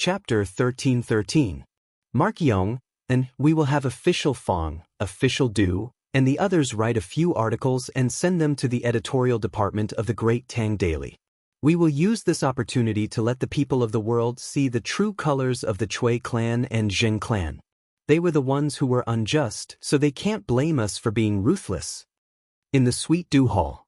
Chapter 1313. Mark Yong, and we will have official Fong, official Du, and the others write a few articles and send them to the editorial department of the Great Tang Daily. We will use this opportunity to let the people of the world see the true colors of the Chui clan and Zheng clan. They were the ones who were unjust, so they can't blame us for being ruthless. In the Sweet Du Hall.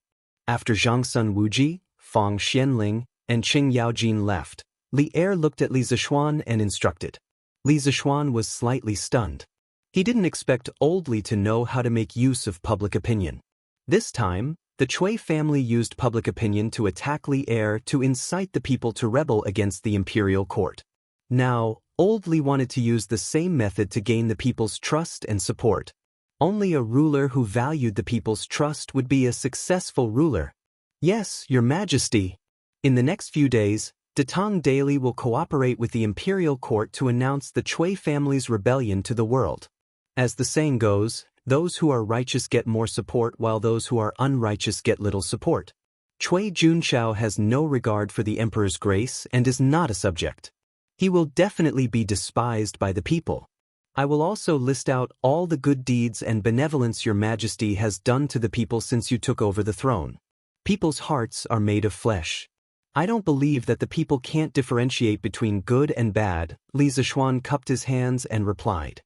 After Zhang Sun Wuji, Fong Xianling, and Qing Yaojin left, Li Er looked at Li Zishuan and instructed. Li Zishuan was slightly stunned. He didn't expect Old Li to know how to make use of public opinion. This time, the Chui family used public opinion to attack Li Er to incite the people to rebel against the imperial court. Now, Old Li wanted to use the same method to gain the people's trust and support. Only a ruler who valued the people's trust would be a successful ruler. Yes, Your Majesty. In the next few days, the Tang Daily will cooperate with the imperial court to announce the Chui family's rebellion to the world. As the saying goes, those who are righteous get more support while those who are unrighteous get little support. Chui Junshao has no regard for the emperor's grace and is not a subject. He will definitely be despised by the people. I will also list out all the good deeds and benevolence Your Majesty has done to the people since you took over the throne. People's hearts are made of flesh. I don't believe that the people can't differentiate between good and bad. Li Zishuan cupped his hands and replied.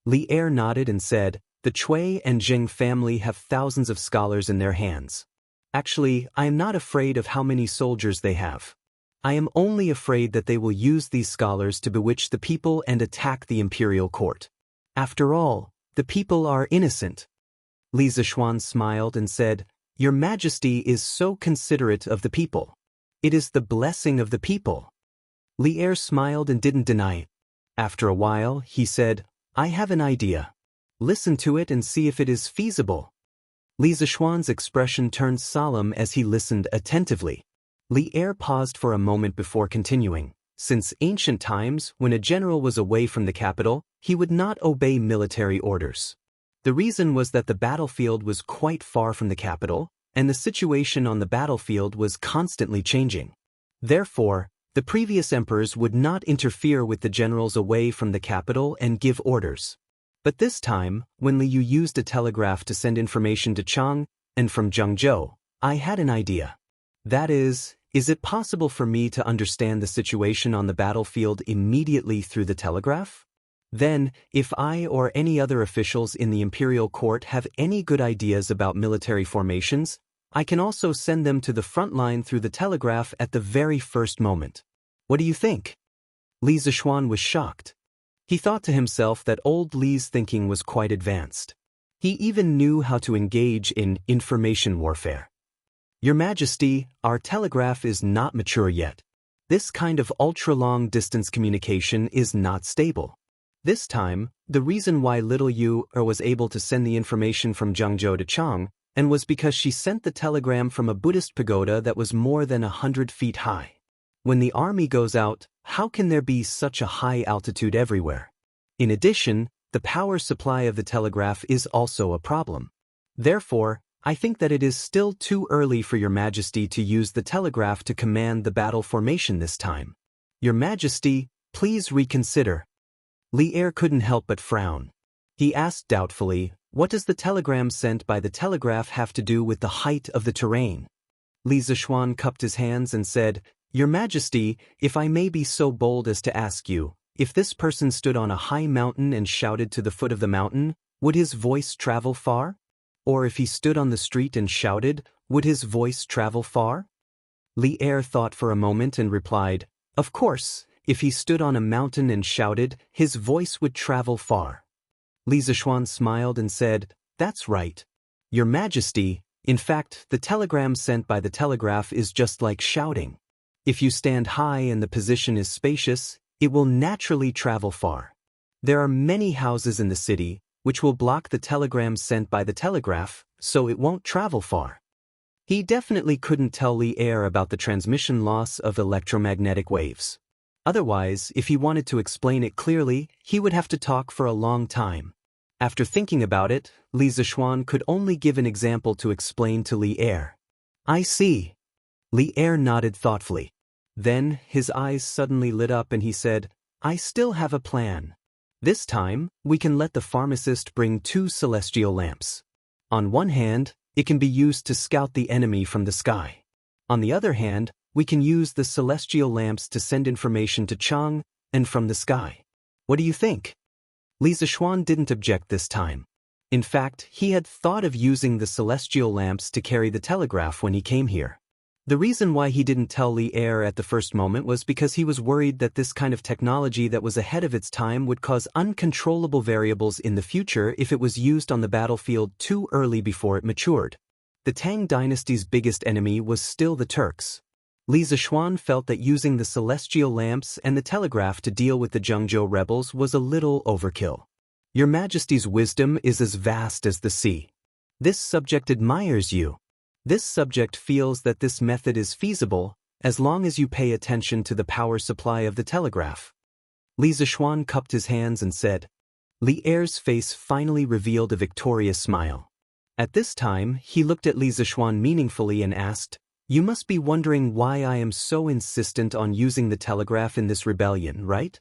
Li Er nodded and said, the Chui and Zheng family have thousands of scholars in their hands. Actually, I am not afraid of how many soldiers they have. I am only afraid that they will use these scholars to bewitch the people and attack the imperial court. After all, the people are innocent. Li Zishuan smiled and said, Your Majesty is so considerate of the people. It is the blessing of the people. Li Er smiled and didn't deny it. After a while, he said, I have an idea. Listen to it and see if it is feasible. Li Zishuan's expression turned solemn as he listened attentively. Li Er paused for a moment before continuing. Since ancient times, when a general was away from the capital, he would not obey military orders. The reason was that the battlefield was quite far from the capital, and the situation on the battlefield was constantly changing. Therefore, the previous emperors would not interfere with the generals away from the capital and give orders. But this time, when Li Yu used a telegraph to send information to Chang, and from Zhengzhou, I had an idea. That is it possible for me to understand the situation on the battlefield immediately through the telegraph? Then, if I or any other officials in the imperial court have any good ideas about military formations, I can also send them to the front line through the telegraph at the very first moment. What do you think? Li Zishuan was shocked. He thought to himself that Old Li's thinking was quite advanced. He even knew how to engage in information warfare. Your Majesty, our telegraph is not mature yet. This kind of ultra-long distance communication is not stable. This time, the reason why little Yu was able to send the information from Zhengzhou to Chang and was because she sent the telegram from a Buddhist pagoda that was more than 100 feet high. When the army goes out, how can there be such a high altitude everywhere? In addition, the power supply of the telegraph is also a problem. Therefore, I think that it is still too early for Your Majesty to use the telegraph to command the battle formation this time. Your Majesty, please reconsider. Li Er couldn't help but frown. He asked doubtfully, what does the telegram sent by the telegraph have to do with the height of the terrain? Li Zishuan cupped his hands and said, Your Majesty, if I may be so bold as to ask you, if this person stood on a high mountain and shouted to the foot of the mountain, would his voice travel far? Or if he stood on the street and shouted, would his voice travel far? Li Er thought for a moment and replied, Of course, if he stood on a mountain and shouted, his voice would travel far. Li Zishuan smiled and said, That's right. Your Majesty, in fact, the telegram sent by the telegraph is just like shouting. If you stand high and the position is spacious, it will naturally travel far. There are many houses in the city, which will block the telegram sent by the telegraph, so it won't travel far. He definitely couldn't tell Li Er about the transmission loss of electromagnetic waves. Otherwise, if he wanted to explain it clearly, he would have to talk for a long time. After thinking about it, Li Zishuan could only give an example to explain to Li Er. I see. Li Er nodded thoughtfully. Then, his eyes suddenly lit up and he said, "I still have a plan. This time, we can let the pharmacist bring 2 celestial lamps. On one hand, it can be used to scout the enemy from the sky. On the other hand, we can use the celestial lamps to send information to Chang and from the sky. What do you think?" Li Zishuan didn't object this time. In fact, he had thought of using the celestial lamps to carry the telegraph when he came here. The reason why he didn't tell Li Er at the first moment was because he was worried that this kind of technology that was ahead of its time would cause uncontrollable variables in the future if it was used on the battlefield too early before it matured. The Tang dynasty's biggest enemy was still the Turks. Li Zishuan felt that using the celestial lamps and the telegraph to deal with the Zhengzhou rebels was a little overkill. "Your Majesty's wisdom is as vast as the sea. This subject admires you. This subject feels that this method is feasible as long as you pay attention to the power supply of the telegraph." Li Zishuan cupped his hands and said. Li Er's face finally revealed a victorious smile. At this time, he looked at Li Zishuan meaningfully and asked, "You must be wondering why I am so insistent on using the telegraph in this rebellion, right?"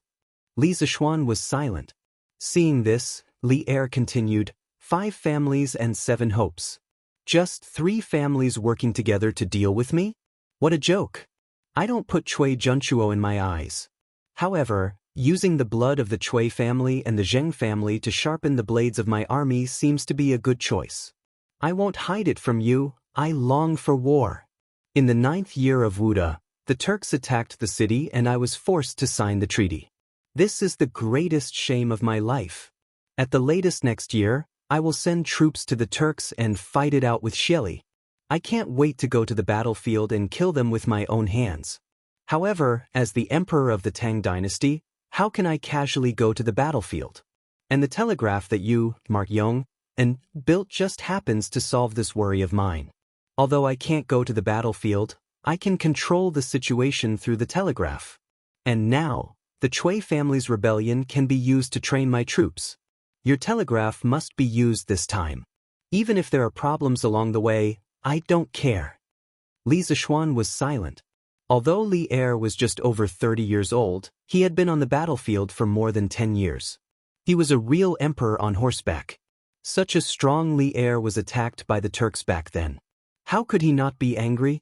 Li Zishuan was silent. Seeing this, Li Er continued, 5 families and 7 hopes. Just 3 families working together to deal with me? What a joke. I don't put Cui Junchuo in my eyes. However, using the blood of the Cui family and the Zheng family to sharpen the blades of my army seems to be a good choice. I won't hide it from you, I long for war. In the 9th year of Wuda, the Turks attacked the city and I was forced to sign the treaty. This is the greatest shame of my life. At the latest next year, I will send troops to the Turks and fight it out with Xieli. I can't wait to go to the battlefield and kill them with my own hands. However, as the emperor of the Tang dynasty, how can I casually go to the battlefield? And the telegraph that you, Mark Yong, and built just happens to solve this worry of mine. Although I can't go to the battlefield, I can control the situation through the telegraph. And now, the Cui family's rebellion can be used to train my troops. Your telegraph must be used this time. Even if there are problems along the way, I don't care." Li Zishuan was silent. Although Li Er was just over 30 years old, he had been on the battlefield for more than 10 years. He was a real emperor on horseback. Such a strong Li Er was attacked by the Turks back then. How could he not be angry?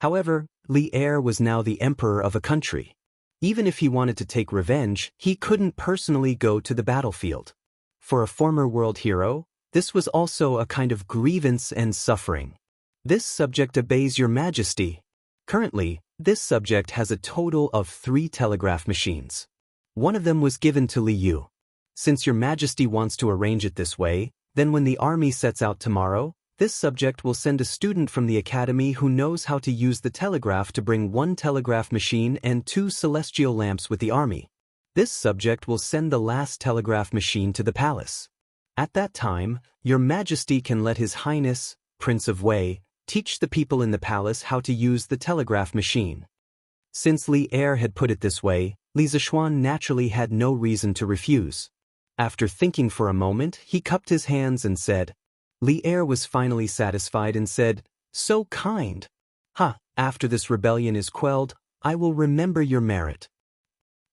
However, Li Er was now the emperor of a country. Even if he wanted to take revenge, he couldn't personally go to the battlefield. For a former world hero, this was also a kind of grievance and suffering. This subject obeys your majesty. Currently, this subject has a total of 3 telegraph machines. One of them was given to Li Yu. Since your majesty wants to arrange it this way, then when the army sets out tomorrow, this subject will send a student from the academy who knows how to use the telegraph to bring 1 telegraph machine and 2 celestial lamps with the army. This subject will send the last telegraph machine to the palace. At that time, your majesty can let His Highness, Prince of Wei, teach the people in the palace how to use the telegraph machine. Since Li Er had put it this way, Li Zishuan naturally had no reason to refuse. After thinking for a moment, he cupped his hands and said. Li Er was finally satisfied and said, "So kind. After this rebellion is quelled, I will remember your merit."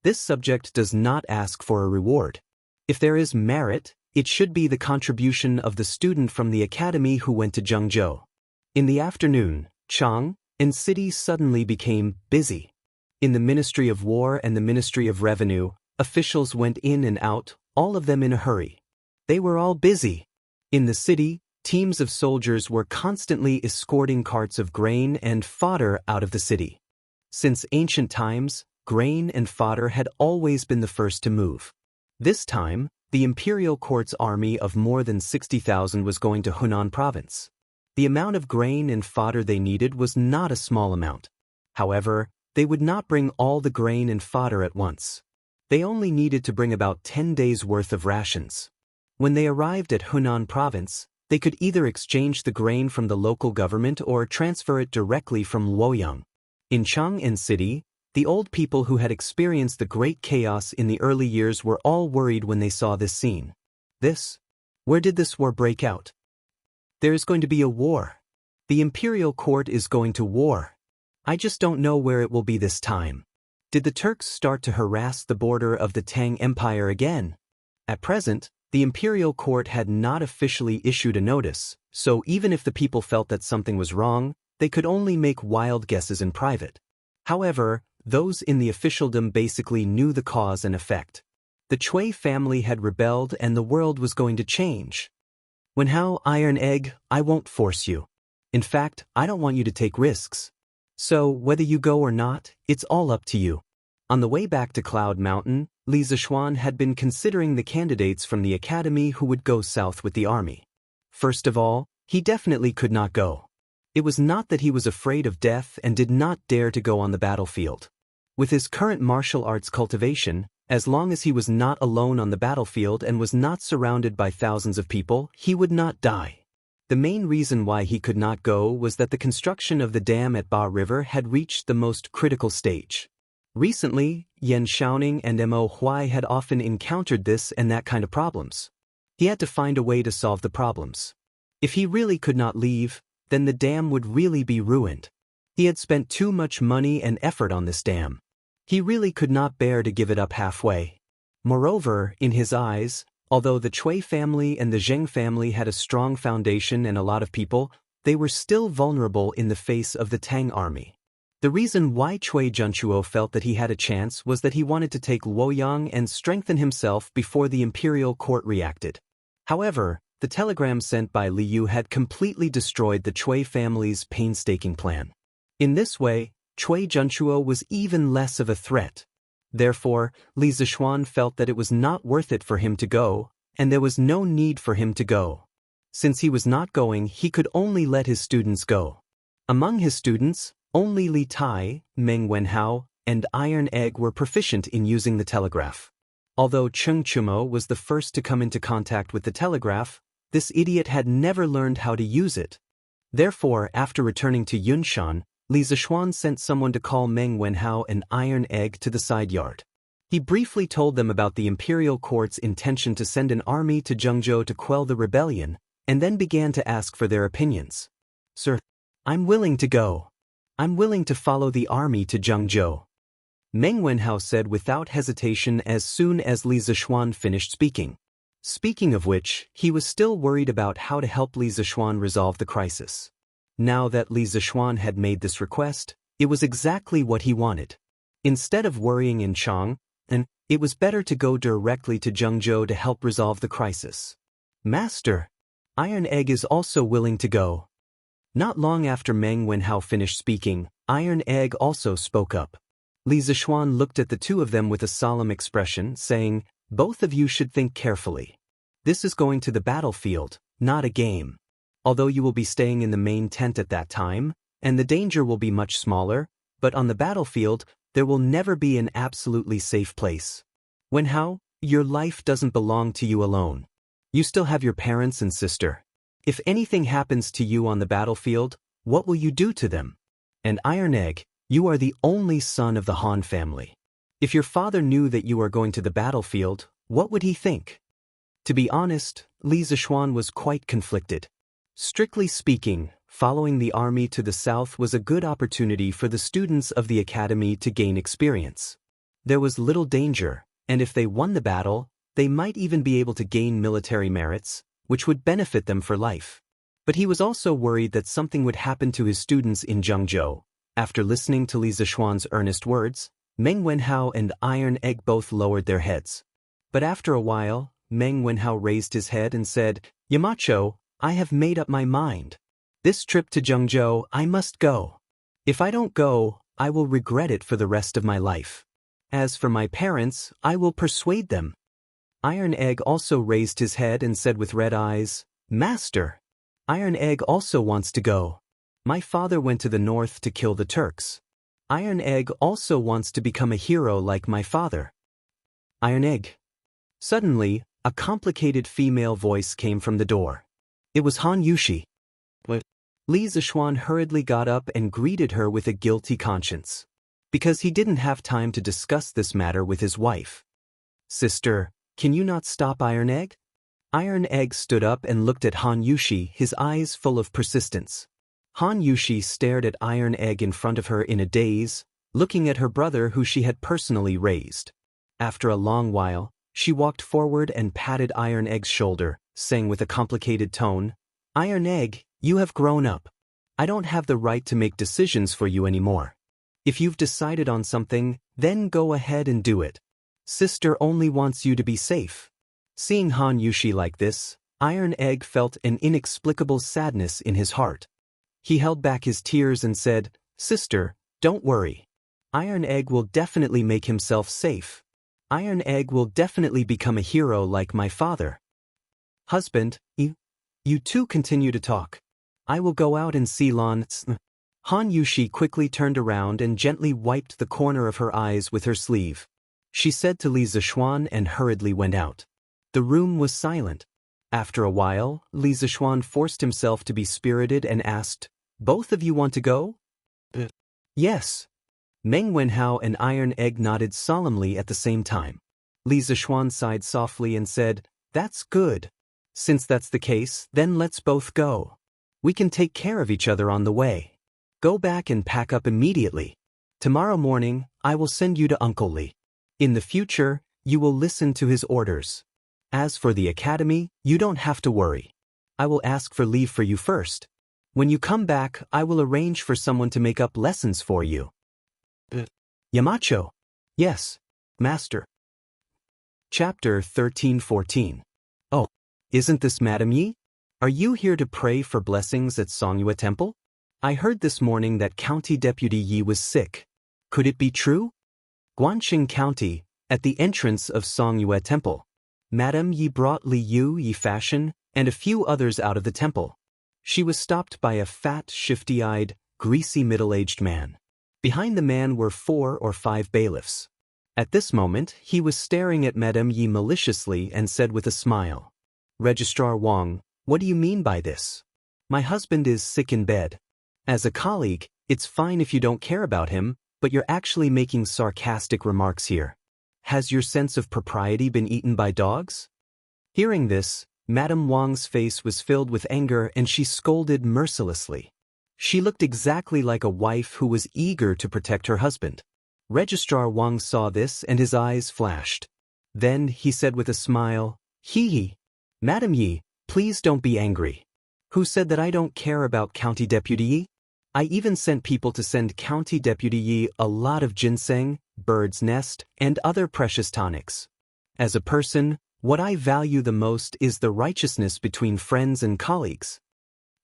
This subject does not ask for a reward. If there is merit, it should be the contribution of the student from the academy who went to Zhengzhou. In the afternoon, Chang and city suddenly became busy. In the Ministry of War and the Ministry of Revenue, officials went in and out, all of them in a hurry. They were all busy. In the city, teams of soldiers were constantly escorting carts of grain and fodder out of the city. Since ancient times, grain and fodder had always been the first to move. This time, the imperial court's army of more than 60,000 was going to Hunan province. The amount of grain and fodder they needed was not a small amount. However, they would not bring all the grain and fodder at once. They only needed to bring about 10 days' worth of rations. When they arrived at Hunan province, they could either exchange the grain from the local government or transfer it directly from Luoyang. In Chang'an City, the old people who had experienced the great chaos in the early years were all worried when they saw this scene. Where did this war break out? There is going to be a war. The imperial court is going to war. I just don't know where it will be this time. Did the Turks start to harass the border of the Tang Empire again? At present, the imperial court had not officially issued a notice, so even if the people felt that something was wrong, they could only make wild guesses in private. However, those in the officialdom basically knew the cause and effect. The Chui family had rebelled and the world was going to change. Wenhao, Iron Egg, I won't force you. In fact, I don't want you to take risks. So, whether you go or not, it's all up to you. On the way back to Cloud Mountain, Li Zishuan had been considering the candidates from the academy who would go south with the army. First of all, he definitely could not go. It was not that he was afraid of death and did not dare to go on the battlefield. With his current martial arts cultivation, as long as he was not alone on the battlefield and was not surrounded by thousands of people, he would not die. The main reason why he could not go was that the construction of the dam at Ba River had reached the most critical stage. Recently, Yan Shaoning and Mo Huai had often encountered this and that kind of problems. He had to find a way to solve the problems. If he really could not leave, then the dam would really be ruined. He had spent too much money and effort on this dam. He really could not bear to give it up halfway. Moreover, in his eyes, although the Chui family and the Zheng family had a strong foundation and a lot of people, they were still vulnerable in the face of the Tang army. The reason why Chui Junchuo felt that he had a chance was that he wanted to take Luoyang and strengthen himself before the imperial court reacted. However, the telegram sent by Li Yu had completely destroyed the Chui family's painstaking plan. In this way, Chui Junchuo was even less of a threat. Therefore, Li Zishuan felt that it was not worth it for him to go, and there was no need for him to go. Since he was not going, he could only let his students go. Among his students, only Li Tai, Meng Wenhao, and Iron Egg were proficient in using the telegraph. Although Cheng Chumo was the first to come into contact with the telegraph, this idiot had never learned how to use it. Therefore, after returning to Yunshan, Li Zishuan sent someone to call Meng Wenhao and Iron Egg to the side yard. He briefly told them about the imperial court's intention to send an army to Zhengzhou to quell the rebellion, and then began to ask for their opinions. Sir, I'm willing to go. I'm willing to follow the army to Zhengzhou. Meng Wenhao said without hesitation as soon as Li Zishuan finished speaking. Speaking of which, he was still worried about how to help Li Zishuan resolve the crisis. Now that Li Zishuan had made this request, it was exactly what he wanted. Instead of worrying in Chang, it was better to go directly to Zhengzhou to help resolve the crisis. Master, Iron Egg is also willing to go. Not long after Meng Wenhao finished speaking, Iron Egg also spoke up. Li Zishuan looked at the two of them with a solemn expression, saying, "Both of you should think carefully. This is going to the battlefield, not a game. Although you will be staying in the main tent at that time, and the danger will be much smaller, but on the battlefield, there will never be an absolutely safe place. Wenhao, your life doesn't belong to you alone. You still have your parents and sister. If anything happens to you on the battlefield, what will you do to them? And Iron Egg, you are the only son of the Han family. If your father knew that you are going to the battlefield, what would he think?" To be honest, Li Zishuan was quite conflicted. Strictly speaking, following the army to the south was a good opportunity for the students of the academy to gain experience. There was little danger, and if they won the battle, they might even be able to gain military merits, which would benefit them for life. But he was also worried that something would happen to his students in Zhengzhou. After listening to Li Zishuan's earnest words, Meng Wenhao and Iron Egg both lowered their heads. But after a while, Meng Wenhao raised his head and said, "Yamacho, I have made up my mind. This trip to Zhengzhou, I must go. If I don't go, I will regret it for the rest of my life. As for my parents, I will persuade them." Iron Egg also raised his head and said with red eyes, "Master, Iron Egg also wants to go. My father went to the north to kill the Turks. Iron Egg also wants to become a hero like my father." Iron Egg. Suddenly, a complicated female voice came from the door. It was Han Yushi. Li Zishuan hurriedly got up and greeted her with a guilty conscience. Because he didn't have time to discuss this matter with his wife. "Sister, can you not stop Iron Egg?" Iron Egg stood up and looked at Han Yushi, his eyes full of persistence. Han Yushi stared at Iron Egg in front of her in a daze, looking at her brother who she had personally raised. After a long while, she walked forward and patted Iron Egg's shoulder, saying with a complicated tone, "Iron Egg, you have grown up. I don't have the right to make decisions for you anymore. If you've decided on something, then go ahead and do it. Sister only wants you to be safe." Seeing Han Yushi like this, Iron Egg felt an inexplicable sadness in his heart. He held back his tears and said, "Sister, don't worry. Iron Egg will definitely make himself safe. Iron Egg will definitely become a hero like my father." "Husband, you two continue to talk. I will go out and see Lan." Han Yushi quickly turned around and gently wiped the corner of her eyes with her sleeve. She said to Li Zixuan and hurriedly went out. The room was silent. After a while, Li Zixuan forced himself to be spirited and asked, "Both of you want to go?" "Yes." Meng Wenhao and Iron Egg nodded solemnly at the same time. Li Zixuan sighed softly and said, "That's good. Since that's the case, then let's both go. We can take care of each other on the way. Go back and pack up immediately. Tomorrow morning, I will send you to Uncle Li. In the future, you will listen to his orders. As for the academy, you don't have to worry. I will ask for leave for you first. When you come back, I will arrange for someone to make up lessons for you." "Yamacho." "Yes, Master." Chapter 13-14. "Oh, isn't this Madame Yi? Are you here to pray for blessings at Xianxia Temple? I heard this morning that County Deputy Yi was sick. Could it be true?" Guanxing County, at the entrance of Xianxia Temple. Madame Yi brought Li Yu, Yi Fashion, and a few others out of the temple. She was stopped by a fat, shifty-eyed, greasy middle-aged man. Behind the man were 4 or 5 bailiffs. At this moment, he was staring at Madame Yi maliciously and said with a smile, "Registrar Wang, what do you mean by this? My husband is sick in bed. As a colleague, it's fine if you don't care about him, but you're actually making sarcastic remarks here. Has your sense of propriety been eaten by dogs?" Hearing this, Madame Wang's face was filled with anger and she scolded mercilessly. She looked exactly like a wife who was eager to protect her husband. Registrar Wang saw this and his eyes flashed. Then he said with a smile, "Hee. Madame Yi, please don't be angry. Who said that I don't care about County Deputy Yi? I even sent people to send County Deputy Yi a lot of ginseng, bird's nest, and other precious tonics. As a person, what I value the most is the righteousness between friends and colleagues."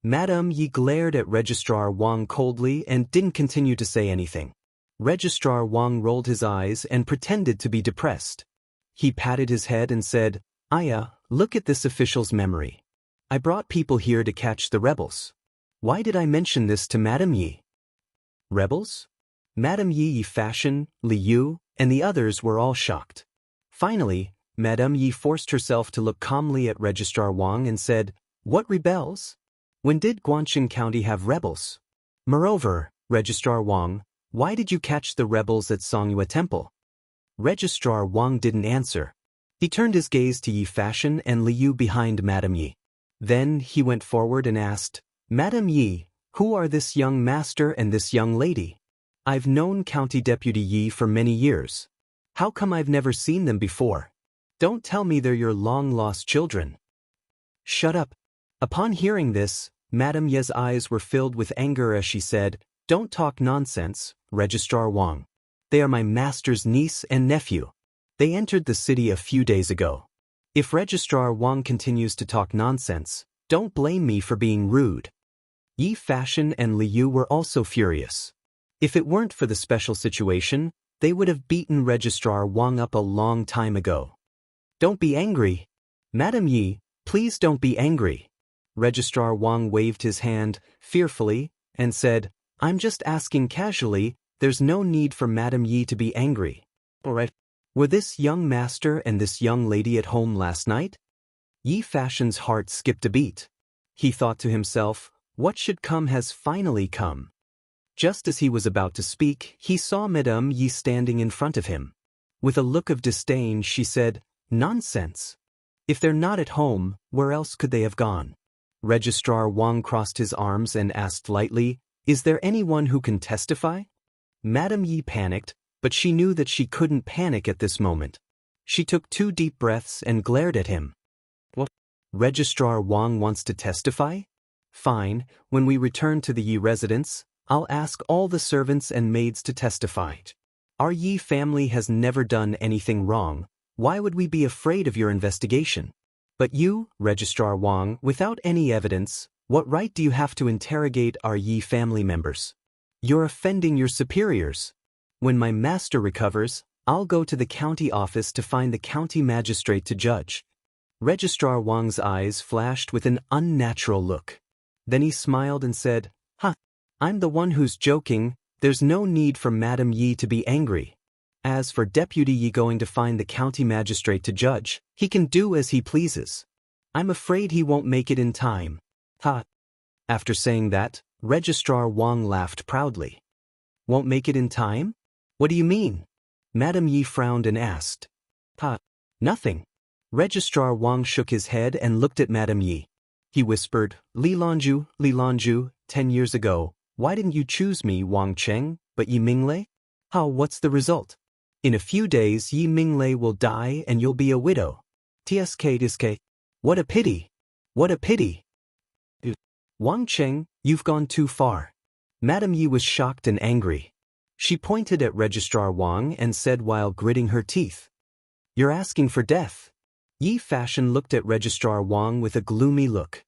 Madame Yi glared at Registrar Wang coldly and didn't continue to say anything. Registrar Wang rolled his eyes and pretended to be depressed. He patted his head and said, "Aya, look at this official's memory. I brought people here to catch the rebels. Why did I mention this to Madame Yi?" "Rebels?" Madame Yi, Fashion, Li Yu, and the others were all shocked. Finally, Madame Yi forced herself to look calmly at Registrar Wang and said, "What rebels? When did Guanxing County have rebels? Moreover, Registrar Wang, why did you catch the rebels at Xianxia Temple?" Registrar Wang didn't answer. He turned his gaze to Yi Fashion and Li Yu behind Madame Yi. Then he went forward and asked, "Madame Yi, who are this young master and this young lady? I've known County Deputy Yi for many years. How come I've never seen them before? Don't tell me they're your long-lost children." "Shut up." Upon hearing this, Madame Yi's eyes were filled with anger as she said, "Don't talk nonsense, Registrar Wang. They are my master's niece and nephew. They entered the city a few days ago. If Registrar Wang continues to talk nonsense, don't blame me for being rude." Yi Fashion and Li Yu were also furious. If it weren't for the special situation, they would have beaten Registrar Wang up a long time ago. "Don't be angry. Madame Yi, please don't be angry." Registrar Wang waved his hand, fearfully, and said, "I'm just asking casually, there's no need for Madame Yi to be angry. All right. Were this young master and this young lady at home last night?" Yi Fashion's heart skipped a beat. He thought to himself, what should come has finally come. Just as he was about to speak, he saw Madame Yi standing in front of him. With a look of disdain, she said, "Nonsense. If they're not at home, where else could they have gone?" Registrar Wang crossed his arms and asked lightly, "Is there anyone who can testify?" Madame Yi panicked, but she knew that she couldn't panic at this moment. She took 2 deep breaths and glared at him. "What? Registrar Wang wants to testify? Fine, when we return to the Yi residence, I'll ask all the servants and maids to testify. Our Yi family has never done anything wrong. Why would we be afraid of your investigation? But you, Registrar Wang, without any evidence, what right do you have to interrogate our Yi family members? You're offending your superiors. When my master recovers, I'll go to the county office to find the county magistrate to judge." Registrar Wang's eyes flashed with an unnatural look. Then he smiled and said, I'm the one who's joking. There's no need for Madame Yi to be angry. As for Deputy Yi going to find the county magistrate to judge, he can do as he pleases. I'm afraid he won't make it in time." After saying that, Registrar Wang laughed proudly. "Won't make it in time? What do you mean?" Madame Yi frowned and asked. Nothing." Registrar Wang shook his head and looked at Madame Yi. He whispered, Li Lanju, 10 years ago, why didn't you choose me, Wang Cheng, but Yi Minglei? What's the result? In a few days Yi Minglei will die and you'll be a widow. Tsk. What a pity. What a pity. Wang Cheng, you've gone too far. Madame Yi was shocked and angry. She pointed at Registrar Wang and said while gritting her teeth, "You're asking for death." Yi Fashion looked at Registrar Wang with a gloomy look.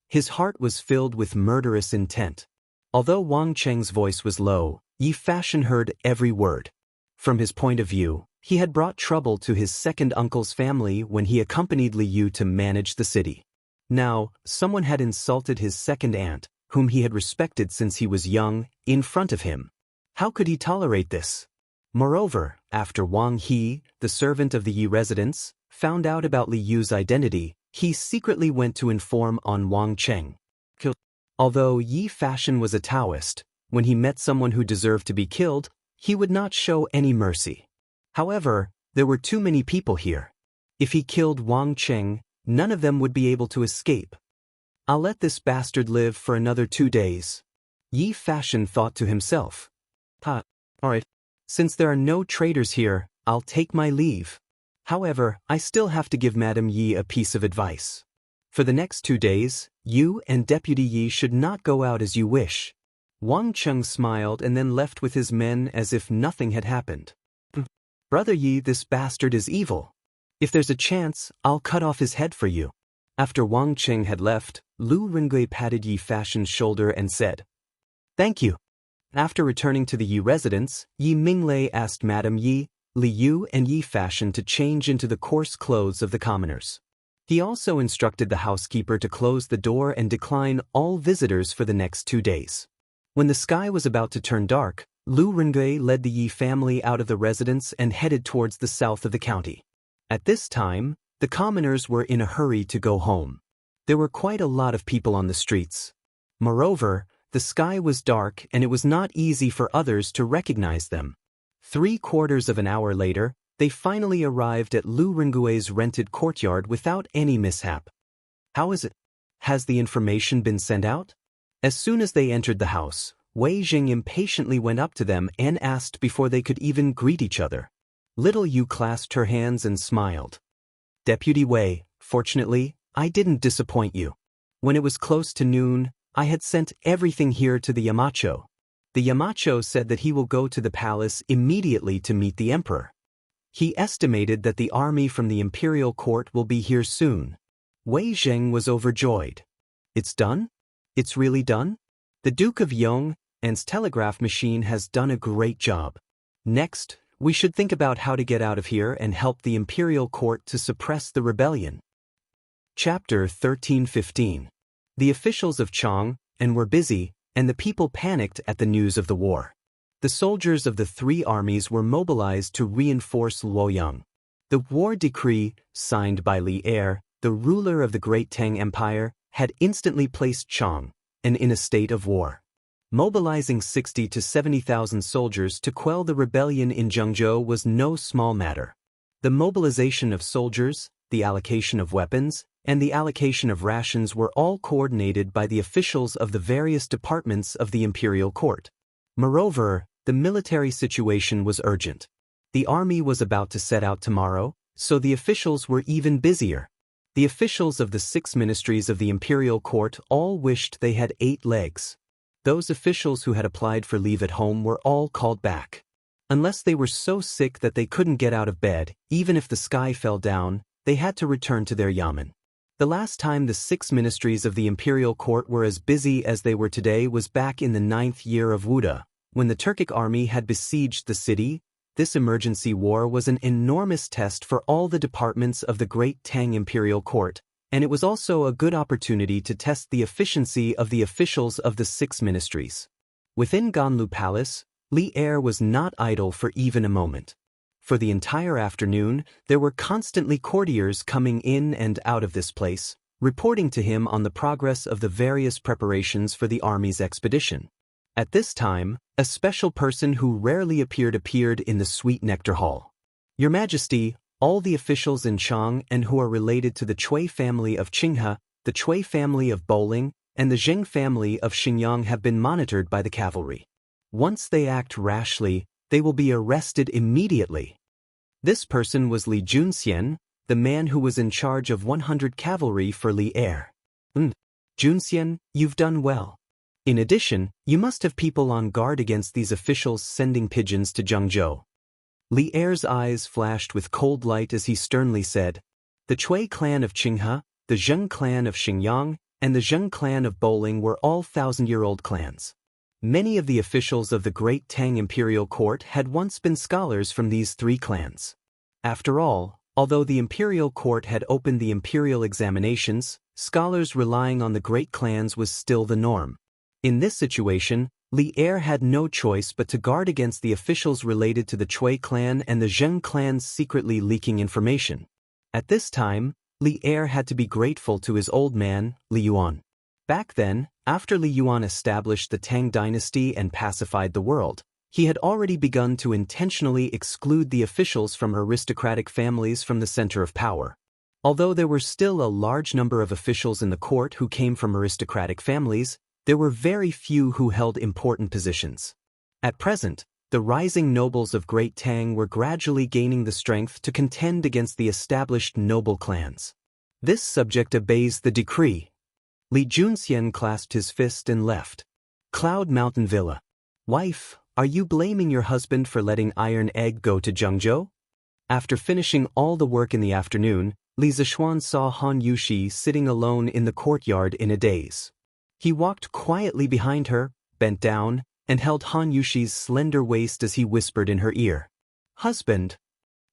His heart was filled with murderous intent. Although Wang Cheng's voice was low, Yi Fashion heard every word. From his point of view, he had brought trouble to his second uncle's family when he accompanied Li Yu to manage the city. Now, someone had insulted his second aunt, whom he had respected since he was young, in front of him. How could he tolerate this? Moreover, after Wang He, the servant of the Yi residence, found out about Li Yu's identity, he secretly went to inform on Wang Cheng. Although Yi Fashion was a Taoist, when he met someone who deserved to be killed, he would not show any mercy. However, there were too many people here. If he killed Wang Cheng, none of them would be able to escape. I'll let this bastard live for another 2 days. Yi Fashion thought to himself. Alright. Since there are no traitors here, I'll take my leave. However, I still have to give Madame Yi a piece of advice. For the next 2 days, you and Deputy Yi should not go out as you wish. Wang Cheng smiled and then left with his men as if nothing had happened. Brother Yi, this bastard is evil. If there's a chance, I'll cut off his head for you. After Wang Cheng had left, Lu Rengui patted Yi Fashion's shoulder and said, "Thank you." After returning to the Yi residence, Yi Minglei asked Madame Yi, Li Yu and Yi Fashion to change into the coarse clothes of the commoners. He also instructed the housekeeper to close the door and decline all visitors for the next 2 days. When the sky was about to turn dark, Lu Rengui led the Yi family out of the residence and headed towards the south of the county. At this time, the commoners were in a hurry to go home. There were quite a lot of people on the streets. Moreover, the sky was dark and it was not easy for others to recognize them. 3/4 of an hour later, they finally arrived at Lu Rengui's rented courtyard without any mishap. How is it? Has the information been sent out? As soon as they entered the house, Wei Jing impatiently went up to them and asked before they could even greet each other. Little Yu clasped her hands and smiled. Deputy Wei, fortunately, I didn't disappoint you. When it was close to noon, I had sent everything here to the Yamacho. The Yamacho said that he will go to the palace immediately to meet the emperor. He estimated that the army from the imperial court will be here soon. Wei Zheng was overjoyed. It's done? It's really done? The Duke of Yong's telegraph machine has done a great job. Next, we should think about how to get out of here and help the imperial court to suppress the rebellion. Chapter 13:15. The officials of Chang were busy, and the people panicked at the news of the war. The soldiers of the 3 armies were mobilized to reinforce Luoyang. The war decree, signed by Li Er, the ruler of the Great Tang Empire, had instantly placed Chang in a state of war. Mobilizing 60 to 70,000 soldiers to quell the rebellion in Zhengzhou was no small matter. The mobilization of soldiers, the allocation of weapons, and the allocation of rations were all coordinated by the officials of the various departments of the imperial court. Moreover, the military situation was urgent. The army was about to set out tomorrow, so the officials were even busier. The officials of the 6 ministries of the imperial court all wished they had 8 legs. Those officials who had applied for leave at home were all called back. Unless they were so sick that they couldn't get out of bed, even if the sky fell down, they had to return to their yamen. The last time the 6 ministries of the imperial court were as busy as they were today was back in the 9th year of Wuda, when the Turkic army had besieged the city. This emergency war was an enormous test for all the departments of the Great Tang Imperial Court, and it was also a good opportunity to test the efficiency of the officials of the 6 ministries. Within Ganlu Palace, Li Er was not idle for even a moment. For the entire afternoon, there were constantly courtiers coming in and out of this place, reporting to him on the progress of the various preparations for the army's expedition. At this time, a special person who rarely appeared in the Sweet Nectar Hall. Your Majesty, all the officials in Chang and who are related to the Chui family of Qinghe, the Chui family of Bowling, and the Zheng family of Xingyang have been monitored by the cavalry. Once they act rashly, they will be arrested immediately. This person was Li Junxian, the man who was in charge of 100 cavalry for Li Er. Junxian, you've done well. In addition, you must have people on guard against these officials sending pigeons to Zhengzhou. Li Er's eyes flashed with cold light as he sternly said, the Chui clan of Qinghe, the Zheng clan of Xingyang, and the Zheng clan of Bowling were all 1,000-year-old clans. Many of the officials of the Great Tang Imperial Court had once been scholars from these 3 clans. After all, although the Imperial Court had opened the imperial examinations, scholars relying on the great clans was still the norm. In this situation, Li Er had no choice but to guard against the officials related to the Chui clan and the Zheng clans secretly leaking information. At this time, Li Er had to be grateful to his old man, Li Yuan. Back then, after Li Yuan established the Tang dynasty and pacified the world, he had already begun to intentionally exclude the officials from aristocratic families from the center of power. Although there were still a large number of officials in the court who came from aristocratic families, there were very few who held important positions. At present, the rising nobles of Great Tang were gradually gaining the strength to contend against the established noble clans. This subject obeys the decree. Li Junxian clasped his fist and left. Cloud Mountain Villa. Wife, are you blaming your husband for letting Iron Egg go to Zhengzhou? After finishing all the work in the afternoon, Li Zishuan saw Han Yushi sitting alone in the courtyard in a daze. He walked quietly behind her, bent down, and held Han Yushi's slender waist as he whispered in her ear. Husband.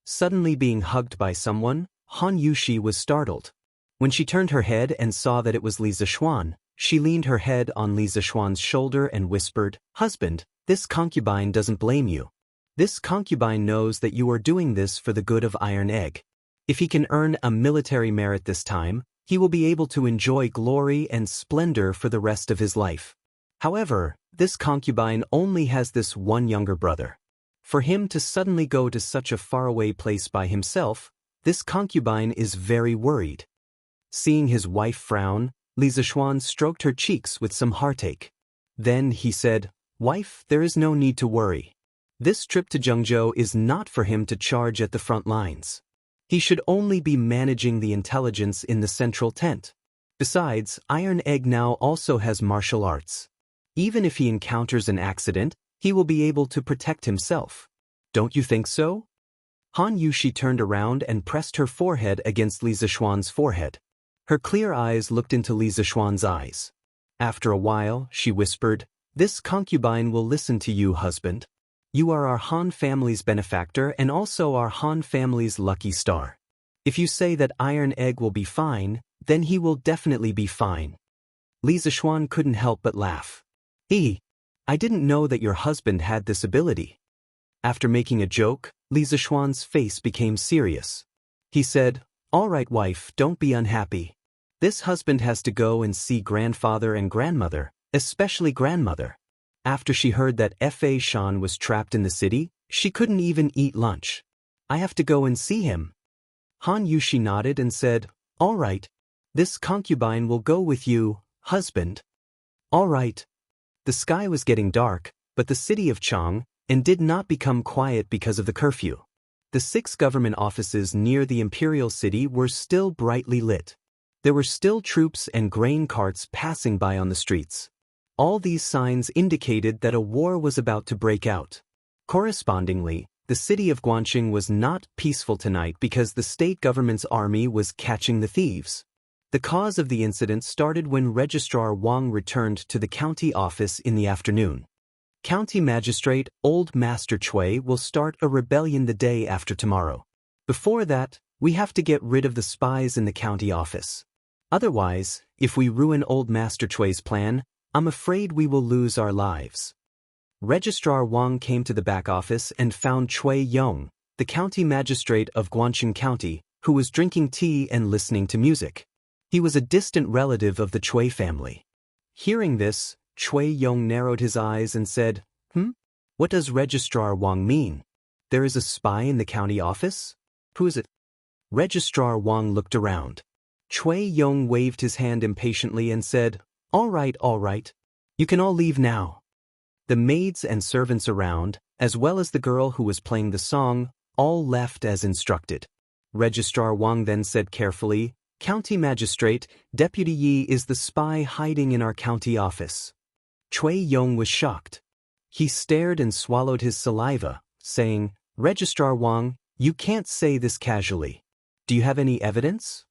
Suddenly being hugged by someone, Han Yushi was startled. When she turned her head and saw that it was Li Zishuan, she leaned her head on Li Zishuan's shoulder and whispered, Husband, this concubine doesn't blame you. This concubine knows that you are doing this for the good of Iron Egg. If he can earn a military merit this time, he will be able to enjoy glory and splendor for the rest of his life. However, this concubine only has this one younger brother. For him to suddenly go to such a faraway place by himself, this concubine is very worried. Seeing his wife frown, Li Zishuan stroked her cheeks with some heartache. Then he said, Wife, there is no need to worry. This trip to Zhengzhou is not for him to charge at the front lines. He should only be managing the intelligence in the central tent. Besides, Iron Egg now also has martial arts. Even if he encounters an accident, he will be able to protect himself. Don't you think so? Han Yushi turned around and pressed her forehead against Li Zishuan's forehead. Her clear eyes looked into Li Zishuan's eyes. After a while, she whispered, This concubine will listen to you, husband. You are our Han family's benefactor and also our Han family's lucky star. If you say that Iron Egg will be fine, then he will definitely be fine. Li Zishuan couldn't help but laugh. I didn't know that your husband had this ability. After making a joke, Li Zishuan's face became serious. He said, All right, wife, don't be unhappy. This husband has to go and see grandfather and grandmother, especially grandmother. After she heard that Fa Shan was trapped in the city, she couldn't even eat lunch. I have to go and see him. Han Yushi nodded and said, "All right. This concubine will go with you, husband." All right. The sky was getting dark, but the city of Chang and did not become quiet because of the curfew. The 6 government offices near the imperial city were still brightly lit. There were still troops and grain carts passing by on the streets. All these signs indicated that a war was about to break out. Correspondingly, the city of Guangqing was not peaceful tonight because the state government's army was catching the thieves. The cause of the incident started when Registrar Wang returned to the county office in the afternoon. County Magistrate Old Master Chui will start a rebellion the day after tomorrow. Before that, we have to get rid of the spies in the county office. Otherwise, if we ruin Old Master Chui's plan, I'm afraid we will lose our lives. Registrar Wang came to the back office and found Chui Yong, the county magistrate of Guangqing County, who was drinking tea and listening to music. He was a distant relative of the Chui family. Hearing this, Chui Yong narrowed his eyes and said, What does Registrar Wang mean? There is a spy in the county office? Who is it? Registrar Wang looked around. Chui Yong waved his hand impatiently and said, all right. You can all leave now." The maids and servants around, as well as the girl who was playing the song, all left as instructed. Registrar Wang then said carefully, "County Magistrate, Deputy Yi is the spy hiding in our county office." Chui Yong was shocked. He stared and swallowed his saliva, saying, "Registrar Wang, you can't say this casually. Do you have any evidence?"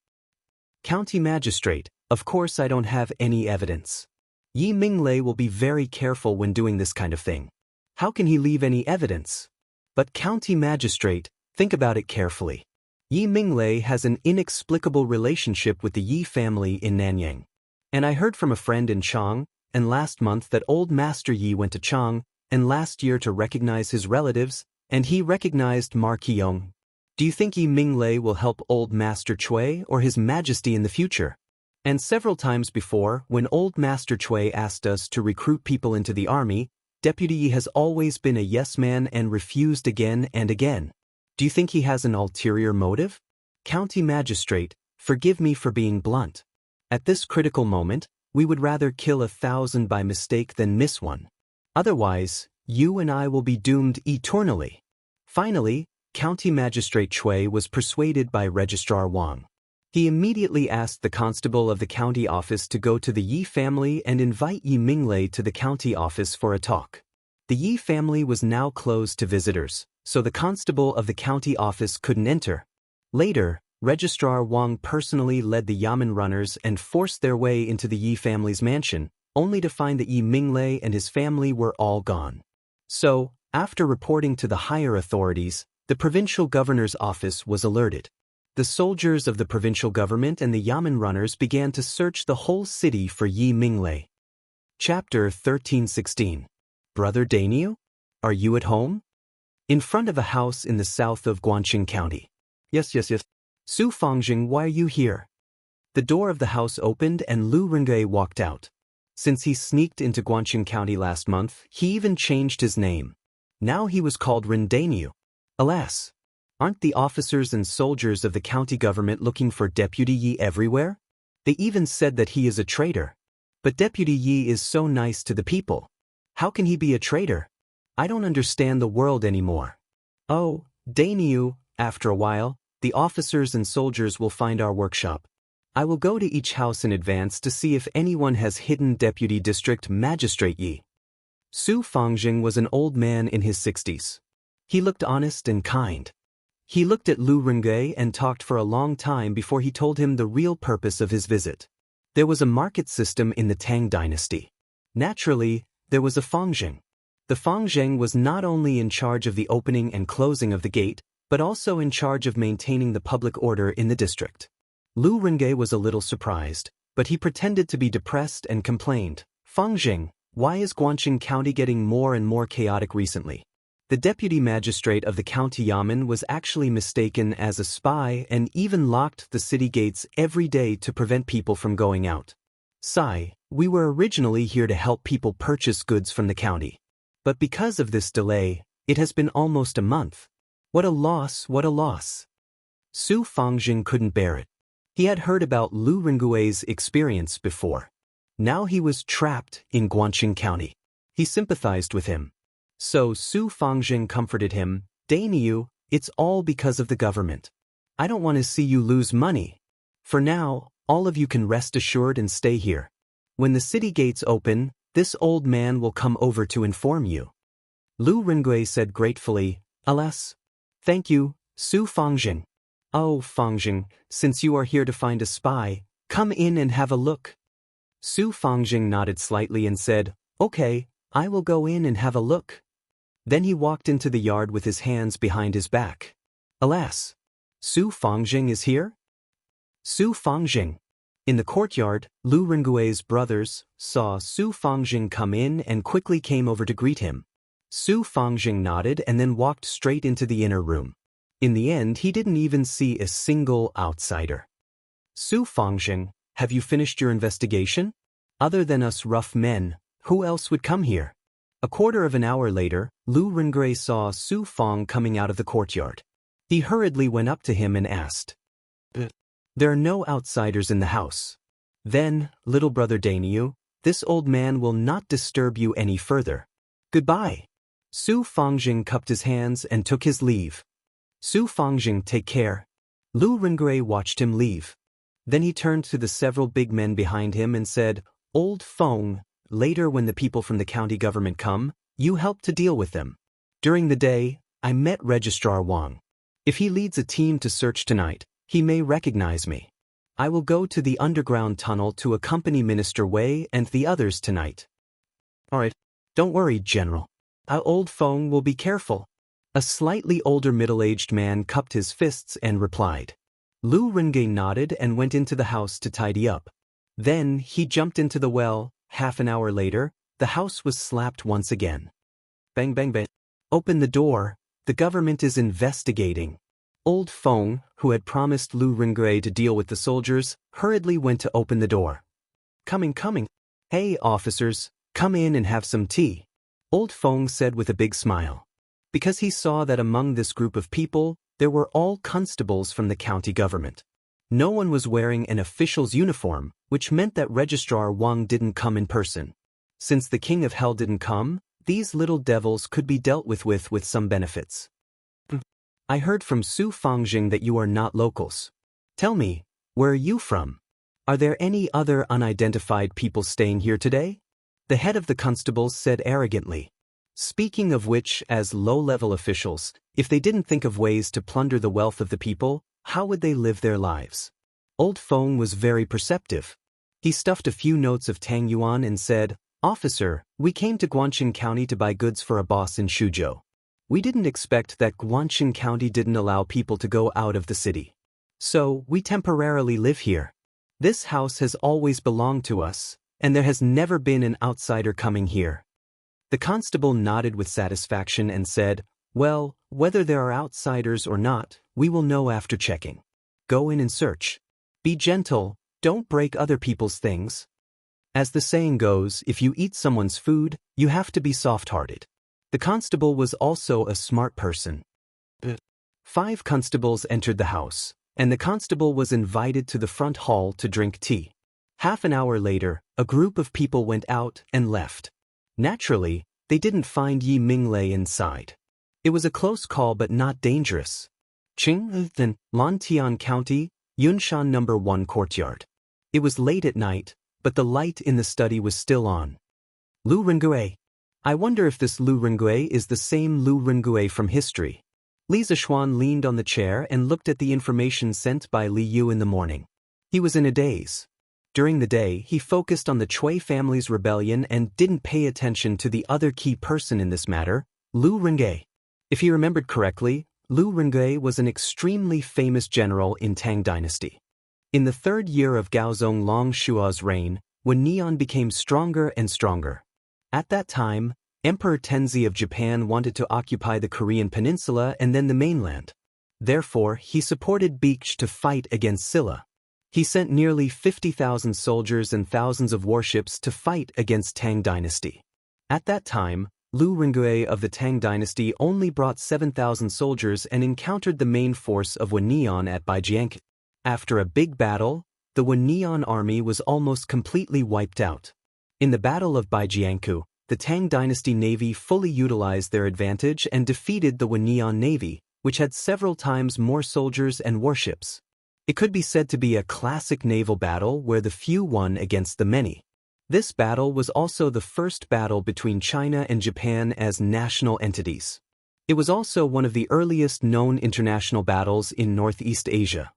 "County Magistrate, of course I don't have any evidence. Yi Minglei will be very careful when doing this kind of thing. How can he leave any evidence? But County Magistrate, think about it carefully. Yi Minglei has an inexplicable relationship with the Yi family in Nanyang. And I heard from a friend in Chang, and last month that old Master Yi went to Chang, and last year to recognize his relatives, and he recognized Ma Qiong. Do you think Yi Minglei will help old Master Chui or His Majesty in the future? And several times before, when old Master Chui asked us to recruit people into the army, Deputy Yi has always been a yes man and refused again and again. Do you think he has an ulterior motive? County Magistrate, forgive me for being blunt. At this critical moment, we would rather kill 1,000 by mistake than miss one. Otherwise, you and I will be doomed eternally. Finally, County Magistrate Chui was persuaded by Registrar Wang. He immediately asked the constable of the county office to go to the Yi family and invite Yi Minglei to the county office for a talk. The Yi family was now closed to visitors, so the constable of the county office couldn't enter. Later, Registrar Wang personally led the Yamen runners and forced their way into the Yi family's mansion, only to find that Yi Minglei and his family were all gone. So, after reporting to the higher authorities, the provincial governor's office was alerted. The soldiers of the provincial government and the Yamen runners began to search the whole city for Yi Minglei. Chapter 13:16. Brother Dainyu? Are you at home? In front of a house in the south of Guangqing County. Yes. Su Fangjing, why are you here? The door of the house opened and Lu Rengui walked out. Since he sneaked into Guangqing County last month, he even changed his name. Now he was called Ren Dainyu. Alas! Aren't the officers and soldiers of the county government looking for Deputy Yi everywhere? They even said that he is a traitor. But Deputy Yi is so nice to the people. How can he be a traitor? I don't understand the world anymore. Oh, Dainyu, after a while, the officers and soldiers will find our workshop. I will go to each house in advance to see if anyone has hidden Deputy District Magistrate Yi. Su Fangjing was an old man in his 60s. He looked honest and kind. He looked at Lu Rengui and talked for a long time before he told him the real purpose of his visit. There was a market system in the Tang dynasty. Naturally, there was a Fangjing. The Fangjing was not only in charge of the opening and closing of the gate, but also in charge of maintaining the public order in the district. Lu Rengui was a little surprised, but he pretended to be depressed and complained, "Fangjing, why is Guangqing County getting more and more chaotic recently?" The deputy magistrate of the county Yamen was actually mistaken as a spy and even locked the city gates every day to prevent people from going out. "Sai, we were originally here to help people purchase goods from the county. But because of this delay, it has been almost a month. What a loss, what a loss." Su Fangjing couldn't bear it. He had heard about Lu Rengui's experience before. Now he was trapped in Guanxing County. He sympathized with him. So Su Fangjing comforted him, "Dainyu, it's all because of the government. I don't want to see you lose money. For now, all of you can rest assured and stay here. When the city gates open, this old man will come over to inform you." Lu Rengui said gratefully, "Alas. Thank you, Su Fangjing." "Oh, Fangjing, since you are here to find a spy, come in and have a look." Su Fangjing nodded slightly and said, "Okay, I will go in and have a look." Then he walked into the yard with his hands behind his back. "Alas. Su Fangjing is here?" Su Fangjing. In the courtyard, Lu Rengui's brothers saw Su Fangjing come in and quickly came over to greet him. Su Fangjing nodded and then walked straight into the inner room. In the end, he didn't even see a single outsider. "Su Fangjing, have you finished your investigation? Other than us rough men, who else would come here?" A quarter of an hour later, Lu Rengui saw Su Fang coming out of the courtyard. He hurriedly went up to him and asked, "There are no outsiders in the house. Then, little brother Dainyu, this old man will not disturb you any further. Goodbye." Su Fangjing cupped his hands and took his leave. "Su Fangjing, take care." Lu Rengui watched him leave. Then he turned to the several big men behind him and said, "Old Feng, later when the people from the county government come, you help to deal with them. During the day, I met Registrar Wang. If he leads a team to search tonight, he may recognize me. I will go to the underground tunnel to accompany Minister Wei and the others tonight." "All right, don't worry, General. Our old Feng will be careful." A slightly older middle-aged man cupped his fists and replied. Lu Rengui nodded and went into the house to tidy up. Then he jumped into the well. Half an hour later, the house was slapped once again. "Bang, bang, bang. Open the door. The government is investigating." Old Feng, who had promised Lu Rengui to deal with the soldiers, hurriedly went to open the door. Coming. "Hey, officers, come in and have some tea," Old Feng said with a big smile. Because he saw that among this group of people, there were all constables from the county government. No one was wearing an official's uniform, which meant that Registrar Wang didn't come in person. Since the King of Hell didn't come, these little devils could be dealt with some benefits. "I heard from Su Fangjing that you are not locals. Tell me, where are you from? Are there any other unidentified people staying here today?" The head of the constables said arrogantly. Speaking of which, as low-level officials, if they didn't think of ways to plunder the wealth of the people, how would they live their lives? Old Feng was very perceptive. He stuffed a few notes of Tang Yuan and said, "Officer, we came to Guanxing County to buy goods for a boss in Shuzhou. We didn't expect that Guanxing County didn't allow people to go out of the city. So, we temporarily live here. This house has always belonged to us, and there has never been an outsider coming here." The constable nodded with satisfaction and said, "Well, whether there are outsiders or not, we will know after checking. Go in and search. Be gentle, don't break other people's things. As the saying goes, if you eat someone's food, you have to be soft-hearted." The constable was also a smart person. 5 constables entered the house, and the constable was invited to the front hall to drink tea. Half an hour later, a group of people went out and left. Naturally, they didn't find Yi Minglei inside. It was a close call but not dangerous. Qinghen, Lantian County, Yunshan No. 1 courtyard. It was late at night, but the light in the study was still on. Lu Rengui. I wonder if this Lu Rengui is the same Lu Rengui from history. Li Zixuan leaned on the chair and looked at the information sent by Li Yu in the morning. He was in a daze. During the day, he focused on the Cui family's rebellion and didn't pay attention to the other key person in this matter, Lu Rengui. If he remembered correctly, Lu Rengui was an extremely famous general in Tang Dynasty. In the 3rd year of Gaozong Longshua's reign, when Neon became stronger and stronger. At that time, Emperor Tenzi of Japan wanted to occupy the Korean peninsula and then the mainland. Therefore, he supported Beech to fight against Silla. He sent nearly 50,000 soldiers and thousands of warships to fight against Tang Dynasty. At that time, Lu Ringui of the Tang dynasty only brought 7,000 soldiers and encountered the main force of Wannian at Baijiang. After a big battle, the Wannian army was almost completely wiped out. In the Battle of Baijiangku, the Tang dynasty navy fully utilized their advantage and defeated the Wannian navy, which had several times more soldiers and warships. It could be said to be a classic naval battle where the few won against the many. This battle was also the first battle between China and Japan as national entities. It was also one of the earliest known international battles in Northeast Asia.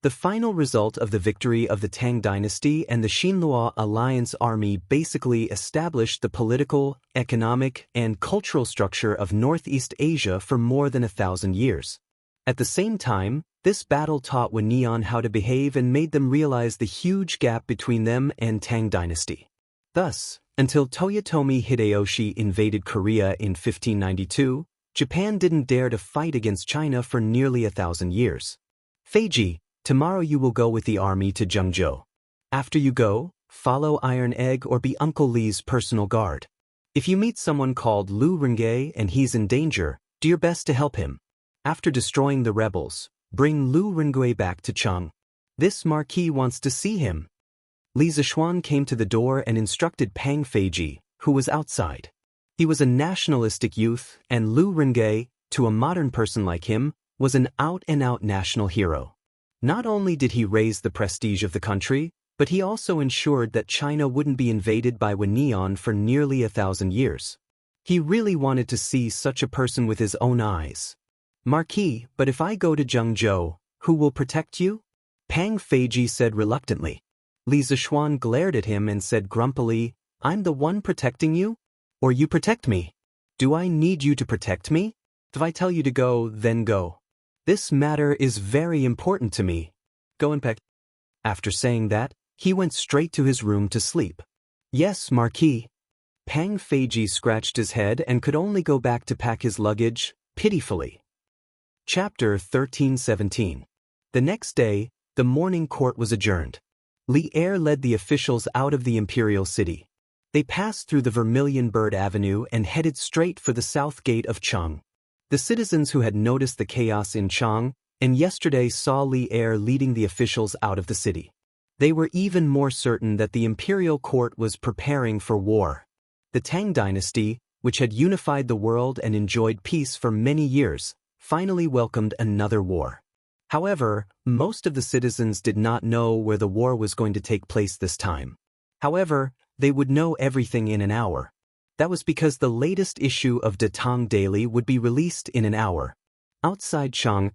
The final result of the victory of the Tang dynasty and the Xinhua Alliance army basically established the political, economic, and cultural structure of Northeast Asia for more than 1,000 years. At the same time, this battle taught Wannian how to behave and made them realize the huge gap between them and Tang dynasty. Thus, until Toyotomi Hideyoshi invaded Korea in 1592, Japan didn't dare to fight against China for nearly 1,000 years. Feiji, tomorrow you will go with the army to Zhengzhou. After you go, follow Iron Egg or be Uncle Li's personal guard. If you meet someone called Lu Ringui and he's in danger, do your best to help him. After destroying the rebels, bring Lu Ringui back to Cheng. This marquis wants to see him. Li Zishuan came to the door and instructed Pang Feiji, who was outside. He was a nationalistic youth, and Lu Ringui, to a modern person like him, was an out-and-out national hero. Not only did he raise the prestige of the country, but he also ensured that China wouldn't be invaded by Wannian for nearly 1,000 years. He really wanted to see such a person with his own eyes. Marquis, but if I go to Zhengzhou, who will protect you? Pang Feiji said reluctantly. Li Zishuan glared at him and said grumpily, I'm the one protecting you? Or you protect me? Do I need you to protect me? If I tell you to go, then go. This matter is very important to me. Go and peck. After saying that, he went straight to his room to sleep. Yes, Marquis. Pang Feiji scratched his head and could only go back to pack his luggage, pitifully. Chapter 13:17. The next day, the morning court was adjourned. Li Er led the officials out of the imperial city. They passed through the Vermilion Bird Avenue and headed straight for the south gate of Cheng. The citizens who had noticed the chaos in Cheng and yesterday saw Li Er leading the officials out of the city. They were even more certain that the imperial court was preparing for war. The Tang dynasty, which had unified the world and enjoyed peace for many years, finally welcomed another war. However, most of the citizens did not know where the war was going to take place this time. However, they would know everything in an hour. That was because the latest issue of De Tang Daily would be released in an hour. Outside Cheng,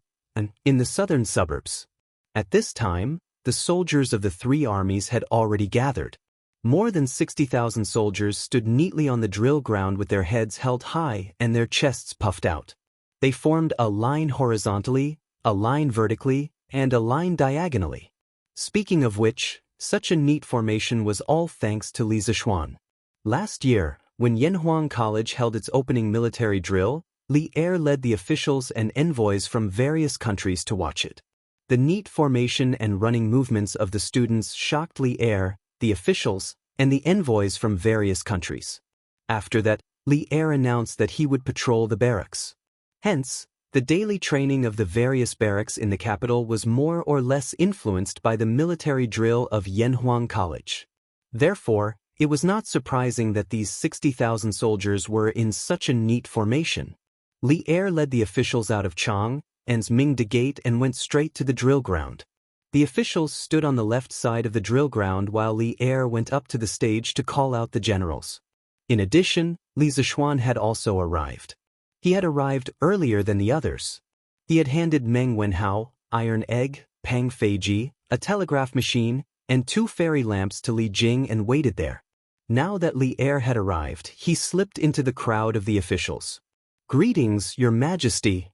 in the southern suburbs. At this time, the soldiers of the three armies had already gathered. More than 60,000 soldiers stood neatly on the drill ground with their heads held high and their chests puffed out. They formed a line horizontally, a line vertically, and a line diagonally. Speaking of which, such a neat formation was all thanks to Li Zishuan. Last year, when Yanhuang College held its opening military drill, Li Er led the officials and envoys from various countries to watch it. The neat formation and running movements of the students shocked Li Er, the officials, and the envoys from various countries. After that, Li Er announced that he would patrol the barracks. Hence, the daily training of the various barracks in the capital was more or less influenced by the military drill of Yanhuang College. Therefore, it was not surprising that these 60,000 soldiers were in such a neat formation. Li Er led the officials out of Cheng and Mingde Gate and went straight to the drill ground. The officials stood on the left side of the drill ground while Li Er went up to the stage to call out the generals. In addition, Li Zishuan had also arrived. He had arrived earlier than the others. He had handed Meng Wenhao, Iron Egg, Pang Feiji, a telegraph machine, and 2 fairy lamps to Li Jing and waited there. Now that Li Er had arrived, he slipped into the crowd of the officials. Greetings, Your Majesty.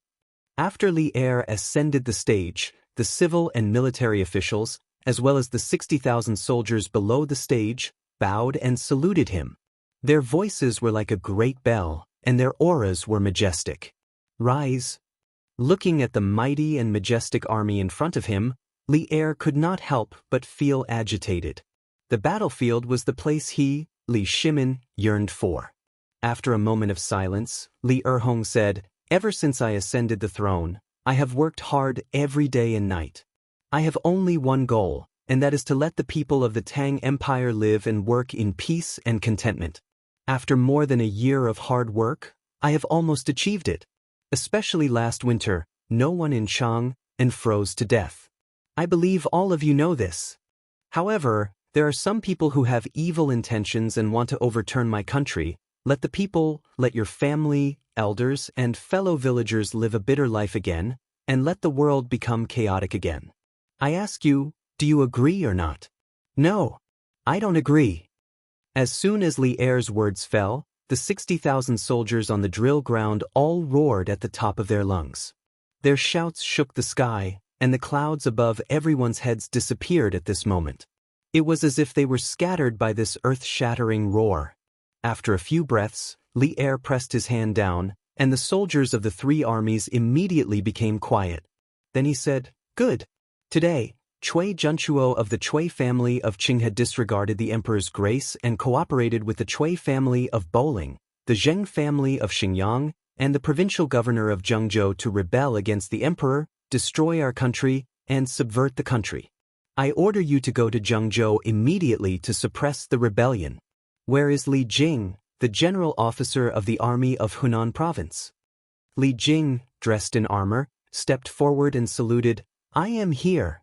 After Li Er ascended the stage, the civil and military officials, as well as the 60,000 soldiers below the stage, bowed and saluted him. Their voices were like a great bell, and their auras were majestic. Rise. Looking at the mighty and majestic army in front of him, Li Er could not help but feel agitated. The battlefield was the place he, Li Shimin, yearned for. After a moment of silence, Li Erhong said, "Ever since I ascended the throne, I have worked hard every day and night. I have only one goal, and that is to let the people of the Tang Empire live and work in peace and contentment. After more than a year of hard work, I have almost achieved it. Especially last winter, no one in Chang and froze to death. I believe all of you know this. However, there are some people who have evil intentions and want to overturn my country. Let the people, let your family, elders, and fellow villagers live a bitter life again, and let the world become chaotic again. I ask you, do you agree or not?" "No, I don't agree." As soon as Li Er's words fell, the 60,000 soldiers on the drill ground all roared at the top of their lungs. Their shouts shook the sky, and the clouds above everyone's heads disappeared at this moment. It was as if they were scattered by this earth-shattering roar. After a few breaths, Li Er pressed his hand down, and the soldiers of the three armies immediately became quiet. Then he said, "Good. Today, Cui Junchuo of the Cui family of Qing had disregarded the emperor's grace and cooperated with the Cui family of Bowling, the Zheng family of Xingyang, and the provincial governor of Zhengzhou to rebel against the emperor, destroy our country, and subvert the country. I order you to go to Zhengzhou immediately to suppress the rebellion. Where is Li Jing, the general officer of the army of Hunan province?" Li Jing, dressed in armor, stepped forward and saluted, "I am here."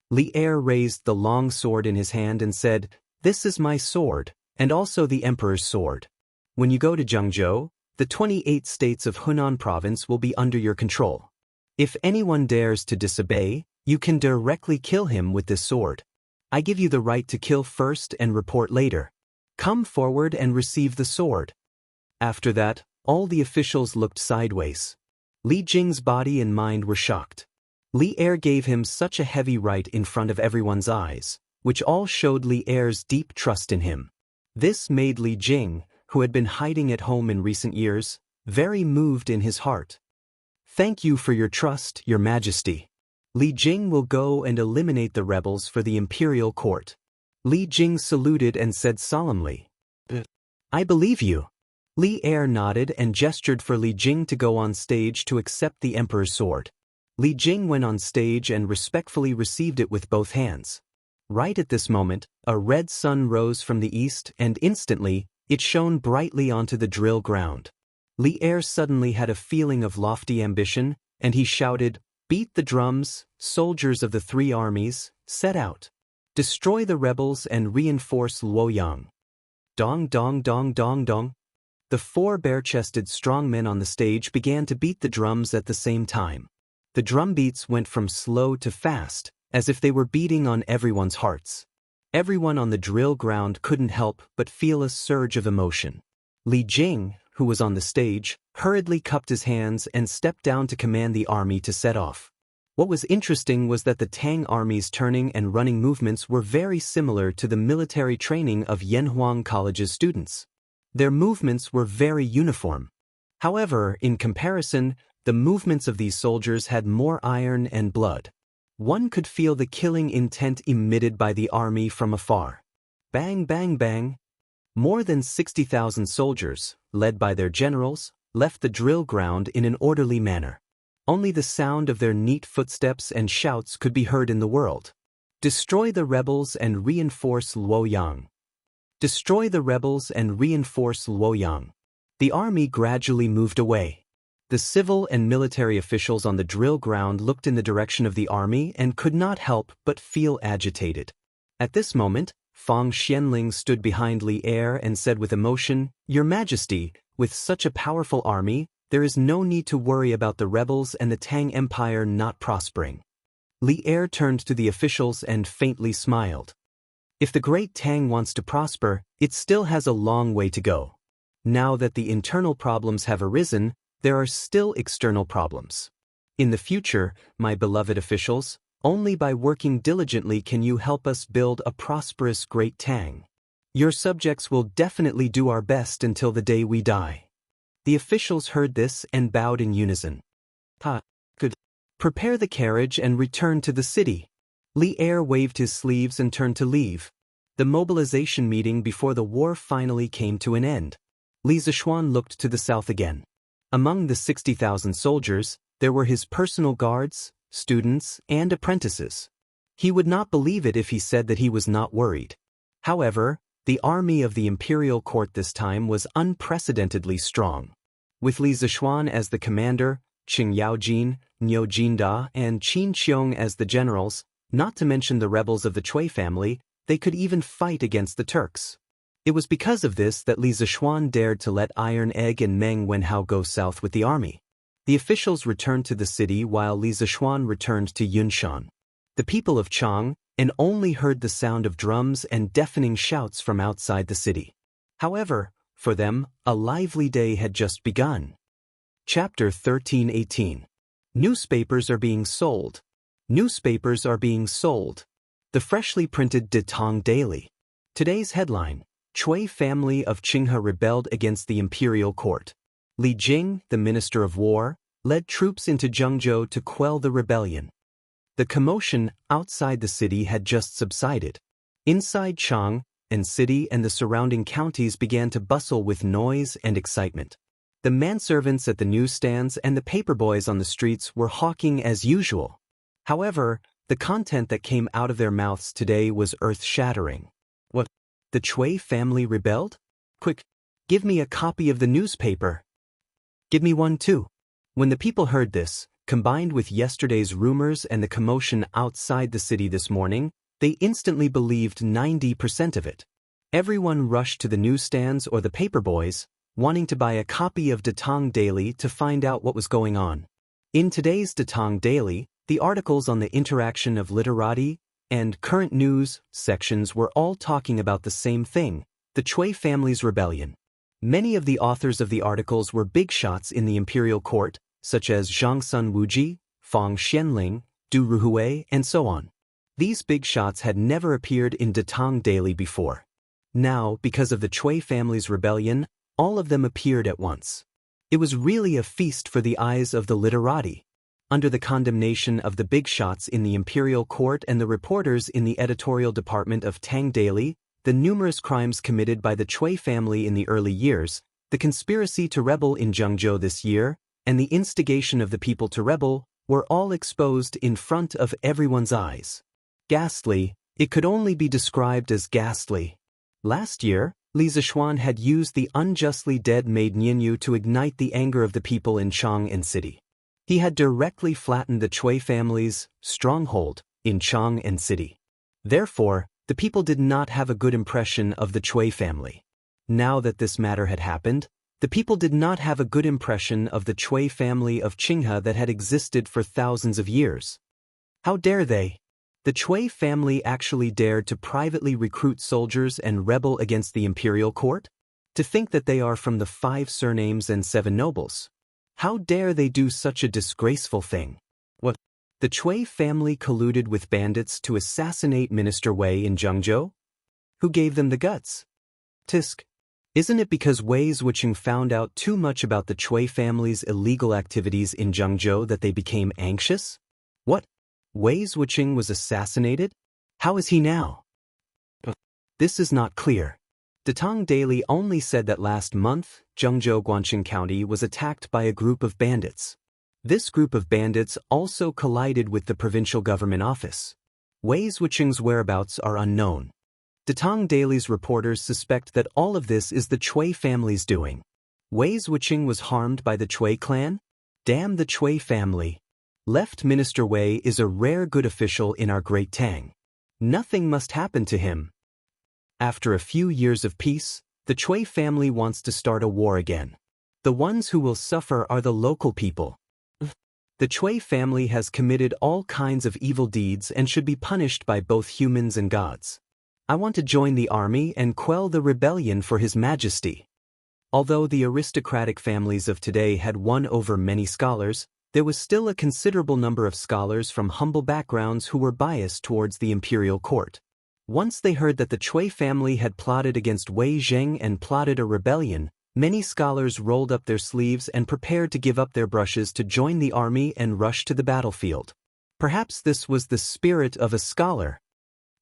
Li Er raised the long sword in his hand and said, "This is my sword, and also the emperor's sword. When you go to Zhengzhou, the 28 states of Hunan province will be under your control. If anyone dares to disobey, you can directly kill him with this sword. I give you the right to kill first and report later. Come forward and receive the sword." After that, all the officials looked sideways. Li Jing's body and mind were shocked. Li Er gave him such a heavy right in front of everyone's eyes, which all showed Li Er's deep trust in him. This made Li Jing, who had been hiding at home in recent years, very moved in his heart. "Thank you for your trust, Your Majesty. Li Jing will go and eliminate the rebels for the imperial court." Li Jing saluted and said solemnly, "I believe you." Li Er nodded and gestured for Li Jing to go on stage to accept the emperor's sword. Li Jing went on stage and respectfully received it with both hands. Right at this moment, a red sun rose from the east and instantly, it shone brightly onto the drill ground. Li Er suddenly had a feeling of lofty ambition, and he shouted, "Beat the drums, soldiers of the three armies, set out. Destroy the rebels and reinforce Luoyang." Dong dong dong dong dong. The four bare-chested strong men on the stage began to beat the drums at the same time. The drum beats went from slow to fast, as if they were beating on everyone's hearts. Everyone on the drill ground couldn't help but feel a surge of emotion. Li Jing, who was on the stage, hurriedly cupped his hands and stepped down to command the army to set off. What was interesting was that the Tang army's turning and running movements were very similar to the military training of Yanhuang College's students. Their movements were very uniform. However, in comparison, the movements of these soldiers had more iron and blood. One could feel the killing intent emitted by the army from afar. Bang, bang, bang. More than 60,000 soldiers, led by their generals, left the drill ground in an orderly manner. Only the sound of their neat footsteps and shouts could be heard in the world. "Destroy the rebels and reinforce Luoyang. Destroy the rebels and reinforce Luoyang." The army gradually moved away. The civil and military officials on the drill ground looked in the direction of the army and could not help but feel agitated. At this moment, Fang Xianling stood behind Li Er and said with emotion, "Your Majesty, with such a powerful army, there is no need to worry about the rebels and the Tang Empire not prospering." Li Er turned to the officials and faintly smiled. If the great Tang wants to prosper, it still has a long way to go. Now that the internal problems have arisen, there are still external problems. In the future, my beloved officials, only by working diligently can you help us build a prosperous great Tang. Your subjects will definitely do our best until the day we die. The officials heard this and bowed in unison. Good. Prepare the carriage and return to the city. Li Er waved his sleeves and turned to leave. The mobilization meeting before the war finally came to an end. Li Zishuan looked to the south again. Among the 60,000 soldiers, there were his personal guards, students, and apprentices. He would not believe it if he said that he was not worried. However, the army of the imperial court this time was unprecedentedly strong. With Li Zishuan as the commander, Qing Yaojin, Niu Jinda, and Qin Qiong as the generals, not to mention the rebels of the Cui family, they could even fight against the Turks. It was because of this that Li Zishuan dared to let Iron Egg and Meng Wenhao go south with the army. The officials returned to the city while Li Zishuan returned to Yunshan. The people of Chang and only heard the sound of drums and deafening shouts from outside the city. However, for them, a lively day had just begun. Chapter 13:18. Newspapers are being sold. Newspapers are being sold. The freshly printed Detang Daily. Today's headline: Cui family of Qinghe rebelled against the imperial court. Li Jing, the minister of war, led troops into Zhengzhou to quell the rebellion. The commotion outside the city had just subsided. Inside Chang and city and the surrounding counties began to bustle with noise and excitement. The manservants at the newsstands and the paperboys on the streets were hawking as usual. However, the content that came out of their mouths today was earth-shattering. What? The Cui family rebelled? Quick, give me a copy of the newspaper. Give me one too. When the people heard this, combined with yesterday's rumors and the commotion outside the city this morning, they instantly believed 90% of it. Everyone rushed to the newsstands or the paperboys, wanting to buy a copy of Detang Daily to find out what was going on. In today's Detang Daily, the articles on the interaction of literati and current news sections were all talking about the same thing: the Cui family's rebellion. Many of the authors of the articles were big shots in the imperial court, such as Zhang Sun Wuji, Fang Xianling, Du Ruhui, and so on. These big shots had never appeared in Detang Daily before. Now, because of the Cui family's rebellion, all of them appeared at once. It was really a feast for the eyes of the literati. Under the condemnation of the big shots in the imperial court and the reporters in the editorial department of Tang Daily, the numerous crimes committed by the Cui family in the early years, the conspiracy to rebel in Zhengzhou this year, and the instigation of the people to rebel, were all exposed in front of everyone's eyes. Ghastly, it could only be described as ghastly. Last year, Li Zishuan had used the unjustly dead maid Nianyu to ignite the anger of the people in Chang and city. He had directly flattened the Cui family's stronghold in Chang and city. Therefore, the people did not have a good impression of the Cui family. Now that this matter had happened, the people did not have a good impression of the Cui family of Qinghe that had existed for thousands of years. How dare they? The Cui family actually dared to privately recruit soldiers and rebel against the imperial court? To think that they are from the 5 surnames and 7 nobles. How dare they do such a disgraceful thing? What? The Cui family colluded with bandits to assassinate Minister Wei in Zhengzhou? Who gave them the guts? Tisk. Isn't it because Wei Zhuqing found out too much about the Cui family's illegal activities in Zhengzhou that they became anxious? What? Wei Zhuqing was assassinated? How is he now? This is not clear. Detang Daily only said that last month, Zhengzhou Guangxing County was attacked by a group of bandits. This group of bandits also collided with the provincial government office. Wei Zhuqing's whereabouts are unknown. Detang Daily's reporters suspect that all of this is the Cui family's doing. Wei Zhuqing was harmed by the Cui clan? Damn the Cui family. Left Minister Wei is a rare good official in our great Tang. Nothing must happen to him. After a few years of peace, the Cui family wants to start a war again. The ones who will suffer are the local people. The Cui family has committed all kinds of evil deeds and should be punished by both humans and gods. I want to join the army and quell the rebellion for His Majesty. Although the aristocratic families of today had won over many scholars, there was still a considerable number of scholars from humble backgrounds who were biased towards the imperial court. Once they heard that the Cui family had plotted against Wei Zheng and plotted a rebellion, many scholars rolled up their sleeves and prepared to give up their brushes to join the army and rush to the battlefield. Perhaps this was the spirit of a scholar.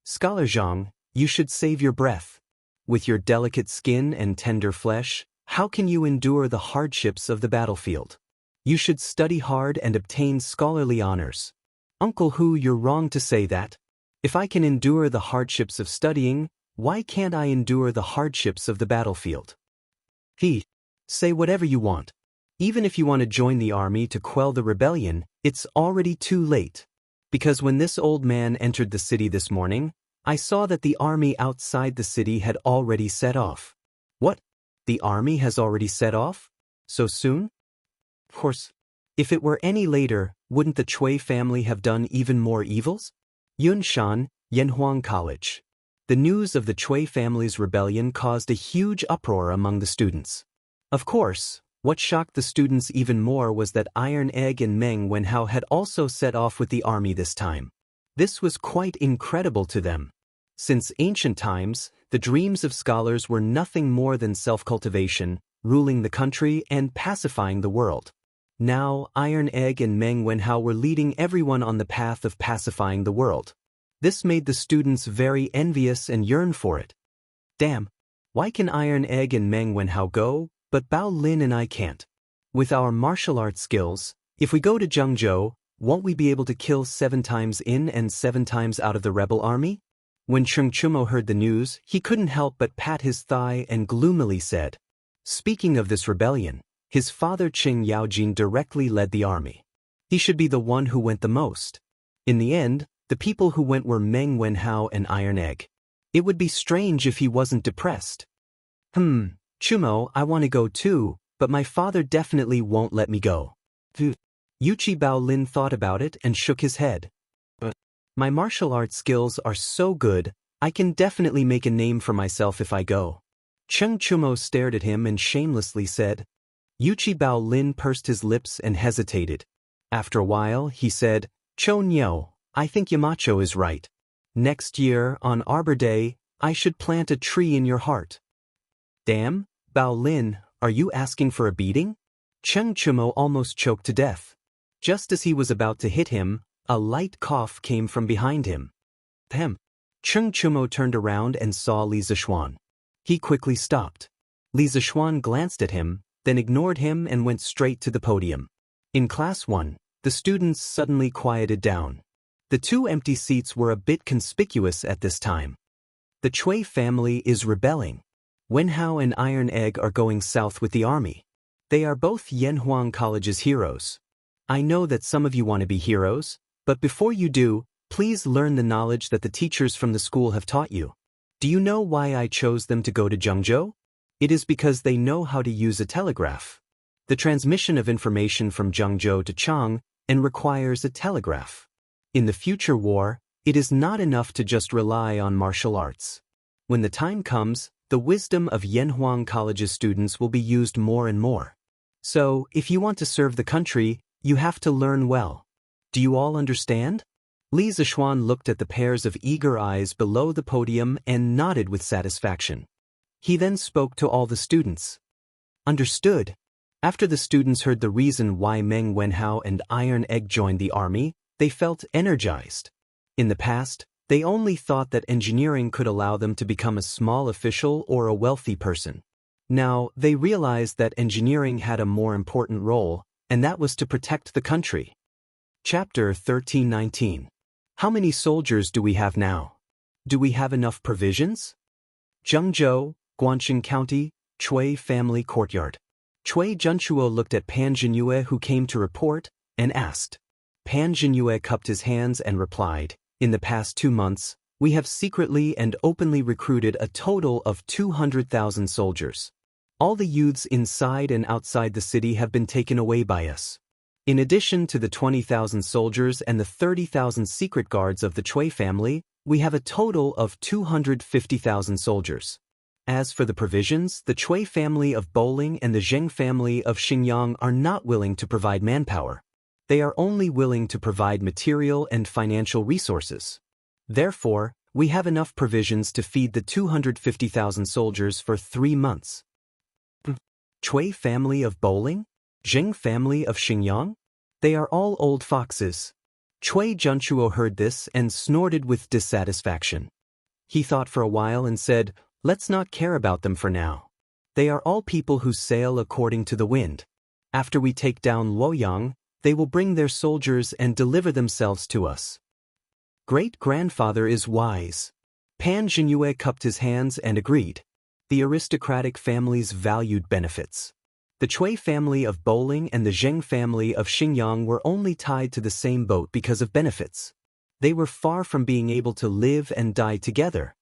Scholar Zhang, you should save your breath. With your delicate skin and tender flesh, How can you endure the hardships of the battlefield? You should study hard and obtain scholarly honors. Uncle Hu, you're wrong to say that. If I can endure the hardships of studying, why can't I endure the hardships of the battlefield? Say whatever you want. Even if you want to join the army to quell the rebellion, it's already too late. Because when this old man entered the city this morning, I saw that the army outside the city had already set off. What? The army has already set off? So soon? Of course. If it were any later, wouldn't the Cui family have done even more evils? Yunshan, Yanhuang College. The news of the Cui family's rebellion caused a huge uproar among the students. Of course, what shocked the students even more was that Iron Egg and Meng Wenhao had also set off with the army this time. This was quite incredible to them. Since ancient times, the dreams of scholars were nothing more than self-cultivation, ruling the country and pacifying the world. Now, Iron Egg and Meng Wenhao were leading everyone on the path of pacifying the world. This made the students very envious and yearn for it. Damn, why can Iron Egg and Meng Wenhao go, but Bao Lin and I can't? With our martial arts skills, if we go to Zhengzhou, won't we be able to kill 7 times in and 7 times out of the rebel army? When Cheng Chumo heard the news, he couldn't help but pat his thigh and gloomily said, "Speaking of this rebellion, his father Qing Yaojin directly led the army. He should be the one who went the most." In the end, the people who went were Meng Wenhao and Iron Egg. It would be strange if he wasn't depressed. Chumo, I want to go too, but my father definitely won't let me go. Yuchi Bao Lin thought about it and shook his head. But my martial arts skills are so good, I can definitely make a name for myself if I go. Cheng Chumo stared at him and shamelessly said. Yuchi Bao Lin pursed his lips and hesitated. After a while, he said, "Cho Nyo, I think Yamacho is right. Next year, on Arbor Day, I should plant a tree in your heart." Damn, Bao Lin, are you asking for a beating? Cheng Chumo almost choked to death. Just as he was about to hit him, a light cough came from behind him. Cheng Chumo turned around and saw Li Zishuan. He quickly stopped. Li Zishuan glanced at him, then ignored him and went straight to the podium. In Class 1, the students suddenly quieted down. The 2 empty seats were a bit conspicuous at this time. The Cui family is rebelling. Wenhao and Iron Egg are going south with the army. They are both Yanhuang College's heroes. I know that some of you want to be heroes, but before you do, please learn the knowledge that the teachers from the school have taught you. Do you know why I chose them to go to Zhengzhou? It is because they know how to use a telegraph. The transmission of information from Zhengzhou to Chang and requires a telegraph. In the future war, it is not enough to just rely on martial arts. When the time comes, the wisdom of Yanhuang College's students will be used more and more. So, if you want to serve the country, you have to learn well. Do you all understand? Li Zishuan looked at the pairs of eager eyes below the podium and nodded with satisfaction. He then spoke to all the students. Understood. After the students heard the reason why Meng Wenhao and Iron Egg joined the army, they felt energized. In the past, they only thought that engineering could allow them to become a small official or a wealthy person. Now, they realized that engineering had a more important role, and that was to protect the country. Chapter 1319. How many soldiers do we have now? Do we have enough provisions? Zhengzhou, Guangxing County, Cui Family Courtyard. Cui Junchuo looked at Pan Jinyue who came to report, and asked. Pan Jinyue cupped his hands and replied, "In the past 2 months, we have secretly and openly recruited a total of 200,000 soldiers. All the youths inside and outside the city have been taken away by us. In addition to the 20,000 soldiers and the 30,000 secret guards of the Cui family, we have a total of 250,000 soldiers. As for the provisions, the Cui family of Bowling and the Zheng family of Xingyang are not willing to provide manpower. They are only willing to provide material and financial resources. Therefore, we have enough provisions to feed the 250,000 soldiers for 3 months. Cui family of Bowling? Zheng family of Xingyang? They are all old foxes. Cui Junchuo heard this and snorted with dissatisfaction. He thought for a while and said, "Let's not care about them for now. They are all people who sail according to the wind. After we take down Luoyang, they will bring their soldiers and deliver themselves to us. Great-grandfather is wise. Pan Zhinyue cupped his hands and agreed. The aristocratic families valued benefits. The Cui family of Bowling and the Zheng family of Xingyang were only tied to the same boat because of benefits. They were far from being able to live and die together.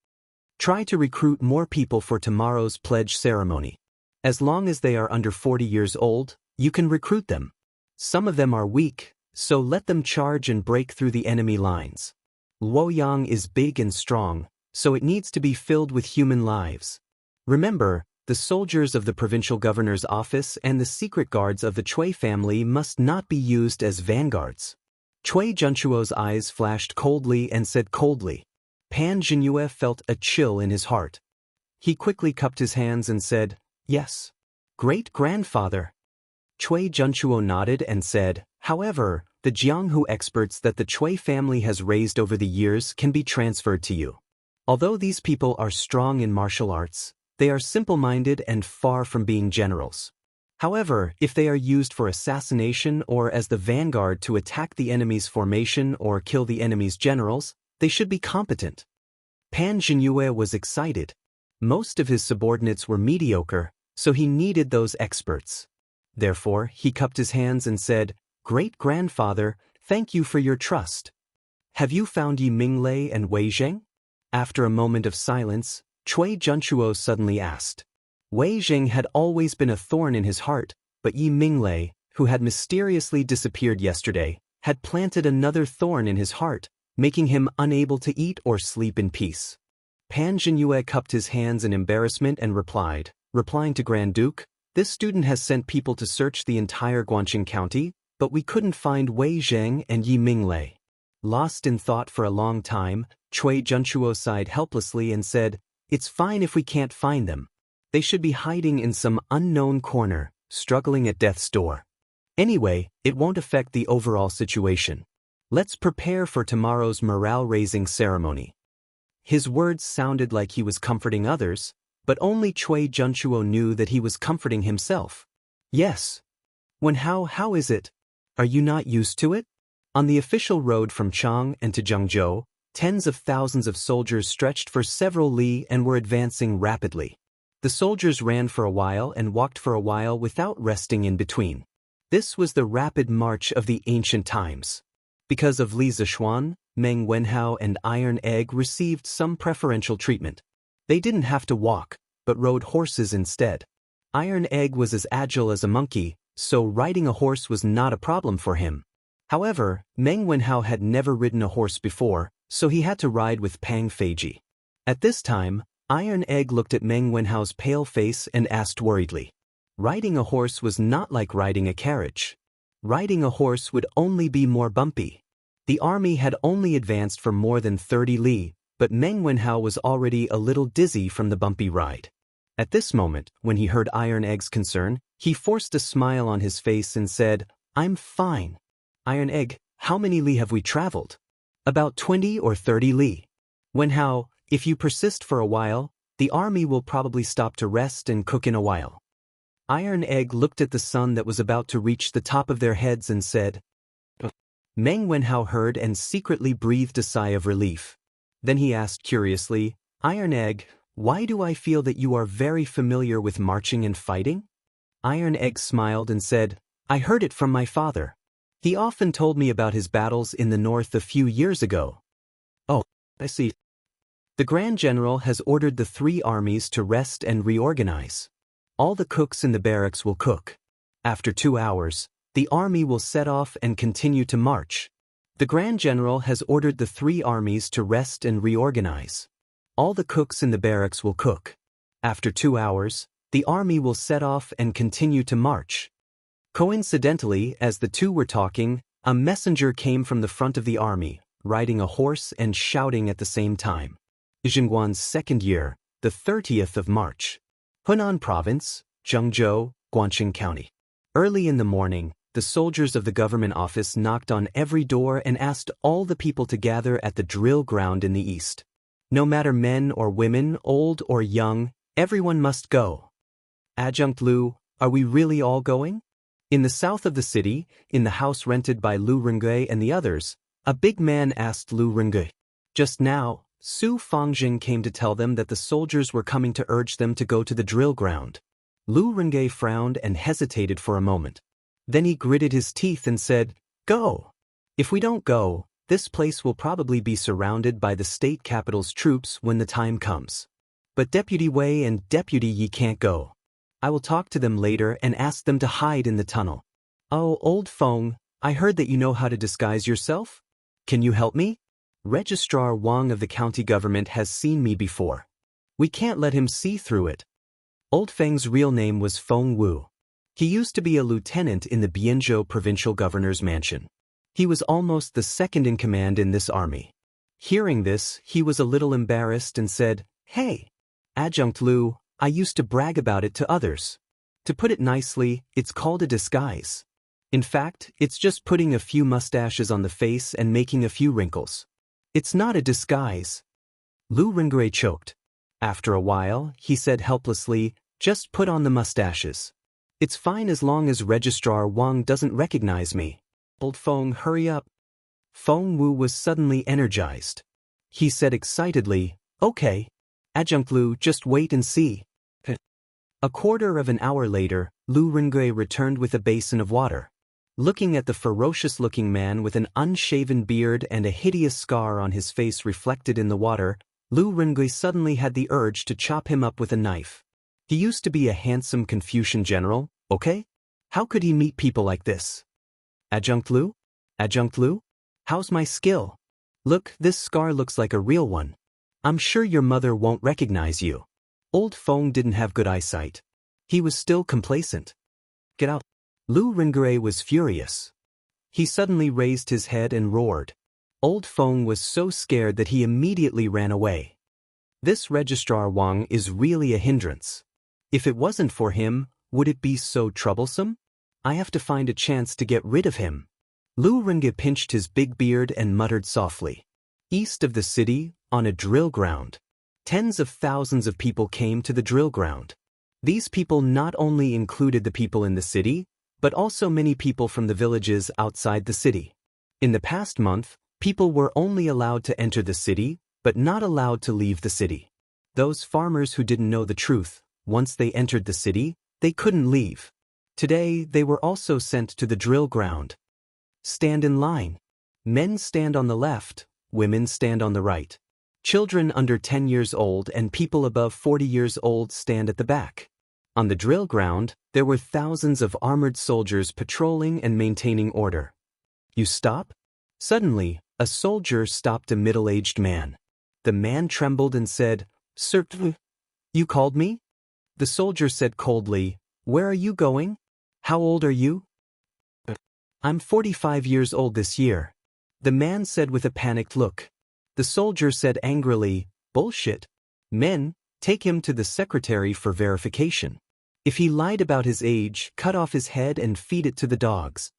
Try to recruit more people for tomorrow's pledge ceremony. As long as they are under 40 years old, you can recruit them. Some of them are weak, so let them charge and break through the enemy lines. Luoyang is big and strong, so it needs to be filled with human lives. Remember, the soldiers of the provincial governor's office and the secret guards of the Cui family must not be used as vanguards. Cui Junchuo's eyes flashed coldly and said coldly. Pan Zhinyue felt a chill in his heart. He quickly cupped his hands and said, "Yes. Great-grandfather." Cui Junchuo nodded and said, "However, the Jianghu experts that the Cui family has raised over the years can be transferred to you. Although these people are strong in martial arts, they are simple-minded and far from being generals. However, if they are used for assassination or as the vanguard to attack the enemy's formation or kill the enemy's generals, they should be competent." Pan Zhinyue was excited. Most of his subordinates were mediocre, so he needed those experts. Therefore, he cupped his hands and said, "Great-grandfather, thank you for your trust. Have you found Yi Minglei and Wei Zheng?" After a moment of silence, Cui Junchuo suddenly asked. Wei Zheng had always been a thorn in his heart, but Yi Minglei, who had mysteriously disappeared yesterday, had planted another thorn in his heart, making him unable to eat or sleep in peace. Pan Zhinyue cupped his hands in embarrassment and replying to Grand Duke, "This student has sent people to search the entire Guangqing County, but we couldn't find Wei Zheng and Yi Minglei." Lost in thought for a long time, Cui Junchuo sighed helplessly and said, "It's fine if we can't find them. They should be hiding in some unknown corner, struggling at death's door. Anyway, it won't affect the overall situation. Let's prepare for tomorrow's morale-raising ceremony." His words sounded like he was comforting others, but only Cui Junchuo knew that he was comforting himself. "Yes. How is it? Are you not used to it?" On the official road from Chang and to Zhengzhou, tens of thousands of soldiers stretched for several li and were advancing rapidly. The soldiers ran for a while and walked for a while without resting in between. This was the rapid march of the ancient times. Because of Li Zishuan, Meng Wenhao and Iron Egg received some preferential treatment. They didn't have to walk, but rode horses instead. Iron Egg was as agile as a monkey, so riding a horse was not a problem for him. However, Meng Wenhao had never ridden a horse before, so he had to ride with Pang Feiji. At this time, Iron Egg looked at Meng Wenhao's pale face and asked worriedly. Riding a horse was not like riding a carriage. Riding a horse would only be more bumpy. The army had only advanced for more than 30 li, but Meng Wenhao was already a little dizzy from the bumpy ride. At this moment, when he heard Iron Egg's concern, he forced a smile on his face and said, "I'm fine." "Iron Egg, how many li have we traveled?" "About 20 or 30 li. Wenhao, if you persist for a while, the army will probably stop to rest and cook in a while." Iron Egg looked at the sun that was about to reach the top of their heads and said, Meng Wenhao heard and secretly breathed a sigh of relief. Then he asked curiously, "Iron Egg, why do I feel that you are very familiar with marching and fighting?" Iron Egg smiled and said, "I heard it from my father. He often told me about his battles in the north a few years ago." "Oh, I see. The Grand General has ordered the 3 armies to rest and reorganize. All the cooks in the barracks will cook. After 2 hours, the army will set off and continue to march. The Grand General has ordered the 3 armies to rest and reorganize. All the cooks in the barracks will cook. After 2 hours, the army will set off and continue to march." Coincidentally, as the two were talking, a messenger came from the front of the army, riding a horse and shouting at the same time. Xinguan's 2nd year, the 30th of March. Hunan Province, Zhengzhou, Guangqing County. Early in the morning, the soldiers of the government office knocked on every door and asked all the people to gather at the drill ground in the east. No matter men or women, old or young, everyone must go. Adjunct Lu, are we really all going? In the south of the city, in the house rented by Lu Rengui and the others, a big man asked Lu Rengui. Just now, Su Fangjing came to tell them that the soldiers were coming to urge them to go to the drill ground. Lu Rengui frowned and hesitated for a moment. Then he gritted his teeth and said, "Go. If we don't go, this place will probably be surrounded by the state capital's troops when the time comes. But Deputy Wei and Deputy Yi can't go. I will talk to them later and ask them to hide in the tunnel." "Oh, old Feng, I heard that you know how to disguise yourself. Can you help me? Registrar Wang of the county government has seen me before. We can't let him see through it." Old Feng's real name was Feng Wu. He used to be a lieutenant in the Bianzhou provincial governor's mansion. He was almost the second in command in this army. Hearing this, he was a little embarrassed and said, "Hey, Adjunct Lu, I used to brag about it to others. To put it nicely, it's called a disguise. In fact, it's just putting a few mustaches on the face and making a few wrinkles. It's not a disguise." Lu Rengui choked. After a while, he said helplessly, "Just put on the mustaches. It's fine as long as Registrar Wang doesn't recognize me." "Old Feng, hurry up." Feng Wu was suddenly energized. He said excitedly, "Okay. Adjunct Lu, just wait and see." A quarter of an hour later, Lu Rengui returned with a basin of water. Looking at the ferocious-looking man with an unshaven beard and a hideous scar on his face reflected in the water, Lu Rengui suddenly had the urge to chop him up with a knife. He used to be a handsome Confucian general, okay? How could he meet people like this? "Adjunct Lu? Adjunct Lu? How's my skill? Look, this scar looks like a real one. I'm sure your mother won't recognize you." Old Feng didn't have good eyesight. He was still complacent. "Get out." Lu Rengui was furious. He suddenly raised his head and roared. Old Feng was so scared that he immediately ran away. This Registrar Wang is really a hindrance. If it wasn't for him, would it be so troublesome? I have to find a chance to get rid of him. Lu Rengui pinched his big beard and muttered softly. East of the city, on a drill ground. Tens of thousands of people came to the drill ground. These people not only included the people in the city, but also many people from the villages outside the city. In the past month, people were only allowed to enter the city, but not allowed to leave the city. Those farmers who didn't know the truth, once they entered the city, they couldn't leave. Today, they were also sent to the drill ground. Stand in line. Men stand on the left, women stand on the right. Children under 10 years old and people above 40 years old stand at the back. On the drill ground, there were thousands of armored soldiers patrolling and maintaining order. "You stop?" Suddenly, a soldier stopped a middle-aged man. The man trembled and said, "Sir, you called me?" The soldier said coldly, "Where are you going? How old are you?" "I'm 45 years old this year," the man said with a panicked look. The soldier said angrily, "Bullshit. Men, take him to the secretary for verification. If he lied about his age, cut off his head and feed it to the dogs."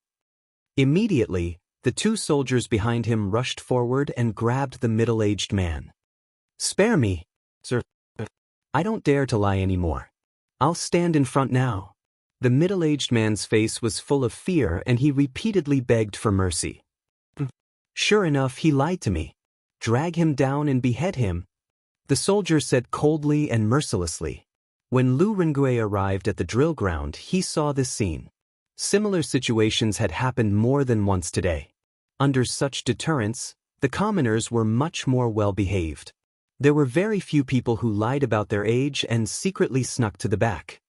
Immediately, the two soldiers behind him rushed forward and grabbed the middle-aged man. "Spare me, sir. I don't dare to lie anymore. I'll stand in front now." The middle-aged man's face was full of fear and he repeatedly begged for mercy. "Sure enough, he lied to me. Drag him down and behead him," the soldier said coldly and mercilessly. When Lu Rengui arrived at the drill ground, he saw this scene. Similar situations had happened more than once today. Under such deterrence, the commoners were much more well-behaved. There were very few people who lied about their age and secretly snuck to the back.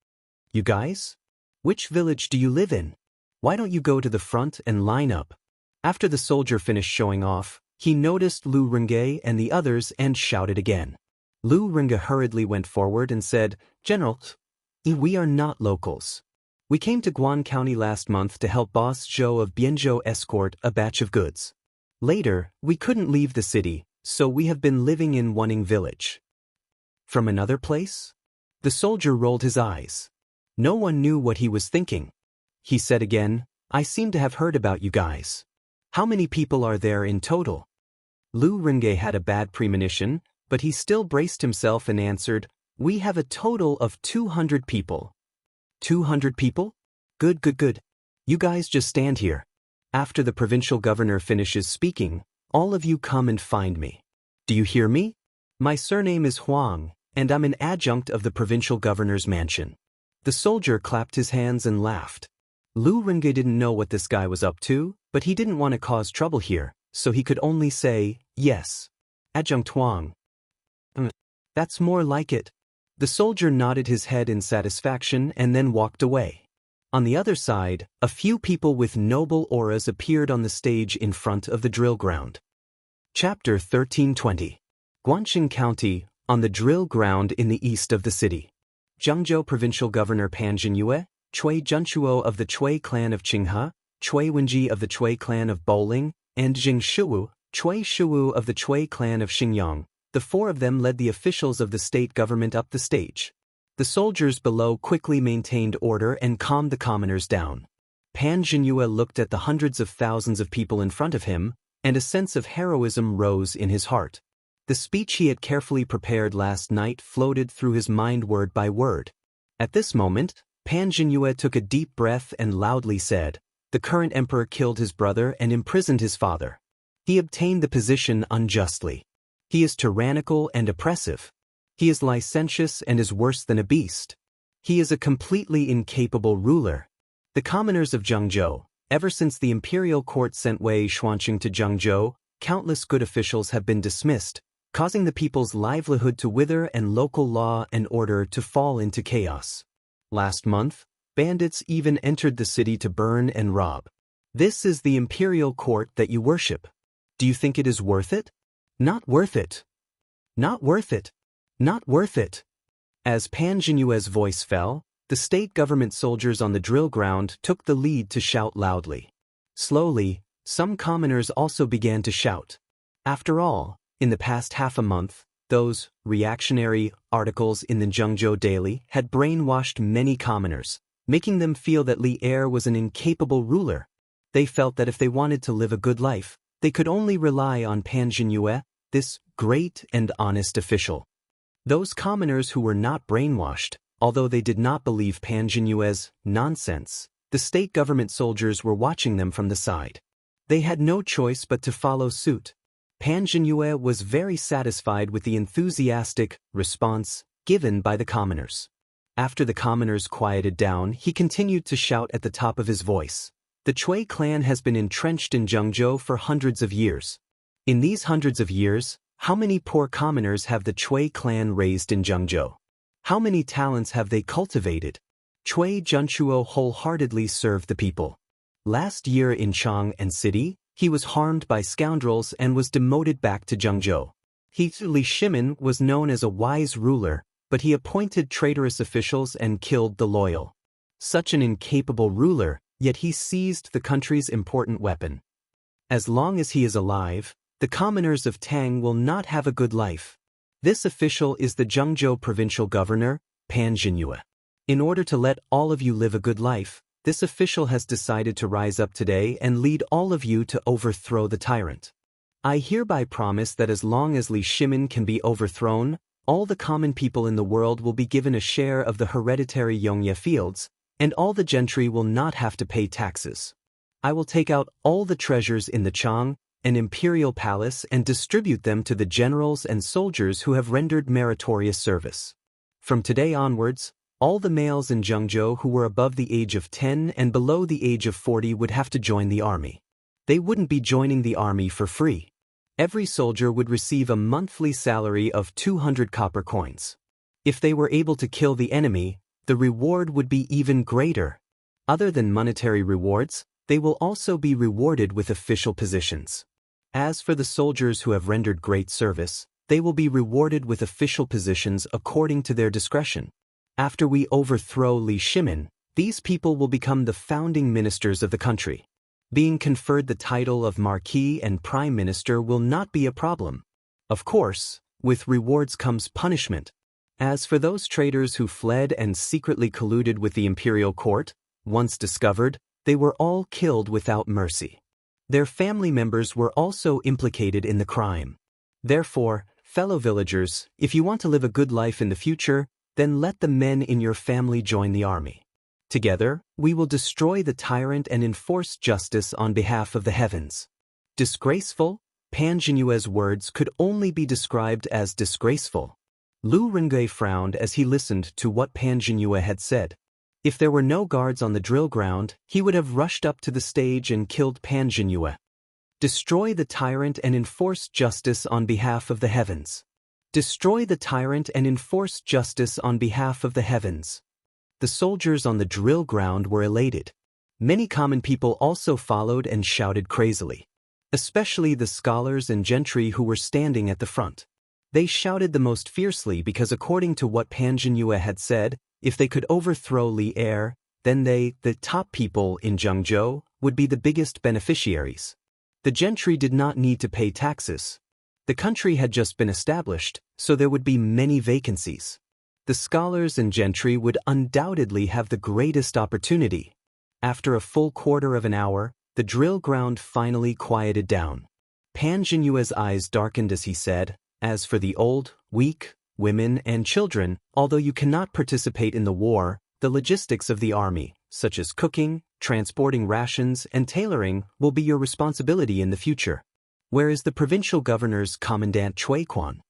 "You guys? Which village do you live in? Why don't you go to the front and line up?" After the soldier finished showing off, he noticed Lu Rengui and the others and shouted again. Lu Rengui hurriedly went forward and said, "General, we are not locals. We came to Guan County last month to help Boss Zhou of Bianzhou escort a batch of goods. Later, we couldn't leave the city, so we have been living in Wuning village." "From another place?" The soldier rolled his eyes. No one knew what he was thinking. He said again, "I seem to have heard about you guys. How many people are there in total?" Lu Rengui had a bad premonition, but he still braced himself and answered, "We have a total of 200 people. 200 people? Good, good, good. You guys just stand here. After the provincial governor finishes speaking, all of you come and find me. Do you hear me? My surname is Huang, and I'm an adjunct of the provincial governor's mansion. The soldier clapped his hands and laughed. Lu Renge didn't know what this guy was up to, but he didn't want to cause trouble here, so he could only say, yes. Adjunct Huang. That's more like it. The soldier nodded his head in satisfaction and then walked away. On the other side, a few people with noble auras appeared on the stage in front of the drill ground. Chapter 1320. Guangxing County, on the drill ground in the east of the city. Zhengzhou Provincial Governor Pan Jinyue, Cui Junchuo of the Cui clan of Qinghe, Cui Wenji of the Cui clan of Bowling, and Jing Shuwu, Cui Shuwu of the Cui clan of Xingyang. The four of them led the officials of the state government up the stage. The soldiers below quickly maintained order and calmed the commoners down. Pan Jinyue looked at the hundreds of thousands of people in front of him, and a sense of heroism rose in his heart. The speech he had carefully prepared last night floated through his mind word by word. At this moment, Pan Jinyue took a deep breath and loudly said, "The current emperor killed his brother and imprisoned his father. He obtained the position unjustly. He is tyrannical and oppressive. He is licentious and is worse than a beast. He is a completely incapable ruler." The commoners of Zhengzhou, ever since the imperial court sent Wei Xuanqing to Zhengzhou, countless good officials have been dismissed, causing the people's livelihood to wither and local law and order to fall into chaos. Last month, bandits even entered the city to burn and rob. This is the imperial court that you worship. Do you think it is worth it? Not worth it. Not worth it. Not worth it. As Pan Jinyue's voice fell, the state government soldiers on the drill ground took the lead to shout loudly. Slowly, some commoners also began to shout. After all, in the past half a month, those reactionary articles in the Zhengzhou Daily had brainwashed many commoners, making them feel that Li Er was an incapable ruler. They felt that if they wanted to live a good life, they could only rely on Pan Jinyue, this great and honest official. Those commoners who were not brainwashed, although they did not believe Pan Jinyue's nonsense, the state government soldiers were watching them from the side. They had no choice but to follow suit. Pan Jinyue was very satisfied with the enthusiastic response given by the commoners. After the commoners quieted down, he continued to shout at the top of his voice. The Cui clan has been entrenched in Zhengzhou for hundreds of years. In these hundreds of years, how many poor commoners have the Cui clan raised in Zhengzhou? How many talents have they cultivated? Cui Junchuo wholeheartedly served the people. Last year in Chang and City, he was harmed by scoundrels and was demoted back to Zhengzhou. Li Shimin was known as a wise ruler, but he appointed traitorous officials and killed the loyal. Such an incapable ruler, yet he seized the country's important weapon. As long as he is alive, the commoners of Tang will not have a good life. This official is the Zhengzhou provincial governor, Pan Jinyue. In order to let all of you live a good life, this official has decided to rise up today and lead all of you to overthrow the tyrant. I hereby promise that as long as Li Shimin can be overthrown, all the common people in the world will be given a share of the hereditary Yongye fields, and all the gentry will not have to pay taxes. I will take out all the treasures in the Chang, an imperial palace, and distribute them to the generals and soldiers who have rendered meritorious service. From today onwards, all the males in Zhengzhou who were above the age of 10 and below the age of 40 would have to join the army. They wouldn't be joining the army for free. Every soldier would receive a monthly salary of 200 copper coins. If they were able to kill the enemy, the reward would be even greater. Other than monetary rewards, they will also be rewarded with official positions. As for the soldiers who have rendered great service, they will be rewarded with official positions according to their discretion. After we overthrow Li Shimin, these people will become the founding ministers of the country. Being conferred the title of Marquis and Prime Minister will not be a problem. Of course, with rewards comes punishment. As for those traitors who fled and secretly colluded with the imperial court, once discovered, they were all killed without mercy. Their family members were also implicated in the crime. Therefore, fellow villagers, if you want to live a good life in the future, then let the men in your family join the army. Together, we will destroy the tyrant and enforce justice on behalf of the heavens. Disgraceful? Pan Jinyue's words could only be described as disgraceful. Lu Rengui frowned as he listened to what Pan Jinyue had said. If there were no guards on the drill ground, he would have rushed up to the stage and killed Pan Jinyue. Destroy the tyrant and enforce justice on behalf of the heavens. Destroy the tyrant and enforce justice on behalf of the heavens. The soldiers on the drill ground were elated. Many common people also followed and shouted crazily. Especially the scholars and gentry who were standing at the front. They shouted the most fiercely because according to what Pan Jinyue had said, if they could overthrow Li Er, then they, the top people in Zhengzhou, would be the biggest beneficiaries. The gentry did not need to pay taxes. The country had just been established, so there would be many vacancies. The scholars and gentry would undoubtedly have the greatest opportunity. After a full quarter of an hour, the drill ground finally quieted down. Pan Jinyue's eyes darkened as he said, "As for the old, weak, women and children, although you cannot participate in the war, the logistics of the army, such as cooking, transporting rations, and tailoring, will be your responsibility in the future." Where is the provincial governor's commandant Cui Quan?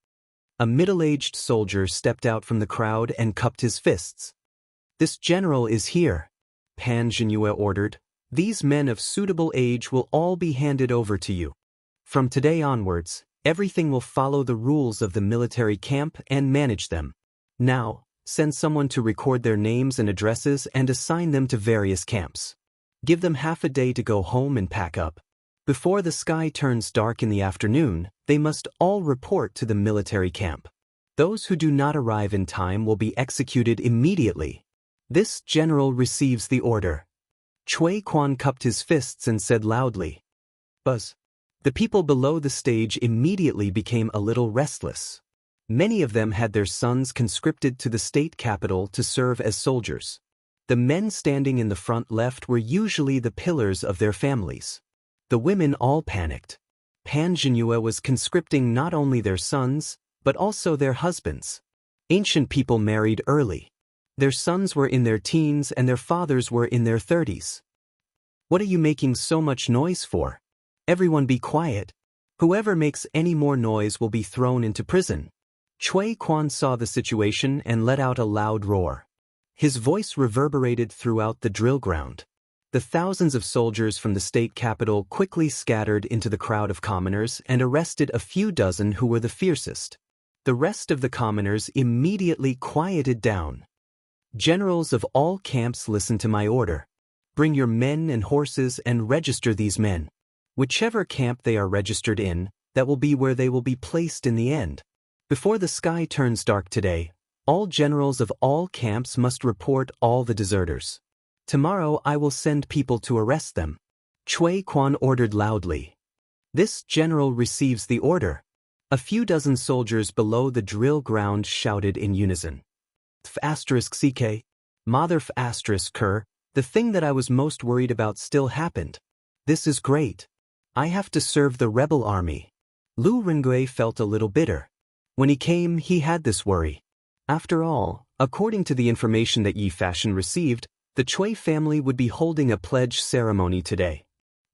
A middle-aged soldier stepped out from the crowd and cupped his fists. "This general is here," Pan Jinyue ordered. "These men of suitable age will all be handed over to you. From today onwards, everything will follow the rules of the military camp and manage them. Now, send someone to record their names and addresses and assign them to various camps. Give them half a day to go home and pack up. Before the sky turns dark in the afternoon, they must all report to the military camp. Those who do not arrive in time will be executed immediately. This general receives the order." Cui Quan cupped his fists and said loudly, "Buzz." The people below the stage immediately became a little restless. Many of them had their sons conscripted to the state capital to serve as soldiers. The men standing in the front left were usually the pillars of their families. The women all panicked. Pan Jinyue was conscripting not only their sons, but also their husbands. Ancient people married early. Their sons were in their teens and their fathers were in their 30s. "What are you making so much noise for? Everyone be quiet. Whoever makes any more noise will be thrown into prison." Cui Quan saw the situation and let out a loud roar. His voice reverberated throughout the drill ground. The thousands of soldiers from the state capital quickly scattered into the crowd of commoners and arrested a few dozen who were the fiercest. The rest of the commoners immediately quieted down. "Generals of all camps, listen to my order. Bring your men and horses and register these men. Whichever camp they are registered in, that will be where they will be placed in the end. Before the sky turns dark today, all generals of all camps must report all the deserters. Tomorrow I will send people to arrest them." Cui Quan ordered loudly. This general receives the order. A few dozen soldiers below the drill ground shouted in unison. *CK. Mother *Ker, the thing that I was most worried about still happened. This is great. I have to serve the rebel army. Lu Rengui felt a little bitter. When he came, he had this worry. After all, according to the information that Yi Fashion received, the Cui family would be holding a pledge ceremony today.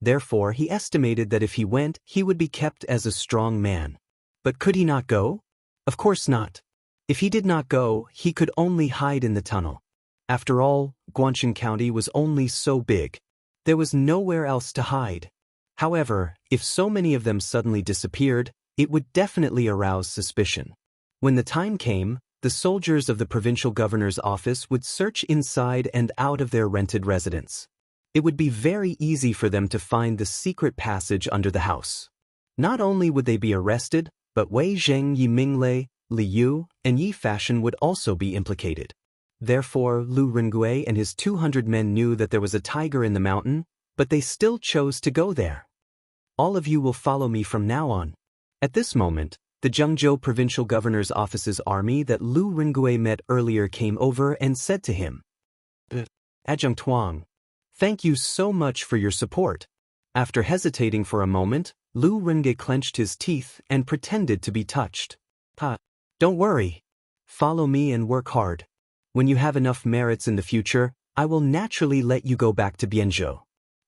Therefore, he estimated that if he went, he would be kept as a strong man. But could he not go? Of course not. If he did not go, he could only hide in the tunnel. After all, Guangxin County was only so big. There was nowhere else to hide. However, if so many of them suddenly disappeared, it would definitely arouse suspicion. When the time came, the soldiers of the provincial governor's office would search inside and out of their rented residence. It would be very easy for them to find the secret passage under the house. Not only would they be arrested, but Wei Zheng, Yi Minglei, Li Yu, and Yi Fashion would also be implicated. Therefore, Lu Rengui and his 200 men knew that there was a tiger in the mountain, but they still chose to go there. "All of you will follow me from now on." At this moment, the Zhengzhou provincial governor's office's army that Lu Rengui met earlier came over and said to him, "Adjunct Huang, thank you so much for your support." After hesitating for a moment, Lu Rengui clenched his teeth and pretended to be touched. Don't worry. Follow me and work hard. When you have enough merits in the future, I will naturally let you go back to Bianzhou.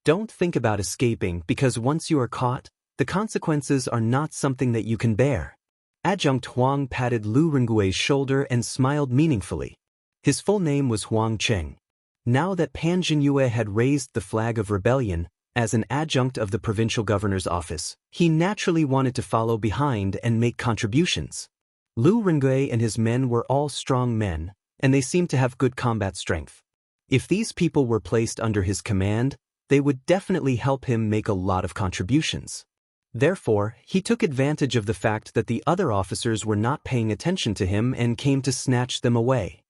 Don't think about escaping because once you are caught, the consequences are not something that you can bear. Adjunct Huang patted Lu Rengui's shoulder and smiled meaningfully. His full name was Huang Cheng. Now that Pan Jinyue had raised the flag of rebellion, as an adjunct of the provincial governor's office, he naturally wanted to follow behind and make contributions. Lu Rengui and his men were all strong men, and they seemed to have good combat strength. If these people were placed under his command, they would definitely help him make a lot of contributions. Therefore, he took advantage of the fact that the other officers were not paying attention to him and came to snatch them away.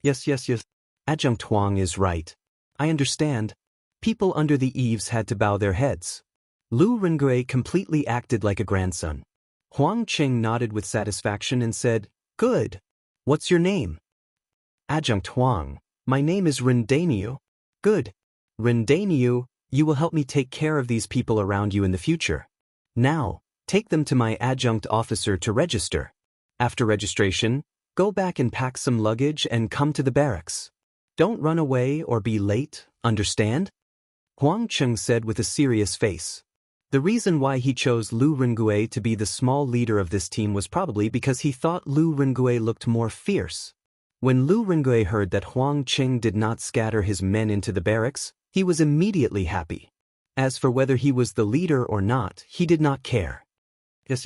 Yes. Adjunct Huang is right. I understand. People under the eaves had to bow their heads. Lu Rengui completely acted like a grandson. Huang Qing nodded with satisfaction and said, "Good. What's your name?" Adjunct Huang, my name is Rendaniu. Good. Rendaniu, you will help me take care of these people around you in the future. Now, take them to my adjunct officer to register. After registration, go back and pack some luggage and come to the barracks. Don't run away or be late, understand? Huang Cheng said with a serious face. The reason why he chose Lu Rengui to be the small leader of this team was probably because he thought Lu Rengui looked more fierce. When Lu Rengui heard that Huang Cheng did not scatter his men into the barracks, he was immediately happy. As for whether he was the leader or not, he did not care. Yes.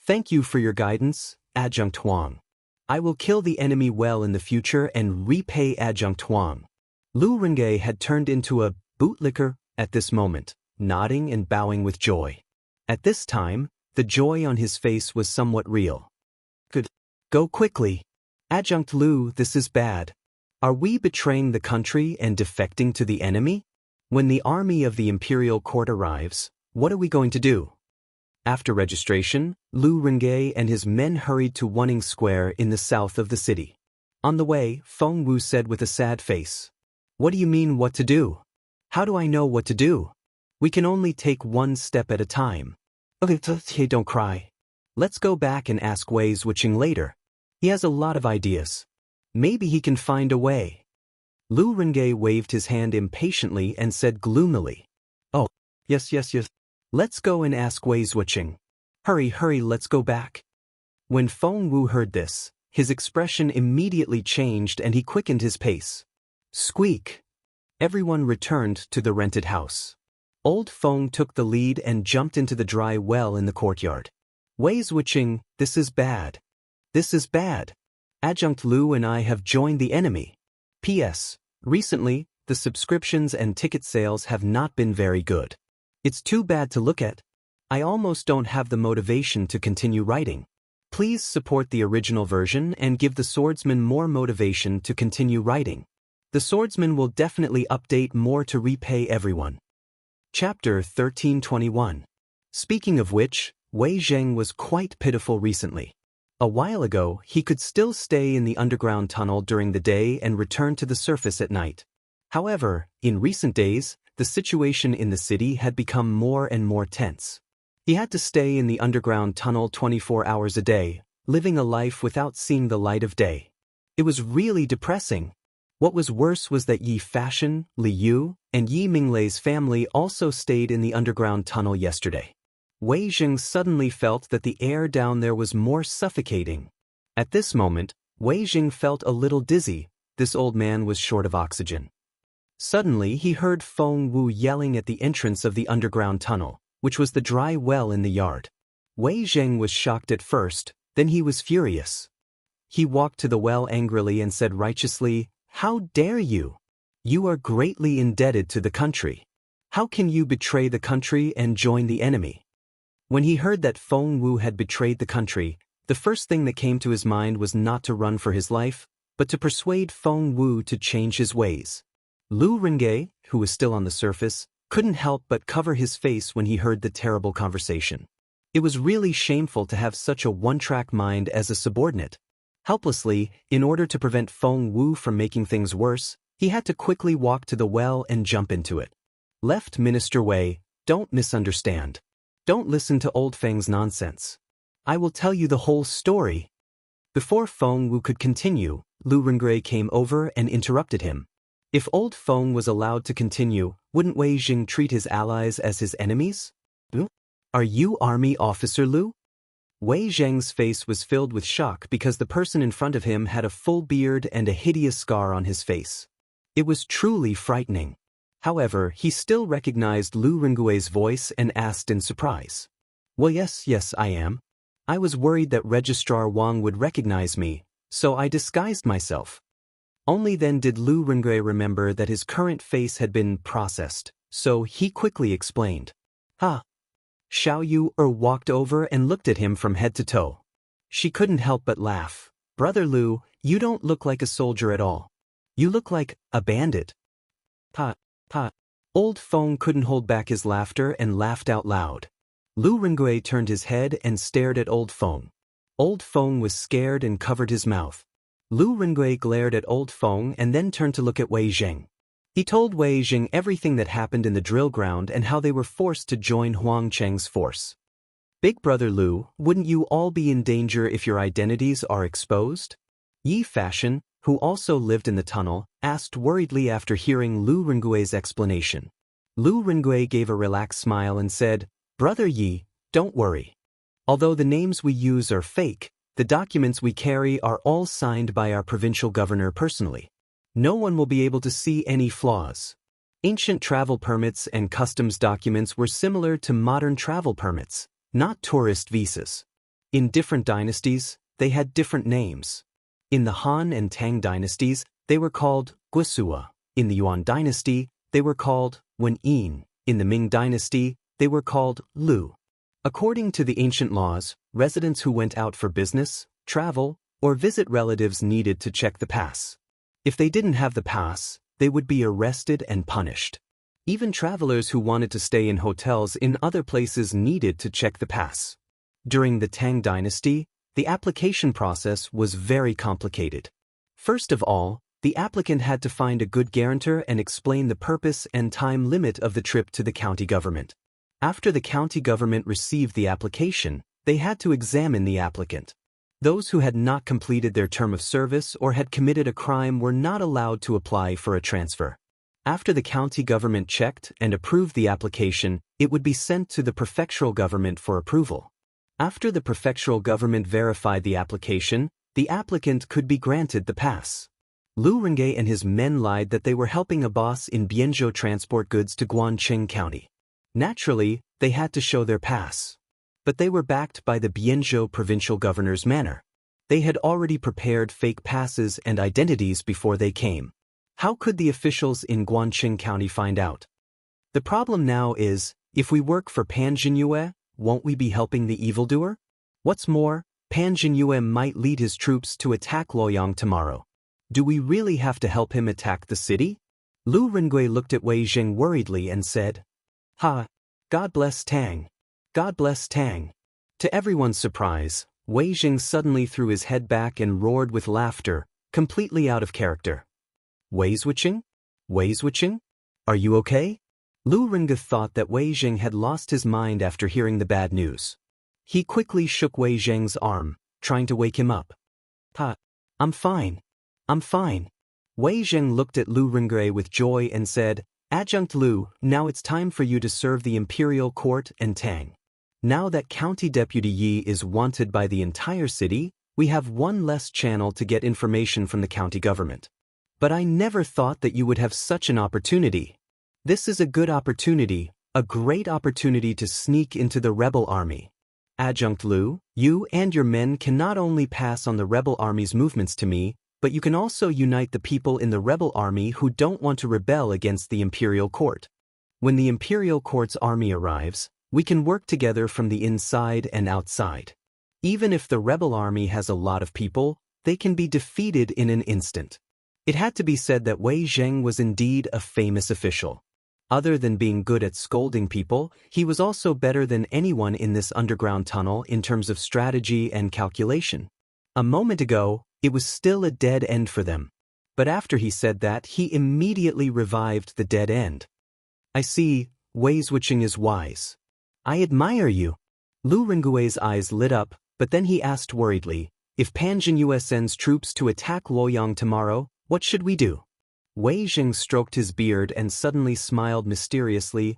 Thank you for your guidance, Adjunct Huang. I will kill the enemy well in the future and repay Adjunct Huang. Lu Rengui had turned into a bootlicker at this moment, nodding and bowing with joy. At this time, the joy on his face was somewhat real. Good. Go quickly. Adjunct Lu, this is bad. Are we betraying the country and defecting to the enemy? When the army of the imperial court arrives, what are we going to do? After registration, Lu Rengui and his men hurried to Wuning Square in the south of the city. On the way, Feng Wu said with a sad face, "What do you mean what to do? How do I know what to do? We can only take one step at a time." Okay, don't cry. Let's go back and ask Wei Zhuqing later. He has a lot of ideas. Maybe he can find a way. Lu Rengui waved his hand impatiently and said gloomily, "Oh, yes. Let's go and ask Wei Zhuqing. Hurry, let's go back." When Feng Wu heard this, his expression immediately changed and he quickened his pace. Squeak! Everyone returned to the rented house. Old Feng took the lead and jumped into the dry well in the courtyard. Wei Zhuqing, this is bad. This is bad. Adjunct Lu and I have joined the enemy. P.S. Recently, the subscriptions and ticket sales have not been very good. It's too bad to look at. I almost don't have the motivation to continue writing. Please support the original version and give the swordsman more motivation to continue writing. The swordsman will definitely update more to repay everyone. Chapter 1321. Speaking of which, Wei Zheng was quite pitiful recently. A while ago, he could still stay in the underground tunnel during the day and return to the surface at night. However, in recent days, the situation in the city had become more and more tense. He had to stay in the underground tunnel 24 hours a day, living a life without seeing the light of day. It was really depressing. What was worse was that Yi Fashion, Li Yu, and Yi Minglei's family also stayed in the underground tunnel yesterday. Wei Zheng suddenly felt that the air down there was more suffocating. At this moment, Wei Zheng felt a little dizzy. This old man was short of oxygen. Suddenly, he heard Feng Wu yelling at the entrance of the underground tunnel, which was the dry well in the yard. Wei Zheng was shocked at first, then he was furious. He walked to the well angrily and said righteously, "How dare you? You are greatly indebted to the country. How can you betray the country and join the enemy?" When he heard that Feng Wu had betrayed the country, the first thing that came to his mind was not to run for his life, but to persuade Feng Wu to change his ways. Lu Rengui, who was still on the surface, couldn't help but cover his face when he heard the terrible conversation. It was really shameful to have such a one-track mind as a subordinate. Helplessly, in order to prevent Feng Wu from making things worse, he had to quickly walk to the well and jump into it. Left Minister Wei, don't misunderstand. Don't listen to Old Feng's nonsense. I will tell you the whole story. Before Feng Wu could continue, Lu Rengui came over and interrupted him. If Old Feng was allowed to continue, wouldn't Wei Jing treat his allies as his enemies? Are you Army Officer Lu? Wei Zheng's face was filled with shock because the person in front of him had a full beard and a hideous scar on his face. It was truly frightening. However, he still recognized Lu Rengui's voice and asked in surprise. Well, yes, I am. I was worried that Registrar Wang would recognize me, so I disguised myself. Only then did Lu Rengui remember that his current face had been processed, so he quickly explained. Xiao Yu walked over and looked at him from head to toe. She couldn't help but laugh. Brother Lu, you don't look like a soldier at all. You look like a bandit. Pa. Old Feng couldn't hold back his laughter and laughed out loud. Lu Rengui turned his head and stared at Old Feng. Old Feng was scared and covered his mouth. Lu Rengui glared at Old Feng and then turned to look at Wei Jing. He told Wei Jing everything that happened in the drill ground and how they were forced to join Huang Cheng's force. Big Brother Lu, wouldn't you all be in danger if your identities are exposed? Yi Fashion, who also lived in the tunnel, asked worriedly after hearing Lu Rengui's explanation. Lu Rengui gave a relaxed smile and said, Brother Yi, don't worry. Although the names we use are fake, the documents we carry are all signed by our provincial governor personally. No one will be able to see any flaws. Ancient travel permits and customs documents were similar to modern travel permits, not tourist visas. In different dynasties, they had different names. In the Han and Tang dynasties, they were called Guisua. In the Yuan dynasty, they were called Wenyin. In the Ming dynasty, they were called Lu. According to the ancient laws, residents who went out for business, travel, or visit relatives needed to check the pass. If they didn't have the pass, they would be arrested and punished. Even travelers who wanted to stay in hotels in other places needed to check the pass. During the Tang dynasty, the application process was very complicated. First of all, the applicant had to find a good guarantor and explain the purpose and time limit of the trip to the county government. After the county government received the application, they had to examine the applicant. Those who had not completed their term of service or had committed a crime were not allowed to apply for a transfer. After the county government checked and approved the application, it would be sent to the prefectural government for approval. After the prefectural government verified the application, the applicant could be granted the pass. Lu Rengui and his men lied that they were helping a boss in Bianzhou transport goods to Guanqing County. Naturally, they had to show their pass. But they were backed by the Bianzhou provincial governor's manor. They had already prepared fake passes and identities before they came. How could the officials in Guanqing County find out? The problem now is, if we work for Pan Jinyue, won't we be helping the evildoer? What's more, Pan Jinyue might lead his troops to attack Luoyang tomorrow. Do we really have to help him attack the city? Lu Rengui looked at Wei Jing worriedly and said, God bless Tang. God bless Tang. To everyone's surprise, Wei Jing suddenly threw his head back and roared with laughter, completely out of character. Wei Zhuqing? Wei Zhuqing? Are you okay? Lu Rengui thought that Wei Jing had lost his mind after hearing the bad news. He quickly shook Wei Jing's arm, trying to wake him up. I'm fine. I'm fine. Wei Jing looked at Lu Rengui with joy and said, Adjunct Lu, now it's time for you to serve the imperial court and Tang. Now that County Deputy Yi is wanted by the entire city, we have one less channel to get information from the county government. But I never thought that you would have such an opportunity. This is a good opportunity, a great opportunity to sneak into the rebel army. Adjunct Lu, you and your men can not only pass on the rebel army's movements to me, but you can also unite the people in the rebel army who don't want to rebel against the imperial court. When the imperial court's army arrives, we can work together from the inside and outside. Even if the rebel army has a lot of people, they can be defeated in an instant. It had to be said that Wei Zheng was indeed a famous official. Other than being good at scolding people, he was also better than anyone in this underground tunnel in terms of strategy and calculation. A moment ago, it was still a dead end for them. But after he said that, he immediately revived the dead end. I see, Wei Zhuqing is wise. I admire you. Lu Rengui's eyes lit up, but then he asked worriedly, if Pan Jinyue sends troops to attack Luoyang tomorrow, what should we do? Wei Jing stroked his beard and suddenly smiled mysteriously.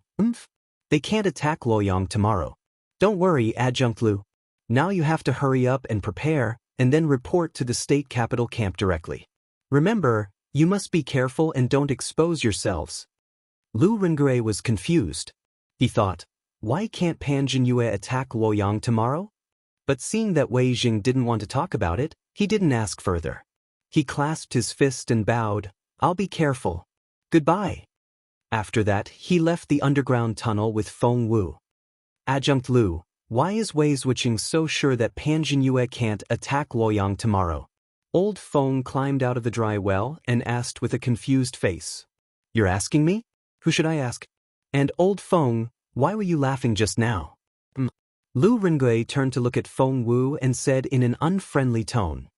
They can't attack Luoyang tomorrow. Don't worry, Adjunct Lu. Now you have to hurry up and prepare, and then report to the state capital camp directly. Remember, you must be careful and don't expose yourselves. Lu Rengui was confused. He thought, why can't Pan Jinyue attack Luoyang tomorrow? But seeing that Wei Jing didn't want to talk about it, he didn't ask further. He clasped his fist and bowed. I'll be careful. Goodbye. After that, he left the underground tunnel with Feng Wu. Adjunct Lu, why is Wei Zhuqing so sure that Pan Jinyue can't attack Luoyang tomorrow? Old Feng climbed out of the dry well and asked with a confused face. You're asking me? Who should I ask? And Old Feng, why were you laughing just now? Lu Rengui turned to look at Feng Wu and said in an unfriendly tone.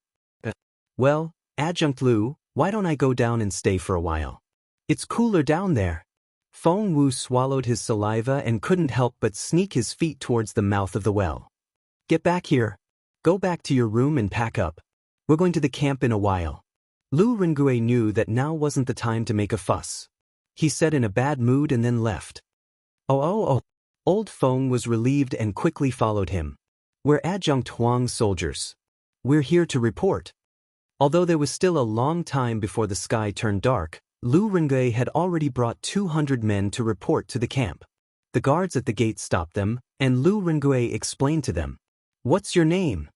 Well, Adjunct Lu, why don't I go down and stay for a while? It's cooler down there. Feng Wu swallowed his saliva and couldn't help but sneak his feet towards the mouth of the well. Get back here. Go back to your room and pack up. We're going to the camp in a while. Lu Rengui knew that now wasn't the time to make a fuss. He said in a bad mood and then left. Oh. Old Feng was relieved and quickly followed him. We're Adjunct Huang soldiers. We're here to report. Although there was still a long time before the sky turned dark, Lu Rengui had already brought 200 men to report to the camp. The guards at the gate stopped them, and Lu Rengui explained to them. What's your name?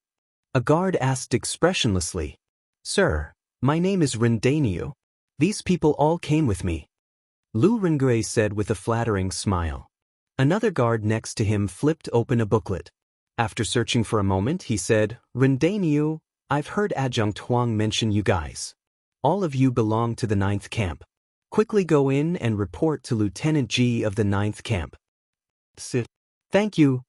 A guard asked expressionlessly. Sir, my name is Rendaniu. These people all came with me. Lu Rengui said with a flattering smile. Another guard next to him flipped open a booklet. After searching for a moment, he said, Rendaniu, I've heard Adjunct Huang mention you guys. All of you belong to the 9th camp. Quickly go in and report to Lieutenant Ji of the 9th camp. Thank you.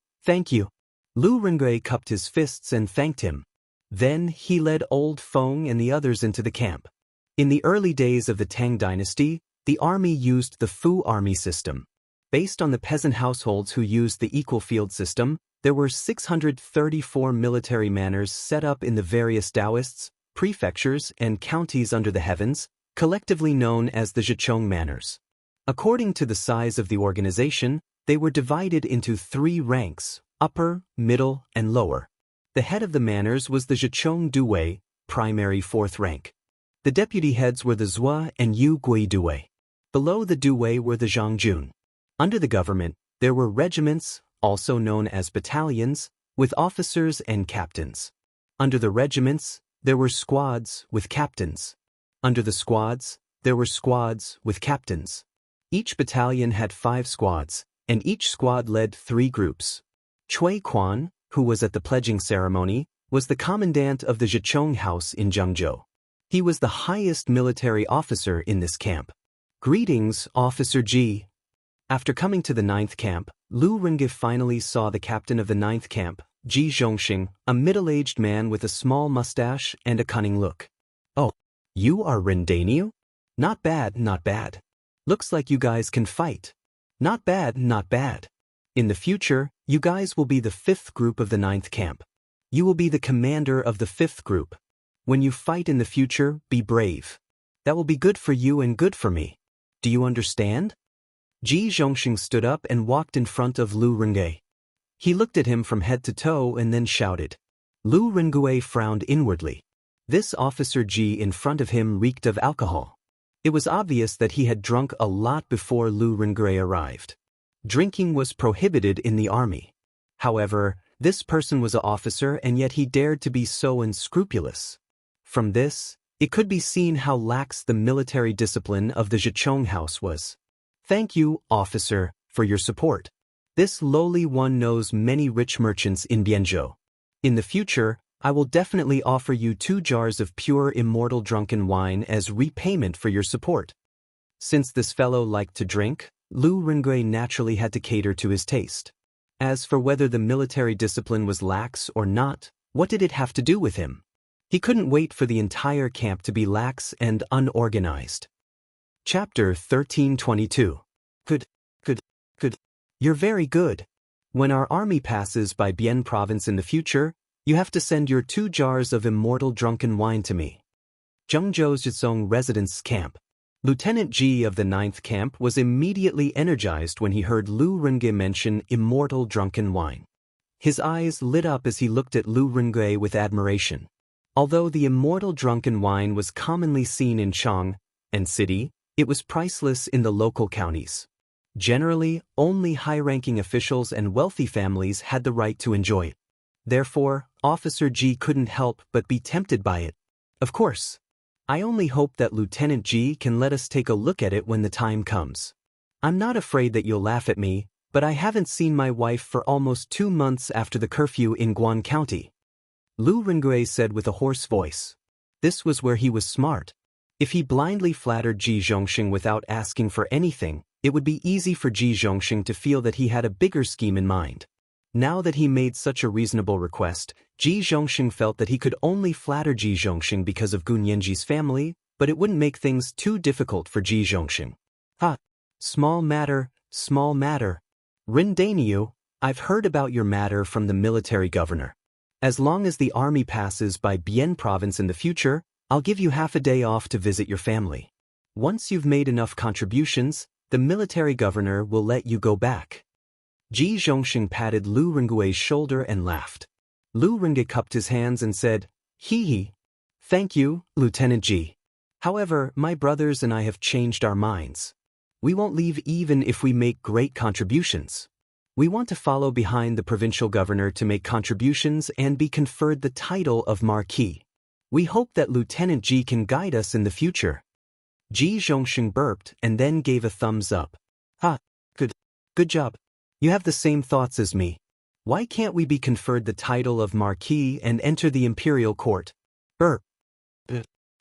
Lu Rengui cupped his fists and thanked him. Then he led Old Feng and the others into the camp. In the early days of the Tang dynasty, the army used the Fu army system. Based on the peasant households who used the equal field system, there were 634 military manors set up in the various Taoists, prefectures, and counties under the heavens, collectively known as the Zhichong manors. According to the size of the organization, they were divided into 3 ranks, upper, middle, and lower. The head of the manors was the Zhichong Duwei, primary 4th rank. The deputy heads were the Zhua and Yu Gui Duwei. Below the Duwei were the Zhangjun. Under the government, there were regiments, also known as battalions, with officers and captains. Under the regiments, there were squads with captains. Under the squads, there were squads with captains. Each battalion had 5 squads, and each squad led 3 groups. Cui Quan, who was at the pledging ceremony, was the commandant of the Zhichong house in Zhengzhou. He was the highest military officer in this camp. Greetings, Officer Ji. After coming to the 9th camp, Lu Rengui finally saw the captain of the 9th camp, Ji Zhongxing, a middle-aged man with a small mustache and a cunning look. Oh, you are Rendaniu? Not bad. Looks like you guys can fight. Not bad. In the future, you guys will be the 5th group of the 9th camp. You will be the commander of the 5th group. When you fight in the future, be brave. That will be good for you and good for me. Do you understand? Ji Zhongxing stood up and walked in front of Lu Rengui. He looked at him from head to toe and then shouted. Lu Rengui frowned inwardly. This Officer Ji in front of him reeked of alcohol. It was obvious that he had drunk a lot before Lu Rengui arrived. Drinking was prohibited in the army. However, this person was an officer and yet he dared to be so unscrupulous. From this, it could be seen how lax the military discipline of the Zhichong house was. Thank you, officer, for your support. This lowly one knows many rich merchants in Bianzhou. In the future, I will definitely offer you 2 jars of pure immortal drunken wine as repayment for your support. Since this fellow liked to drink, Lu Rengui naturally had to cater to his taste. As for whether the military discipline was lax or not, what did it have to do with him? He couldn't wait for the entire camp to be lax and unorganized. Chapter 1322. Good. You're very good. When our army passes by Bian province in the future, you have to send your 2 jars of immortal drunken wine to me. Zhengzhou's Zhizong residence camp. Lieutenant Ji of the 9th Camp was immediately energized when he heard Lu Renge mention immortal drunken wine. His eyes lit up as he looked at Lu Renge with admiration. Although the immortal drunken wine was commonly seen in Chang and City, it was priceless in the local counties. Generally, only high-ranking officials and wealthy families had the right to enjoy it. Therefore, Officer Ji couldn't help but be tempted by it. Of course. I only hope that Lieutenant Ji can let us take a look at it when the time comes. I'm not afraid that you'll laugh at me, but I haven't seen my wife for almost 2 months after the curfew in Guan County. Lu Rengui said with a hoarse voice. This was where he was smart. If he blindly flattered Ji Zhongxing without asking for anything, it would be easy for Ji Zhongxing to feel that he had a bigger scheme in mind. Now that he made such a reasonable request, Ji Zhongxing felt that he could only flatter Ji Zhongxing because of Gun Yanji's family, but it wouldn't make things too difficult for Ji Zhongxing. Small matter, small matter. Rin Dainyu, I've heard about your matter from the military governor. As long as the army passes by Bian province in the future, I'll give you half a day off to visit your family. Once you've made enough contributions, the military governor will let you go back. Ji Zhongxing patted Lu Rengui's shoulder and laughed. Lu Rengui cupped his hands and said, Hee hee. Thank you, Lieutenant Ji. However, my brothers and I have changed our minds. We won't leave even if we make great contributions. We want to follow behind the provincial governor to make contributions and be conferred the title of Marquis. We hope that Lieutenant Ji can guide us in the future. Ji Zhongxing burped and then gave a thumbs up. Good job. You have the same thoughts as me. Why can't we be conferred the title of Marquis and enter the imperial court?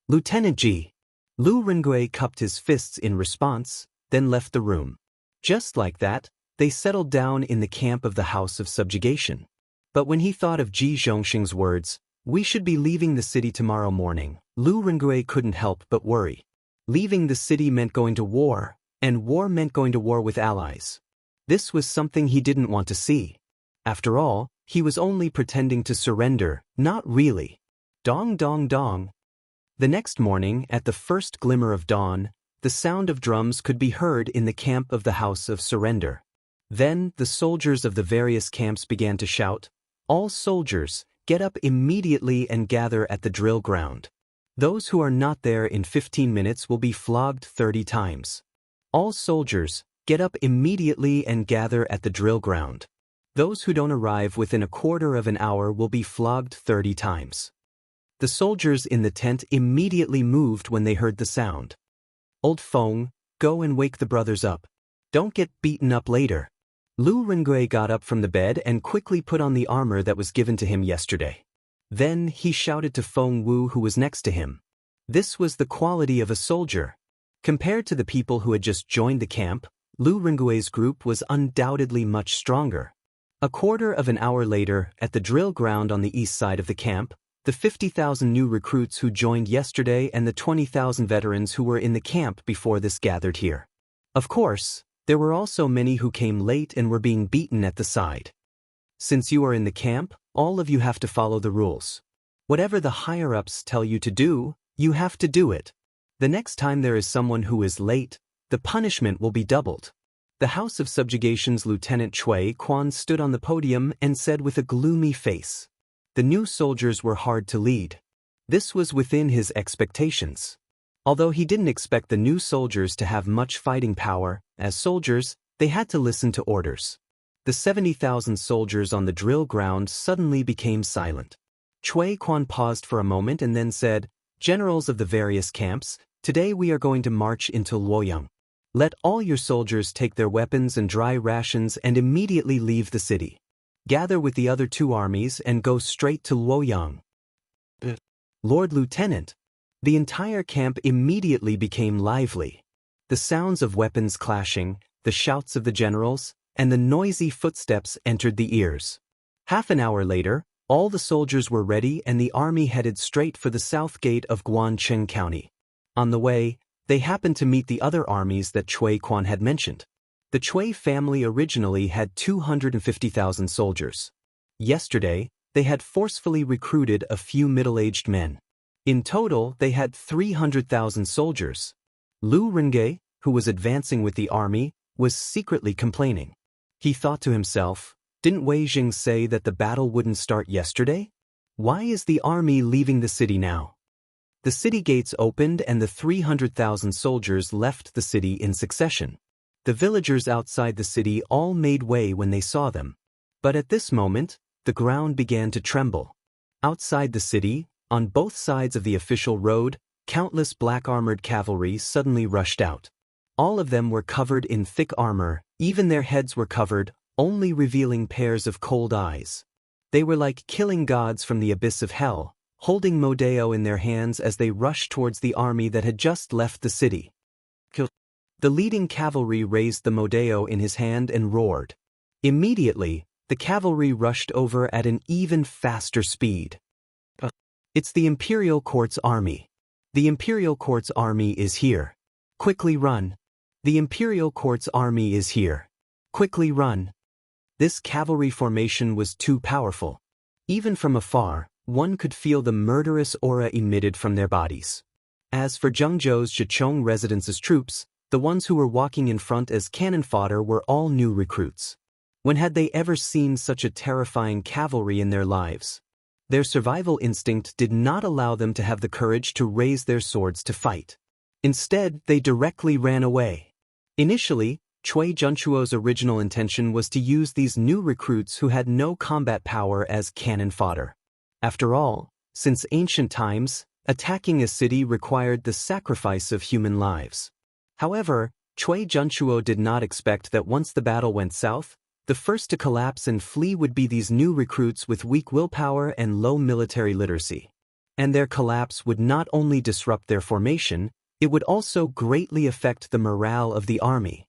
Lieutenant Ji. Lu Rengui cupped his fists in response, then left the room. Just like that, they settled down in the camp of the House of Subjugation. But when he thought of Ji Zhongxing's words, we should be leaving the city tomorrow morning, Lu Rengui couldn't help but worry. Leaving the city meant going to war, and war meant going to war with allies. This was something he didn't want to see. After all, he was only pretending to surrender, not really. Dong dong dong. The next morning, at the first glimmer of dawn, the sound of drums could be heard in the camp of the House of Surrender. Then, the soldiers of the various camps began to shout, All soldiers, get up immediately and gather at the drill ground. Those who are not there in 15 minutes will be flogged 30 times. All soldiers, get up immediately and gather at the drill ground. Those who don't arrive within a quarter of an hour will be flogged 30 times. The soldiers in the tent immediately moved when they heard the sound. Old Feng, go and wake the brothers up. Don't get beaten up later. Lu Rengui got up from the bed and quickly put on the armor that was given to him yesterday. Then he shouted to Feng Wu, who was next to him. This was the quality of a soldier. Compared to the people who had just joined the camp, Lu Rengui's group was undoubtedly much stronger. A quarter of an hour later, at the drill ground on the east side of the camp, the 50,000 new recruits who joined yesterday and the 20,000 veterans who were in the camp before this gathered here. Of course, there were also many who came late and were being beaten at the side. Since you are in the camp, all of you have to follow the rules. Whatever the higher-ups tell you to do, you have to do it. The next time there is someone who is late, the punishment will be doubled. The House of Subjugation's Lieutenant Chui Quan stood on the podium and said with a gloomy face. The new soldiers were hard to lead. This was within his expectations. Although he didn't expect the new soldiers to have much fighting power, as soldiers, they had to listen to orders. The 70,000 soldiers on the drill ground suddenly became silent. Chui Quan paused for a moment and then said, Generals of the various camps, today we are going to march into Luoyang. Let all your soldiers take their weapons and dry rations and immediately leave the city. Gather with the other 2 armies and go straight to Luoyang. Lord Lieutenant. The entire camp immediately became lively. The sounds of weapons clashing, the shouts of the generals, and the noisy footsteps entered the ears. Half an hour later, all the soldiers were ready and the army headed straight for the south gate of Guancheng County. On the way, they happened to meet the other armies that Chui Quan had mentioned. The Chui family originally had 250,000 soldiers. Yesterday, they had forcefully recruited a few middle-aged men. In total, they had 300,000 soldiers. Lu Renge, who was advancing with the army, was secretly complaining. He thought to himself, didn't Wei Jing say that the battle wouldn't start yesterday? Why is the army leaving the city now? The city gates opened and the 300,000 soldiers left the city in succession. The villagers outside the city all made way when they saw them. But at this moment, the ground began to tremble. Outside the city, on both sides of the official road, countless black-armored cavalry suddenly rushed out. All of them were covered in thick armor, even their heads were covered, only revealing pairs of cold eyes. They were like killing gods from the abyss of hell, holding Modeo in their hands as they rushed towards the army that had just left the city. The leading cavalry raised the Modeo in his hand and roared. Immediately, the cavalry rushed over at an even faster speed. It's the Imperial Court's army. The Imperial Court's army is here. Quickly run. The Imperial Court's army is here. Quickly run. This cavalry formation was too powerful. Even from afar, one could feel the murderous aura emitted from their bodies. As for Zhengzhou's Zhichong residence's troops, the ones who were walking in front as cannon fodder were all new recruits. When had they ever seen such a terrifying cavalry in their lives? Their survival instinct did not allow them to have the courage to raise their swords to fight. Instead, they directly ran away. Initially, Cui Junchuo's original intention was to use these new recruits who had no combat power as cannon fodder. After all, since ancient times, attacking a city required the sacrifice of human lives. However, Cui Junchuo did not expect that once the battle went south, the first to collapse and flee would be these new recruits with weak willpower and low military literacy. And their collapse would not only disrupt their formation, it would also greatly affect the morale of the army.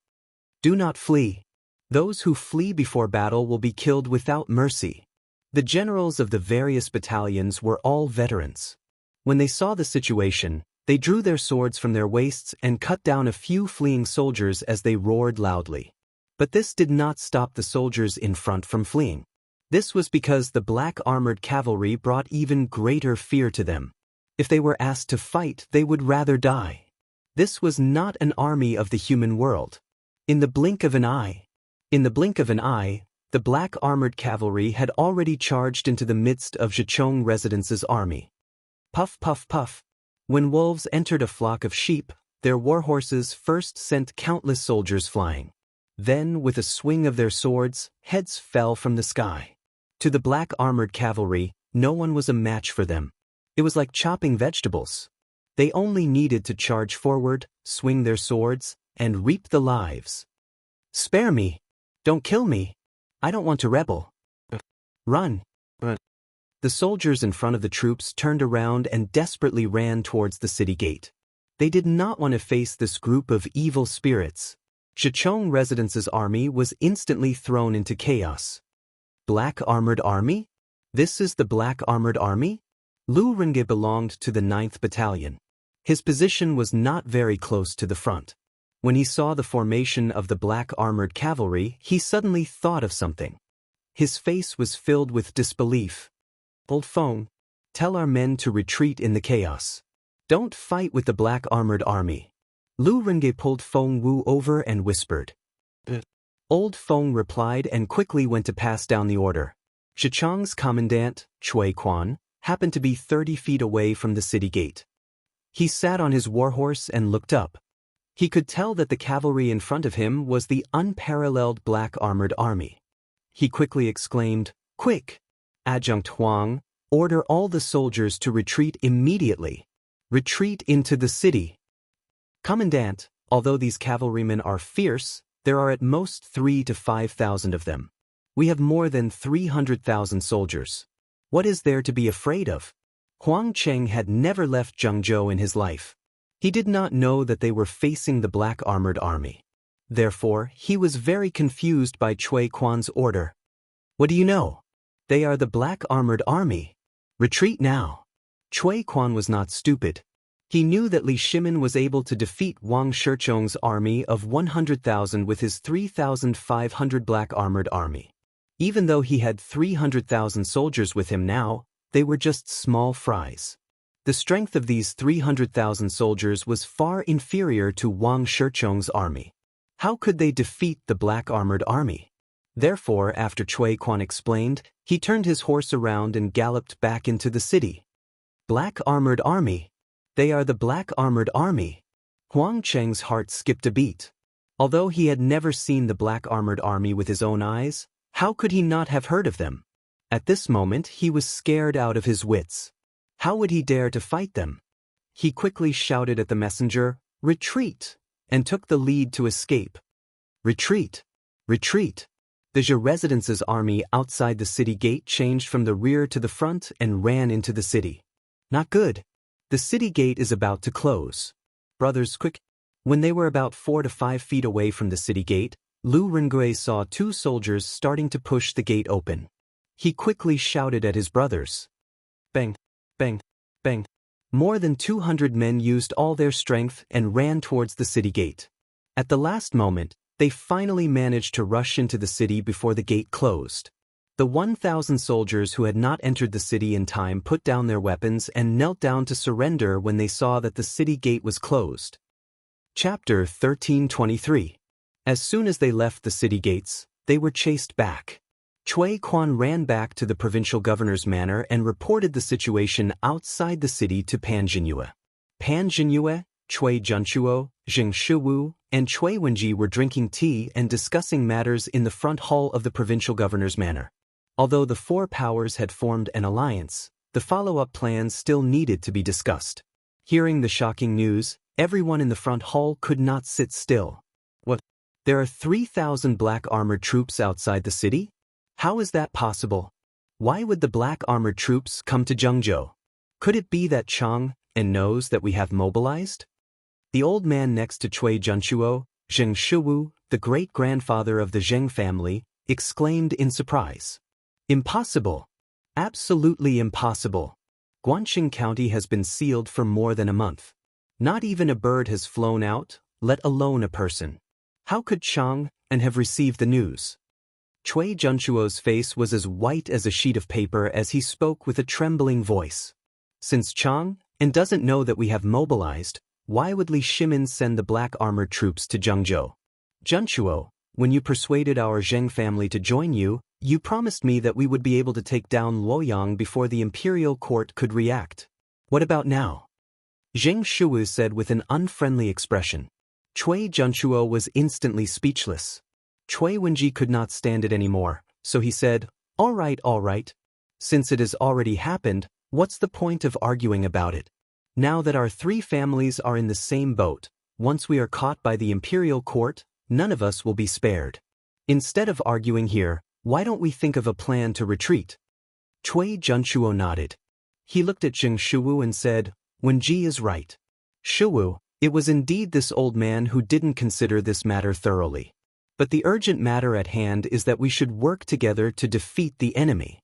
Do not flee. Those who flee before battle will be killed without mercy. The generals of the various battalions were all veterans. When they saw the situation, they drew their swords from their waists and cut down a few fleeing soldiers as they roared loudly. But this did not stop the soldiers in front from fleeing. This was because the black-armored cavalry brought even greater fear to them. If they were asked to fight, they would rather die. This was not an army of the human world. In the blink of an eye, the black-armored cavalry had already charged into the midst of Zhichong Residence's army. Puff, puff, puff. When wolves entered a flock of sheep, their warhorses first sent countless soldiers flying. Then, with a swing of their swords, heads fell from the sky. To the black-armored cavalry, no one was a match for them. It was like chopping vegetables. They only needed to charge forward, swing their swords, and reap the lives. Spare me! Don't kill me! I don't want to rebel. Run! The soldiers in front of the troops turned around and desperately ran towards the city gate. They did not want to face this group of evil spirits. Zhichong Residence's army was instantly thrown into chaos. Black-armored army? This is the black-armored army? Lu Renge belonged to the 9th Battalion. His position was not very close to the front. When he saw the formation of the black-armored cavalry, he suddenly thought of something. His face was filled with disbelief. Old Feng, tell our men to retreat in the chaos. Don't fight with the black-armored army. Lu Renge pulled Feng Wu over and whispered. Old Feng replied and quickly went to pass down the order. Zhichong's commandant, Cui Quan, happened to be 30 feet away from the city gate. He sat on his warhorse and looked up. He could tell that the cavalry in front of him was the unparalleled black-armored army. He quickly exclaimed, Quick! Adjutant Huang, order all the soldiers to retreat immediately. Retreat into the city. Commandant, although these cavalrymen are fierce, there are at most 3,000 to 5,000 of them. We have more than 300,000 soldiers. What is there to be afraid of? Huang Cheng had never left Zhengzhou in his life. He did not know that they were facing the black-armored army. Therefore, he was very confused by Cui Quan's order. What do you know? They are the black-armored army. Retreat now. Cui Quan was not stupid. He knew that Li Shimin was able to defeat Wang Shichong's army of 100,000 with his 3,500 black-armored army. Even though he had 300,000 soldiers with him now, they were just small fries. The The strength of these 300,000 soldiers was far inferior to Wang Shichong's army. How could they defeat the black-armored army? Therefore, after Cui Quan explained, he turned his horse around and galloped back into the city. Black-armored army? They are the black-armored army. Huang Cheng's heart skipped a beat. Although he had never seen the black-armored army with his own eyes, how could he not have heard of them? At this moment, he was scared out of his wits. How would he dare to fight them? He quickly shouted at the messenger, "Retreat!" and took the lead to escape. Retreat! Retreat! The Zhe residence's army outside the city gate changed from the rear to the front and ran into the city. Not good. The city gate is about to close. Brothers, quick! When they were about 4 to 5 feet away from the city gate, Lu Rengui saw 2 soldiers starting to push the gate open. He quickly shouted at his brothers. Bang! Bang! Bang! More than 200 men used all their strength and ran towards the city gate. At the last moment, they finally managed to rush into the city before the gate closed. The 1,000 soldiers who had not entered the city in time put down their weapons and knelt down to surrender when they saw that the city gate was closed. Chapter 1323. As soon as they left the city gates, they were chased back. Cui Quan ran back to the provincial governor's manor and reported the situation outside the city to Pan Jinyue. Pan Jinyue, Cui Junchuo, Zheng Shiwu, and Cui Wenji were drinking tea and discussing matters in the front hall of the provincial governor's manor. Although the 4 powers had formed an alliance, the follow-up plans still needed to be discussed. Hearing the shocking news, everyone in the front hall could not sit still. What? There are 3,000 black-armored troops outside the city? How is that possible? Why would the black-armored troops come to Zhengzhou? Could it be that Chang and knows that we have mobilized? The old man next to Cui Junchuo, Zheng Shiwu, the great-grandfather of the Zheng family, exclaimed in surprise. Impossible! Absolutely impossible! Guanxing County has been sealed for more than a month. Not even a bird has flown out, let alone a person. How could Chang and have received the news? Cui Junchuo's face was as white as a sheet of paper as he spoke with a trembling voice. Since Chang and doesn't know that we have mobilized, why would Li Shimin send the black-armored troops to Zhengzhou? Junchuo, when you persuaded our Zheng family to join you, you promised me that we would be able to take down Luoyang before the imperial court could react. What about now? Zheng Shiwu said with an unfriendly expression. Cui Junchuo was instantly speechless. Cui Wenji could not stand it anymore, so he said, all right. Since it has already happened, what's the point of arguing about it? Now that our 3 families are in the same boat, once we are caught by the imperial court, none of us will be spared. Instead of arguing here, why don't we think of a plan to retreat? Cui Junchuo nodded. He looked at Zheng Shiwu and said, Wenji is right. Shiwu, it was indeed this old man who didn't consider this matter thoroughly. But the urgent matter at hand is that we should work together to defeat the enemy.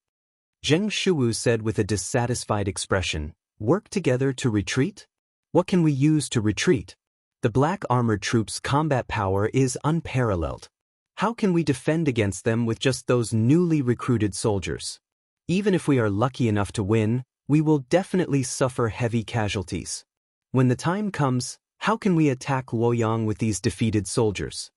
Zheng Shiwu said with a dissatisfied expression, work together to retreat? What can we use to retreat? The black-armored troops' combat power is unparalleled. How can we defend against them with just those newly recruited soldiers? Even if we are lucky enough to win, we will definitely suffer heavy casualties. When the time comes, how can we attack Luoyang with these defeated soldiers?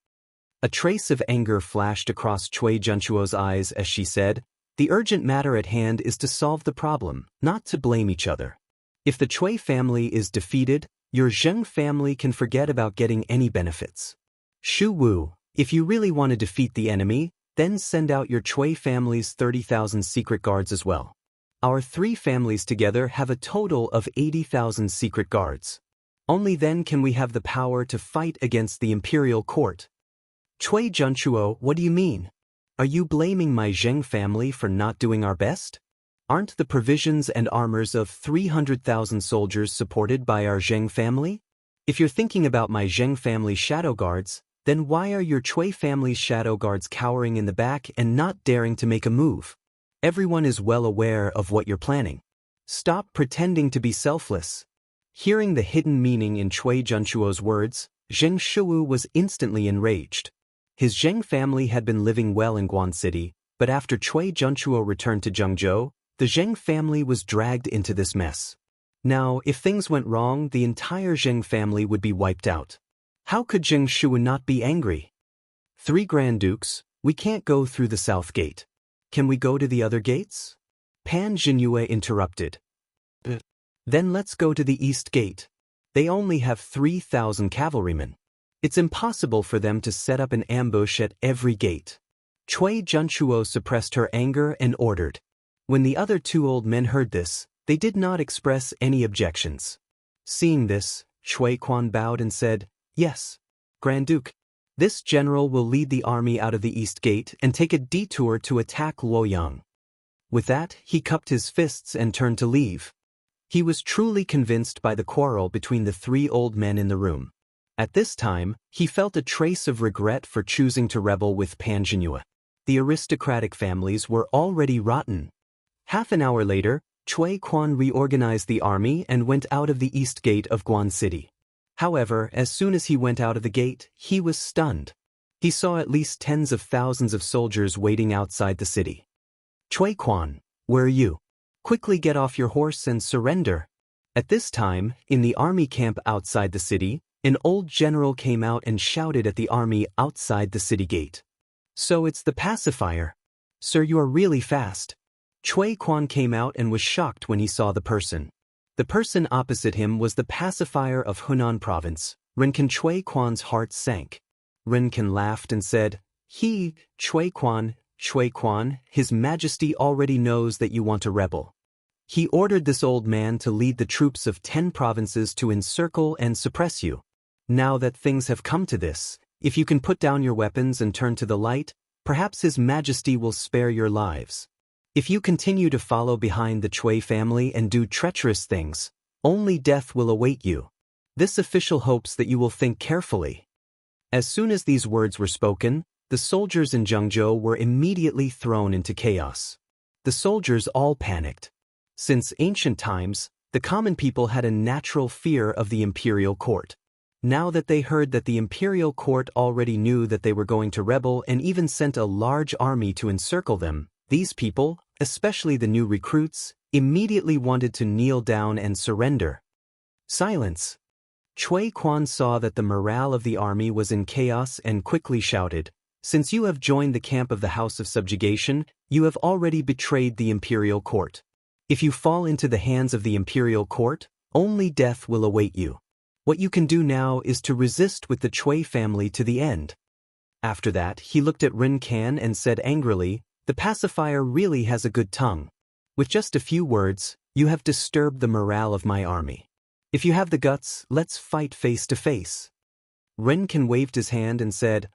A trace of anger flashed across Cui Junchuo's eyes as she said, the urgent matter at hand is to solve the problem, not to blame each other. If the Cui family is defeated, your Zheng family can forget about getting any benefits. Shu Wu, if you really want to defeat the enemy, then send out your Cui family's 30,000 secret guards as well. Our 3 families together have a total of 80,000 secret guards. Only then can we have the power to fight against the imperial court. Cui Junchuo, what do you mean? Are you blaming my Zheng family for not doing our best? Aren't the provisions and armors of 300,000 soldiers supported by our Zheng family? If you're thinking about my Zheng family's shadow guards, then why are your Cui family's shadow guards cowering in the back and not daring to make a move? Everyone is well aware of what you're planning. Stop pretending to be selfless. Hearing the hidden meaning in Cui Junchuo's words, Zheng Shiwu was instantly enraged. His Zheng family had been living well in Guan City, but after Cui Junchuo returned to Zhengzhou, the Zheng family was dragged into this mess. Now, if things went wrong, the entire Zheng family would be wiped out. How could Zheng Shu not be angry? 3 Grand Dukes, we can't go through the south gate. Can we go to the other gates? Pan Jingyue interrupted. Then let's go to the east gate. They only have 3,000 cavalrymen. It's impossible for them to set up an ambush at every gate. Cui Junchuo suppressed her anger and ordered. When the other 2 old men heard this, they did not express any objections. Seeing this, Cui Quan bowed and said, "Yes, Grand Duke. This general will lead the army out of the east gate and take a detour to attack Luoyang." With that, he cupped his fists and turned to leave. He was truly convinced by the quarrel between the 3 old men in the room. At this time, he felt a trace of regret for choosing to rebel with Pan Jingyue. The aristocratic families were already rotten. Half an hour later, Cui Quan reorganized the army and went out of the east gate of Guan City. However, as soon as he went out of the gate, he was stunned. He saw at least tens of thousands of soldiers waiting outside the city. "Cui Quan, where are you? Quickly get off your horse and surrender." At this time, in the army camp outside the city, an old general came out and shouted at the army outside the city gate. "So it's the pacifier. Sir, you are really fast." Cui Quan came out and was shocked when he saw the person. The person opposite him was the pacifier of Hunan province. Renkan. Cui Quan's heart sank. Renkan laughed and said, Cui Quan, His Majesty already knows that you want to rebel." He ordered this old man to lead the troops of 10 provinces to encircle and suppress you. Now that things have come to this, if you can put down your weapons and turn to the light, perhaps His Majesty will spare your lives. If you continue to follow behind the Cui family and do treacherous things, only death will await you. This official hopes that you will think carefully. As soon as these words were spoken, the soldiers in Zhengzhou were immediately thrown into chaos. The soldiers all panicked. Since ancient times, the common people had a natural fear of the imperial court. Now that they heard that the imperial court already knew that they were going to rebel and even sent a large army to encircle them, these people, especially the new recruits, immediately wanted to kneel down and surrender. Silence. Cui Quan saw that the morale of the army was in chaos and quickly shouted, "Since you have joined the camp of the House of Subjugation, you have already betrayed the imperial court. If you fall into the hands of the imperial court, only death will await you. What you can do now is to resist with the Cui family to the end." After that, he looked at Ren Kan and said angrily, "The pacifier really has a good tongue. With just a few words, you have disturbed the morale of my army. If you have the guts, let's fight face to face." Ren Kan waved his hand and said,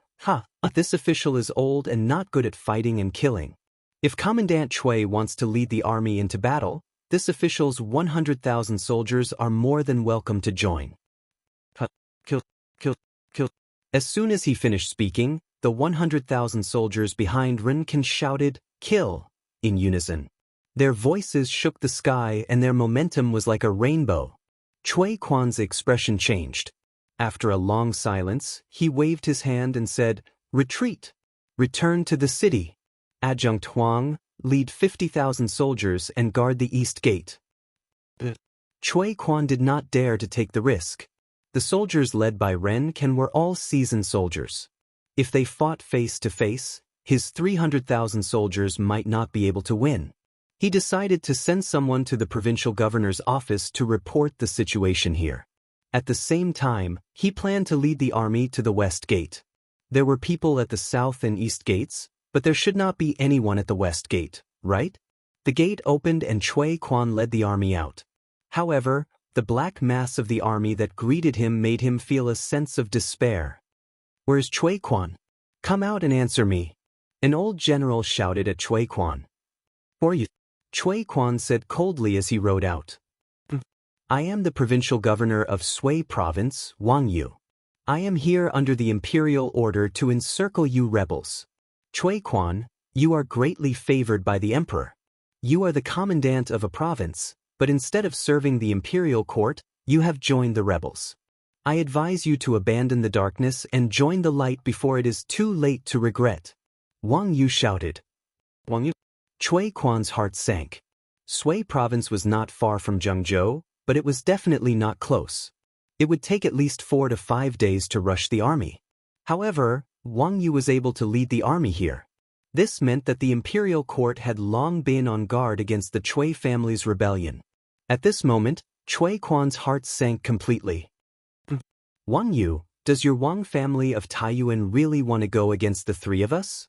This official is old and not good at fighting and killing. If Commandant Cui wants to lead the army into battle, this official's 100,000 soldiers are more than welcome to join." Kill. As soon as he finished speaking, the 100,000 soldiers behind Ren Kan shouted, "Kill!" in unison. Their voices shook the sky and their momentum was like a rainbow. Cui Quan's expression changed. After a long silence, he waved his hand and said, "Retreat! Return to the city. Adjunct Huang, lead 50,000 soldiers and guard the east gate." Cui Quan did not dare to take the risk. The soldiers led by Ren Kan were all seasoned soldiers. If they fought face to face, his 300,000 soldiers might not be able to win. He decided to send someone to the provincial governor's office to report the situation here. At the same time, he planned to lead the army to the west gate. There were people at the south and east gates, but there should not be anyone at the west gate, right? The gate opened and Cui Quan led the army out. However, the black mass of the army that greeted him made him feel a sense of despair. "Where's Cui Quan? Come out and answer me." An old general shouted at Cui Quan. "Who are you?" Cui Quan said coldly as he rode out. "I am the provincial governor of Sui province, Wang Yu. I am here under the imperial order to encircle you rebels. Cui Quan, you are greatly favored by the emperor. You are the commandant of a province, but instead of serving the imperial court, you have joined the rebels. I advise you to abandon the darkness and join the light before it is too late to regret." Wang Yu shouted. Wang Yu. Cui Quan's heart sank. Sui province was not far from Zhengzhou, but it was definitely not close. It would take at least 4 to 5 days to rush the army. However, Wang Yu was able to lead the army here. This meant that the imperial court had long been on guard against the Cui family's rebellion. At this moment, Cui Quan's heart sank completely. Wang Yu, does your Wang family of Taiyuan really want to go against the three of us?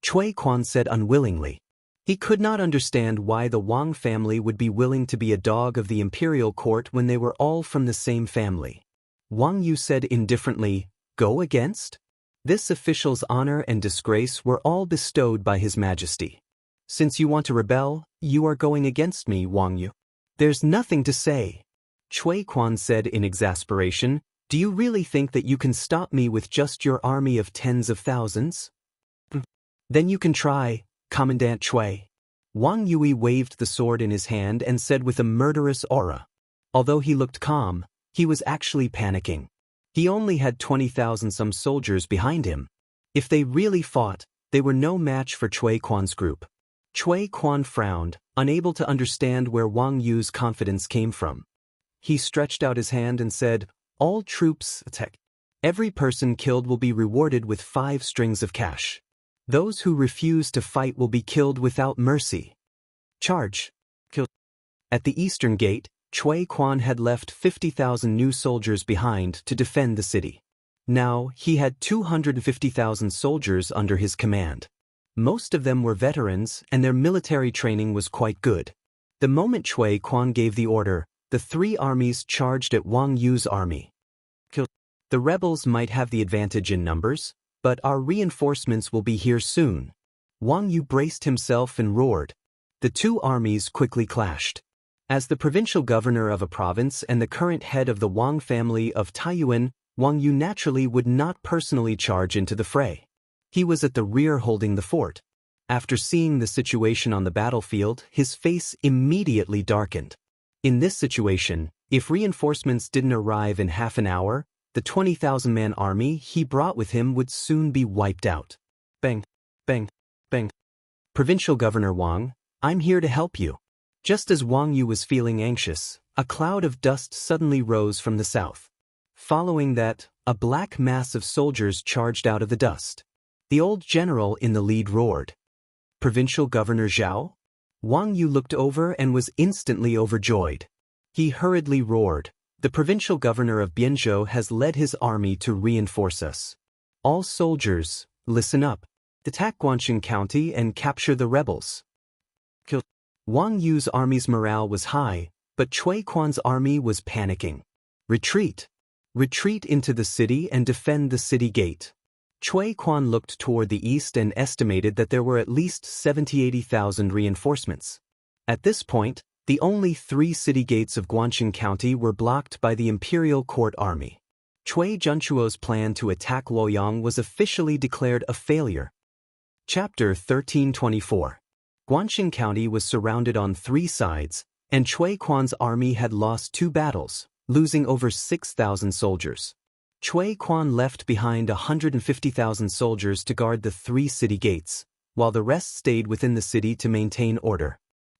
Cui Quan said unwillingly. He could not understand why the Wang family would be willing to be a dog of the imperial court when they were all from the same family. Wang Yu said indifferently, "Go against?" This official's honor and disgrace were all bestowed by His Majesty. Since you want to rebel, you are going against me, Wang Yu. There's nothing to say. Cui Quan said in exasperation, "Do you really think that you can stop me with just your army of tens of thousands? Then you can try, Commandant Cui." Wang Yui waved the sword in his hand and said with a murderous aura. Although he looked calm, he was actually panicking. He only had 20,000 some soldiers behind him. If they really fought, they were no match for Cui Quan's group. Cui Quan frowned, unable to understand where Wang Yu's confidence came from. He stretched out his hand and said, "All troops attack. Every person killed will be rewarded with 5 strings of cash. Those who refuse to fight will be killed without mercy. Charge." At the eastern gate, Cui Quan had left 50,000 new soldiers behind to defend the city. Now, he had 250,000 soldiers under his command. Most of them were veterans, and their military training was quite good. The moment Cui Quan gave the order, the 3 armies charged at Wang Yu's army. The rebels might have the advantage in numbers, but our reinforcements will be here soon. Wang Yu braced himself and roared. The 2 armies quickly clashed. As the provincial governor of a province and the current head of the Wang family of Taiyuan, Wang Yu naturally would not personally charge into the fray. He was at the rear holding the fort. After seeing the situation on the battlefield, his face immediately darkened. In this situation, if reinforcements didn't arrive in half an hour, the 20,000-man army he brought with him would soon be wiped out. Bang, bang, bang. "Provincial Governor Wang, I'm here to help you." Just as Wang Yu was feeling anxious, a cloud of dust suddenly rose from the south. Following that, a black mass of soldiers charged out of the dust. The old general in the lead roared. "Provincial Governor Zhao?" Wang Yu looked over and was instantly overjoyed. He hurriedly roared, "The provincial governor of Bianzhou has led his army to reinforce us. All soldiers, listen up. Attack Guangxing County and capture the rebels." Wang Yu's army's morale was high, but Cui Quan's army was panicking. "Retreat! Retreat into the city and defend the city gate." Cui Quan looked toward the east and estimated that there were at least 70,000–80,000 reinforcements. At this point, the only 3 city gates of Guangxing County were blocked by the imperial court army. Cui Junchuo's plan to attack Luoyang was officially declared a failure. Chapter 1324. Guangxing County was surrounded on 3 sides, and Cui Quan's army had lost 2 battles, losing over 6,000 soldiers. Cui Quan left behind 150,000 soldiers to guard the 3 city gates, while the rest stayed within the city to maintain order.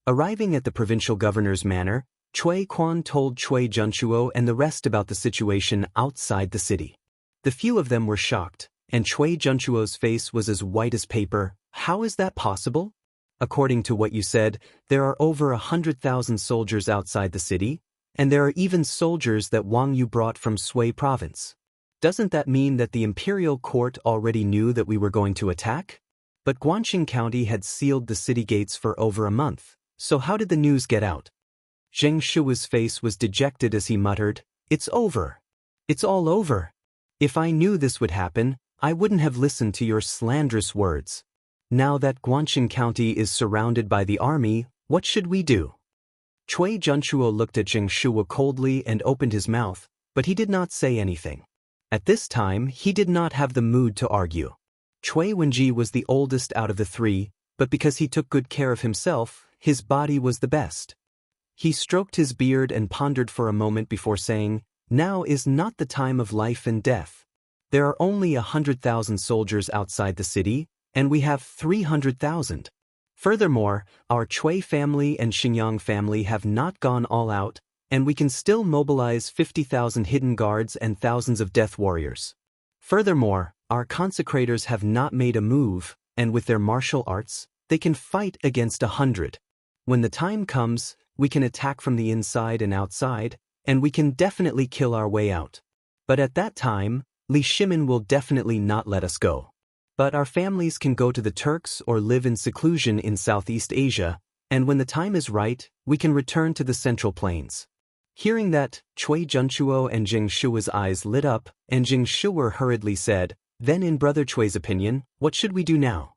Arriving at the provincial governor's manor, Cui Quan told Cui Junchuo and the rest about the situation outside the city. The few of them were shocked, and Cui Junchuo's face was as white as paper. "How is that possible? According to what you said, there are over 100,000 soldiers outside the city, and there are even soldiers that Wang Yu brought from Sui province. Doesn't that mean that the imperial court already knew that we were going to attack? But Guangxing County had sealed the city gates for over a month, so how did the news get out?" Zheng Shua's face was dejected as he muttered, "It's over. It's all over. If I knew this would happen, I wouldn't have listened to your slanderous words. Now that Guangxing County is surrounded by the army, what should we do?" Cui Junchuo looked at Zheng Shua coldly and opened his mouth, but he did not say anything. At this time, he did not have the mood to argue. Cui Wenji was the oldest out of the 3, but because he took good care of himself, his body was the best. He stroked his beard and pondered for a moment before saying, "Now is not the time of life and death. There are only 100,000 soldiers outside the city, and we have 300,000. Furthermore, our Cui family and Xingyang family have not gone all out, and we can still mobilize 50,000 hidden guards and thousands of death warriors. Furthermore, our consecrators have not made a move, and with their martial arts, they can fight against 100. When the time comes, we can attack from the inside and outside, and we can definitely kill our way out. But at that time, Li Shimin will definitely not let us go. But our families can go to the Turks or live in seclusion in Southeast Asia, and when the time is right, we can return to the Central Plains. Hearing that, Cui Junchuo and Jing Shua's eyes lit up, and Jing Shua hurriedly said, "Then in Brother Cui's opinion, what should we do now?"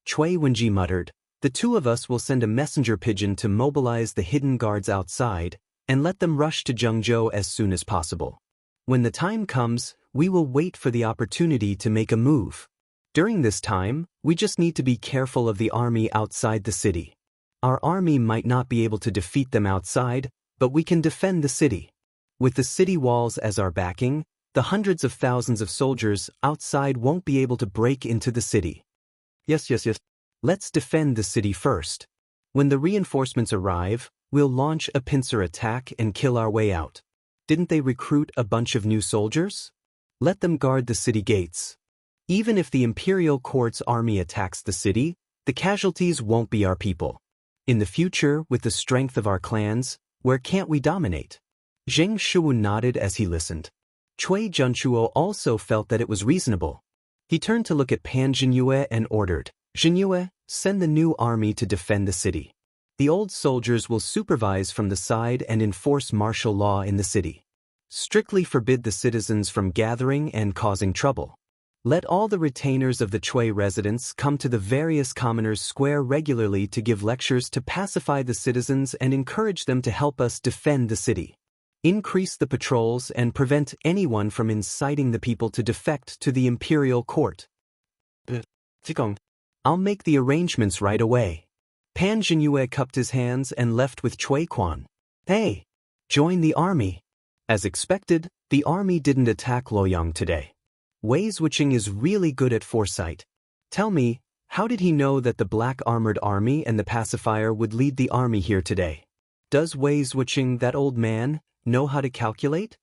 Cui Wenji muttered, "The two of us will send a messenger pigeon to mobilize the hidden guards outside, and let them rush to Zhengzhou as soon as possible. When the time comes, we will wait for the opportunity to make a move. During this time, we just need to be careful of the army outside the city. Our army might not be able to defeat them outside, but we can defend the city. With the city walls as our backing, the hundreds of thousands of soldiers outside won't be able to break into the city. Yes. Let's defend the city first. When the reinforcements arrive, we'll launch a pincer attack and kill our way out. Didn't they recruit a bunch of new soldiers? Let them guard the city gates. Even if the Imperial Court's army attacks the city, the casualties won't be our people. In the future, with the strength of our clans, where can't we dominate?" Zheng Shu nodded as he listened. Cui Junchuo also felt that it was reasonable. He turned to look at Pan Jinyue and ordered, "Jinyue, send the new army to defend the city. The old soldiers will supervise from the side and enforce martial law in the city. Strictly forbid the citizens from gathering and causing trouble. Let all the retainers of the Cui residents come to the various commoners' square regularly to give lectures to pacify the citizens and encourage them to help us defend the city. Increase the patrols and prevent anyone from inciting the people to defect to the Imperial Court." "I'll make the arrangements right away." Pan Jinyue cupped his hands and left with Cui Quan. "Hey, join the army." As expected, the army didn't attack Luoyang today. Wei Wuxing is really good at foresight. Tell me, how did he know that the black armored army and the pacifier would lead the army here today? Does Wei Wuxing, that old man, know how to calculate?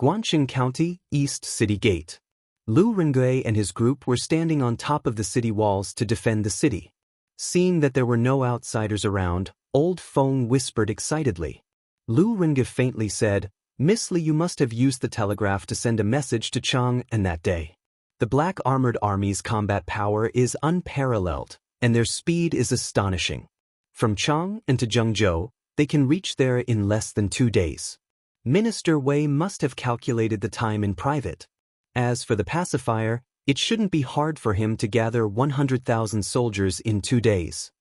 Guanqing County, East City Gate. Lu Rengui and his group were standing on top of the city walls to defend the city. Seeing that there were no outsiders around, Old Feng whispered excitedly. Lu Rengui faintly said, "Miss Li, you must have used the telegraph to send a message to Chang and that day. The Black Armored Army's combat power is unparalleled, and their speed is astonishing. From Chang and to Zhengzhou, they can reach there in less than 2 days. Minister Wei must have calculated the time in private. As for the pacifier, it shouldn't be hard for him to gather 100,000 soldiers in 2 days.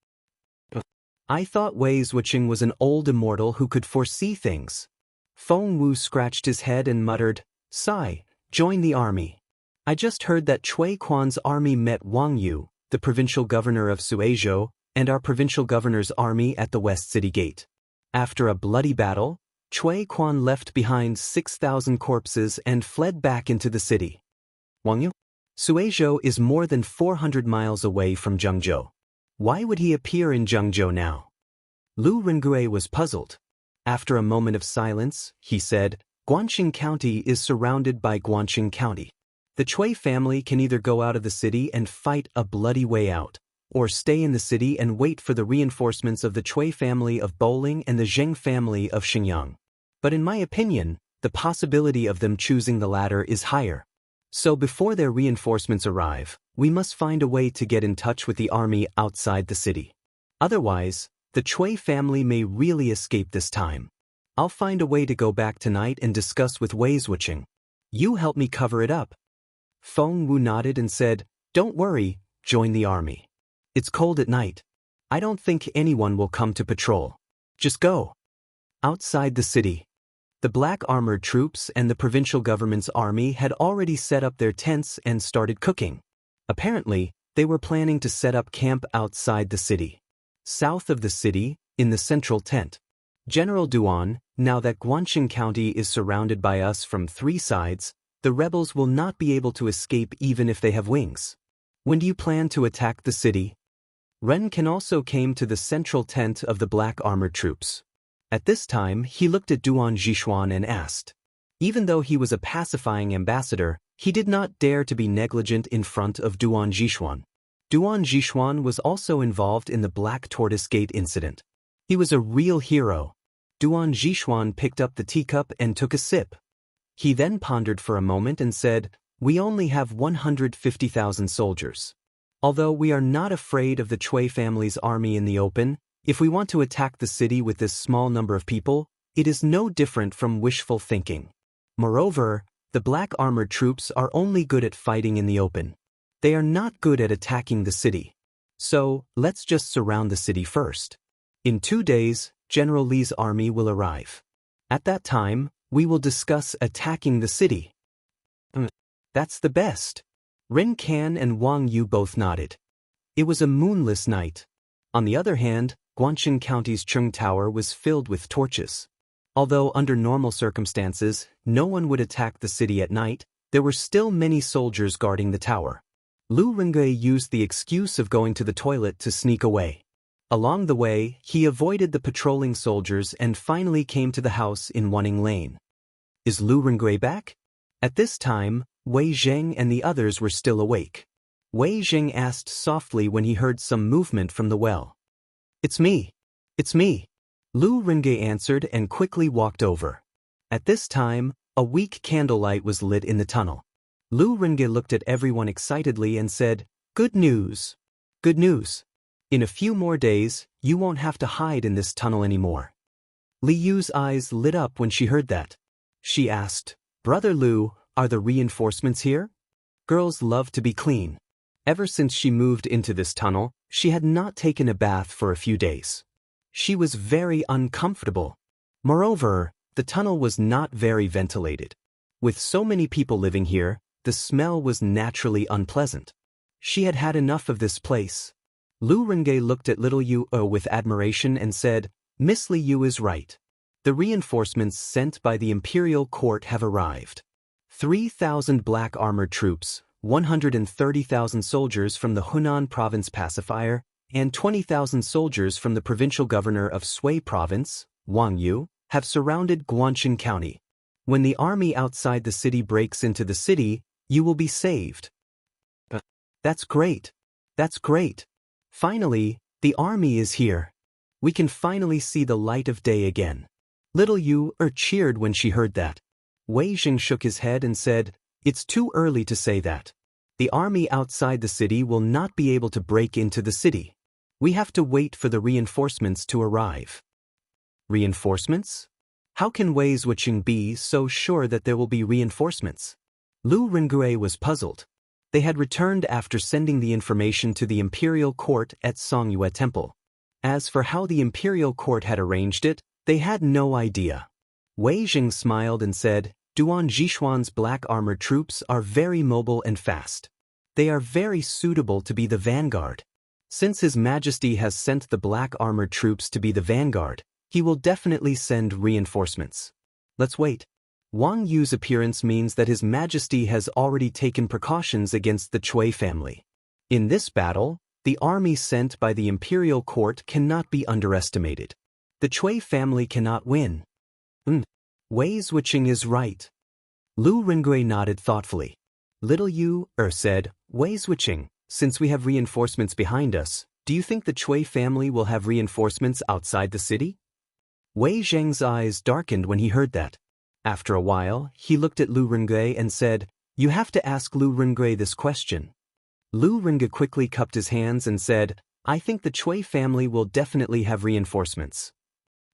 I thought Wei Wuxing was an old immortal who could foresee things." Feng Wu scratched his head and muttered, "Sigh, join the army. I just heard that Cui Quan's army met Wang Yu, the provincial governor of Suizhou, and our provincial governor's army at the West City Gate. After a bloody battle, Cui Quan left behind 6,000 corpses and fled back into the city. Wang Yu? Suizhou is more than 400 miles away from Zhengzhou. Why would he appear in Zhengzhou now?" Lu Rengui was puzzled. After a moment of silence, he said, "Guanqing County is surrounded by Guanqing County. The Cui family can either go out of the city and fight a bloody way out, or stay in the city and wait for the reinforcements of the Cui family of Bowling and the Zheng family of Xingyang. But in my opinion, the possibility of them choosing the latter is higher. So before their reinforcements arrive, we must find a way to get in touch with the army outside the city. Otherwise, the Cui family may really escape this time. I'll find a way to go back tonight and discuss with Wei Wuxing. You help me cover it up." Feng Wu nodded and said, "Don't worry, join the army. It's cold at night. I don't think anyone will come to patrol. Just go." Outside the city, the black armored troops and the provincial government's army had already set up their tents and started cooking. Apparently, they were planning to set up camp outside the city. South of the city, in the central tent. "General Duan, now that Guanqing County is surrounded by us from 3 sides, the rebels will not be able to escape even if they have wings. When do you plan to attack the city?" Ren Can also came to the central tent of the black armored troops. At this time, he looked at Duan Zhishuan and asked. Even though he was a pacifying ambassador, he did not dare to be negligent in front of Duan Zhishuan. Duan Zhishuan was also involved in the Black Tortoise Gate incident. He was a real hero. Duan Zhishuan picked up the teacup and took a sip. He then pondered for a moment and said, "We only have 150,000 soldiers. Although we are not afraid of the Cui family's army in the open, if we want to attack the city with this small number of people, it is no different from wishful thinking. Moreover, the black armored troops are only good at fighting in the open. They are not good at attacking the city. So, let's just surround the city first. In 2 days, General Li's army will arrive. At that time, we will discuss attacking the city." That's the best. Ren Kan and Wang Yu both nodded. It was a moonless night. On the other hand, Guangxin County's Chung Tower was filled with torches. Although under normal circumstances, no one would attack the city at night, there were still many soldiers guarding the tower. Lu Rengui used the excuse of going to the toilet to sneak away. Along the way, he avoided the patrolling soldiers and finally came to the house in Wanning Lane. Is Lu Rengui back? At this time, Wei Zheng and the others were still awake. Wei Zheng asked softly when he heard some movement from the well. "It's me. It's me." Lu Rengui answered and quickly walked over. At this time, a weak candlelight was lit in the tunnel. Lu Rengui looked at everyone excitedly and said, "Good news. Good news. In a few more days, you won't have to hide in this tunnel anymore." Li Yu's eyes lit up when she heard that. She asked, "Brother Lu, are the reinforcements here?" Girls love to be clean. Ever since she moved into this tunnel, she had not taken a bath for a few days. She was very uncomfortable. Moreover, the tunnel was not very ventilated. With so many people living here, the smell was naturally unpleasant. She had had enough of this place. Lu Rengui looked at little Yu with admiration and said, "Miss Li Yu is right. The reinforcements sent by the imperial court have arrived. 3,000 black armored troops, 130,000 soldiers from the Hunan province pacifier, and 20,000 soldiers from the provincial governor of Sui province, Wang Yu, have surrounded Guangxin County. When the army outside the city breaks into the city, you will be saved." That's great. That's great. Finally, the army is here. We can finally see the light of day again. Little Yu cheered when she heard that. Wei Zheng shook his head and said, "It's too early to say that. The army outside the city will not be able to break into the city. We have to wait for the reinforcements to arrive." Reinforcements? How can Wei Zhuqing be so sure that there will be reinforcements? Lu Rengui was puzzled. They had returned after sending the information to the imperial court at Songyue Temple. As for how the imperial court had arranged it, they had no idea. Wei Zheng smiled and said, "Duan Zhishuan's black armored troops are very mobile and fast. They are very suitable to be the vanguard. Since His Majesty has sent the black armored troops to be the vanguard, he will definitely send reinforcements. Let's wait." Wang Yu's appearance means that His Majesty has already taken precautions against the Cui family. In this battle, the army sent by the imperial court cannot be underestimated. The Cui family cannot win. Wei Zhuqing is right. Lu Rengui nodded thoughtfully. Little Yu said, "Wei Zhuqing, since we have reinforcements behind us, do you think the Cui family will have reinforcements outside the city?" Wei Zheng's eyes darkened when he heard that. After a while, he looked at Lu Rengui and said, "You have to ask Lu Rengui this question." Lu Rengui quickly cupped his hands and said, "I think the Cui family will definitely have reinforcements."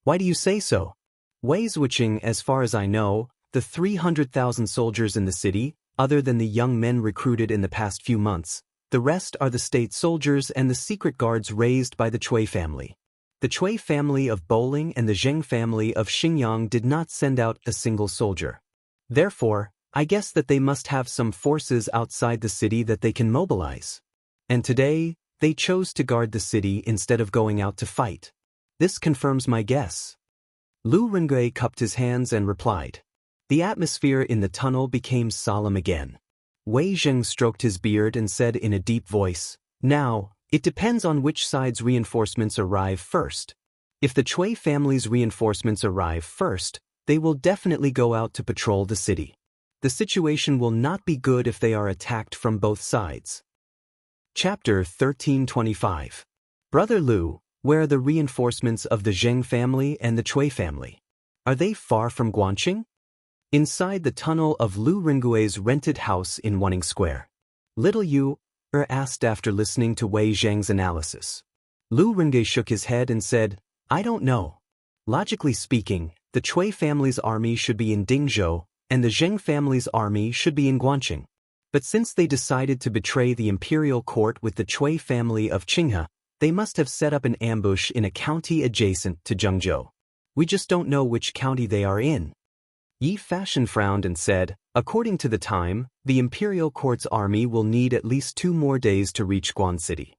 "Why do you say so?" Wei Zhuqing, as far as I know, the 300,000 soldiers in the city, other than the young men recruited in the past few months, the rest are the state soldiers and the secret guards raised by the Cui family. The Cui family of Bowling and the Zheng family of Xingyang did not send out a single soldier. Therefore, I guess that they must have some forces outside the city that they can mobilize. And today, they chose to guard the city instead of going out to fight. This confirms my guess. Lu Rengui cupped his hands and replied. The atmosphere in the tunnel became solemn again. Wei Zheng stroked his beard and said in a deep voice, "Now, it depends on which side's reinforcements arrive first. If the Chui family's reinforcements arrive first, they will definitely go out to patrol the city. The situation will not be good if they are attacked from both sides. Chapter 1325. Brother Lu, where are the reinforcements of the Zheng family and the Chui family? Are they far from Guanqing? Inside the tunnel of Lu Rengui's rented house in Wanning Square. Little Yu asked after listening to Wei Zheng's analysis. Lu Rengui shook his head and said, I don't know. Logically speaking, the Chui family's army should be in Dingzhou, and the Zheng family's army should be in Guanqing. But since they decided to betray the imperial court with the Chui family of Qinghe, they must have set up an ambush in a county adjacent to Zhengzhou. We just don't know which county they are in. Yi Fashion frowned and said, according to the time, the imperial court's army will need at least 2 more days to reach Guan City.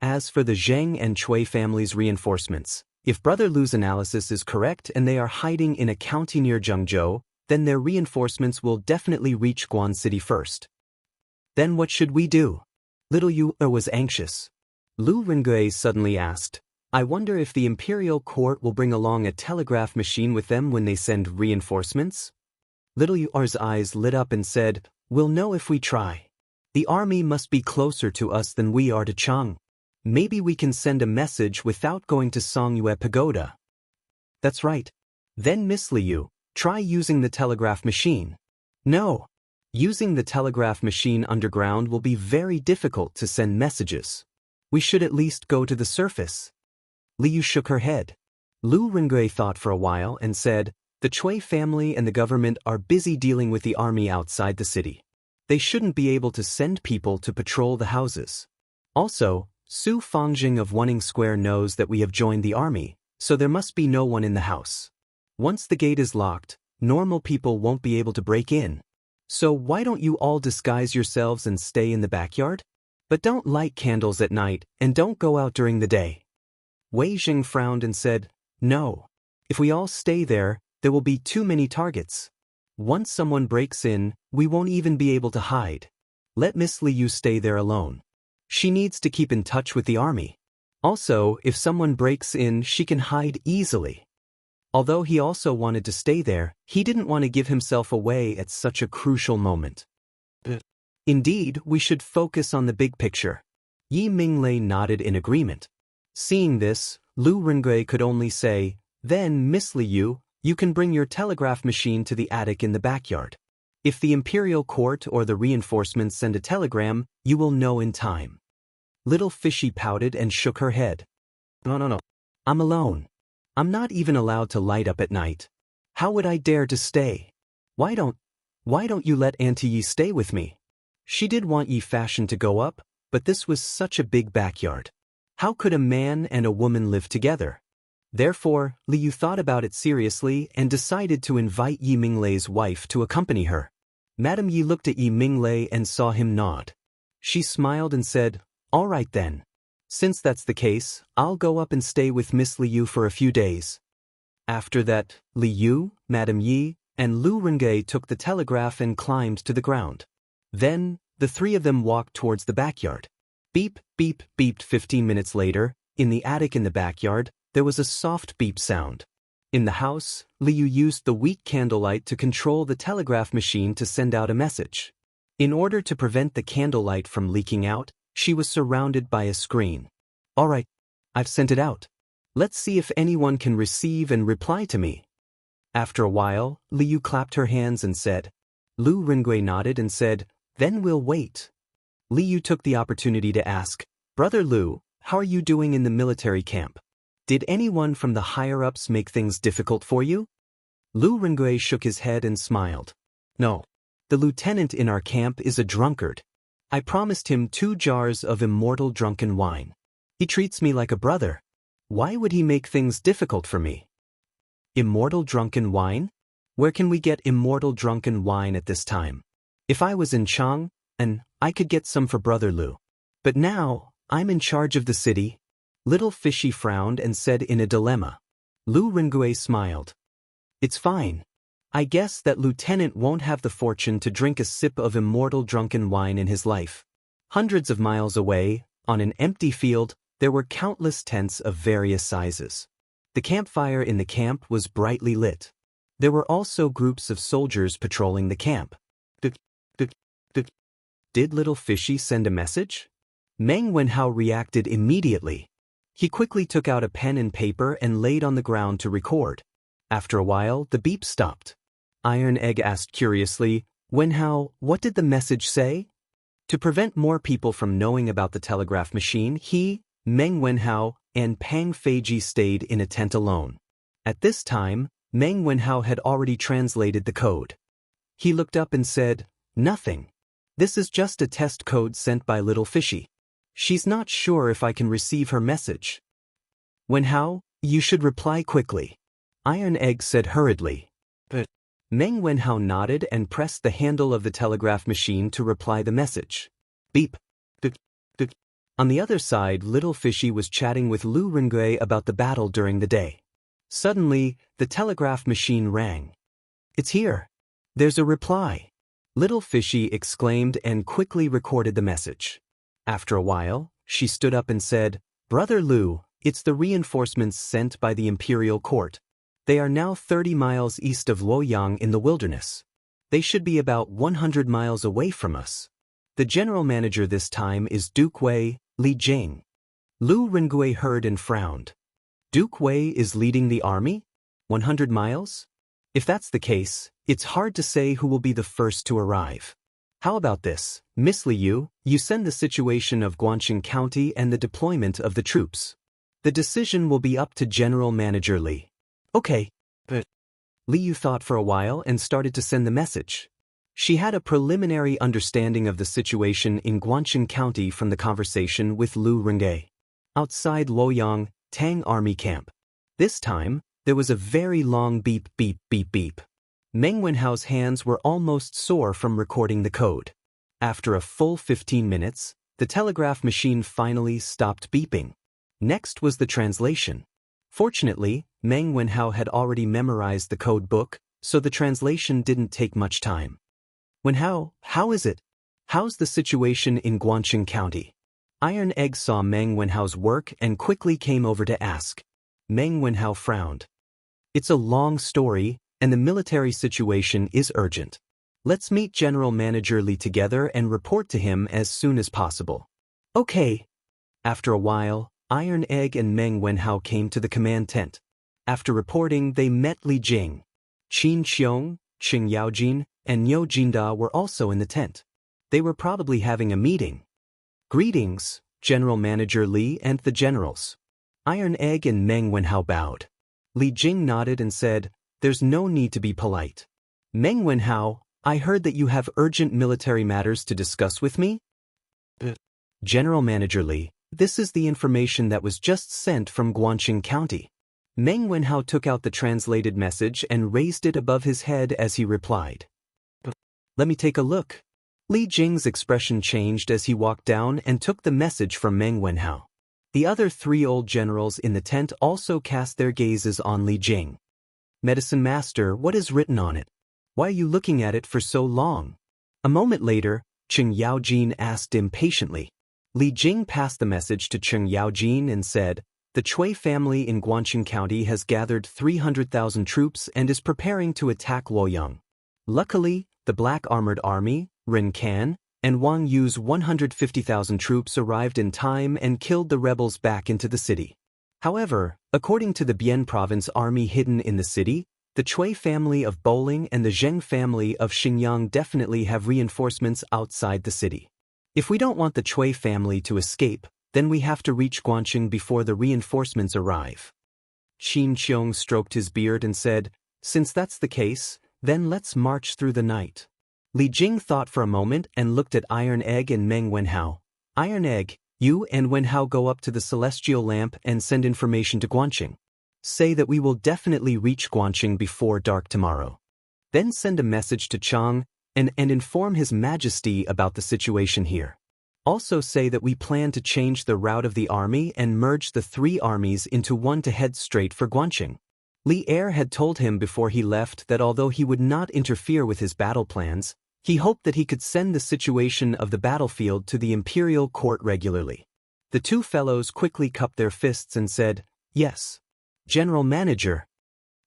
As for the Zheng and Chui families' reinforcements, if Brother Lu's analysis is correct and they are hiding in a county near Zhengzhou, then their reinforcements will definitely reach Guan City first. Then what should we do? Little Yu was anxious. Lu Rengui suddenly asked, I wonder if the imperial court will bring along a telegraph machine with them when they send reinforcements? Little Yu's eyes lit up and said, we'll know if we try. The army must be closer to us than we are to Chang. Maybe we can send a message without going to Songyue Pagoda. That's right. Then Miss Liu, try using the telegraph machine. No. Using the telegraph machine underground will be very difficult to send messages. We should at least go to the surface. Liu shook her head. Lu Rengui thought for a while and said, the Chui family and the government are busy dealing with the army outside the city. They shouldn't be able to send people to patrol the houses. Also, Su Fangjing of Wanning Square knows that we have joined the army, so there must be no one in the house. Once the gate is locked, normal people won't be able to break in. So why don't you all disguise yourselves and stay in the backyard? But don't light candles at night and don't go out during the day. Wei Jing frowned and said, no. If we all stay there, there will be too many targets. Once someone breaks in, we won't even be able to hide. Let Miss Liu stay there alone. She needs to keep in touch with the army. Also, if someone breaks in, she can hide easily. Although he also wanted to stay there, he didn't want to give himself away at such a crucial moment. Indeed, we should focus on the big picture. Yi Minglei nodded in agreement. Seeing this, Lu Rengui could only say, then, Miss Liu, you can bring your telegraph machine to the attic in the backyard. If the imperial court or the reinforcements send a telegram, you will know in time. Little Fishy pouted and shook her head. No. I'm alone. I'm not even allowed to light up at night. How would I dare to stay? Why don't you let Auntie Yi stay with me? She did want Yi Fashion to go up, but this was such a big backyard. How could a man and a woman live together? Therefore, Liu thought about it seriously and decided to invite Yi Minglei's wife to accompany her. Madame Yi looked at Yi Minglei and saw him nod. She smiled and said, all right then. Since that's the case, I'll go up and stay with Miss Liu for a few days. After that, Liu, Madame Yi, and Lu Rengui took the telegraph and climbed to the ground. Then, the 3 of them walked towards the backyard. Beep, beep, beeped. 15 minutes later, in the attic in the backyard, there was a soft beep sound. In the house, Liu used the weak candlelight to control the telegraph machine to send out a message. In order to prevent the candlelight from leaking out, she was surrounded by a screen. All right, I've sent it out. Let's see if anyone can receive and reply to me. After a while, Liu clapped her hands and said. Lu Rengui nodded and said, then we'll wait. Liu took the opportunity to ask, Brother Lu, how are you doing in the military camp? Did anyone from the higher-ups make things difficult for you? Lu Rengui shook his head and smiled. No. The lieutenant in our camp is a drunkard. I promised him 2 jars of immortal drunken wine. He treats me like a brother. Why would he make things difficult for me? Immortal drunken wine? Where can we get immortal drunken wine at this time? If I was in Chang, I could get some for Brother Lu. But now, I'm in charge of the city. Little Fishy frowned and said in a dilemma. Lu Rengui smiled. It's fine. I guess that lieutenant won't have the fortune to drink a sip of immortal drunken wine in his life. Hundreds of miles away, on an empty field, there were countless tents of various sizes. The campfire in the camp was brightly lit. There were also groups of soldiers patrolling the camp. Did Little Fishy send a message? Meng Wenhao reacted immediately. He quickly took out a pen and paper and laid on the ground to record. After a while, the beep stopped. Iron Egg asked curiously, "Wenhao, what did the message say?" To prevent more people from knowing about the telegraph machine, he, Meng Wenhao, and Pang Feiji stayed in a tent alone. At this time, Meng Wenhao had already translated the code. He looked up and said, "Nothing. This is just a test code sent by Little Fishy. She's not sure if I can receive her message." "Wenhao, you should reply quickly," Iron Egg said hurriedly. But Meng Wenhao nodded and pressed the handle of the telegraph machine to reply the message. Beep. Beep. Beep. On the other side, Little Fishy was chatting with Lu Rengui about the battle during the day. Suddenly, the telegraph machine rang. "It's here. There's a reply," Little Fishy exclaimed and quickly recorded the message. After a while, she stood up and said, "Brother Lu, it's the reinforcements sent by the imperial court. They are now 30 miles east of Luoyang in the wilderness. They should be about 100 miles away from us. The general manager this time is Duke Wei, Li Jing." Lu Rengui heard and frowned. "Duke Wei is leading the army? 100 miles? If that's the case, it's hard to say who will be the first to arrive. How about this, Miss Liu, you send the situation of Guangxing County and the deployment of the troops. The decision will be up to General Manager Li." "Okay, but..." Liu thought for a while and started to send the message. She had a preliminary understanding of the situation in Guangxing County from the conversation with Lu Rengui. Outside Luoyang, Tang Army Camp. This time, there was a very long beep beep beep beep. Meng Wenhao's hands were almost sore from recording the code. After a full 15 minutes, the telegraph machine finally stopped beeping. Next was the translation. Fortunately, Meng Wenhao had already memorized the code book, so the translation didn't take much time. "Wenhao, how is it? How's the situation in Guangxing County?" Iron Egg saw Meng Wenhao's work and quickly came over to ask. Meng Wenhao frowned. "It's a long story, and the military situation is urgent. Let's meet General Manager Li together and report to him as soon as possible." "Okay." After a while, Iron Egg and Meng Wenhao came to the command tent. After reporting, they met Li Jing. Qin Xiong, Qing Yaojin, and Niu Jinda were also in the tent. They were probably having a meeting. "Greetings, General Manager Li and the generals." Iron Egg and Meng Wenhao bowed. Li Jing nodded and said, "There's no need to be polite. Meng Wenhao, I heard that you have urgent military matters to discuss with me?" "General Manager Li, this is the information that was just sent from Guangxing County." Meng Wenhao took out the translated message and raised it above his head as he replied. "Let me take a look." Li Jing's expression changed as he walked down and took the message from Meng Wenhao. The other 3 old generals in the tent also cast their gazes on Li Jing. "Medicine Master, what is written on it? Why are you looking at it for so long?" A moment later, Qing Yaojin asked impatiently. Li Jing passed the message to Qing Yaojin and said, "The Chui family in Guangxing County has gathered 300,000 troops and is preparing to attack Luoyang. Luckily, the Black Armored Army, Ren Kan, and Wang Yu's 150,000 troops arrived in time and killed the rebels back into the city. However, according to the Bian province army hidden in the city, the Chui family of Bowling and the Zheng family of Xinjiang definitely have reinforcements outside the city. If we don't want the Chui family to escape, then we have to reach Guangxing before the reinforcements arrive." Qin Qiong stroked his beard and said, "Since that's the case, then let's march through the night." Li Jing thought for a moment and looked at Iron Egg and Meng Wenhao. "Iron Egg, you and Wenhao go up to the Celestial Lamp and send information to Guangxing. Say that we will definitely reach Guangxing before dark tomorrow. Then send a message to Chang and inform His Majesty about the situation here. Also say that we plan to change the route of the army and merge the 3 armies into one to head straight for Guangxing." Li Er had told him before he left that although he would not interfere with his battle plans, he hoped that he could send the situation of the battlefield to the imperial court regularly. The 2 fellows quickly cupped their fists and said, "Yes." General Manager.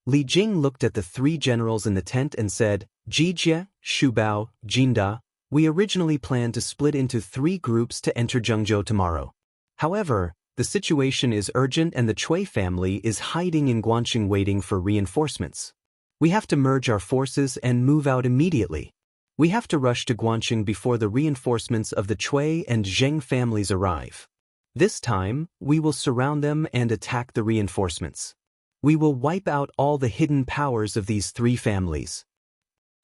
Li Jing looked at the three generals in the tent and said, Jijie, Shubao, Jinda, we originally planned to split into 3 groups to enter Zhengzhou tomorrow. However, the situation is urgent and the Cui family is hiding in Guanxing waiting for reinforcements. We have to merge our forces and move out immediately. We have to rush to Guanxing before the reinforcements of the Cui and Zheng families arrive. This time, we will surround them and attack the reinforcements. We will wipe out all the hidden powers of these 3 families.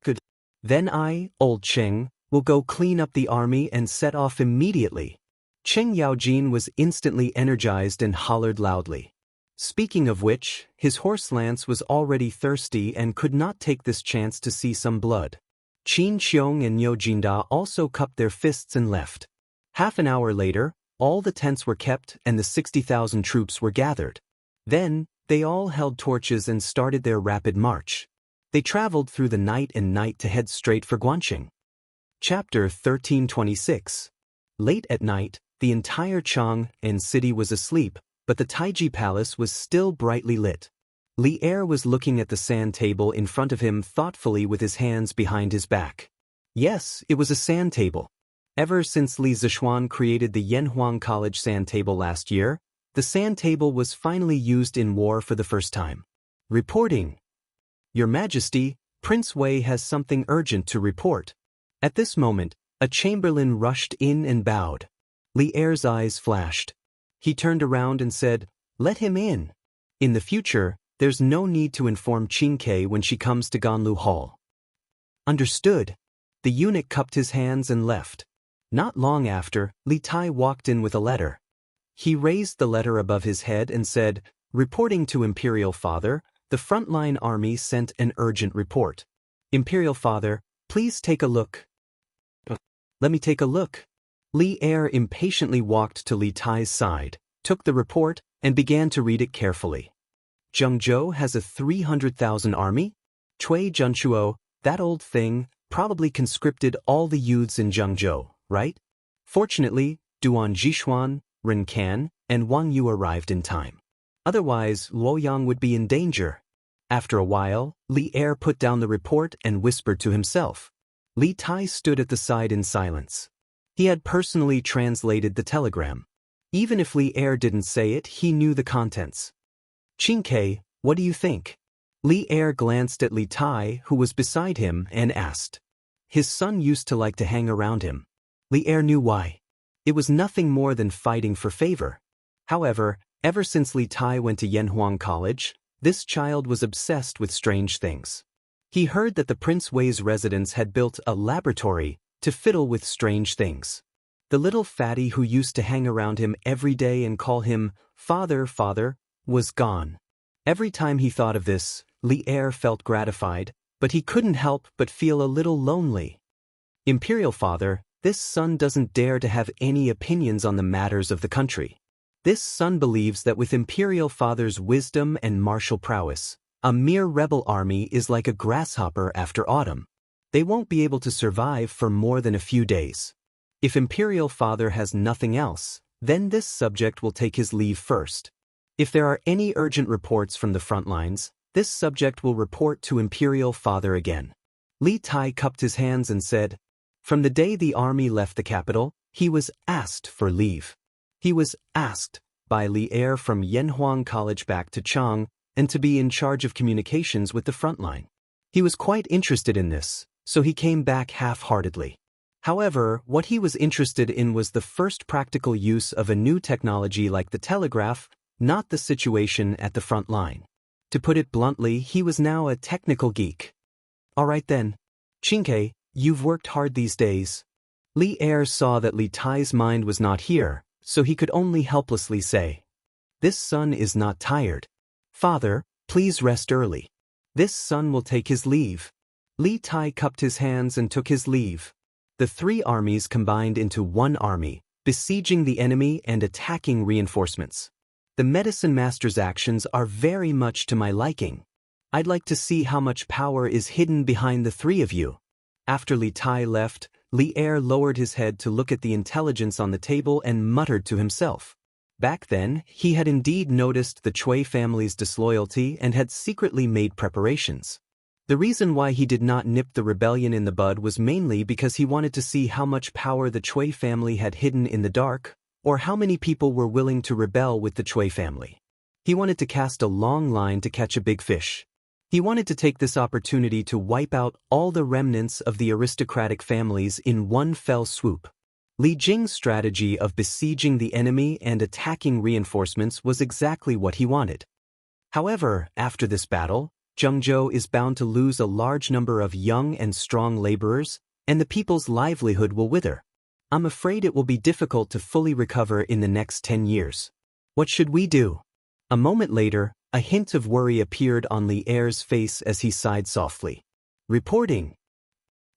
Good. Then I, old Cheng, will go clean up the army and set off immediately. Cheng Yaojin was instantly energized and hollered loudly. Speaking of which, his horse Lance was already thirsty and could not take this chance to see some blood. Qin Qiong and Niu Jinda also cupped their fists and left. Half an hour later, all the tents were kept and the 60,000 troops were gathered. Then, they all held torches and started their rapid march. They traveled through the night and night to head straight for Guanxing. Chapter 1326. Late at night, the entire Chang'an city was asleep, but the Taiji Palace was still brightly lit. Li Er was looking at the sand table in front of him thoughtfully with his hands behind his back. Yes, it was a sand table. Ever since Li Zishuan created the Yanhuang College sand table last year, the sand table was finally used in war for the first time. Reporting. Your Majesty, Prince Wei has something urgent to report. At this moment, a chamberlain rushed in and bowed. Li Er's eyes flashed. He turned around and said, "Let him in. In the future, there's no need to inform Qin Ke when she comes to Ganlu Hall." Understood. The eunuch cupped his hands and left. Not long after, Li Tai walked in with a letter. He raised the letter above his head and said, "Reporting to Imperial Father, the frontline army sent an urgent report. Imperial Father, please take a look." "Let me take a look." Li Er impatiently walked to Li Tai's side, took the report, and began to read it carefully. Zhengzhou has a 300,000 army? Cui Zhenchuo, that old thing, probably conscripted all the youths in Zhengzhou, right? Fortunately, Duan Jishuan, Ren Kan, and Wang Yu arrived in time. Otherwise, Luoyang would be in danger. After a while, Li Er put down the report and whispered to himself. Li Tai stood at the side in silence. He had personally translated the telegram. Even if Li Er didn't say it, he knew the contents. "Qin Ke, what do you think?" Li Er glanced at Li Tai, who was beside him, and asked. His son used to like to hang around him. Li Er knew why. It was nothing more than fighting for favor. However, ever since Li Tai went to Yanhuang College, this child was obsessed with strange things. He heard that the Prince Wei's residents had built a laboratory to fiddle with strange things. The little fatty who used to hang around him every day and call him "Father, Father," was gone. Every time he thought of this, Li Er felt gratified, but he couldn't help but feel a little lonely. Imperial Father, this son doesn't dare to have any opinions on the matters of the country. This son believes that with Imperial Father's wisdom and martial prowess, a mere rebel army is like a grasshopper after autumn. They won't be able to survive for more than a few days. If Imperial Father has nothing else, then this subject will take his leave first. If there are any urgent reports from the front lines, this subject will report to Imperial Father again. Li Tai cupped his hands and said, "From the day the army left the capital, he was asked for leave. He was asked by Li Er from Yanhuang College back to Chang and to be in charge of communications with the front line. He was quite interested in this, so he came back half-heartedly. However, what he was interested in was the first practical use of a new technology like the telegraph, not the situation at the front line. To put it bluntly, he was now a technical geek. All right then. Qin Ke, you've worked hard these days." Li Er saw that Li Tai's mind was not here, so he could only helplessly say, "This son is not tired. Father, please rest early. This son will take his leave." Li Tai cupped his hands and took his leave. The 3 armies combined into one army, besieging the enemy and attacking reinforcements. The medicine master's actions are very much to my liking. I'd like to see how much power is hidden behind the 3 of you. After Li Tai left, Li Er lowered his head to look at the intelligence on the table and muttered to himself. Back then, he had indeed noticed the Chui family's disloyalty and had secretly made preparations. The reason why he did not nip the rebellion in the bud was mainly because he wanted to see how much power the Chui family had hidden in the dark, or how many people were willing to rebel with the Chui family. He wanted to cast a long line to catch a big fish. He wanted to take this opportunity to wipe out all the remnants of the aristocratic families in one fell swoop. Li Jing's strategy of besieging the enemy and attacking reinforcements was exactly what he wanted. However, after this battle, Zhengzhou is bound to lose a large number of young and strong laborers, and the people's livelihood will wither. I'm afraid it will be difficult to fully recover in the next 10 years. What should we do? A moment later, a hint of worry appeared on Li Er's face as he sighed softly. Reporting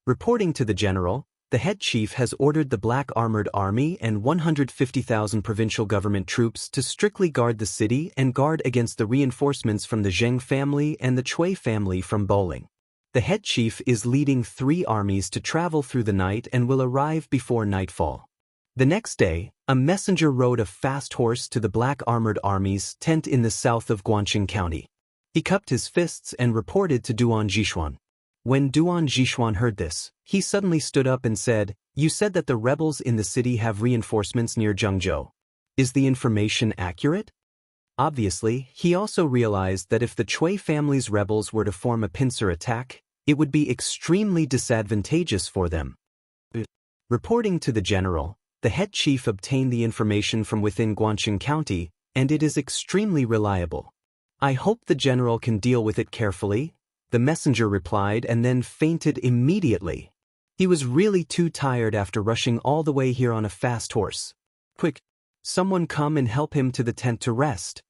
to the general, the head chief has ordered the Black Armored Army and 150,000 provincial government troops to strictly guard the city and guard against the reinforcements from the Zheng family and the Chui family from Bowling. The head chief is leading 3 armies to travel through the night and will arrive before nightfall. The next day, a messenger rode a fast horse to the Black Armored Army's tent in the south of Guangqing County. He cupped his fists and reported to Duan Zhishuan. When Duan Zhishuan heard this, he suddenly stood up and said, "You said that the rebels in the city have reinforcements near Zhengzhou. Is the information accurate?" Obviously, he also realized that if the Chui family's rebels were to form a pincer attack, it would be extremely disadvantageous for them. Reporting to the general, the head chief obtained the information from within Guangqing County, and it is extremely reliable. "I hope the general can deal with it carefully," the messenger replied, and then fainted immediately. He was really too tired after rushing all the way here on a fast horse. "Quick! Someone come and help him to the tent to rest."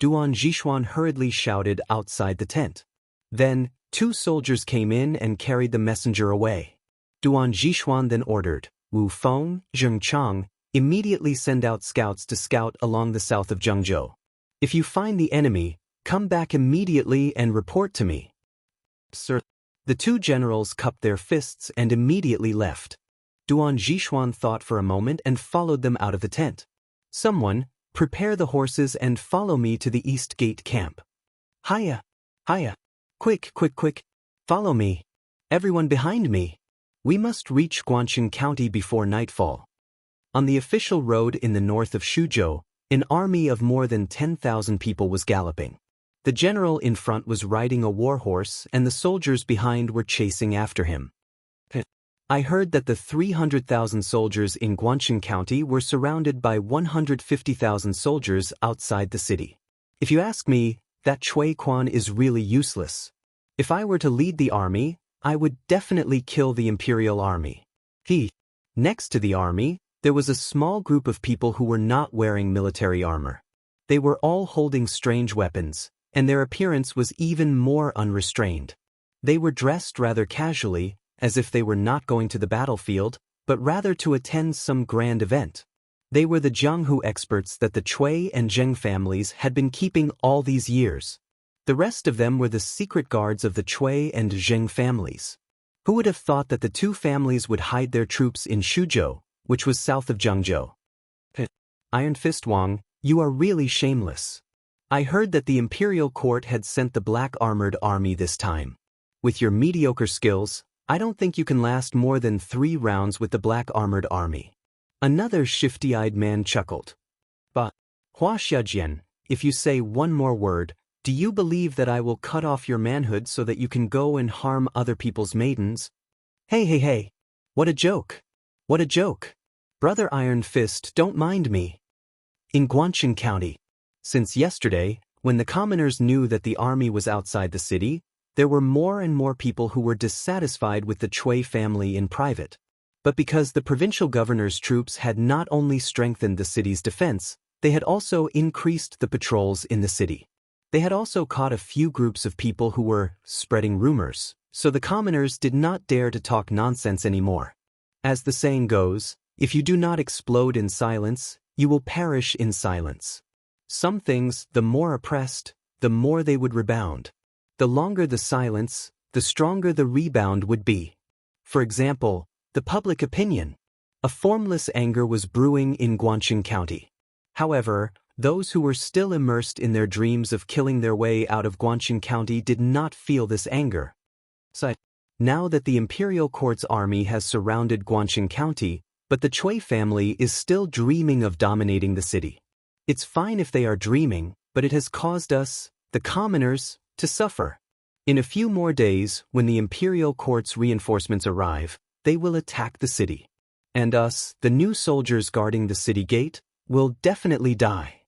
Duan Zhishuan hurriedly shouted outside the tent. Then, 2 soldiers came in and carried the messenger away. Duan Zhishuan then ordered, "Wu Feng, Zheng Chang, immediately send out scouts to scout along the south of Zhengzhou. If you find the enemy, come back immediately and report to me." "Sir." The 2 generals cupped their fists and immediately left. Duan Zhishuan thought for a moment and followed them out of the tent. "Someone, prepare the horses and follow me to the East Gate camp." "Hiya! Hiya! Quick, quick, quick! Follow me! Everyone behind me! We must reach Guangqing County before nightfall." On the official road in the north of Shuzhou, an army of more than 10,000 people was galloping. The general in front was riding a war horse and the soldiers behind were chasing after him. "I heard that the 300,000 soldiers in Guangqing County were surrounded by 150,000 soldiers outside the city. If you ask me, that Chui Quan is really useless. If I were to lead the army, I would definitely kill the imperial army." Next to the army, there was a small group of people who were not wearing military armor. They were all holding strange weapons, and their appearance was even more unrestrained. They were dressed rather casually, as if they were not going to the battlefield, but rather to attend some grand event. They were the Jianghu experts that the Chui and Zheng families had been keeping all these years. The rest of them were the secret guards of the Chui and Zheng families. Who would have thought that the 2 families would hide their troops in Shuzhou, which was south of Zhengzhou? "Iron Fist Wang, you are really shameless. I heard that the imperial court had sent the Black Armored Army this time. With your mediocre skills, I don't think you can last more than 3 rounds with the Black Armored Army." Another shifty-eyed man chuckled. "But, Hua Xiajian, if you say one more word, do you believe that I will cut off your manhood so that you can go and harm other people's maidens?" Hey, what a joke. What a joke. Brother Iron Fist, don't mind me." In Guangqing County, since yesterday, when the commoners knew that the army was outside the city, there were more and more people who were dissatisfied with the Chui family in private. But because the provincial governor's troops had not only strengthened the city's defense, they had also increased the patrols in the city. They had also caught a few groups of people who were spreading rumors, so the commoners did not dare to talk nonsense anymore. As the saying goes, if you do not explode in silence, you will perish in silence. Some things, the more oppressed, the more they would rebound. The longer the silence, the stronger the rebound would be. For example, the public opinion. A formless anger was brewing in Guangqing County. However, those who were still immersed in their dreams of killing their way out of Guangxing County did not feel this anger. So, now that the imperial court's army has surrounded Guangxing County, but the Chui family is still dreaming of dominating the city. It's fine if they are dreaming, but it has caused us, the commoners, to suffer. In a few more days, when the imperial court's reinforcements arrive, they will attack the city. And us, the new soldiers guarding the city gate, will definitely die.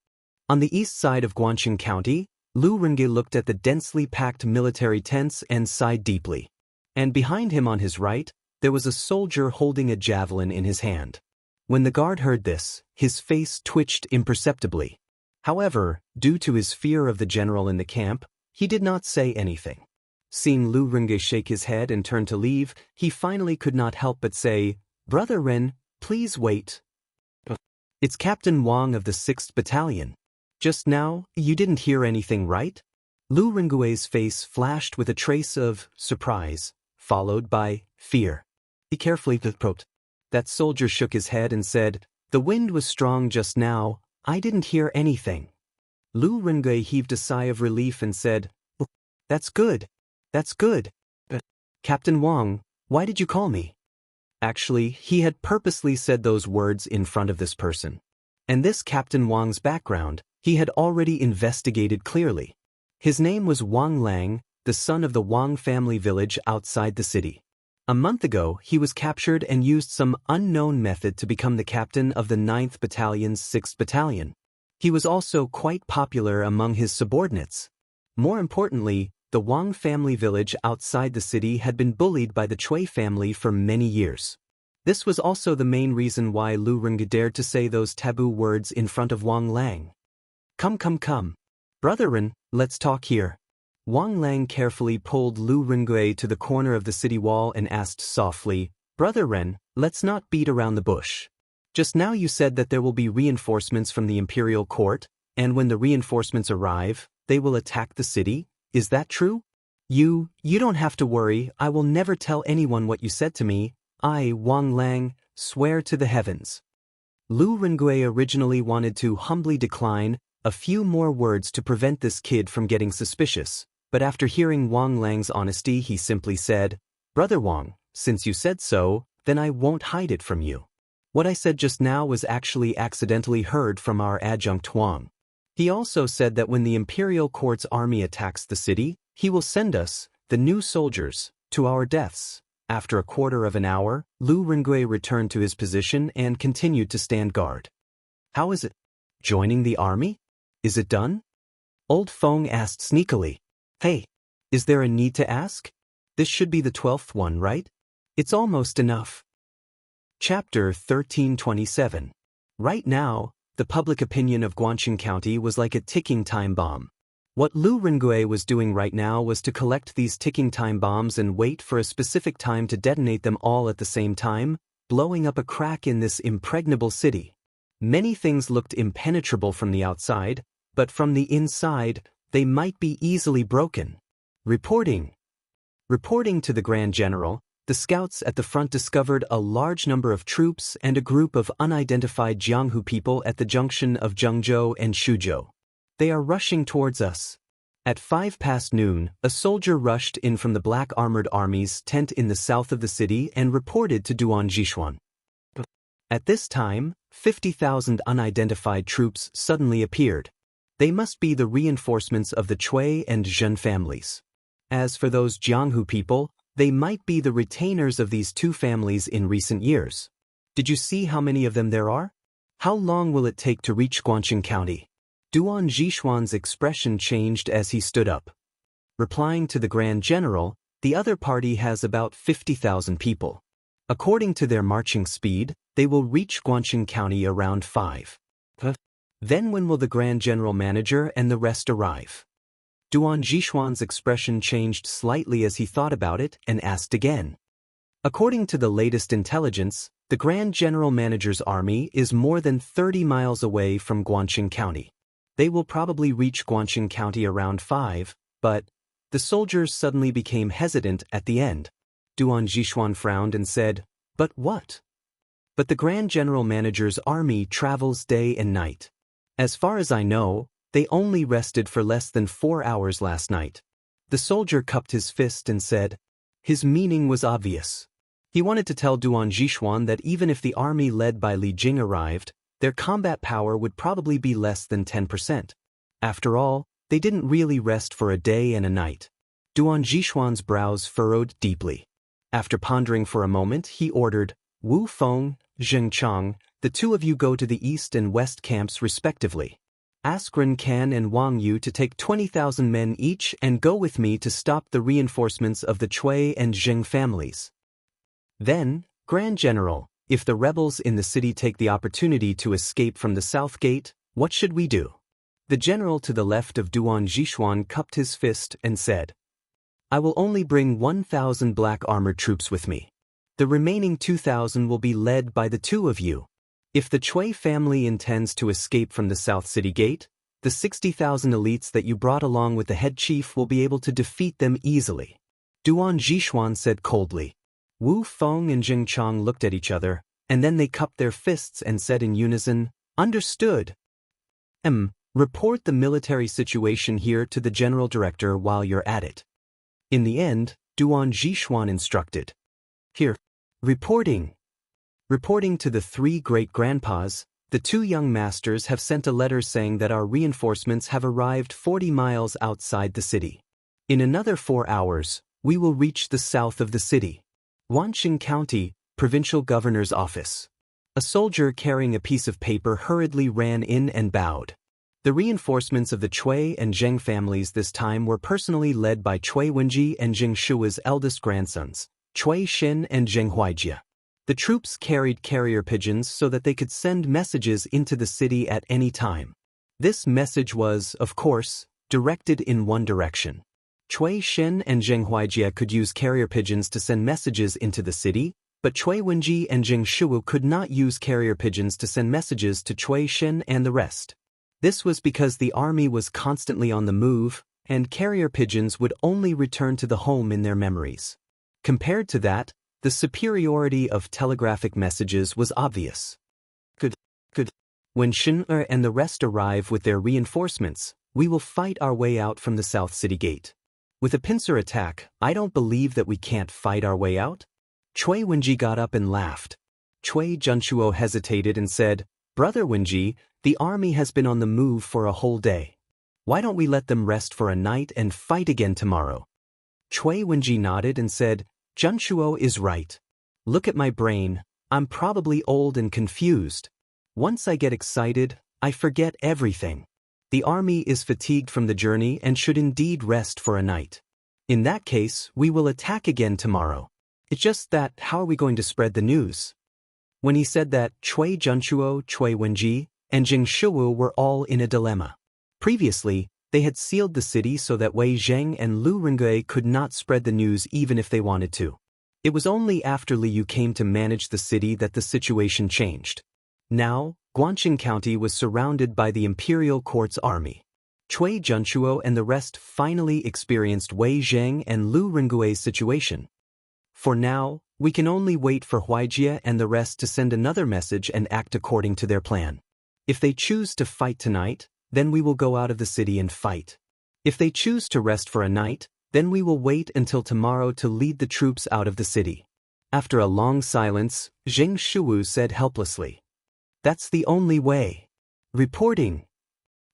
On the east side of Guangxing County, Lu Renge looked at the densely packed military tents and sighed deeply. And behind him on his right, there was a soldier holding a javelin in his hand. When the guard heard this, his face twitched imperceptibly. However, due to his fear of the general in the camp, he did not say anything. Seeing Lu Renge shake his head and turn to leave, he finally could not help but say, "Brother Ren, please wait." "It's Captain Wang of the 6th Battalion. Just now, you didn't hear anything, right?" Lu Rengue's face flashed with a trace of surprise, followed by fear. He carefully probed. That soldier shook his head and said, "The wind was strong just now, I didn't hear anything." Lu Renge heaved a sigh of relief and said, "That's good. That's good. Captain Wang, why did you call me?" Actually, he had purposely said those words in front of this person. And this Captain Wang's background, he had already investigated clearly. His name was Wang Lang, the son of the Wang family village outside the city. A month ago, he was captured and used some unknown method to become the captain of the 9th Battalion's 6th Battalion. He was also quite popular among his subordinates. More importantly, the Wang family village outside the city had been bullied by the Chui family for many years. This was also the main reason why Lu Renge dared to say those taboo words in front of Wang Lang. Come. Brother Ren, let's talk here." Wang Lang carefully pulled Lu Renge to the corner of the city wall and asked softly, "Brother Ren, let's not beat around the bush. Just now you said that there will be reinforcements from the imperial court, and when the reinforcements arrive, they will attack the city. Is that true?" You don't have to worry, I will never tell anyone what you said to me. I, Wang Lang, swear to the heavens." Lu Renge originally wanted to humbly decline a few more words to prevent this kid from getting suspicious, but after hearing Wang Lang's honesty he simply said, "Brother Wang, since you said so, then I won't hide it from you. What I said just now was actually accidentally heard from our adjunct Wang. He also said that when the imperial court's army attacks the city, he will send us, the new soldiers, to our deaths." After a quarter of an hour, Lu Renge returned to his position and continued to stand guard. "How is it? Joining the army? Is it done?" Old Feng asked sneakily. "Hey, is there a need to ask? This should be the 12th one, right? It's almost enough." Chapter 1327. Right now, the public opinion of Guangxing County was like a ticking time bomb. What Lu Renge was doing right now was to collect these ticking time bombs and wait for a specific time to detonate them all at the same time, blowing up a crack in this impregnable city. Many things looked impenetrable from the outside, but from the inside, they might be easily broken. Reporting to the Grand General, the scouts at the front discovered a large number of troops and a group of unidentified Jianghu people at the junction of Zhengzhou and Shuzhou. They are rushing towards us. At 5 past noon, a soldier rushed in from the Black Armored Army's tent in the south of the city and reported to Duan Jishuan. At this time, 50,000 unidentified troops suddenly appeared. They must be the reinforcements of the Chui and Zhen families. As for those Jianghu people, they might be the retainers of these two families in recent years. Did you see how many of them there are? How long will it take to reach Guangxing County? Duan Jishuan's expression changed as he stood up. Replying to the Grand General, the other party has about 50,000 people. According to their marching speed, they will reach Guangxing County around 5. Then when will the Grand General Manager and the rest arrive? Duan Jishuan's expression changed slightly as he thought about it and asked again. According to the latest intelligence, the Grand General Manager's army is more than 30 miles away from Guangxing County. They will probably reach Guangxing County around 5, but the soldiers suddenly became hesitant at the end. Duan Jishuan frowned and said, "But what?" "But the Grand General Manager's army travels day and night. As far as I know, they only rested for less than 4 hours last night. The soldier cupped his fist and said. His meaning was obvious. He wanted to tell Duan Zhixuan that even if the army led by Li Jing arrived, their combat power would probably be less than 10%. After all, they didn't really rest for a day and a night. Duan Zhixuan's brows furrowed deeply. After pondering for a moment, he ordered, Wu Feng, Zheng Chang, the two of you go to the east and west camps respectively. Ask Ren Kan and Wang Yu to take 20,000 men each and go with me to stop the reinforcements of the Cui and Zheng families. Then, Grand General, if the rebels in the city take the opportunity to escape from the south gate, what should we do? The general to the left of Duan Zhixuan cupped his fist and said, I will only bring 1,000 black armored troops with me. The remaining 2,000 will be led by the two of you. If the Cui family intends to escape from the South City Gate, the 60,000 elites that you brought along with the head chief will be able to defeat them easily. Duan Zhixuan said coldly. Wu Feng and Zheng Chang looked at each other, and then they cupped their fists and said in unison, Understood. Report the military situation here to the general director while you're at it. In the end, Duan Zhixuan instructed. Here. Reporting. Reporting to the three great-grandpas, the two young masters have sent a letter saying that our reinforcements have arrived 40 miles outside the city. In another 4 hours, we will reach the south of the city. Guangxing County, Provincial Governor's Office. A soldier carrying a piece of paper hurriedly ran in and bowed. The reinforcements of the Cui and Zheng families this time were personally led by Cui Wenji and Zheng Shua's eldest grandsons, Cui Xin and Zheng Huijia. The troops carried carrier pigeons so that they could send messages into the city at any time. This message was, of course, directed in one direction. Cui Xin and Zheng Huijia could use carrier pigeons to send messages into the city, but Cui Wenji and Zheng Shu could not use carrier pigeons to send messages to Cui Xin and the rest. This was because the army was constantly on the move, and carrier pigeons would only return to the home in their memories. Compared to that, the superiority of telegraphic messages was obvious. Good. When Xin and the rest arrive with their reinforcements, we will fight our way out from the South City Gate. With a pincer attack, I don't believe that we can't fight our way out. Cui Wenji got up and laughed. Cui Junshuo hesitated and said, Brother Wenji, the army has been on the move for a whole day. Why don't we let them rest for a night and fight again tomorrow? Cui Wenji nodded and said, Junshuo is right. Look at my brain, I'm probably old and confused. Once I get excited, I forget everything. The army is fatigued from the journey and should indeed rest for a night. In that case, we will attack again tomorrow. It's just that, how are we going to spread the news? When he said that, Cui Junshuo, Cui Wenji, and Zheng Shu were all in a dilemma. Previously, they had sealed the city so that Wei Zheng and Lu Rengui could not spread the news even if they wanted to. It was only after Li Yu came to manage the city that the situation changed. Now, Guangxing County was surrounded by the imperial court's army. Cui Junshuo and the rest finally experienced Wei Zheng and Lu Rengui's situation. For now, we can only wait for Huijia and the rest to send another message and act according to their plan. If they choose to fight tonight, then we will go out of the city and fight. If they choose to rest for a night, then we will wait until tomorrow to lead the troops out of the city. After a long silence, Zheng Shu said helplessly. That's the only way. Reporting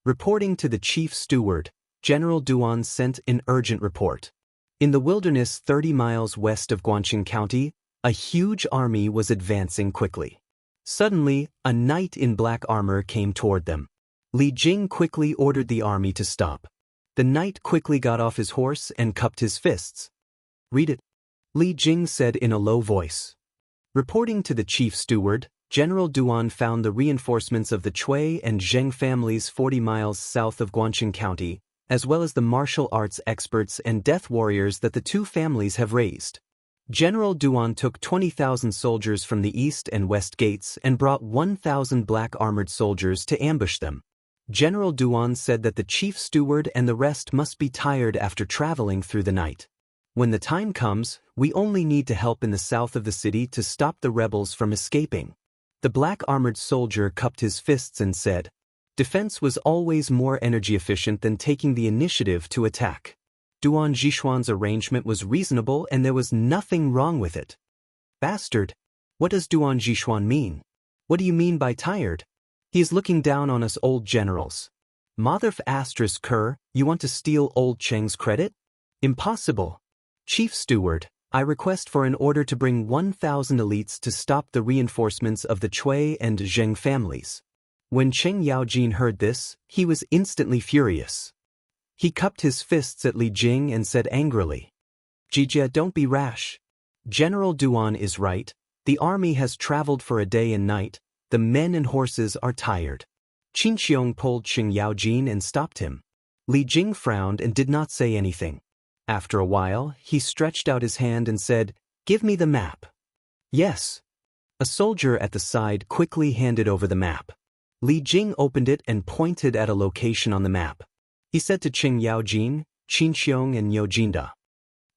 to the chief steward, General Duan sent an urgent report. In the wilderness 30 miles west of Guangxing County, a huge army was advancing quickly. Suddenly, a knight in black armor came toward them. Li Jing quickly ordered the army to stop. The knight quickly got off his horse and cupped his fists. Read it, Li Jing said in a low voice. Reporting to the chief steward, General Duan found the reinforcements of the Cui and Zheng families 40 miles south of Guangxing County, as well as the martial arts experts and death warriors that the two families have raised. General Duan took 20,000 soldiers from the east and west gates and brought 1,000 black armored soldiers to ambush them. General Duan said that the chief steward and the rest must be tired after traveling through the night. When the time comes, we only need to help in the south of the city to stop the rebels from escaping. The black armored soldier cupped his fists and said, Defense was always more energy efficient than taking the initiative to attack. Duan Zhishuan's arrangement was reasonable and there was nothing wrong with it. Bastard! What does Duan Zhishuan mean? What do you mean by tired? He is looking down on us old generals. Motherf asterisk Kerr, you want to steal old Cheng's credit? Impossible. Chief Steward, I request for an order to bring 1,000 elites to stop the reinforcements of the Cui and Zheng families. When Cheng Yaojin heard this, he was instantly furious. He cupped his fists at Li Jing and said angrily, Jijia, don't be rash. General Duan is right. The army has traveled for a day and night. The men and horses are tired. Qin Xiong pulled Cheng Yaojin and stopped him. Li Jing frowned and did not say anything. After a while, he stretched out his hand and said, Give me the map. Yes. A soldier at the side quickly handed over the map. Li Jing opened it and pointed at a location on the map. He said to Cheng Yaojin, Qin Xiong and Yojinda,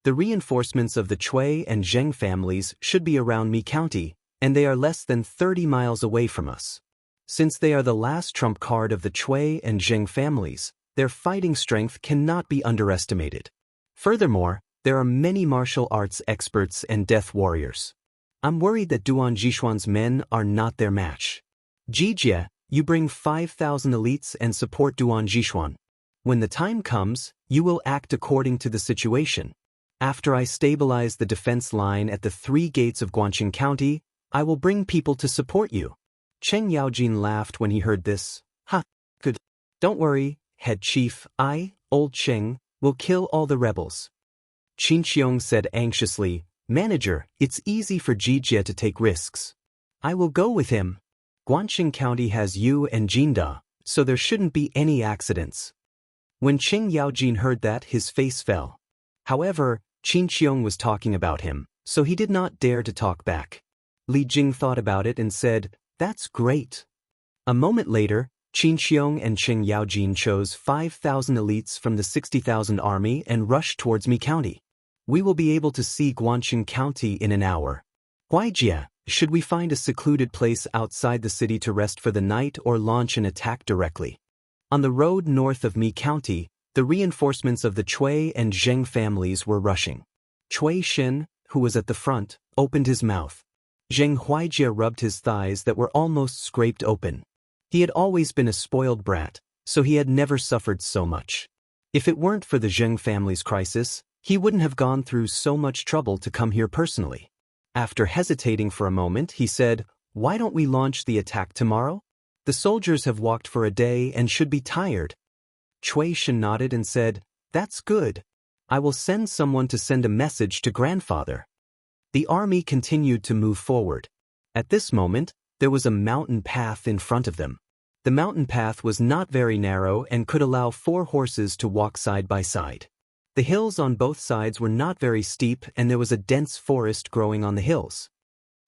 the reinforcements of the Cui and Zheng families should be around Mi County, and they are less than 30 miles away from us. Since they are the last trump card of the Cui and Zheng families, their fighting strength cannot be underestimated. Furthermore, there are many martial arts experts and death warriors. I'm worried that Duan Zhishuan's men are not their match. Jijia, you bring 5,000 elites and support Duan Zhishuan. When the time comes, you will act according to the situation. After I stabilize the defense line at the 3 gates of Guangqing County, I will bring people to support you. Cheng Yaojin laughed when he heard this. Ha, good. Don't worry, head chief, I, old Cheng, will kill all the rebels. Qin Xiong said anxiously, Manager, it's easy for Jijia to take risks. I will go with him. Guangqing County has you and Jinda, so there shouldn't be any accidents. When Cheng Yaojin heard that, his face fell. However, Qin Xiong was talking about him, so he did not dare to talk back. Li Jing thought about it and said, That's great. A moment later, Qin Xiong and Cheng Yaojin chose 5,000 elites from the 60,000 army and rushed towards Mi County. We will be able to see Guangqing County in an hour. Huaijia, should we find a secluded place outside the city to rest for the night or launch an attack directly? On the road north of Mi County, the reinforcements of the Cui and Zheng families were rushing. Cui Shen, who was at the front, opened his mouth. Zheng Huaijia rubbed his thighs that were almost scraped open. He had always been a spoiled brat, so he had never suffered so much. If it weren't for the Zheng family's crisis, he wouldn't have gone through so much trouble to come here personally. After hesitating for a moment, he said, Why don't we launch the attack tomorrow? The soldiers have walked for a day and should be tired. Cui Shen nodded and said, That's good. I will send someone to send a message to grandfather. The army continued to move forward. At this moment, there was a mountain path in front of them. The mountain path was not very narrow and could allow 4 horses to walk side by side. The hills on both sides were not very steep and there was a dense forest growing on the hills.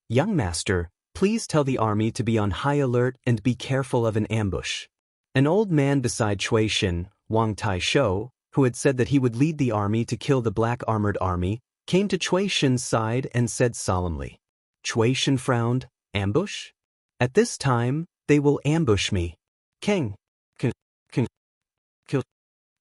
Young master, please tell the army to be on high alert and be careful of an ambush. An old man beside Cui Shen, Wang Tai-shou, who had said that he would lead the army to kill the black armored army, came to Cui Shen's side and said solemnly. Cui Shen frowned, Ambush? At this time, they will ambush me. Kill.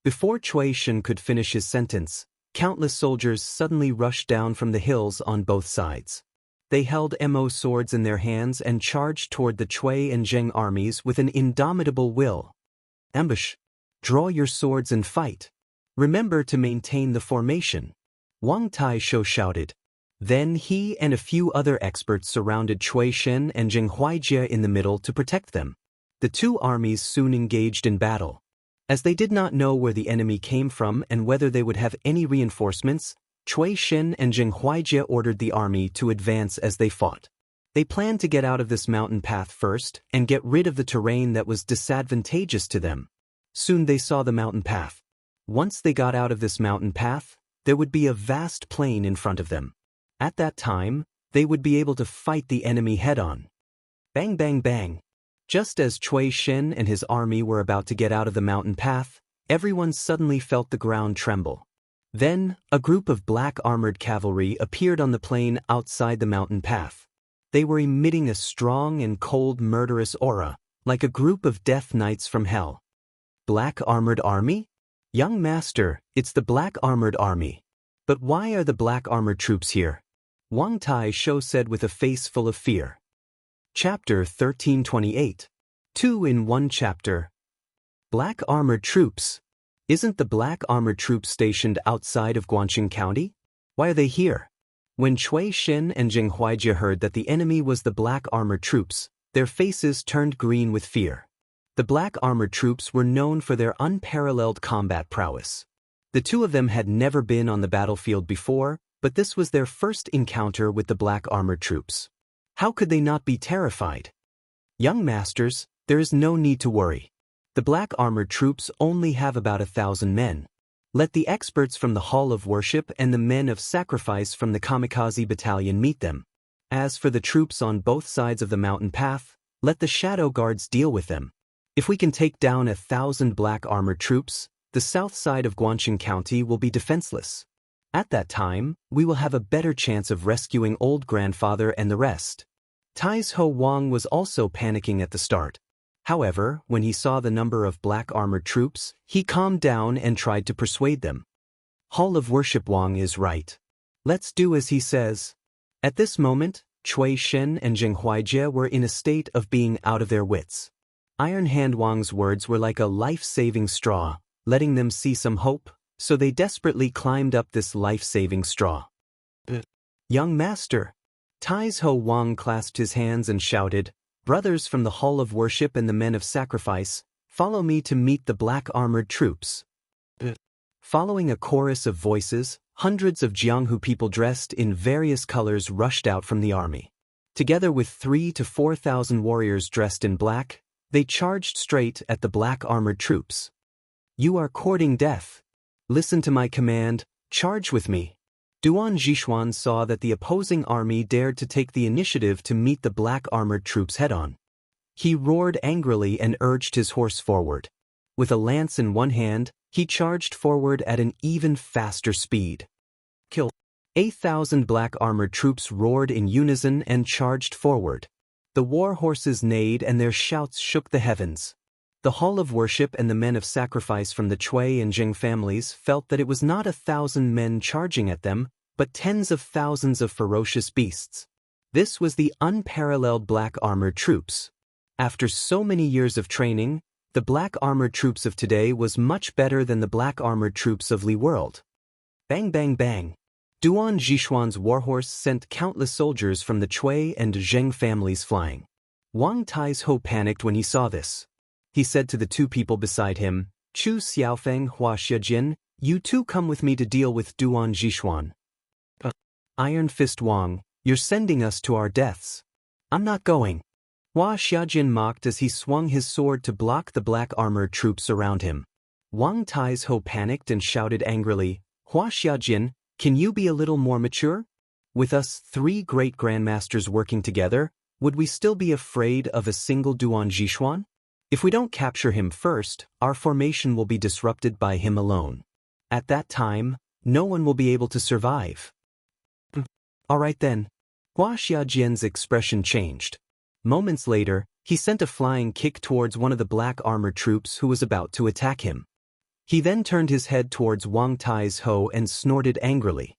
Before Cui Shen could finish his sentence, countless soldiers suddenly rushed down from the hills on both sides. They held mo swords in their hands and charged toward the Cui and Zheng armies with an indomitable will. Ambush. Draw your swords and fight. Remember to maintain the formation. Wang Tai-shou shouted. Then he and a few other experts surrounded Cui Shen and Zheng Huaijia in the middle to protect them. The 2 armies soon engaged in battle. As they did not know where the enemy came from and whether they would have any reinforcements, Cui Shen and Zheng Huaijia ordered the army to advance as they fought. They planned to get out of this mountain path first and get rid of the terrain that was disadvantageous to them. Soon they saw the mountain path. Once they got out of this mountain path, there would be a vast plain in front of them. At that time, they would be able to fight the enemy head-on. Bang bang bang. Just as Cui Shen and his army were about to get out of the mountain path, everyone suddenly felt the ground tremble. Then, a group of black armored cavalry appeared on the plain outside the mountain path. They were emitting a strong and cold murderous aura, like a group of death knights from hell. Black armored army? Young master, it's the black armored army. But why are the black armored troops here? Wang Tai Shou said with a face full of fear. Chapter 1328. 2 in 1 chapter. Black armored troops. Isn't the black armored troops stationed outside of Guangxing County? Why are they here? When Cui Shen and Zheng Huaijie heard that the enemy was the black armored troops, their faces turned green with fear. The black armored troops were known for their unparalleled combat prowess. The two of them had never been on the battlefield before, but this was their first encounter with the black armored troops. How could they not be terrified? Young masters, there is no need to worry. The black armored troops only have about 1,000 men. Let the experts from the Hall of Worship and the men of sacrifice from the Kamikaze Battalion meet them. As for the troops on both sides of the mountain path, let the Shadow Guards deal with them. If we can take down 1,000 black armored troops, the south side of Guangxing County will be defenseless. At that time, we will have a better chance of rescuing old grandfather and the rest. Ho Wang was also panicking at the start. However, when he saw the number of black armored troops, he calmed down and tried to persuade them. Hall of Worship Wang is right. Let's do as he says. At this moment, Cui Shen and Zheng Huaijie were in a state of being out of their wits. Iron Hand Wang's words were like a life-saving straw, letting them see some hope, so they desperately climbed up this life-saving straw. Young master! Ho Wang clasped his hands and shouted, "Brothers from the Hall of Worship and the men of sacrifice, follow me to meet the black armored troops." Following a chorus of voices, hundreds of Jianghu people dressed in various colors rushed out from the army. Together with 3,000 to 4,000 warriors dressed in black, they charged straight at the black armored troops. "You are courting death. Listen to my command, charge with me." Duan Zhishuan saw that the opposing army dared to take the initiative to meet the black armored troops head-on. He roared angrily and urged his horse forward. With a lance in one hand, he charged forward at an even faster speed. Kill! 8,000 black armored troops roared in unison and charged forward. The war horses neighed and their shouts shook the heavens. The Hall of Worship and the men of sacrifice from the Cui and Zheng families felt that it was not 1,000 men charging at them, but tens of thousands of ferocious beasts. This was the unparalleled black armored troops. After so many years of training, the black armored troops of today was much better than the black armored troops of Li World. Bang bang bang! Duan Zhishuan's warhorse sent countless soldiers from the Cui and Zheng families flying. Wang Taizhou panicked when he saw this. He said to the two people beside him, "Chu Xiaofeng, Hua Xiajin, you two come with me to deal with Duan Zhishuan." Iron Fist Wang, you're sending us to our deaths. I'm not going. Hua Xiajin mocked as he swung his sword to block the black armored troops around him. Wang Taizhou panicked and shouted angrily, "Hua Xiajin, can you be a little more mature? With us 3 great grandmasters working together, would we still be afraid of a single Duan Zhishuan? If we don't capture him first, our formation will be disrupted by him alone. At that time, no one will be able to survive." All right then. Hua Xiajian's expression changed. Moments later, he sent a flying kick towards one of the black armored troops who was about to attack him. He then turned his head towards Wang Taizhou and snorted angrily.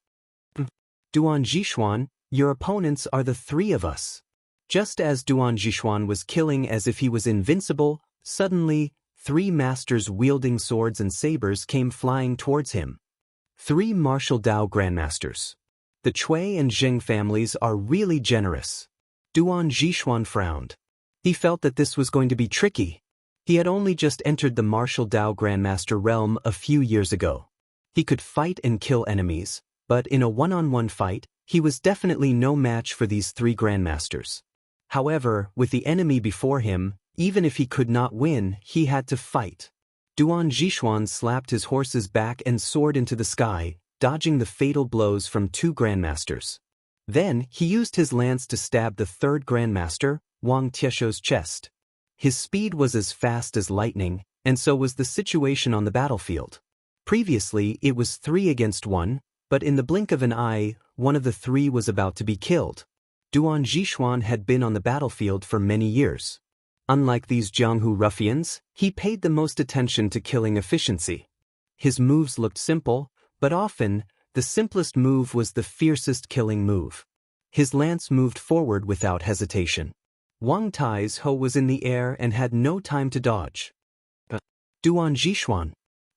"Duan Zhishuan, your opponents are the 3 of us." Just as Duan Zhishuan was killing as if he was invincible, suddenly, 3 masters wielding swords and sabers came flying towards him. 3 martial Dao grandmasters. The Cui and Zheng families are really generous. Duan Zhishuan frowned. He felt that this was going to be tricky. He had only just entered the martial Dao grandmaster realm a few years ago. He could fight and kill enemies, but in a one-on-one fight, he was definitely no match for these 3 grandmasters. However, with the enemy before him, even if he could not win, he had to fight. Duan Zhishuan slapped his horse's back and soared into the sky, dodging the fatal blows from 2 grandmasters. Then, he used his lance to stab the 3rd grandmaster, Wang Tieshou's chest. His speed was as fast as lightning, and so was the situation on the battlefield. Previously, it was 3 against 1, but in the blink of an eye, one of the 3 was about to be killed. Duan Zhishuan had been on the battlefield for many years. Unlike these Jianghu ruffians, he paid the most attention to killing efficiency. His moves looked simple, but often, the simplest move was the fiercest killing move. His lance moved forward without hesitation. Wang Tai's Ho was in the air and had no time to dodge. Duan Jishuan,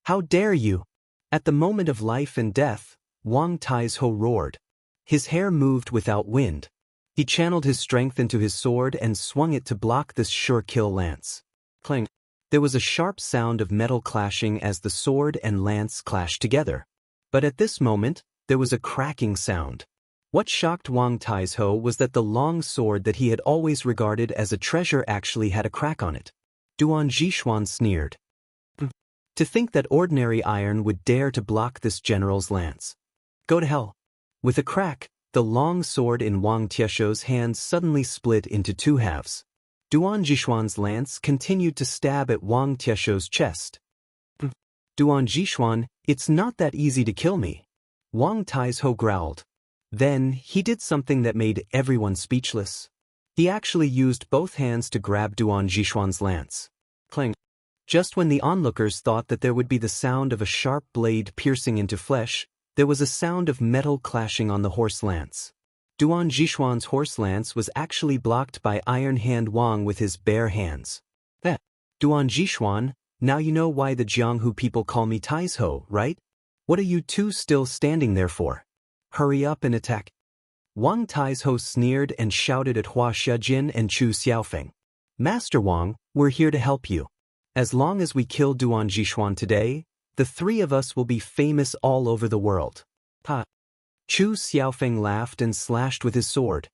how dare you! At the moment of life and death, Wang Tai's Ho roared. His hair moved without wind. He channeled his strength into his sword and swung it to block this sure-kill lance. Clang! There was a sharp sound of metal clashing as the sword and lance clashed together. But at this moment, there was a cracking sound. What shocked Wang Tai's Ho was that the long sword that he had always regarded as a treasure actually had a crack on it. Duan Jishuan sneered. To think that ordinary iron would dare to block this general's lance. Go to hell. With a crack, the long sword in Wang Tiesho's hands suddenly split into two halves. Duan Jishuan's lance continued to stab at Wang Tiesho's chest. Duan Jishuan, it's not that easy to kill me. Wang Tai's Ho growled. Then, he did something that made everyone speechless. He actually used both hands to grab Duan Jishuan's lance. Clang! Just when the onlookers thought that there would be the sound of a sharp blade piercing into flesh, there was a sound of metal clashing on the horse lance. Duan Jishuan's horse lance was actually blocked by Iron Hand Wang with his bare hands. Duan Jishuan, now you know why the Jianghu people call me Tai's Ho, right? What are you two still standing there for? Hurry up and attack. Wang Tai's Ho sneered and shouted at Hua Xiajin and Chu Xiaofeng. Master Wang, we're here to help you. As long as we kill Duan Jishuan today, the three of us will be famous all over the world. Ha! Chu Xiaofeng laughed and slashed with his sword.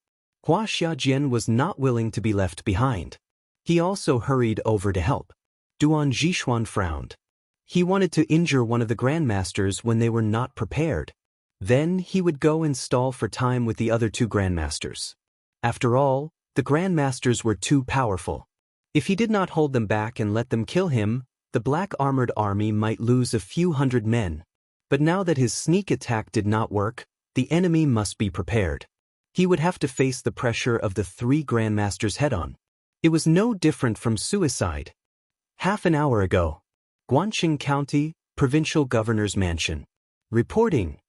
Hua Xiajian was not willing to be left behind. He also hurried over to help. Duan Jishuan frowned. He wanted to injure one of the grandmasters when they were not prepared. Then he would go and stall for time with the other two grandmasters. After all, the grandmasters were too powerful. If he did not hold them back and let them kill him, the black armored army might lose a few hundred men. But now that his sneak attack did not work, the enemy must be prepared. He would have to face the pressure of the three grandmasters head-on. It was no different from suicide. Half an hour ago. Guangxing County, Provincial Governor's Mansion. Reporting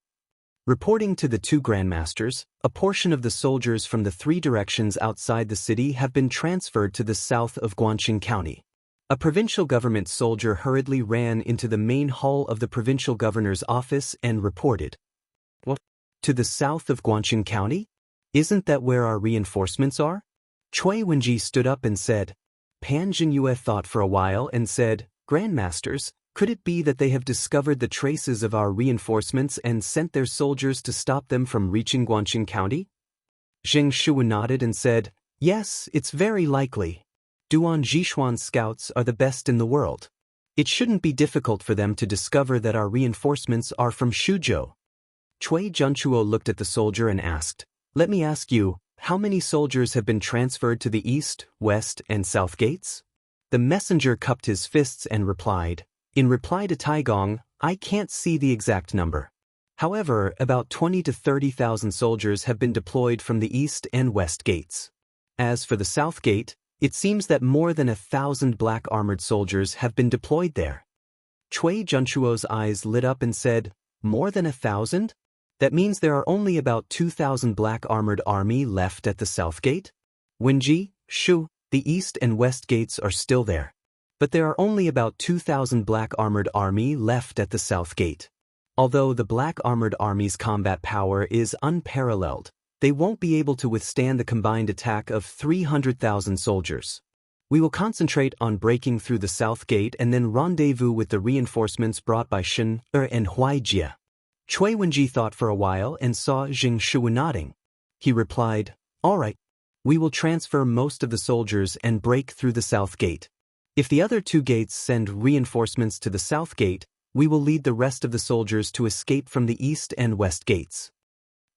to the two grandmasters, a portion of the soldiers from the three directions outside the city have been transferred to the south of Guangxing County. A provincial government soldier hurriedly ran into the main hall of the provincial governor's office and reported. What? To the south of Guangxing County? Isn't that where our reinforcements are? Cui Wenji stood up and said. Pan Jinyue thought for a while and said, Grandmasters, could it be that they have discovered the traces of our reinforcements and sent their soldiers to stop them from reaching Guangxing County? Zheng Shu nodded and said, Yes, it's very likely. Duan Jishuan's scouts are the best in the world. It shouldn't be difficult for them to discover that our reinforcements are from Shuzhou. Cui Junchuo looked at the soldier and asked, Let me ask you, how many soldiers have been transferred to the east, west, and south gates? The messenger cupped his fists and replied, In reply to Taigong, I can't see the exact number. However, about 20 to 30,000 soldiers have been deployed from the east and west gates. As for the south gate, it seems that more than 1,000 black armored soldiers have been deployed there. Cui Junchuo's eyes lit up and said, More than 1,000? That means there are only about 2,000 black armored army left at the south gate? Wenji, Shu, the east and west gates are still there. But there are only about 2,000 black armored army left at the south gate. Although the black armored army's combat power is unparalleled, they won't be able to withstand the combined attack of 300,000 soldiers. We will concentrate on breaking through the south gate and then rendezvous with the reinforcements brought by Shen and Huaijia. Cui Wenji thought for a while and saw Zheng Shu nodding. He replied, All right. We will transfer most of the soldiers and break through the south gate. If the other two gates send reinforcements to the south gate, we will lead the rest of the soldiers to escape from the east and west gates.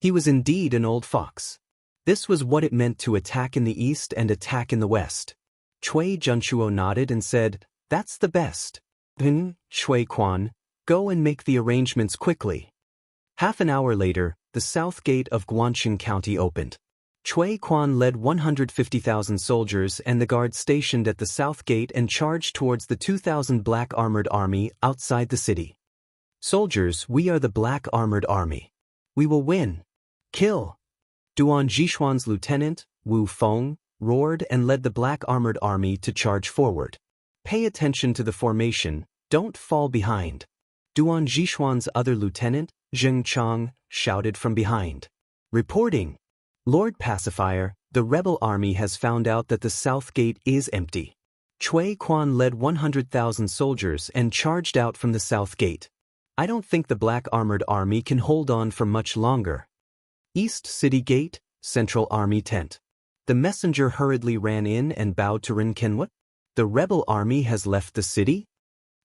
He was indeed an old fox. This was what it meant to attack in the east and attack in the west. Cui Junchuo nodded and said, That's the best. Then, Shui Quan, go and make the arrangements quickly. Half an hour later, the south gate of Guangxing County opened. Cui Quan led 150,000 soldiers and the guards stationed at the south gate and charged towards the 2,000 black armored army outside the city. Soldiers, we are the black armored army. We will win. Kill! Duan Zhishuan's lieutenant, Wu Feng, roared and led the black armored army to charge forward. Pay attention to the formation, don't fall behind. Duan Zhishuan's other lieutenant, Zheng Chang, shouted from behind. Reporting. Lord Pacifier, the rebel army has found out that the south gate is empty. Cui Quan led 100,000 soldiers and charged out from the south gate. I don't think the black armored army can hold on for much longer. East City Gate, Central Army Tent. The messenger hurriedly ran in and bowed to Renken. What? The rebel army has left the city?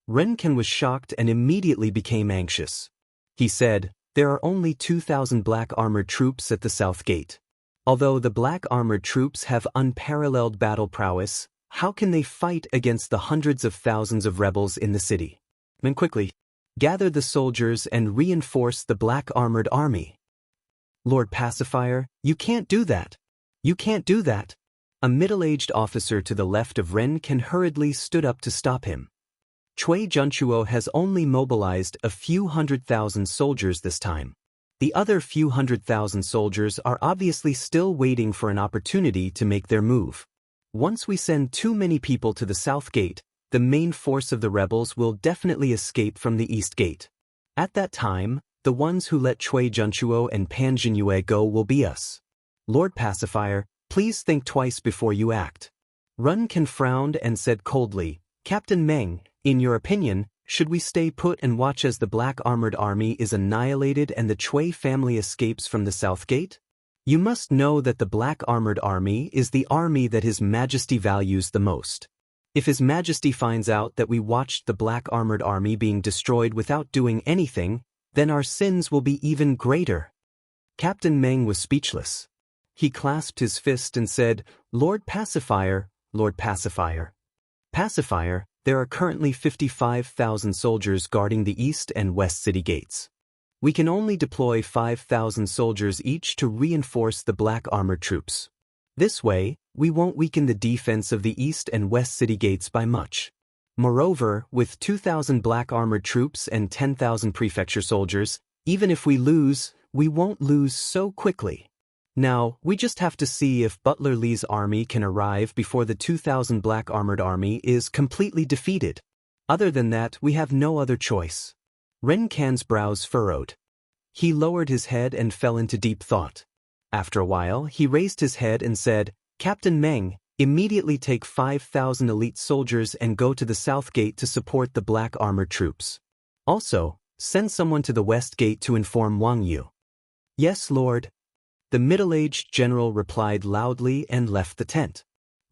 Renken was shocked and immediately became anxious. He said, there are only 2,000 black armored troops at the south gate. Although the black armored troops have unparalleled battle prowess, how can they fight against the hundreds of thousands of rebels in the city? Men quickly, gather the soldiers and reinforce the black armored army. Lord Pacifier, you can't do that. You can't do that. A middle-aged officer to the left of Renken hurriedly stood up to stop him. Cui Junchuo has only mobilized a few 100,000 soldiers this time. The other few 100,000 soldiers are obviously still waiting for an opportunity to make their move. Once we send too many people to the south gate, the main force of the rebels will definitely escape from the east gate. At that time, the ones who let Cui Junchuo and Pan Jinyue go will be us. Lord Pacifier, please think twice before you act. Renken frowned and said coldly, Captain Meng, in your opinion, should we stay put and watch as the black armored army is annihilated and the Cui family escapes from the south gate? You must know that the black armored army is the army that His Majesty values the most. If His Majesty finds out that we watched the black armored army being destroyed without doing anything, then our sins will be even greater. Captain Meng was speechless. He clasped his fist and said, Lord Pacifier, Lord Pacifier. Pacifier, there are currently 55,000 soldiers guarding the east and west city gates. We can only deploy 5,000 soldiers each to reinforce the black armored troops. This way, we won't weaken the defense of the east and west city gates by much. Moreover, with 2,000 black armored troops and 10,000 prefecture soldiers, even if we lose, we won't lose so quickly. Now, we just have to see if Butler Lee's army can arrive before the 2,000 black armored army is completely defeated. Other than that, we have no other choice. Renken's brows furrowed. He lowered his head and fell into deep thought. After a while, he raised his head and said, Captain Meng, immediately take 5,000 elite soldiers and go to the south gate to support the black armored troops. Also, send someone to the west gate to inform Wang Yu. Yes, Lord. The middle-aged general replied loudly and left the tent.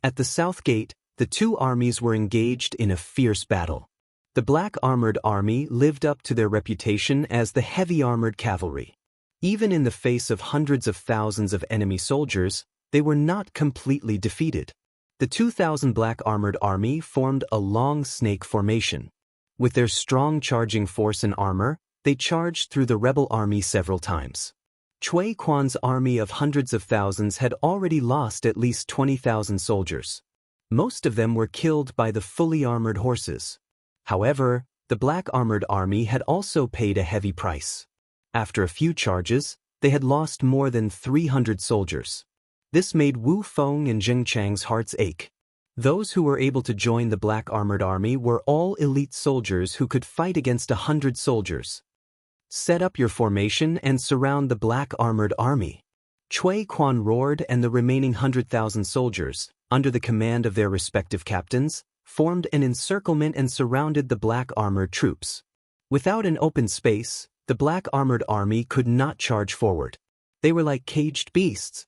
At the south gate, the two armies were engaged in a fierce battle. The black armored army lived up to their reputation as the heavy armored cavalry. Even in the face of hundreds of thousands of enemy soldiers, they were not completely defeated. The 2,000 black armored army formed a long snake formation. With their strong charging force and armor, they charged through the rebel army several times. Cui Quan's army of hundreds of thousands had already lost at least 20,000 soldiers. Most of them were killed by the fully armored horses. However, the black armored army had also paid a heavy price. After a few charges, they had lost more than 300 soldiers. This made Wu Feng and Zheng Chang's hearts ache. Those who were able to join the black armored army were all elite soldiers who could fight against 100 soldiers. Set up your formation and surround the black armored army. Cui Quan roared and the remaining 100,000 soldiers, under the command of their respective captains, formed an encirclement and surrounded the black armored troops. Without an open space, the black armored army could not charge forward. They were like caged beasts.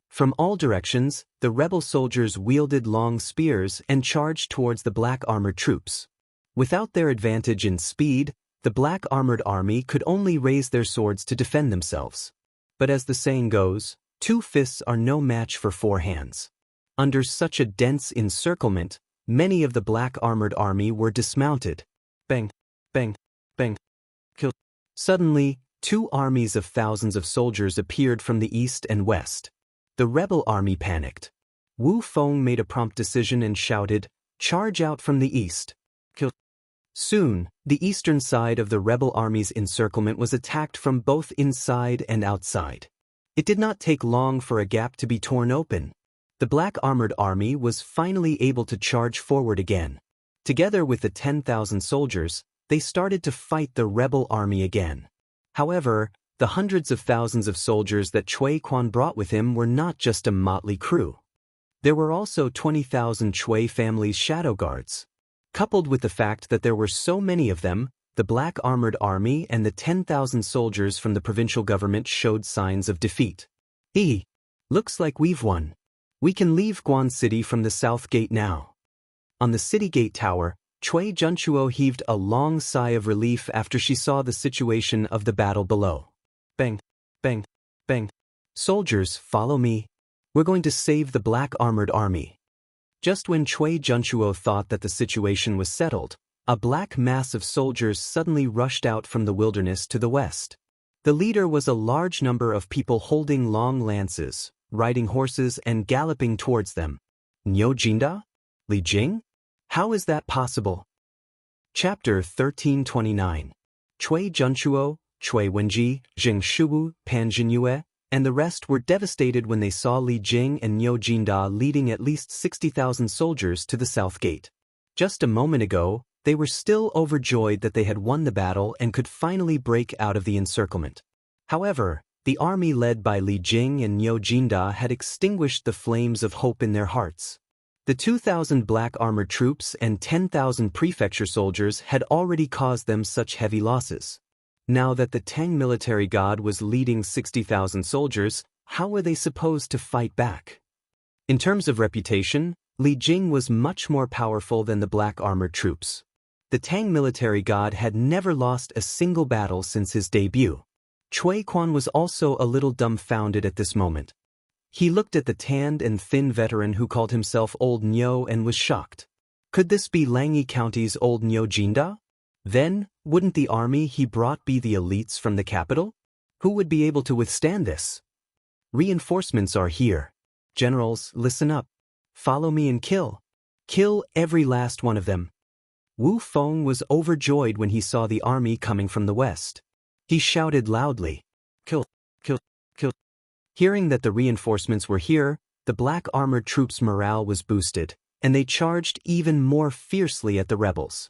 From all directions, the rebel soldiers wielded long spears and charged towards the black armored troops. Without their advantage in speed, the black armored army could only raise their swords to defend themselves. But as the saying goes, 2 fists are no match for 4 hands. Under such a dense encirclement, many of the black armored army were dismounted. Bang, bang, bang, kill. Suddenly, 2 armies of thousands of soldiers appeared from the east and west. The rebel army panicked. Wu Feng made a prompt decision and shouted, "Charge out from the east." Kill. Soon, the eastern side of the rebel army's encirclement was attacked from both inside and outside. It did not take long for a gap to be torn open. The black armored army was finally able to charge forward again. Together with the 10,000 soldiers, they started to fight the rebel army again. However, the hundreds of thousands of soldiers that Cui Quan brought with him were not just a motley crew. There were also 20,000 Cui family's shadow guards. Coupled with the fact that there were so many of them, the black armored army and the 10,000 soldiers from the provincial government showed signs of defeat. Looks like we've won. We can leave Guan City from the south gate now. On the city gate tower, Cui Junchuo heaved a long sigh of relief after she saw the situation of the battle below. Bang, bang, bang. Soldiers, follow me. We're going to save the black armored army. Just when Cui Junchuo thought that the situation was settled, a black mass of soldiers suddenly rushed out from the wilderness to the west. The leader was a large number of people holding long lances, riding horses and galloping towards them. Niu Jinda? Li Jing? How is that possible? Chapter 1329. Cui Junchuo, Cui Wenji, Zheng Shuwu, Pan Jinyue, and the rest were devastated when they saw Li Jing and Niu Jinda leading at least 60,000 soldiers to the south gate. Just a moment ago, they were still overjoyed that they had won the battle and could finally break out of the encirclement. However, the army led by Li Jing and Niu Jinda had extinguished the flames of hope in their hearts. The 2,000 black armored troops and 10,000 prefecture soldiers had already caused them such heavy losses. Now that the Tang military god was leading 60,000 soldiers, how were they supposed to fight back? In terms of reputation, Li Jing was much more powerful than the black armored troops. The Tang military god had never lost a single battle since his debut. Cui Quan was also a little dumbfounded at this moment. He looked at the tanned and thin veteran who called himself Old Niu and was shocked. Could this be Langyi County's Old Niu Jinda? Then, wouldn't the army he brought be the elites from the capital? Who would be able to withstand this? Reinforcements are here. Generals, listen up. Follow me and kill. Kill every last one of them. Wu Feng was overjoyed when he saw the army coming from the west. He shouted loudly, "Kill, kill, kill." Hearing that the reinforcements were here, the black armored troops' morale was boosted, and they charged even more fiercely at the rebels.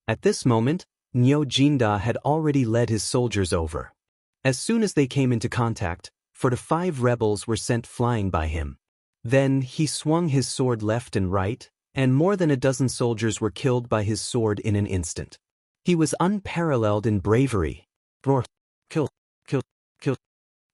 At this moment, Niu Jinda had already led his soldiers over. As soon as they came into contact, 4 to 5 rebels were sent flying by him. Then he swung his sword left and right, and more than a dozen soldiers were killed by his sword in an instant. He was unparalleled in bravery. Roar! Kill! Kill! Kill!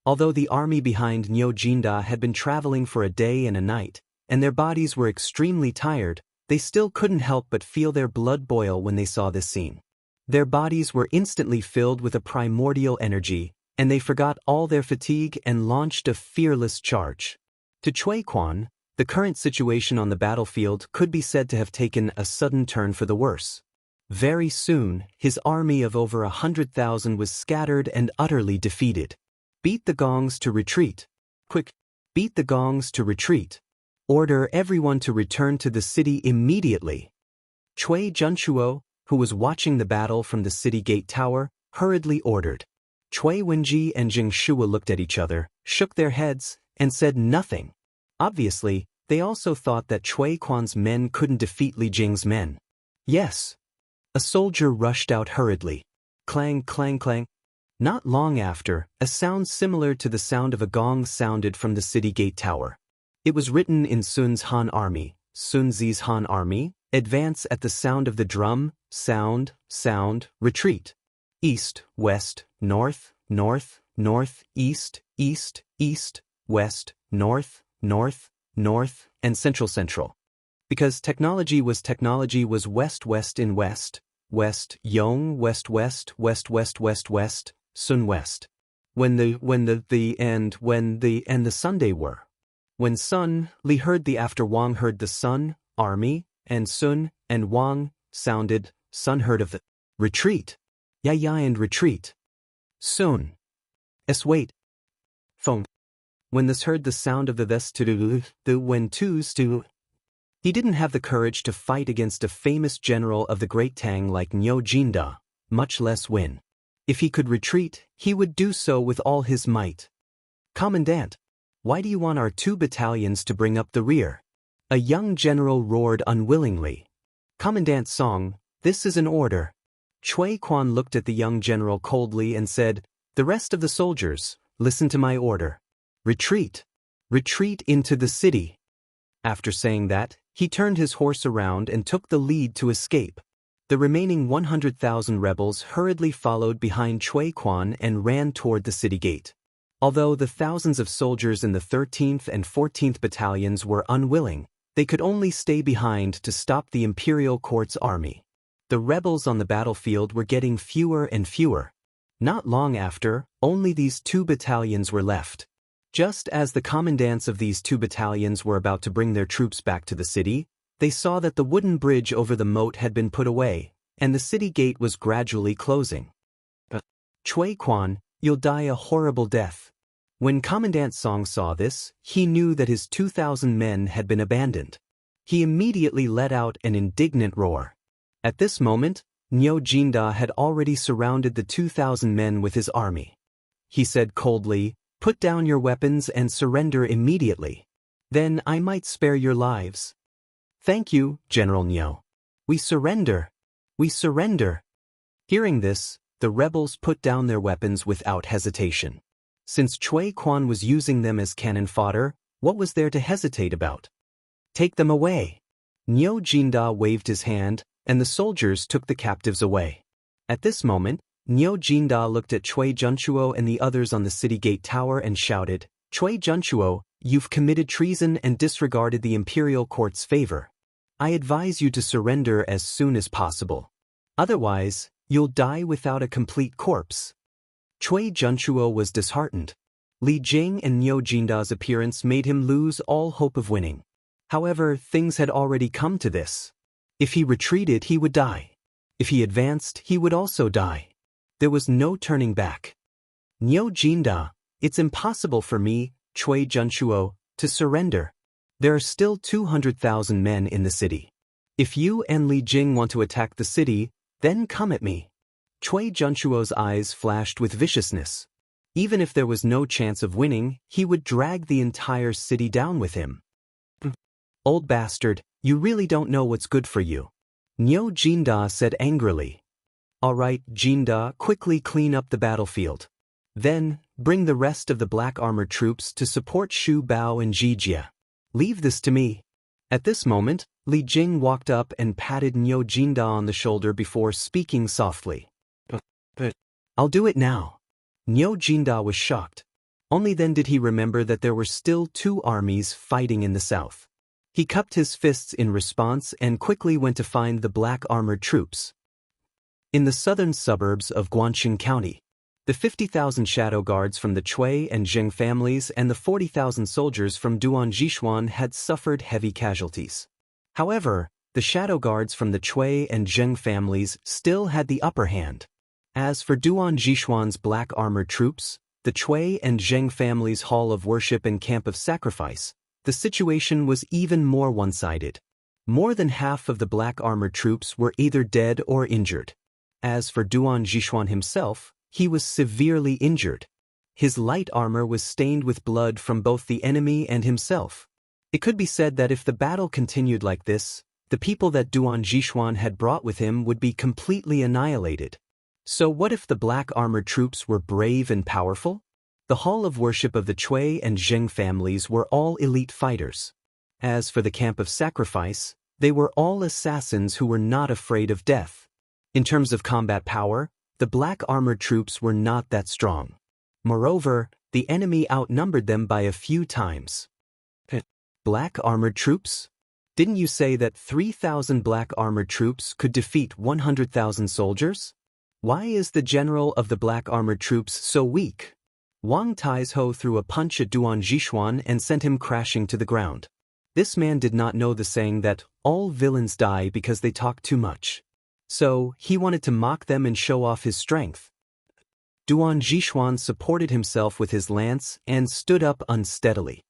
Although the army behind Niu Jinda had been traveling for a day and a night, and their bodies were extremely tired, they still couldn't help but feel their blood boil when they saw this scene. Their bodies were instantly filled with a primordial energy, and they forgot all their fatigue and launched a fearless charge. To Cui Quan, the current situation on the battlefield could be said to have taken a sudden turn for the worse. Very soon, his army of over 100,000 was scattered and utterly defeated. Beat the gongs to retreat. Quick! Beat the gongs to retreat. Order everyone to return to the city immediately. Cui Junchuo, who was watching the battle from the city gate tower, hurriedly ordered. Cui Wenji and Zheng Shuwa looked at each other, shook their heads, and said nothing. Obviously, they also thought that Cui Quan's men couldn't defeat Li Jing's men. Yes. A soldier rushed out hurriedly. Clang, clang, clang. Not long after, a sound similar to the sound of a gong sounded from the city gate tower. It was written in Sun's Han army, Sun Zi's Han army, advance at the sound of the drum, sound, sound, retreat. East, west, north, north, north, east, east, east, west, north, north, north, and central central. Because technology was west west in west, west yong west west west west west west, sun west. When the Sunday were. When Sun, Li heard the after Wang heard the Sun, army, and Sun, and Wang, sounded, Sun heard of the retreat. Ya and retreat. Sun. Wait. Phone. when this heard the sound of the when twos to. He didn't have the courage to fight against a famous general of the Great Tang like Niu Jinda, much less win. If he could retreat, he would do so with all his might. Commandant, why do you want our 2 battalions to bring up the rear? A young general roared unwillingly. Commandant Song, this is an order. Cui Quan looked at the young general coldly and said, the rest of the soldiers, listen to my order. Retreat. Retreat into the city. After saying that, he turned his horse around and took the lead to escape. The remaining 100,000 rebels hurriedly followed behind Cui Quan and ran toward the city gate. Although the thousands of soldiers in the 13th and 14th battalions were unwilling, they could only stay behind to stop the imperial court's army. The rebels on the battlefield were getting fewer and fewer. Not long after, only these 2 battalions were left. Just as the commandants of these 2 battalions were about to bring their troops back to the city, they saw that the wooden bridge over the moat had been put away, and the city gate was gradually closing. Cui Quan, you'll die a horrible death. When Commandant Song saw this, he knew that his 2,000 men had been abandoned. He immediately let out an indignant roar. At this moment, Niu Jinda had already surrounded the 2,000 men with his army. He said coldly, put down your weapons and surrender immediately. Then I might spare your lives. Thank you, General Niu. We surrender. We surrender. Hearing this, the rebels put down their weapons without hesitation. Since Cui Quan was using them as cannon fodder, what was there to hesitate about? Take them away. Niu Jinda waved his hand, and the soldiers took the captives away. At this moment, Niu Jinda looked at Cui Junchuo and the others on the city gate tower and shouted, Cui Junchuo, you've committed treason and disregarded the imperial court's favor. I advise you to surrender as soon as possible. Otherwise, you'll die without a complete corpse. Cui Junchuo was disheartened. Li Jing and Niu Jinda's appearance made him lose all hope of winning. However, things had already come to this. If he retreated, he would die. If he advanced, he would also die. There was no turning back. Niu Jinda, it's impossible for me, Cui Junchuo, to surrender. There are still 200,000 men in the city. If you and Li Jing want to attack the city, then come at me. Cui Junchuo's eyes flashed with viciousness. Even if there was no chance of winning, he would drag the entire city down with him. Old bastard, you really don't know what's good for you. Niu Jinda said angrily. All right, Jinda, quickly clean up the battlefield. Then, bring the rest of the black armored troops to support Shu Bao and Zhijia. Leave this to me. At this moment, Li Jing walked up and patted Niu Jinda on the shoulder before speaking softly. But I'll do it now. Niu Jinda was shocked. Only then did he remember that there were still 2 armies fighting in the south. He cupped his fists in response and quickly went to find the black armored troops. In the southern suburbs of Guangxing County, the 50,000 shadow guards from the Cui and Zheng families and the 40,000 soldiers from Duan Zhishuan had suffered heavy casualties. However, the shadow guards from the Cui and Zheng families still had the upper hand. As for Duan Zhishuan's black armored troops, the Cui and Zheng families' hall of worship and camp of sacrifice, the situation was even more one-sided. More than half of the black armored troops were either dead or injured. As for Duan Zhishuan himself, he was severely injured. His light armor was stained with blood from both the enemy and himself. It could be said that if the battle continued like this, the people that Duan Zhishuan had brought with him would be completely annihilated. So what if the black armored troops were brave and powerful? The hall of worship of the Cui and Zheng families were all elite fighters. As for the camp of sacrifice, they were all assassins who were not afraid of death. In terms of combat power, the black armored troops were not that strong. Moreover, the enemy outnumbered them by a few times. Black armored troops? Didn't you say that 3,000 black armored troops could defeat 100,000 soldiers? Why is the general of the black armored troops so weak? Wang Taizhou threw a punch at Duan Zhishuan and sent him crashing to the ground. This man did not know the saying that all villains die because they talk too much. So, he wanted to mock them and show off his strength. Duan Zhixuan supported himself with his lance and stood up unsteadily.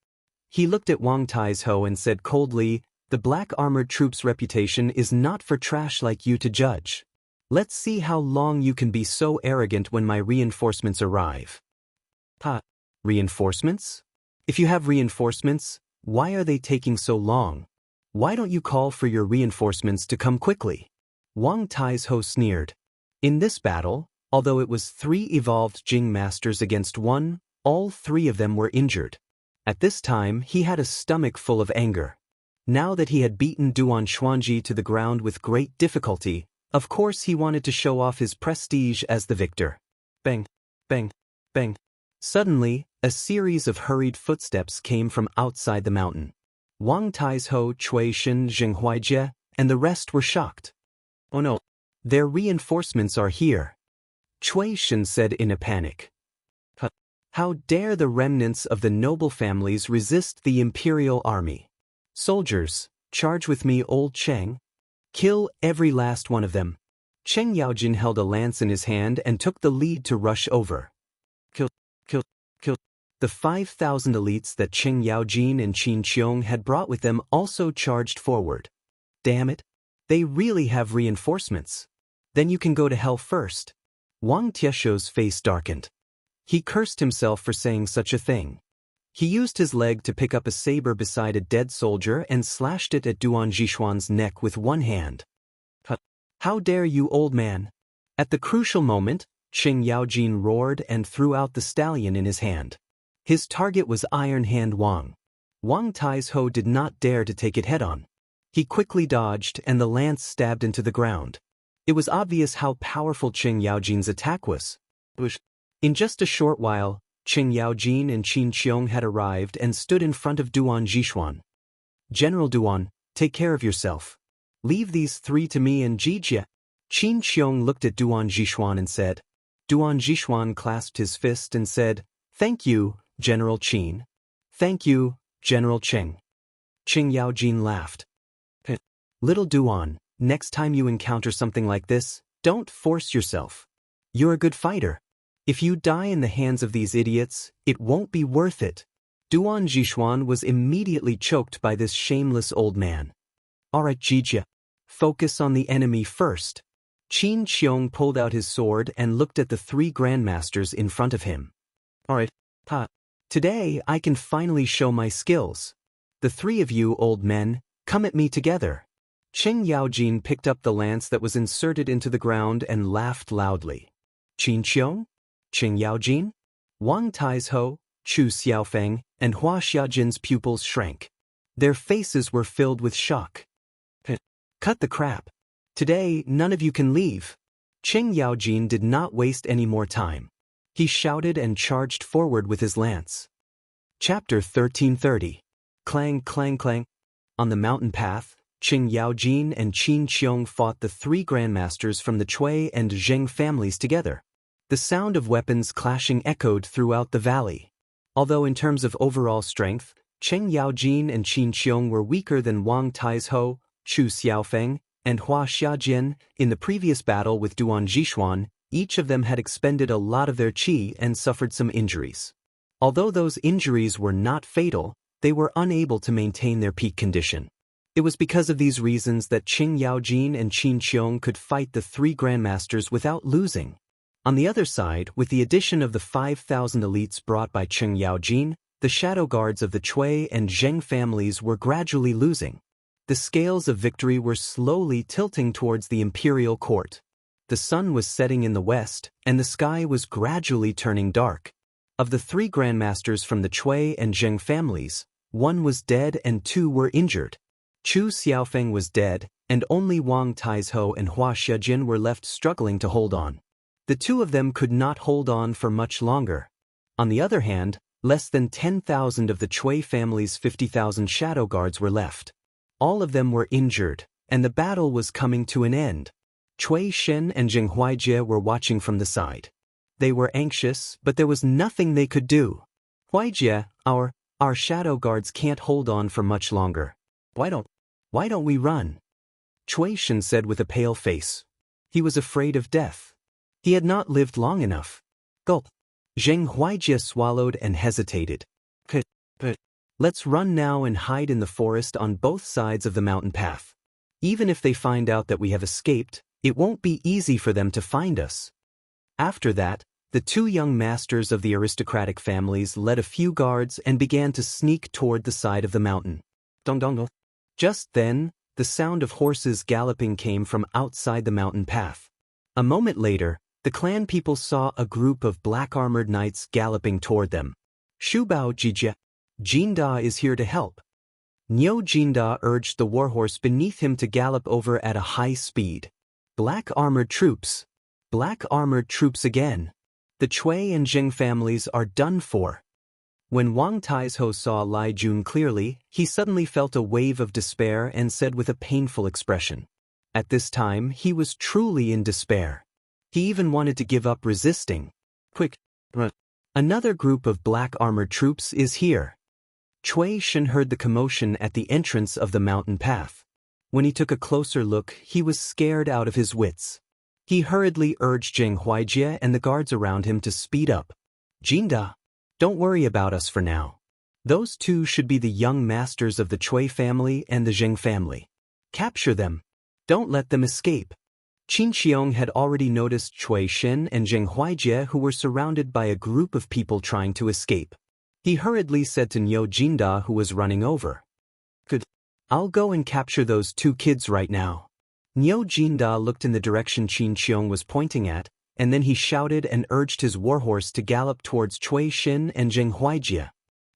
He looked at Wang Taizhou and said coldly, "The black armored troops' reputation is not for trash like you to judge. Let's see how long you can be so arrogant when my reinforcements arrive." Ha! Reinforcements? If you have reinforcements, why are they taking so long? Why don't you call for your reinforcements to come quickly? Wang Taizhou sneered. In this battle, although it was 3 evolved Jing masters against 1, all 3 of them were injured. At this time, he had a stomach full of anger. Now that he had beaten Duan Xuanji to the ground with great difficulty, of course he wanted to show off his prestige as the victor. Bang, bang, bang. Suddenly, a series of hurried footsteps came from outside the mountain. Wang Taizhou, Cui Shen, Zheng Huaijie, and the rest were shocked. "Oh no, their reinforcements are here," Cui Shen said in a panic. "How dare the remnants of the noble families resist the imperial army? Soldiers, charge with me, old Cheng. Kill every last one of them." Cheng Yaojin held a lance in his hand and took the lead to rush over. Kill, kill, kill. The 5,000 elites that Cheng Yaojin and Qin Qiong had brought with them also charged forward. Damn it. They really have reinforcements. Then you can go to hell first. Wang Tieshou's face darkened. He cursed himself for saying such a thing. He used his leg to pick up a saber beside a dead soldier and slashed it at Duan Zhixuan's neck with one hand. "How dare you, old man!" At the crucial moment, Cheng Yaojin roared and threw out the stallion in his hand. His target was Iron Hand Wang. Wang Taizhou did not dare to take it head-on. He quickly dodged and the lance stabbed into the ground. It was obvious how powerful Cheng Yaojin's attack was. In just a short while, Cheng Yaojin and Qin Qiong had arrived and stood in front of Duan Zhixuan. "General Duan, take care of yourself. Leave these 3 to me and Jijie." Qin Qiong looked at Duan Zhixuan and said. Duan Zhixuan clasped his fist and said, "Thank you, General Qin. Thank you, General Cheng." Cheng Yaojin laughed. "Little Duan, next time you encounter something like this, don't force yourself. You're a good fighter. If you die in the hands of these idiots, it won't be worth it." Duan Zhixuan was immediately choked by this shameless old man. "Alright, Jijie. Focus on the enemy first." Qin Qiong pulled out his sword and looked at the 3 grandmasters in front of him. "Alright, today I can finally show my skills. The 3 of you old men, come at me together." Cheng Yaojin picked up the lance that was inserted into the ground and laughed loudly. "Qin Qiong? Cheng Yaojin?" Wang Taizhou, Chu Xiaofeng, and Hua Xiajin's pupils shrank. Their faces were filled with shock. "Cut the crap. Today, none of you can leave." Cheng Yaojin did not waste any more time. He shouted and charged forward with his lance. Chapter 1330. Clang, clang, clang. On the mountain path, Cheng Yaojin and Qin Qiong fought the 3 grandmasters from the Cui and Zheng families together. The sound of weapons clashing echoed throughout the valley. Although in terms of overall strength, Cheng Yaojin and Qin Qiong were weaker than Wang Taizhou, Chu Xiaofeng, and Hua Xiajin in the previous battle with Duan Zhixuan, each of them had expended a lot of their qi and suffered some injuries. Although those injuries were not fatal, they were unable to maintain their peak condition. It was because of these reasons that Cheng Yaojin and Qin Qiong could fight the 3 grandmasters without losing. On the other side, with the addition of the 5,000 elites brought by Cheng Yaojin, the shadow guards of the Cui and Zheng families were gradually losing. The scales of victory were slowly tilting towards the imperial court. The sun was setting in the west, and the sky was gradually turning dark. Of the 3 grandmasters from the Cui and Zheng families, 1 was dead and 2 were injured. Chu Xiaofeng was dead, and only Wang Taizhou and Hua Xiajin were left struggling to hold on. The 2 of them could not hold on for much longer. On the other hand, less than 10,000 of the Cui family's 50,000 shadow guards were left. All of them were injured, and the battle was coming to an end. Cui Shen and Zheng Huaijie were watching from the side. They were anxious, but there was nothing they could do. "Huaijie, our shadow guards can't hold on for much longer. Why don't we run?" Cui Shen said with a pale face. He was afraid of death. He had not lived long enough. Gulp. Zheng Huijie swallowed and hesitated. But let's run now and hide in the forest on both sides of the mountain path. Even if they find out that we have escaped, it won't be easy for them to find us. After that, the two young masters of the aristocratic families led a few guards and began to sneak toward the side of the mountain. Dong dong dong. Just then, the sound of horses galloping came from outside the mountain path. A moment later, the clan people saw a group of black-armored knights galloping toward them. Shubao Jijia, Jinda is here to help. Niu Jinda urged the warhorse beneath him to gallop over at a high speed. Black-armored troops. Black-armored troops again. The Cui and Jing families are done for. When Wang Taizhou saw Lai Jun clearly, he suddenly felt a wave of despair and said with a painful expression. At this time, he was truly in despair. He even wanted to give up resisting. Quick! Another group of black-armored troops is here. Cui Shen heard the commotion at the entrance of the mountain path. When he took a closer look, he was scared out of his wits. He hurriedly urged Zheng Huijie and the guards around him to speed up. Jinda, don't worry about us for now. Those two should be the young masters of the Cui family and the Zheng family. Capture them. Don't let them escape. Qin Xiong had already noticed Cui Shen and Zheng Huijie, who were surrounded by a group of people trying to escape. He hurriedly said to Niu Jinda, who was running over. Good. I'll go and capture those two kids right now. Niu Jinda looked in the direction Qin Xiong was pointing at, and then he shouted and urged his warhorse to gallop towards Cui Shen and Zheng Huijie.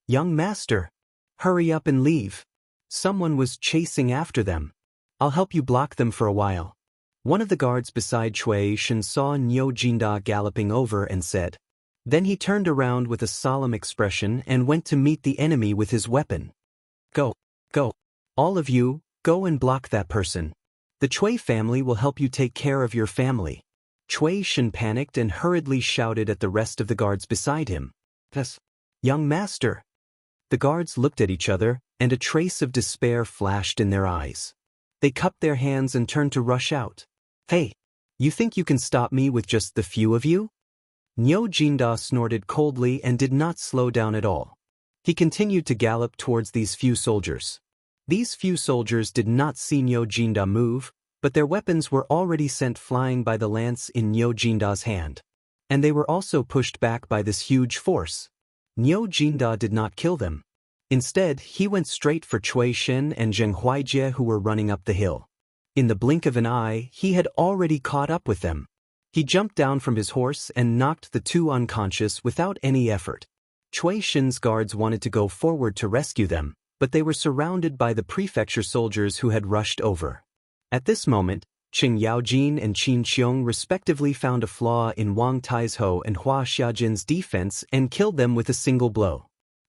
Young master, hurry up and leave. Someone was chasing after them. I'll help you block them for a while. One of the guards beside Cui Shen saw Niu Jinda galloping over and said. Then he turned around with a solemn expression and went to meet the enemy with his weapon. Go. All of you, go and block that person. The Cui family will help you take care of your family. Cui Shen panicked and hurriedly shouted at the rest of the guards beside him. Yes, young master. The guards looked at each other, and a trace of despair flashed in their eyes. They cupped their hands and turned to rush out. Hey, you think you can stop me with just the few of you? Niu Jinda snorted coldly and did not slow down at all. He continued to gallop towards these few soldiers. These few soldiers did not see Niu Jinda move, but their weapons were already sent flying by the lance in Niu Jinda's hand. And they were also pushed back by this huge force. Niu Jinda did not kill them. Instead, he went straight for Cui Shen and Zheng Huijie, who were running up the hill. In the blink of an eye, he had already caught up with them. He jumped down from his horse and knocked the two unconscious without any effort. Cui Shen's guards wanted to go forward to rescue them, but they were surrounded by the prefecture soldiers who had rushed over. At this moment, Qing Yaojin and Qin Xiong respectively found a flaw in Wang Taizhou and Hua Xiajin's defense and killed them with a single blow.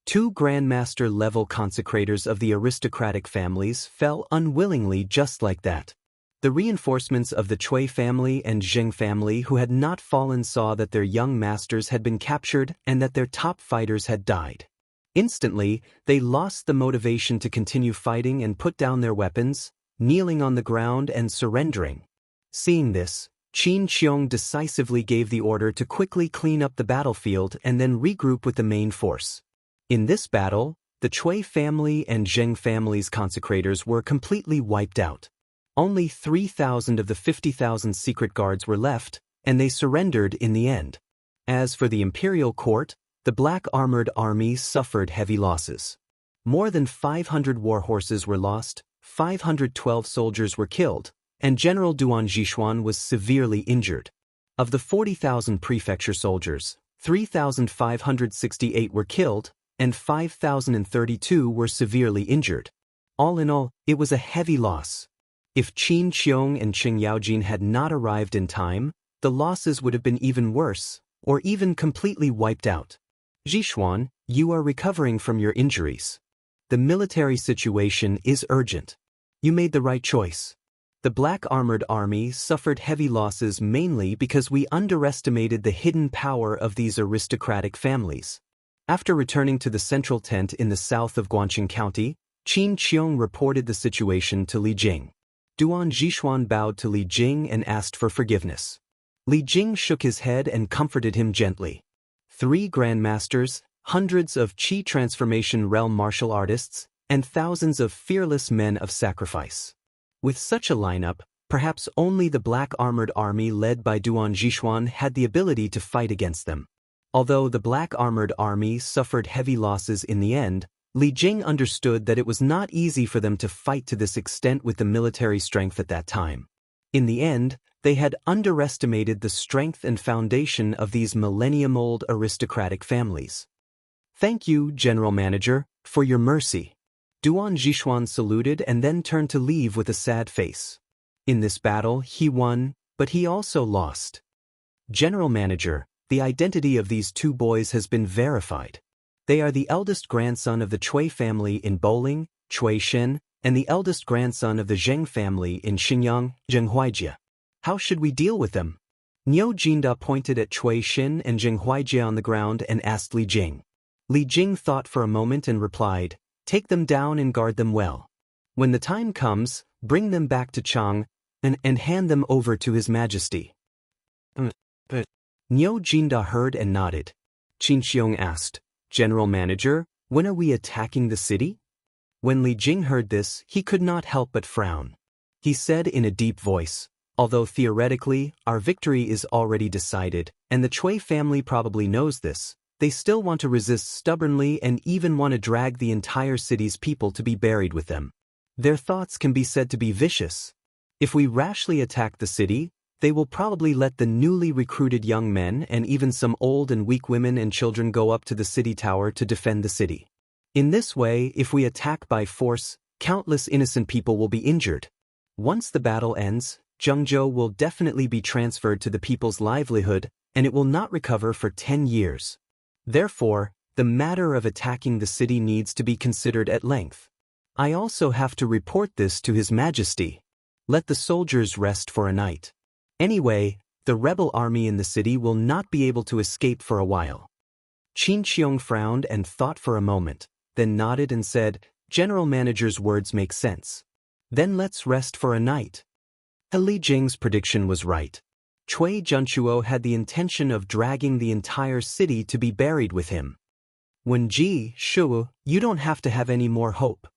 Two Grandmaster-level consecrators of the aristocratic families fell unwillingly just like that. The reinforcements of the Cui family and Zheng family who had not fallen saw that their young masters had been captured and that their top fighters had died. Instantly, they lost the motivation to continue fighting and put down their weapons, kneeling on the ground and surrendering. Seeing this, Qin Xiong decisively gave the order to quickly clean up the battlefield and then regroup with the main force. In this battle, the Cui family and Zheng family's consecrators were completely wiped out. Only 3,000 of the 50,000 secret guards were left, and they surrendered in the end. As for the imperial court, the black-armored army suffered heavy losses. More than 500 war horses were lost, 512 soldiers were killed, and General Duan Zhixuan was severely injured. Of the 40,000 prefecture soldiers, 3,568 were killed, and 5,032 were severely injured. All in all, it was a heavy loss. If Qin Xiong and Qing Yaojin had not arrived in time, the losses would have been even worse, or even completely wiped out. Zhixuan, you are recovering from your injuries. The military situation is urgent. You made the right choice. The black-armored army suffered heavy losses mainly because we underestimated the hidden power of these aristocratic families. After returning to the central tent in the south of Guangqing County, Qin Qiong reported the situation to Li Jing. Duan Zhixuan bowed to Li Jing and asked for forgiveness. Li Jing shook his head and comforted him gently. 3 grandmasters, hundreds of Qi transformation realm martial artists, and thousands of fearless men of sacrifice. With such a lineup, perhaps only the black armored army led by Duan Zhishuan had the ability to fight against them. Although the black armored army suffered heavy losses in the end, Li Jing understood that it was not easy for them to fight to this extent with the military strength at that time. In the end, they had underestimated the strength and foundation of these millennium-old aristocratic families. "Thank you, General Manager, for your mercy." Duan Zhishuan saluted and then turned to leave with a sad face. In this battle, he won, but he also lost. "General Manager, the identity of these 2 boys has been verified. They are the eldest grandson of the Cui family in Bowling, Cui Shen, and the eldest grandson of the Zheng family in Xinjiang, Zhenghuijia. How should we deal with them?" Niu Jinda pointed at Cui Shen and Zhenghuijia on the ground and asked Li Jing. Li Jing thought for a moment and replied, "Take them down and guard them well. When the time comes, bring them back to Chang and hand them over to His Majesty." But Niu Jinda heard and nodded. Qin Xiong asked, "General Manager, when are we attacking the city?" When Li Jing heard this, he could not help but frown. He said in a deep voice, "Although theoretically, our victory is already decided, and the Cui family probably knows this, they still want to resist stubbornly and even want to drag the entire city's people to be buried with them. Their thoughts can be said to be vicious. If we rashly attack the city, they will probably let the newly recruited young men and even some old and weak women and children go up to the city tower to defend the city. In this way, if we attack by force, countless innocent people will be injured. Once the battle ends, Zhengzhou will definitely be transferred to the people's livelihood, and it will not recover for 10 years. Therefore, the matter of attacking the city needs to be considered at length. I also have to report this to His Majesty. Let the soldiers rest for a night. Anyway, the rebel army in the city will not be able to escape for a while." Qin Xiong frowned and thought for a moment, then nodded and said, "General Manager's words make sense. Then let's rest for a night." Li Jing's prediction was right. Cui Junchuo had the intention of dragging the entire city to be buried with him. "When Ji Shu, you don't have to have any more hope.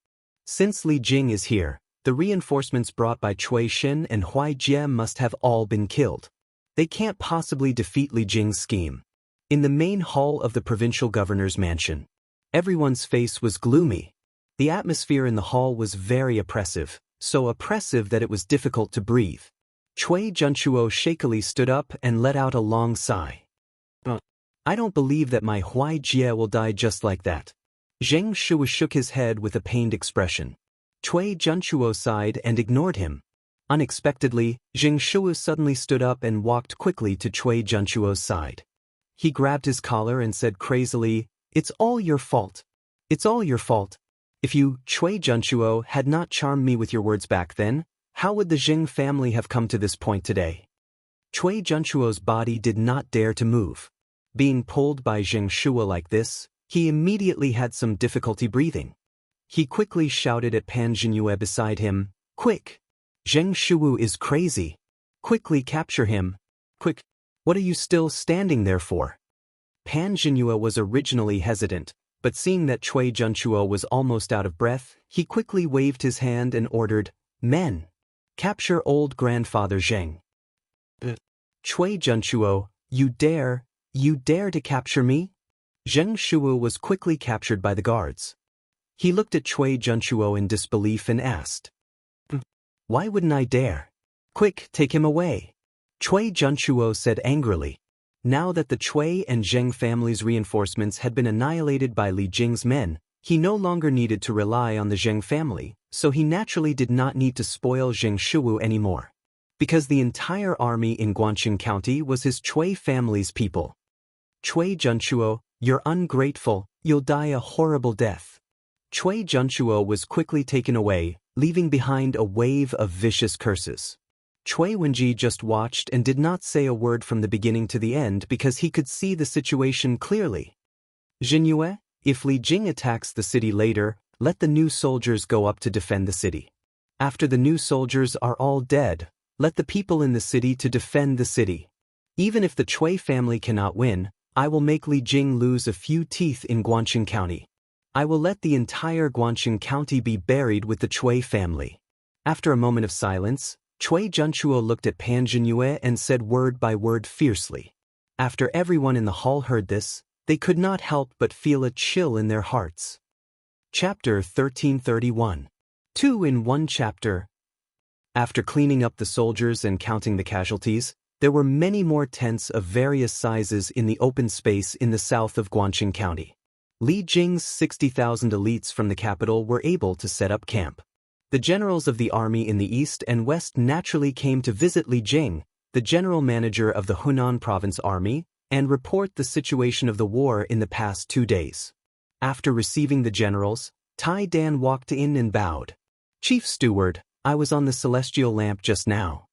Since Li Jing is here, the reinforcements brought by Cui Shen and Huai Jie must have all been killed. They can't possibly defeat Li Jing's scheme." In the main hall of the provincial governor's mansion, everyone's face was gloomy. The atmosphere in the hall was very oppressive, so oppressive that it was difficult to breathe. Cui Junchuo shakily stood up and let out a long sigh. "I don't believe that my Huai Jie will die just like that." Zheng Shu shook his head with a pained expression. Cui Junchuo sighed and ignored him. Unexpectedly, Zheng Shu suddenly stood up and walked quickly to Cui Junchuo's side. He grabbed his collar and said crazily, "It's all your fault. It's all your fault. If you, Cui Junchuo, had not charmed me with your words back then, how would the Zheng family have come to this point today?" Cui Junchuo's body did not dare to move. Being pulled by Zheng Shu like this, he immediately had some difficulty breathing. He quickly shouted at Pan Jingyue beside him, "Quick! Zheng Shu is crazy. Quickly capture him. Quick! What are you still standing there for?" Pan Jingyue was originally hesitant, but seeing that Cui Junchuo was almost out of breath, he quickly waved his hand and ordered, "Men! Capture old grandfather Zheng." "Cui Junchuo, you dare to capture me?" Zheng Shu was quickly captured by the guards. He looked at Cui Junchuo in disbelief and asked, "Why wouldn't I dare? Quick, take him away." Cui Junchuo said angrily. Now that the Cui and Zheng families' reinforcements had been annihilated by Li Jing's men, he no longer needed to rely on the Zheng family, so he naturally did not need to spoil Zheng Shu anymore. Because the entire army in Guanqing County was his Cui family's people. "Cui Junchuo, you're ungrateful, you'll die a horrible death." Cui Junchuo was quickly taken away, leaving behind a wave of vicious curses. Cui Wenji just watched and did not say a word from the beginning to the end because he could see the situation clearly. "Jingyue, if Li Jing attacks the city later, let the new soldiers go up to defend the city. After the new soldiers are all dead, let the people in the city to defend the city. Even if the Cui family cannot win, I will make Li Jing lose a few teeth in Guangxing County. I will let the entire Guangxing County be buried with the Cui family." After a moment of silence, Cui Junchuo looked at Pan Zhenyue and said word by word fiercely. After everyone in the hall heard this, they could not help but feel a chill in their hearts. Chapter 1331. 2 in 1 chapter. After cleaning up the soldiers and counting the casualties, there were many more tents of various sizes in the open space in the south of Guangxing County. Li Jing's 60,000 elites from the capital were able to set up camp. The generals of the army in the east and west naturally came to visit Li Jing, the general manager of the Hunan Province Army, and report the situation of the war in the past 2 days. After receiving the generals, Tai Dan walked in and bowed. "Chief Steward, I was on the celestial lamp just now.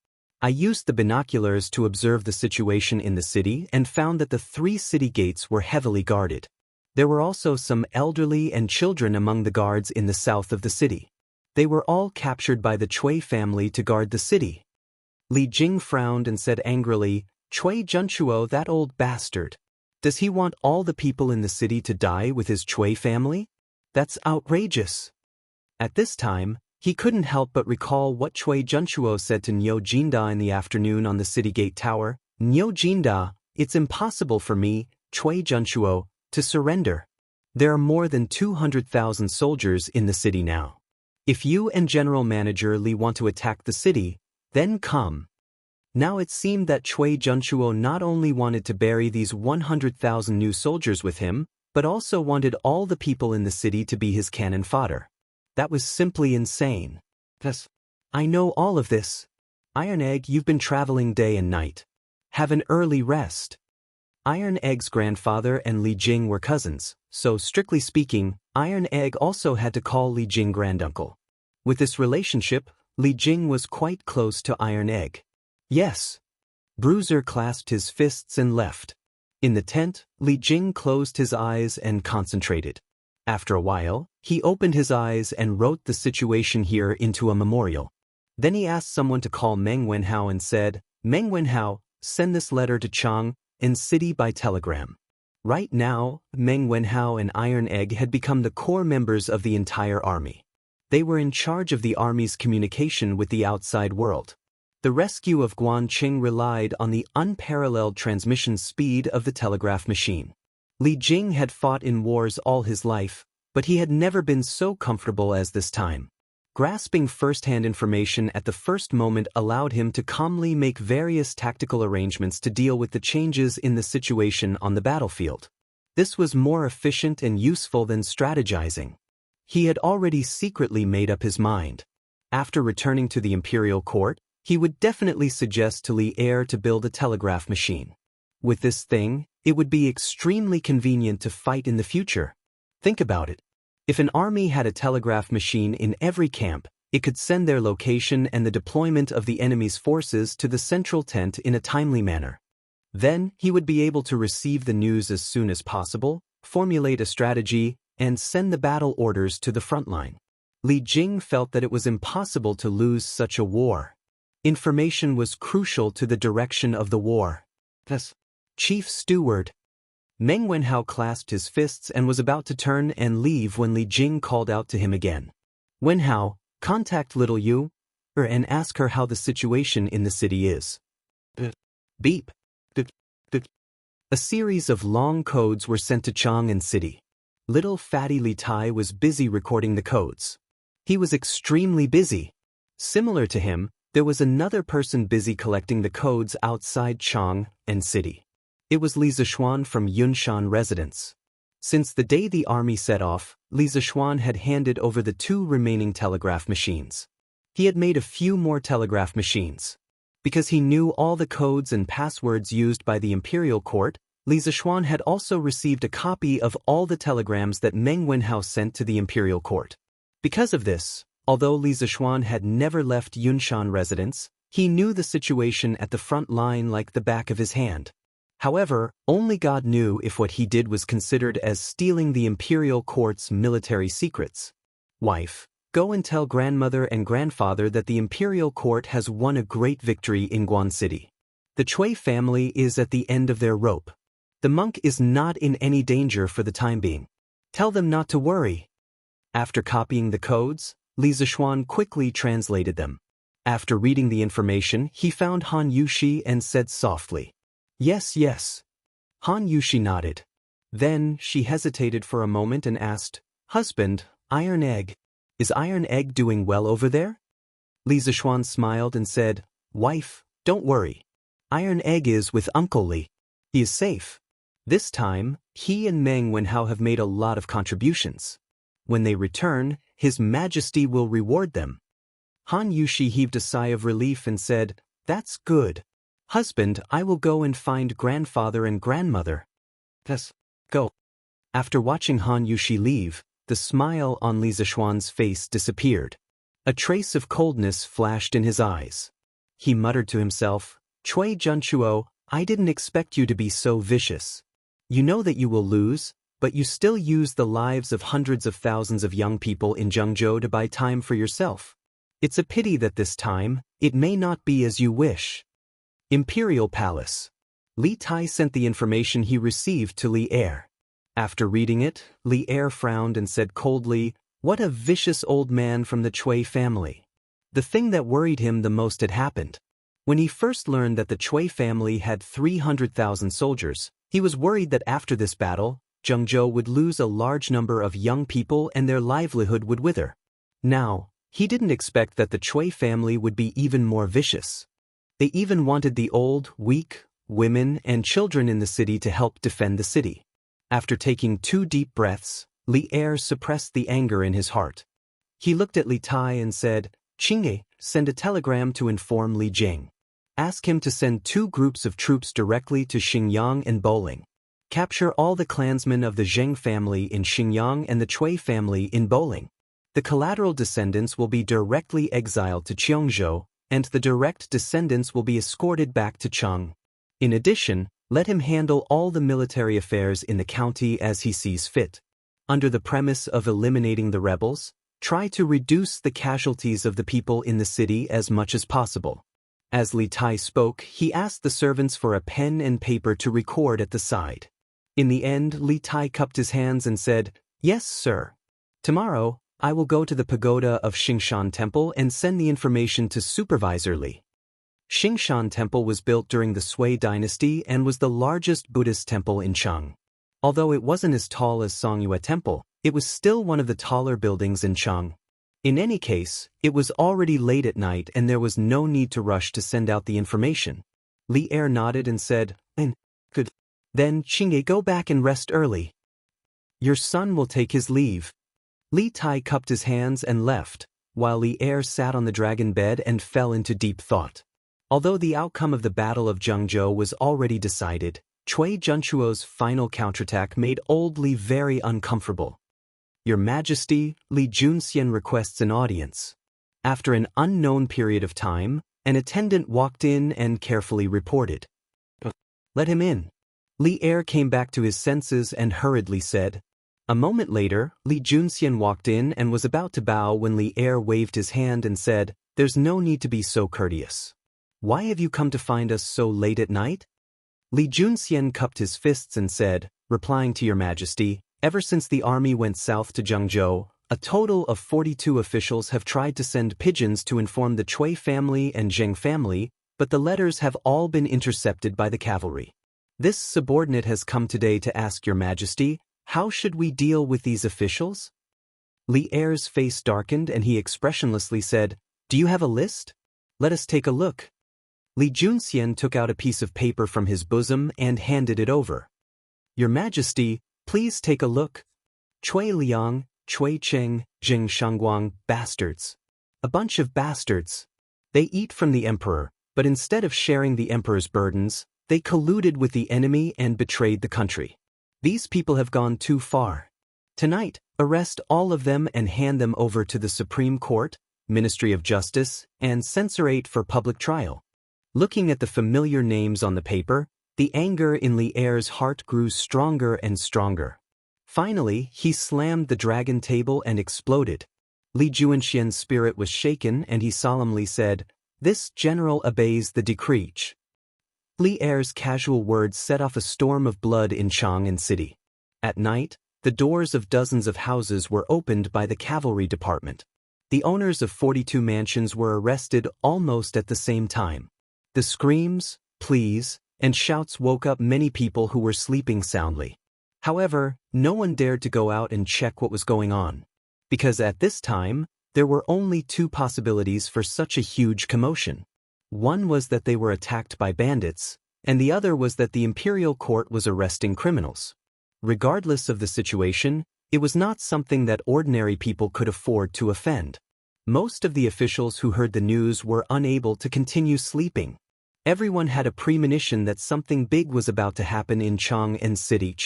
I used the binoculars to observe the situation in the city and found that the 3 city gates were heavily guarded. There were also some elderly and children among the guards in the south of the city. They were all captured by the Cui family to guard the city." Li Jing frowned and said angrily, "Cui Junchuo, that old bastard. Does he want all the people in the city to die with his Cui family? That's outrageous." At this time, he couldn't help but recall what Cui Junchuo said to Niu Jinda in the afternoon on the city gate tower. "Niu Jinda, it's impossible for me, Cui Junchuo, to surrender. There are more than 200,000 soldiers in the city now. If you and General Manager Li want to attack the city, then come." Now it seemed that Cui Junchuo not only wanted to bury these 100,000 new soldiers with him, but also wanted all the people in the city to be his cannon fodder. That was simply insane. "Yes, I know all of this. Iron Egg, you've been traveling day and night. Have an early rest." Iron Egg's grandfather and Li Jing were cousins, so strictly speaking, Iron Egg also had to call Li Jing granduncle. With this relationship, Li Jing was quite close to Iron Egg. "Yes." Bruiser clasped his fists and left. In the tent, Li Jing closed his eyes and concentrated. After a while, he opened his eyes and wrote the situation here into a memorial. Then he asked someone to call Meng Wenhao and said, "Meng Wenhao, send this letter to Chang and City by telegram." Right now, Meng Wenhao and Iron Egg had become the core members of the entire army. They were in charge of the army's communication with the outside world. The rescue of Guangxing relied on the unparalleled transmission speed of the telegraph machine. Li Jing had fought in wars all his life, but he had never been so comfortable as this time. Grasping first-hand information at the first moment allowed him to calmly make various tactical arrangements to deal with the changes in the situation on the battlefield. This was more efficient and useful than strategizing. He had already secretly made up his mind. After returning to the imperial court, he would definitely suggest to Li Heir to build a telegraph machine. With this thing, it would be extremely convenient to fight in the future. Think about it. If an army had a telegraph machine in every camp, it could send their location and the deployment of the enemy's forces to the central tent in a timely manner. Then, he would be able to receive the news as soon as possible, formulate a strategy, and send the battle orders to the front line. Li Jing felt that it was impossible to lose such a war. Information was crucial to the direction of the war. Thus, Chief Steward. Meng Wenhao clasped his fists and was about to turn and leave when Li Jing called out to him again. "Wenhao, contact little Yu, and ask her how the situation in the city is." Beep. A series of long codes were sent to Chang'an City. Little fatty Li Tai was busy recording the codes. He was extremely busy. Similar to him, there was another person busy collecting the codes outside Chang'an City. It was Li Zishuan from Yunshan Residence. Since the day the army set off, Li Zishuan had handed over the 2 remaining telegraph machines. He had made a few more telegraph machines. Because he knew all the codes and passwords used by the imperial court, Li Zishuan had also received a copy of all the telegrams that Meng Wenhao sent to the imperial court. Because of this, although Li Zishuan had never left Yunshan Residence, he knew the situation at the front line like the back of his hand. However, only God knew if what he did was considered as stealing the imperial court's military secrets. "Wife, go and tell grandmother and grandfather that the imperial court has won a great victory in Guan City. The Cui family is at the end of their rope. The monk is not in any danger for the time being. Tell them not to worry. After copying the codes, Li Zishuan quickly translated them. After reading the information, he found Han Yushi and said softly, "Yes, yes." Han Yushi nodded. Then she hesitated for a moment and asked, "Husband, Iron Egg, is Iron Egg doing well over there?" Li Zishuan smiled and said, "Wife, don't worry. Iron Egg is with Uncle Li. He is safe. This time, he and Meng Wenhao have made a lot of contributions. When they return, His Majesty will reward them." Han Yushi heaved a sigh of relief and said, "That's good. Husband, I will go and find grandfather and grandmother." "Yes, go." After watching Han Yushi leave, the smile on Li Zishuan's face disappeared. A trace of coldness flashed in his eyes. He muttered to himself, "Cui Junchuo, I didn't expect you to be so vicious. You know that you will lose, but you still use the lives of hundreds of thousands of young people in Zhengzhou to buy time for yourself. It's a pity that this time, it may not be as you wish." Imperial Palace. Li Tai sent the information he received to Li Er. After reading it, Li Er frowned and said coldly, "What a vicious old man from the Cui family." The thing that worried him the most had happened. When he first learned that the Cui family had 300,000 soldiers, he was worried that after this battle, Zhengzhou would lose a large number of young people and their livelihood would wither. Now, he didn't expect that the Cui family would be even more vicious. They even wanted the old, weak, women, and children in the city to help defend the city. After taking 2 deep breaths, Li Er suppressed the anger in his heart. He looked at Li Tai and said, "Qingye, send a telegram to inform Li Jing. Ask him to send 2 groups of troops directly to Xingyang and Bowling. Capture all the clansmen of the Zheng family in Xingyang and the Cui family in Bowling. The collateral descendants will be directly exiled to Cheongzhou, and the direct descendants will be escorted back to Cheng. In addition, let him handle all the military affairs in the county as he sees fit. Under the premise of eliminating the rebels, try to reduce the casualties of the people in the city as much as possible." As Li Tai spoke, he asked the servants for a pen and paper to record at the side. In the end, Li Tai cupped his hands and said, "Yes, sir. Tomorrow, I will go to the pagoda of Xingshan Temple and send the information to Supervisor Li." Xingshan Temple was built during the Sui dynasty and was the largest Buddhist temple in Cheng. Although it wasn't as tall as Songyue Temple, it was still one of the taller buildings in Cheng. In any case, it was already late at night and there was no need to rush to send out the information. Li Er nodded and said, "Good. Then, Qingye, go back and rest early. Your son will take his leave." Li Tai cupped his hands and left, while Li Er sat on the dragon bed and fell into deep thought. Although the outcome of the Battle of Zhengzhou was already decided, Cui Junchuo's final counterattack made old Li very uncomfortable. "Your Majesty, Li Junxian requests an audience." After an unknown period of time, an attendant walked in and carefully reported, "Let him in." Li Er came back to his senses and hurriedly said. A moment later, Li Junxian walked in and was about to bow when Li Er waved his hand and said, "There's no need to be so courteous. Why have you come to find us so late at night?" Li Junxian cupped his fists and said, replying to Your Majesty, "Ever since the army went south to Zhengzhou, a total of 42 officials have tried to send pigeons to inform the Cui family and Zheng family, but the letters have all been intercepted by the cavalry. This subordinate has come today to ask Your Majesty, how should we deal with these officials?" Li Er's face darkened and he expressionlessly said, "Do you have a list? Let us take a look." Li Junxian took out a piece of paper from his bosom and handed it over. "Your Majesty, please take a look. Cui Liang, Cui Cheng, Jing Shangguang, bastards. A bunch of bastards. They eat from the emperor, but instead of sharing the emperor's burdens, they colluded with the enemy and betrayed the country. These people have gone too far. Tonight, arrest all of them and hand them over to the Supreme Court, Ministry of Justice, and censorate for public trial." Looking at the familiar names on the paper, the anger in Li Er's heart grew stronger and stronger. Finally, he slammed the dragon table and exploded. Li Junxian's spirit was shaken and he solemnly said, "This general obeys the decree." Li Er's casual words set off a storm of blood in Chang'an City. At night, the doors of dozens of houses were opened by the cavalry department. The owners of 42 mansions were arrested almost at the same time. The screams, pleas, and shouts woke up many people who were sleeping soundly. However, no one dared to go out and check what was going on. Because at this time, there were only two possibilities for such a huge commotion. One was that they were attacked by bandits, and the other was that the imperial court was arresting criminals. Regardless of the situation, it was not something that ordinary people could afford to offend. Most of the officials who heard the news were unable to continue sleeping. Everyone had a premonition that something big was about to happen in Chang'an City,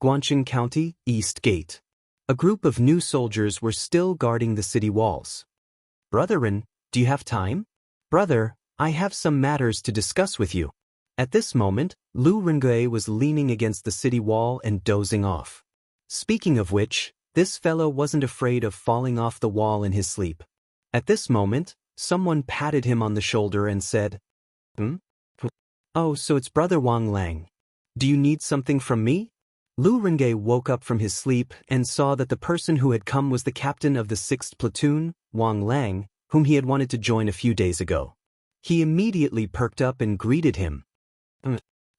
Guangqing County, East Gate. A group of new soldiers were still guarding the city walls. "Brother Ren, do you have time?" "Brother, I have some matters to discuss with you." At this moment, Lu Rengui was leaning against the city wall and dozing off. Speaking of which, this fellow wasn't afraid of falling off the wall in his sleep. At this moment, someone patted him on the shoulder and said, "Oh, so it's Brother Wang Lang. Do you need something from me?" Lu Rengui woke up from his sleep and saw that the person who had come was the captain of the 6th platoon, Wang Lang, whom he had wanted to join a few days ago. He immediately perked up and greeted him.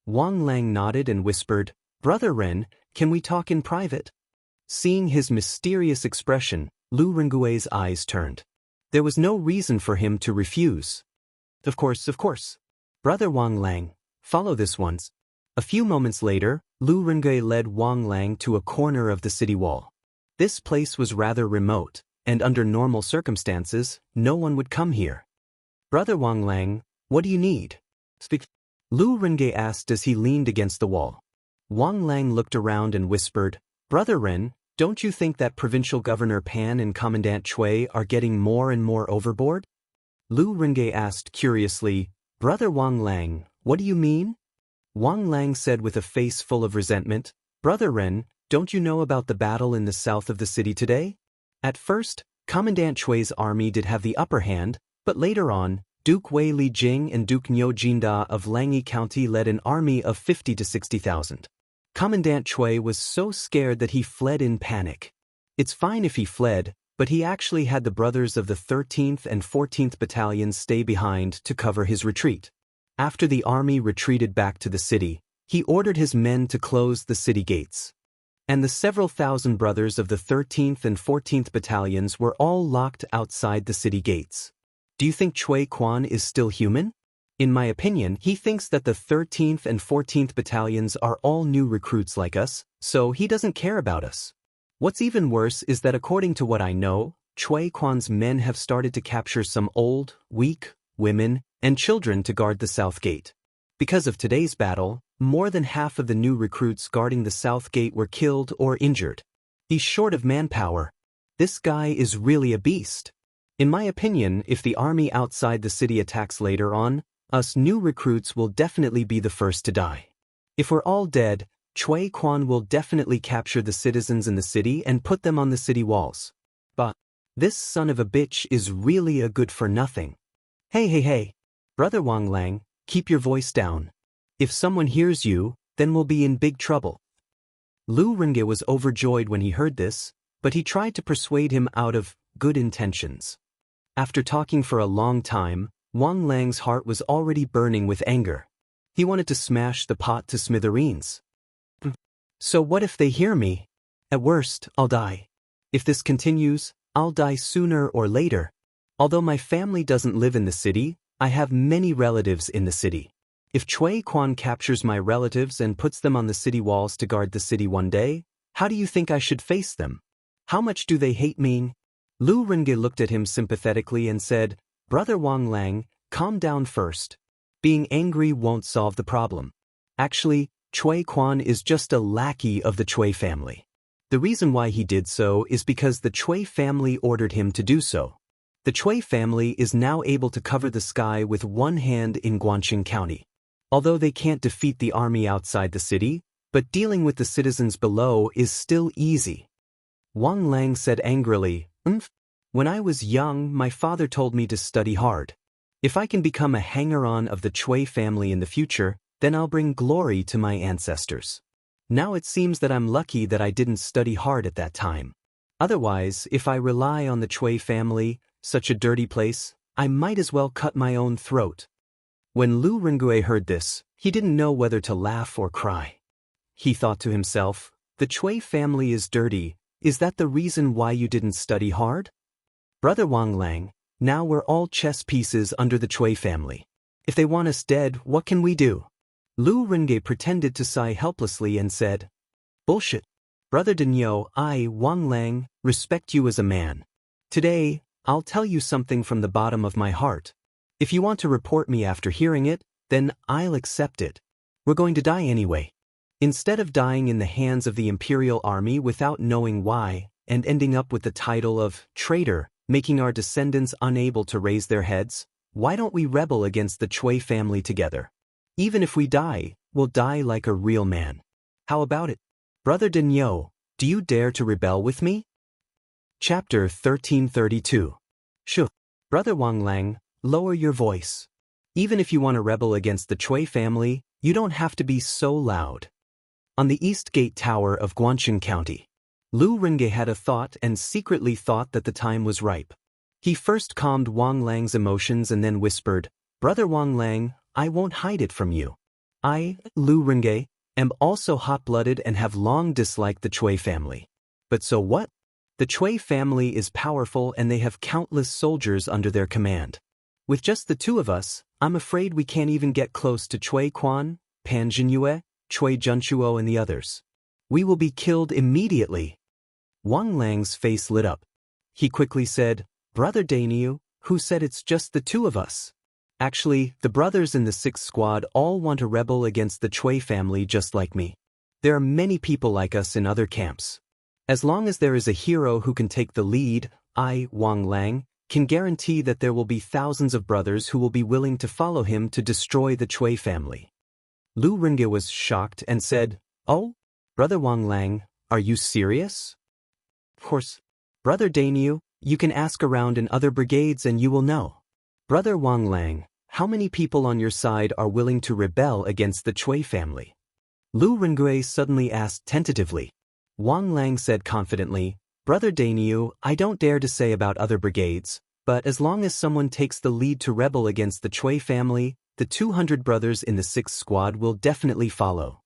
Wang Lang nodded and whispered, "Brother Ren, can we talk in private?" Seeing his mysterious expression, Lu Rengui's eyes turned. There was no reason for him to refuse. Of course. "Brother Wang Lang, follow this once." A few moments later, Lu Rengui led Wang Lang to a corner of the city wall. This place was rather remote, and under normal circumstances, no one would come here. "Brother Wang Lang, what do you need?" Lu Rengui asked as he leaned against the wall. Wang Lang looked around and whispered, "Brother Ren, don't you think that Provincial Governor Pan and Commandant Chui are getting more and more overboard?" Lu Rengui asked curiously, "Brother Wang Lang, what do you mean?" Wang Lang said with a face full of resentment, "Brother Ren, don't you know about the battle in the south of the city today? At first, Commandant Chui's army did have the upper hand, but later on, Duke Wei Li Jing and Duke Niu Jinda of Langyi County led an army of 50 to 60,000. Commandant Chui was so scared that he fled in panic. It's fine if he fled, but he actually had the brothers of the 13th and 14th battalions stay behind to cover his retreat. After the army retreated back to the city, he ordered his men to close the city gates. And the several thousand brothers of the 13th and 14th battalions were all locked outside the city gates. Do you think Chui Quan is still human? In my opinion, he thinks that the 13th and 14th battalions are all new recruits like us, so he doesn't care about us. What's even worse is that according to what I know, Chui Quan's men have started to capture some old, weak, women, and children to guard the south gate. Because of today's battle, more than half of the new recruits guarding the south gate were killed or injured. He's short of manpower. This guy is really a beast. In my opinion, if the army outside the city attacks later on, us new recruits will definitely be the first to die. If we're all dead, Chui Quan will definitely capture the citizens in the city and put them on the city walls. But this son of a bitch is really a good for nothing. Hey. Brother Wang Lang, keep your voice down. If someone hears you, then we'll be in big trouble. Lu Rengui was overjoyed when he heard this, but he tried to persuade him out of good intentions. After talking for a long time, Wang Lang's heart was already burning with anger. He wanted to smash the pot to smithereens. So what if they hear me? At worst, I'll die. If this continues, I'll die sooner or later. Although my family doesn't live in the city, I have many relatives in the city. If Chui Quan captures my relatives and puts them on the city walls to guard the city one day, how do you think I should face them? How much do they hate me? Lu Rengui looked at him sympathetically and said, "Brother Wang Lang, calm down first. Being angry won't solve the problem. Actually, Chui Quan is just a lackey of the Chui family. The reason why he did so is because the Chui family ordered him to do so. The Chui family is now able to cover the sky with one hand in Guangqing County. Although they can't defeat the army outside the city, but dealing with the citizens below is still easy." Wang Lang said angrily, When I was young, my father told me to study hard. If I can become a hanger-on of the Chui family in the future, then I'll bring glory to my ancestors. Now it seems that I'm lucky that I didn't study hard at that time. Otherwise, if I rely on the Chui family, such a dirty place, I might as well cut my own throat. When Lu Rengue heard this, he didn't know whether to laugh or cry. He thought to himself, the Chui family is dirty. Is that the reason why you didn't study hard? Brother Wang Lang, now we're all chess pieces under the Chui family. If they want us dead, what can we do? Lu Rengue pretended to sigh helplessly and said, Bullshit. Brother Denyo, I, Wang Lang, respect you as a man. Today, I'll tell you something from the bottom of my heart. If you want to report me after hearing it, then I'll accept it. We're going to die anyway. Instead of dying in the hands of the Imperial Army without knowing why, and ending up with the title of traitor, making our descendants unable to raise their heads, why don't we rebel against the Chui family together? Even if we die, we'll die like a real man. How about it? Brother Denyo, do you dare to rebel with me? Chapter 1332. Shoo. Brother Wang Lang, lower your voice. Even if you want to rebel against the Chui family, you don't have to be so loud. On the East Gate Tower of Guangxin County, Lu Rengue had a thought and secretly thought that the time was ripe. He first calmed Wang Lang's emotions and then whispered, Brother Wang Lang, I won't hide it from you. I, Lu Rengue, am also hot-blooded and have long disliked the Chui family. But so what? The Chui family is powerful and they have countless soldiers under their command. With just the two of us, I'm afraid we can't even get close to Chui Quan, Pan Jinyue, Chui Junchuo and the others. We will be killed immediately. Wang Lang's face lit up. He quickly said, Brother Dainiu, who said it's just the two of us? Actually, the brothers in the 6th squad all want to rebel against the Chui family just like me. There are many people like us in other camps. As long as there is a hero who can take the lead, I, Wang Lang, can guarantee that there will be thousands of brothers who will be willing to follow him to destroy the Chui family. Lu Rengue was shocked and said, Oh, Brother Wang Lang, are you serious? Of course. Brother Dainiu, you can ask around in other brigades and you will know. Brother Wang Lang, how many people on your side are willing to rebel against the Chui family? Lu Rengue suddenly asked tentatively. Wang Lang said confidently, Brother Dainiu, I don't dare to say about other brigades, but as long as someone takes the lead to rebel against the Chui family, the 200 brothers in the 6th squad will definitely follow.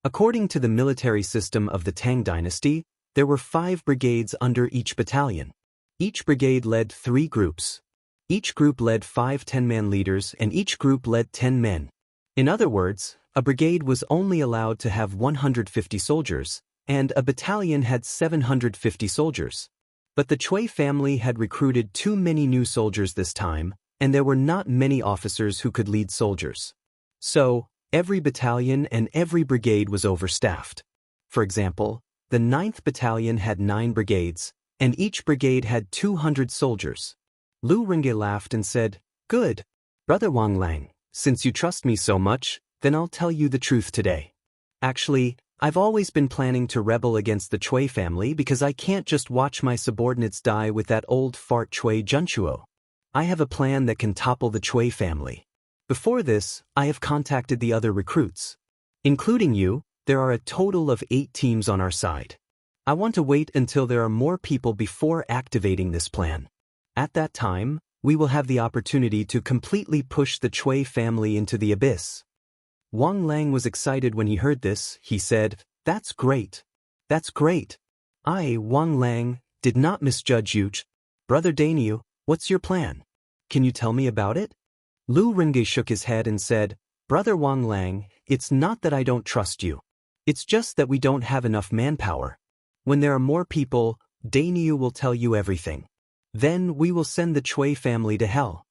According to the military system of the Tang dynasty, there were 5 brigades under each battalion. Each brigade led 3 groups. Each group led 5 10-man leaders and each group led 10 men. In other words, a brigade was only allowed to have 150 soldiers, and a battalion had 750 soldiers. But the Chui family had recruited too many new soldiers this time, and there were not many officers who could lead soldiers. So, every battalion and every brigade was overstaffed. For example, the 9th Battalion had 9 brigades, and each brigade had 200 soldiers. Lu Rengue laughed and said, Good. Brother Wang Lang, since you trust me so much, then I'll tell you the truth today. Actually, I've always been planning to rebel against the Chui family because I can't just watch my subordinates die with that old fart Chui Junchuo. I have a plan that can topple the Chui family. Before this, I have contacted the other recruits. Including you, there are a total of 8 teams on our side. I want to wait until there are more people before activating this plan. At that time, we will have the opportunity to completely push the Chui family into the abyss. Wang Lang was excited when he heard this. He said, That's great. That's great. I, Wang Lang, did not misjudge you. Brother Dainiu, what's your plan? Can you tell me about it? Lu Rengue shook his head and said, Brother Wang Lang, it's not that I don't trust you. It's just that we don't have enough manpower. When there are more people, Dainiu will tell you everything. Then we will send the Chui family to hell.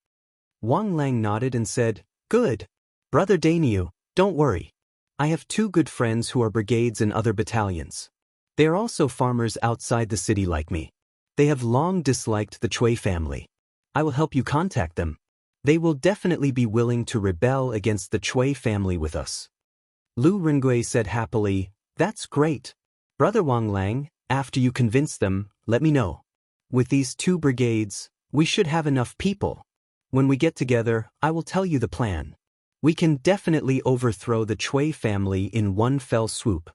Wang Lang nodded and said, Good. Brother Dainiu, don't worry. I have 2 good friends who are brigades in other battalions. They are also farmers outside the city like me. They have long disliked the Chui family. I will help you contact them. They will definitely be willing to rebel against the Chui family with us. Lu Rengue said happily, That's great. Brother Wang Lang, after you convince them, let me know. With these 2 brigades, we should have enough people. When we get together, I will tell you the plan. We can definitely overthrow the Chui family in one fell swoop.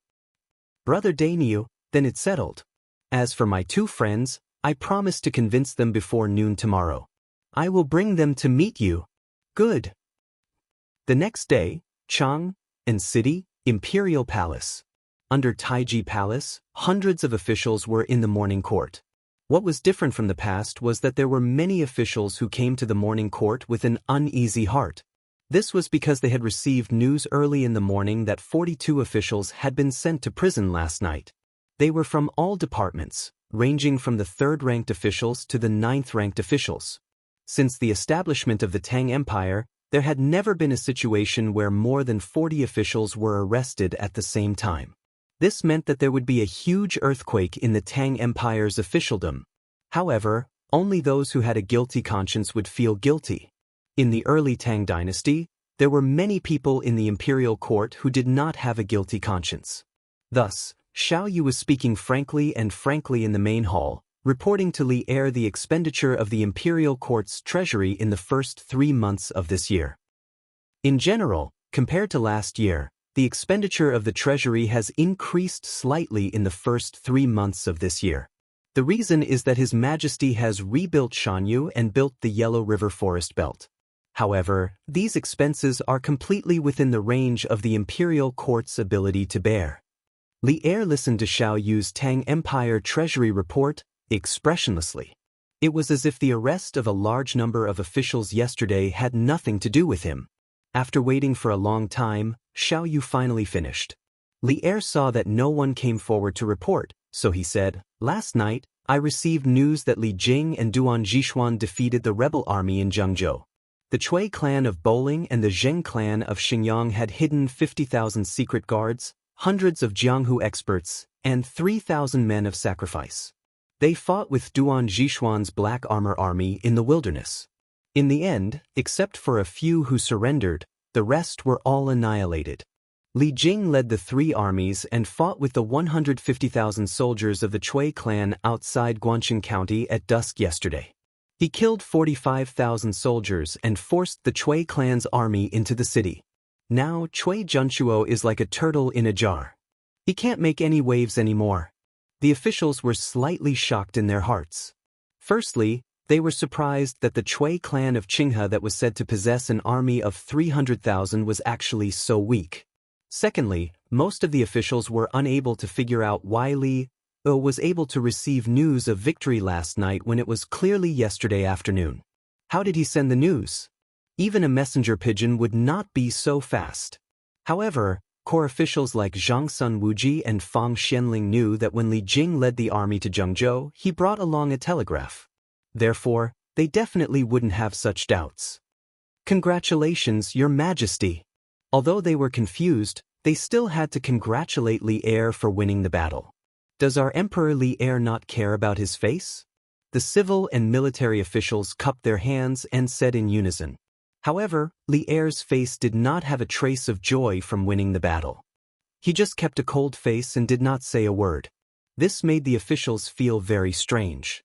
Brother Dainyu, then it's settled. As for my two friends, I promise to convince them before noon tomorrow. I will bring them to meet you. Good. The next day, Chang and City, Imperial Palace. Under Taiji Palace, hundreds of officials were in the morning court. What was different from the past was that there were many officials who came to the morning court with an uneasy heart. This was because they had received news early in the morning that 42 officials had been sent to prison last night. They were from all departments, ranging from the third-ranked officials to the ninth-ranked officials. Since the establishment of the Tang Empire, there had never been a situation where more than 40 officials were arrested at the same time. This meant that there would be a huge earthquake in the Tang Empire's officialdom. However, only those who had a guilty conscience would feel guilty. In the early Tang dynasty, there were many people in the imperial court who did not have a guilty conscience. Thus, Xiao Yu was speaking frankly in the main hall, reporting to Li Er the expenditure of the imperial court's treasury in the first 3 months of this year. In general, compared to last year, the expenditure of the treasury has increased slightly in the first 3 months of this year. The reason is that His Majesty has rebuilt Shanyu and built the Yellow River Forest Belt. However, these expenses are completely within the range of the imperial court's ability to bear. Li Er listened to Xiao Yu's Tang Empire treasury report expressionlessly. It was as if the arrest of a large number of officials yesterday had nothing to do with him. After waiting for a long time, Xiao Yu finally finished. Li Er saw that no one came forward to report, so he said, "Last night, I received news that Li Jing and Duan Jixuan defeated the rebel army in Zhengzhou. The Chui clan of Bowling and the Zheng clan of Xingyang had hidden 50,000 secret guards, hundreds of Jianghu experts, and 3,000 men of sacrifice. They fought with Duan Jixuan's Black Armor army in the wilderness. In the end, except for a few who surrendered, the rest were all annihilated. Li Jing led the 3 armies and fought with the 150,000 soldiers of the Chui clan outside Guangxing County at dusk yesterday. He killed 45,000 soldiers and forced the Chui clan's army into the city. Now Chui Junchuo is like a turtle in a jar. He can't make any waves anymore." The officials were slightly shocked in their hearts. Firstly, they were surprised that the Chui clan of Qinghe that was said to possess an army of 300,000 was actually so weak. Secondly, most of the officials were unable to figure out why Li Er was able to receive news of victory last night when it was clearly yesterday afternoon. How did he send the news? Even a messenger pigeon would not be so fast. However, core officials like Zhang Sun Wuji and Fang Xianling knew that when Li Jing led the army to Zhengzhou, he brought along a telegraph. Therefore, they definitely wouldn't have such doubts. "Congratulations, Your Majesty." Although they were confused, they still had to congratulate Li Er for winning the battle. Does our Emperor Li Er not care about his face? The civil and military officials cupped their hands and said in unison. However, Li Er's face did not have a trace of joy from winning the battle. He just kept a cold face and did not say a word. This made the officials feel very strange.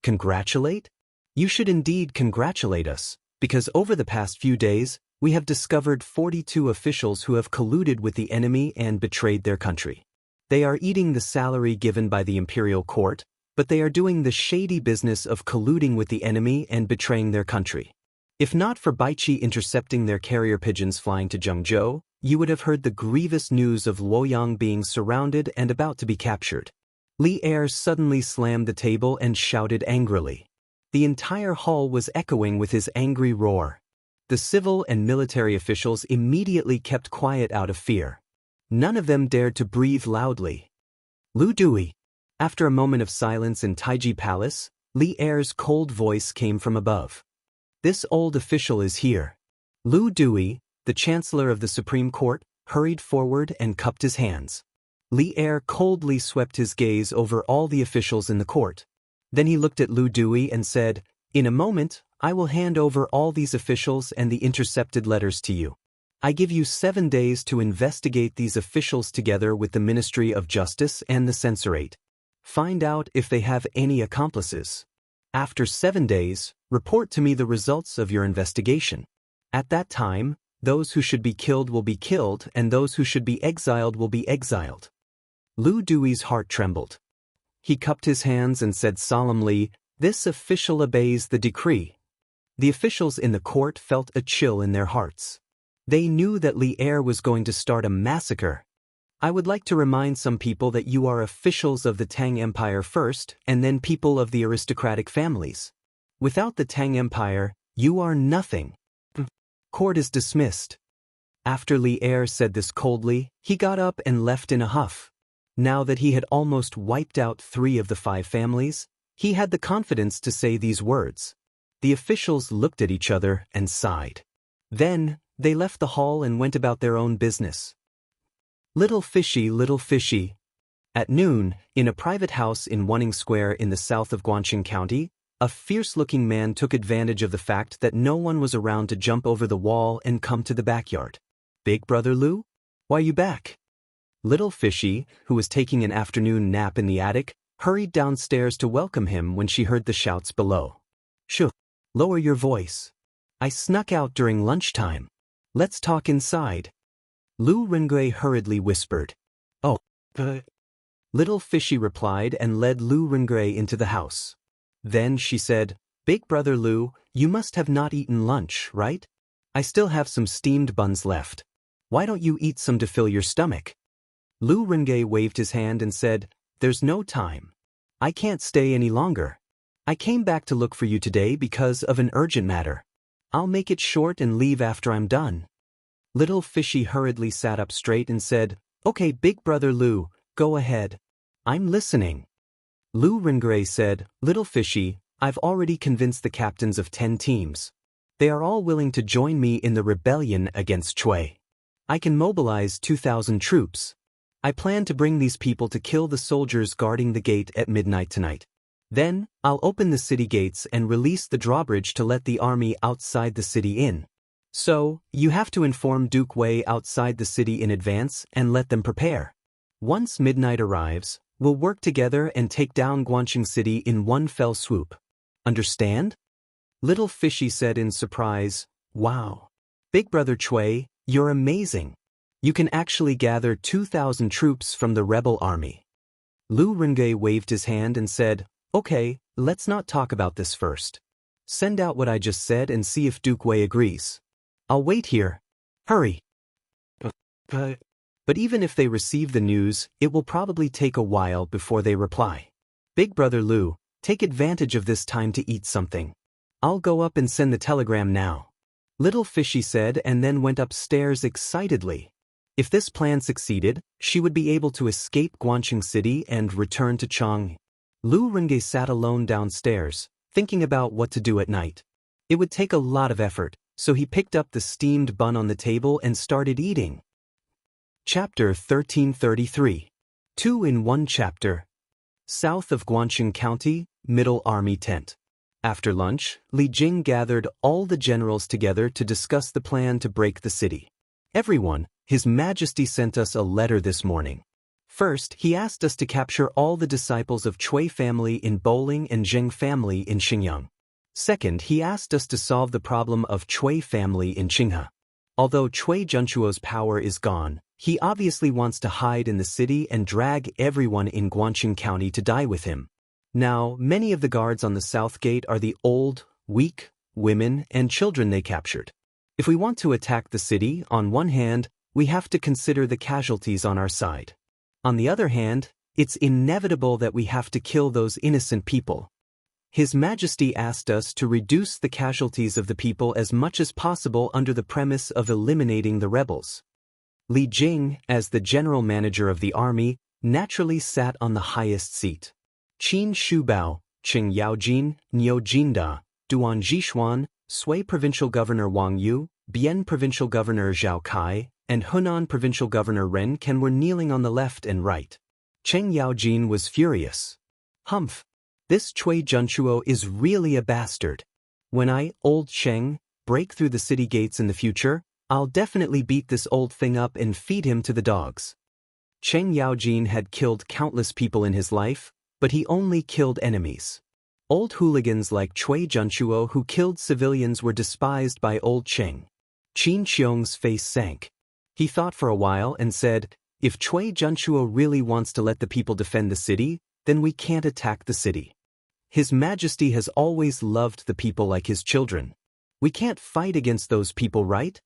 "Congratulate? You should indeed congratulate us, because over the past few days, we have discovered 42 officials who have colluded with the enemy and betrayed their country. They are eating the salary given by the imperial court, but they are doing the shady business of colluding with the enemy and betraying their country. If not for Baichi intercepting their carrier pigeons flying to Zhengzhou, you would have heard the grievous news of Luoyang being surrounded and about to be captured." Li Er suddenly slammed the table and shouted angrily. The entire hall was echoing with his angry roar. The civil and military officials immediately kept quiet out of fear. None of them dared to breathe loudly. "Lu Dui." After a moment of silence in Taiji Palace, Li Er's cold voice came from above. "This old official is here." Lu Dui, the Chancellor of the Supreme Court, hurried forward and cupped his hands. Li Er coldly swept his gaze over all the officials in the court. Then he looked at Lu Dui and said, "In a moment, I will hand over all these officials and the intercepted letters to you. I give you 7 days to investigate these officials together with the Ministry of Justice and the Censorate. Find out if they have any accomplices. After 7 days, report to me the results of your investigation. At that time, those who should be killed will be killed and those who should be exiled will be exiled. Lu Dui's heart trembled. He cupped his hands and said solemnly, "This official obeys the decree." The officials in the court felt a chill in their hearts. They knew that Li Er was going to start a massacre. I would like to remind some people that you are officials of the Tang Empire first and then people of the aristocratic families. Without the Tang Empire, you are nothing. Court is dismissed. After Li Er said this coldly, he got up and left in a huff. Now that he had almost wiped out 3 of the 5 families, he had the confidence to say these words. The officials looked at each other and sighed. Then, they left the hall and went about their own business. Little fishy. At noon, in a private house in Wuning Square in the south of Guangxing County, a fierce-looking man took advantage of the fact that no one was around to jump over the wall and come to the backyard. "Big Brother Lu? Why you back?" Little Fishy, who was taking an afternoon nap in the attic, hurried downstairs to welcome him when she heard the shouts below. "Shh, lower your voice. I snuck out during lunchtime. Let's talk inside." Lu Rengui hurriedly whispered. "Oh, Little Fishy replied and led Lu Rengui into the house. Then she said, "Big Brother Lu, you must have not eaten lunch, right? I still have some steamed buns left. Why don't you eat some to fill your stomach?" Lu Rengui waved his hand and said, "There's no time. I can't stay any longer. I came back to look for you today because of an urgent matter. I'll make it short and leave after I'm done." Little Fishy hurriedly sat up straight and said, "Okay, Big Brother Lu, go ahead. I'm listening." Lu Rengui said, "Little Fishy, I've already convinced the captains of 10 teams. They are all willing to join me in the rebellion against Chui. I can mobilize 2,000 troops. I plan to bring these people to kill the soldiers guarding the gate at midnight tonight. Then, I'll open the city gates and release the drawbridge to let the army outside the city in. So, you have to inform Duke Wei outside the city in advance and let them prepare. Once midnight arrives, we'll work together and take down Guangxing City in one fell swoop. Understand?" Little Fishy said in surprise, "Wow. Big Brother Chui, you're amazing. You can actually gather 2,000 troops from the rebel army." Lu Rengui waved his hand and said, "Okay, let's not talk about this first. Send out what I just said and see if Duke Wei agrees. I'll wait here. Hurry." But even if they receive the news, it will probably take a while before they reply. "Big Brother Lu, take advantage of this time to eat something. I'll go up and send the telegram now." Little Fishy said and then went upstairs excitedly. If this plan succeeded, she would be able to escape Guangxing City and return to Chang. Lu Rengui sat alone downstairs, thinking about what to do at night. It would take a lot of effort, so he picked up the steamed bun on the table and started eating. Chapter 1333. 2 in 1 chapter. South of Guangxing County, Middle Army Tent. After lunch, Li Jing gathered all the generals together to discuss the plan to break the city. "Everyone, His Majesty sent us a letter this morning. First, he asked us to capture all the disciples of Chui family in Bowling and Zheng family in Xinjiang. Second, he asked us to solve the problem of Chui family in Qinghe. Although Chui Junchuo's power is gone, he obviously wants to hide in the city and drag everyone in Guangxing County to die with him. Now, many of the guards on the south gate are the old, weak, women, and children they captured. If we want to attack the city, on one hand, we have to consider the casualties on our side. On the other hand, it's inevitable that we have to kill those innocent people. His Majesty asked us to reduce the casualties of the people as much as possible under the premise of eliminating the rebels." Li Jing, as the general manager of the army, naturally sat on the highest seat. Qin Shubao, Qing Yaojin, Niu Jinda, Duan Jishuan, Sui Provincial Governor Wang Yu, Bian Provincial Governor Zhao Kai, and Hunan Provincial Governor Ren Ken were kneeling on the left and right. Cheng Yaojin was furious. "Humph! This Chui Junchuo is really a bastard. When I, old Cheng, break through the city gates in the future, I'll definitely beat this old thing up and feed him to the dogs." Cheng Yaojin had killed countless people in his life, but he only killed enemies. Old hooligans like Cui Junchuo who killed civilians were despised by Old Cheng. Qin Xiong's face sank. He thought for a while and said, "If Cui Junchuo really wants to let the people defend the city, then we can't attack the city. His Majesty has always loved the people like his children. We can't fight against those people, right?"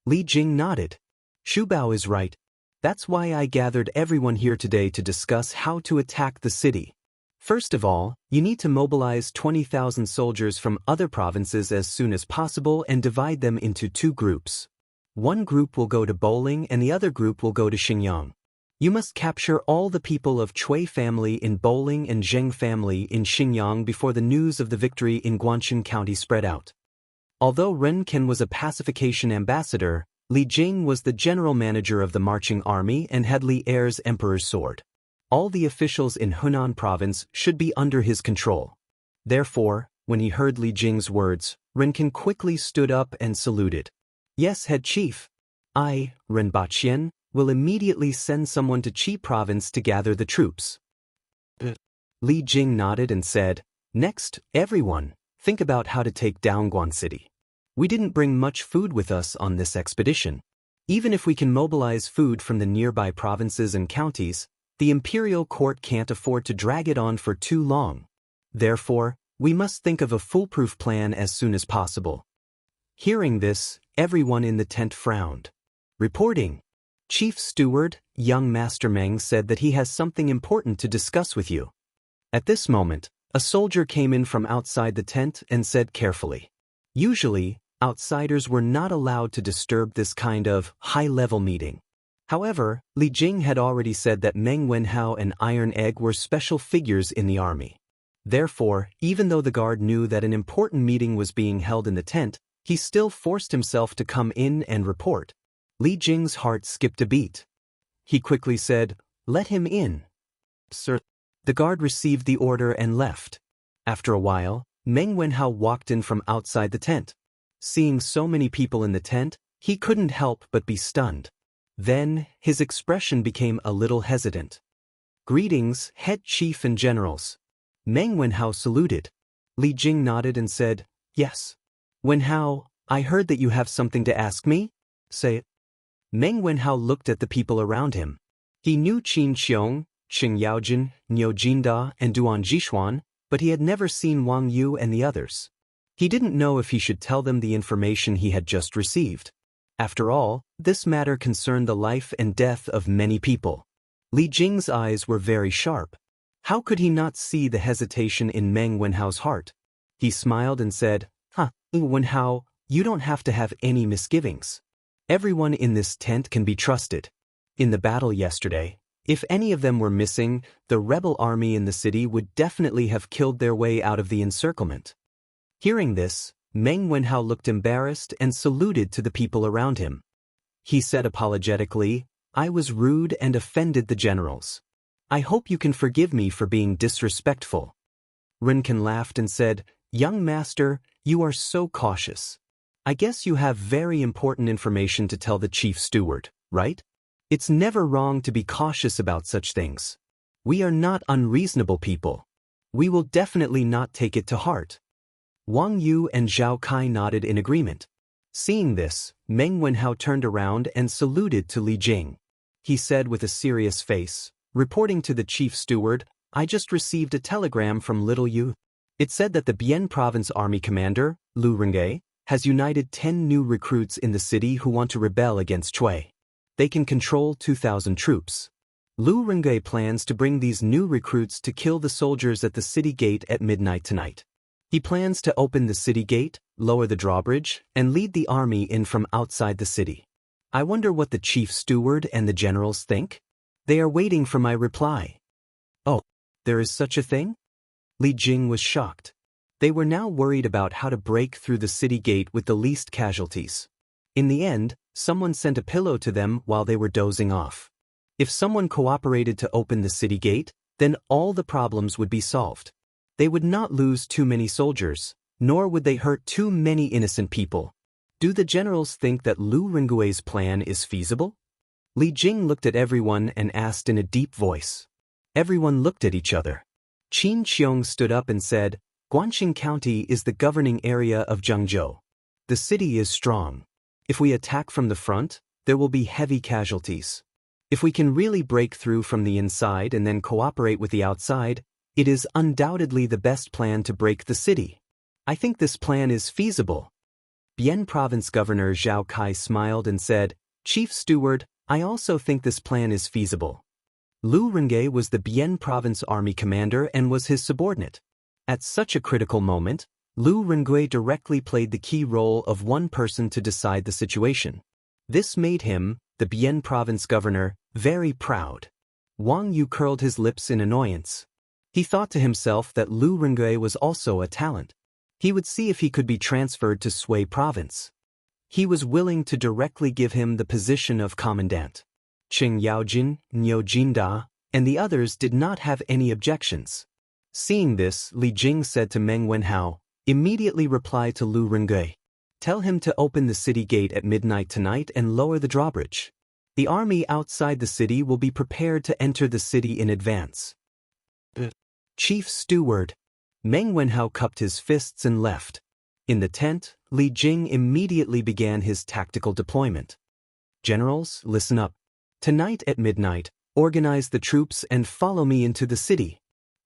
Li Jing nodded. "Shu Bao is right. That's why I gathered everyone here today to discuss how to attack the city. First of all, you need to mobilize 20,000 soldiers from other provinces as soon as possible and divide them into two groups. One group will go to Bowling and the other group will go to Xinjiang. You must capture all the people of Cui family in Bowling and Zheng family in Xinjiang before the news of the victory in Guangxun County spread out." Although Ren Ken was a pacification ambassador, Li Jing was the general manager of the marching army and had Li Er's emperor's sword. All the officials in Hunan province should be under his control. Therefore, when he heard Li Jing's words, Ren Ken quickly stood up and saluted. "Yes, head chief. I, Ren Baqian, will immediately send someone to Qi province to gather the troops." Li Jing nodded and said, "Next, everyone, think about how to take down Guan City. We didn't bring much food with us on this expedition. Even if we can mobilize food from the nearby provinces and counties, the imperial court can't afford to drag it on for too long. Therefore, we must think of a foolproof plan as soon as possible." Hearing this, everyone in the tent frowned. Reporting. Chief Steward, young Master Meng said that he has something important to discuss with you. At this moment, a soldier came in from outside the tent and said carefully. Usually, outsiders were not allowed to disturb this kind of high-level meeting. However, Li Jing had already said that Meng Wenhao and Iron Egg were special figures in the army. Therefore, even though the guard knew that an important meeting was being held in the tent, he still forced himself to come in and report. Li Jing's heart skipped a beat. He quickly said, "Let him in." "Sir." The guard received the order and left. After a while, Meng Wenhao walked in from outside the tent. Seeing so many people in the tent, he couldn't help but be stunned. Then, his expression became a little hesitant. "Greetings, head chief and generals." Meng Wenhao saluted. Li Jing nodded and said, "Yes. Wenhao, I heard that you have something to ask me? Say it." Meng Wenhao looked at the people around him. He knew Qin Xiong, Xing Yaojin, Niu Jinda, and Duan Jixuan, but he had never seen Wang Yu and the others. He didn't know if he should tell them the information he had just received. After all, this matter concerned the life and death of many people. Li Jing's eyes were very sharp. How could he not see the hesitation in Meng Wenhao's heart? He smiled and said, Wenhao, you don't have to have any misgivings. Everyone in this tent can be trusted. In the battle yesterday, if any of them were missing, the rebel army in the city would definitely have killed their way out of the encirclement." Hearing this, Meng Wenhao looked embarrassed and saluted to the people around him. He said apologetically, "I was rude and offended the generals. I hope you can forgive me for being disrespectful." Rinken laughed and said, "Young master, you are so cautious. I guess you have very important information to tell the chief steward, right? It's never wrong to be cautious about such things. We are not unreasonable people. We will definitely not take it to heart." Wang Yu and Zhao Kai nodded in agreement. Seeing this, Meng Wenhao turned around and saluted to Li Jing. He said with a serious face, reporting to the chief steward, "I just received a telegram from Little Yu. It said that the Bian province army commander, Lu Rengge, has united 10 new recruits in the city who want to rebel against Cui. They can control 2,000 troops. Lu Rengge plans to bring these new recruits to kill the soldiers at the city gate at midnight tonight. He plans to open the city gate, lower the drawbridge, and lead the army in from outside the city. I wonder what the chief steward and the generals think? They are waiting for my reply." "Oh, there is such a thing?" Li Jing was shocked. They were now worried about how to break through the city gate with the least casualties. In the end, someone sent a pillow to them while they were dozing off. If someone cooperated to open the city gate, then all the problems would be solved. They would not lose too many soldiers, nor would they hurt too many innocent people. Do the generals think that Lu Rengui's plan is feasible? Li Jing looked at everyone and asked in a deep voice. Everyone looked at each other. Qin Xiong stood up and said, Guangxing County is the governing area of Zhengzhou. The city is strong. If we attack from the front, there will be heavy casualties. If we can really break through from the inside and then cooperate with the outside, it is undoubtedly the best plan to break the city. I think this plan is feasible. Bian Province Governor Zhao Kai smiled and said, Chief Steward, I also think this plan is feasible. Lu Rengui was the Bian Province Army commander and was his subordinate. At such a critical moment, Lu Rengui directly played the key role of one person to decide the situation. This made him, the Bian Province governor, very proud. Wang Yu curled his lips in annoyance. He thought to himself that Lu Rengui was also a talent. He would see if he could be transferred to Sui Province. He was willing to directly give him the position of commandant. Qing Yaojin, Niu Jinda, and the others did not have any objections. Seeing this, Li Jing said to Meng Wenhao, immediately reply to Lu Rengui. Tell him to open the city gate at midnight tonight and lower the drawbridge. The army outside the city will be prepared to enter the city in advance. Chief Steward. Meng Wenhao cupped his fists and left. In the tent, Li Jing immediately began his tactical deployment. Generals, listen up. Tonight at midnight, organize the troops and follow me into the city.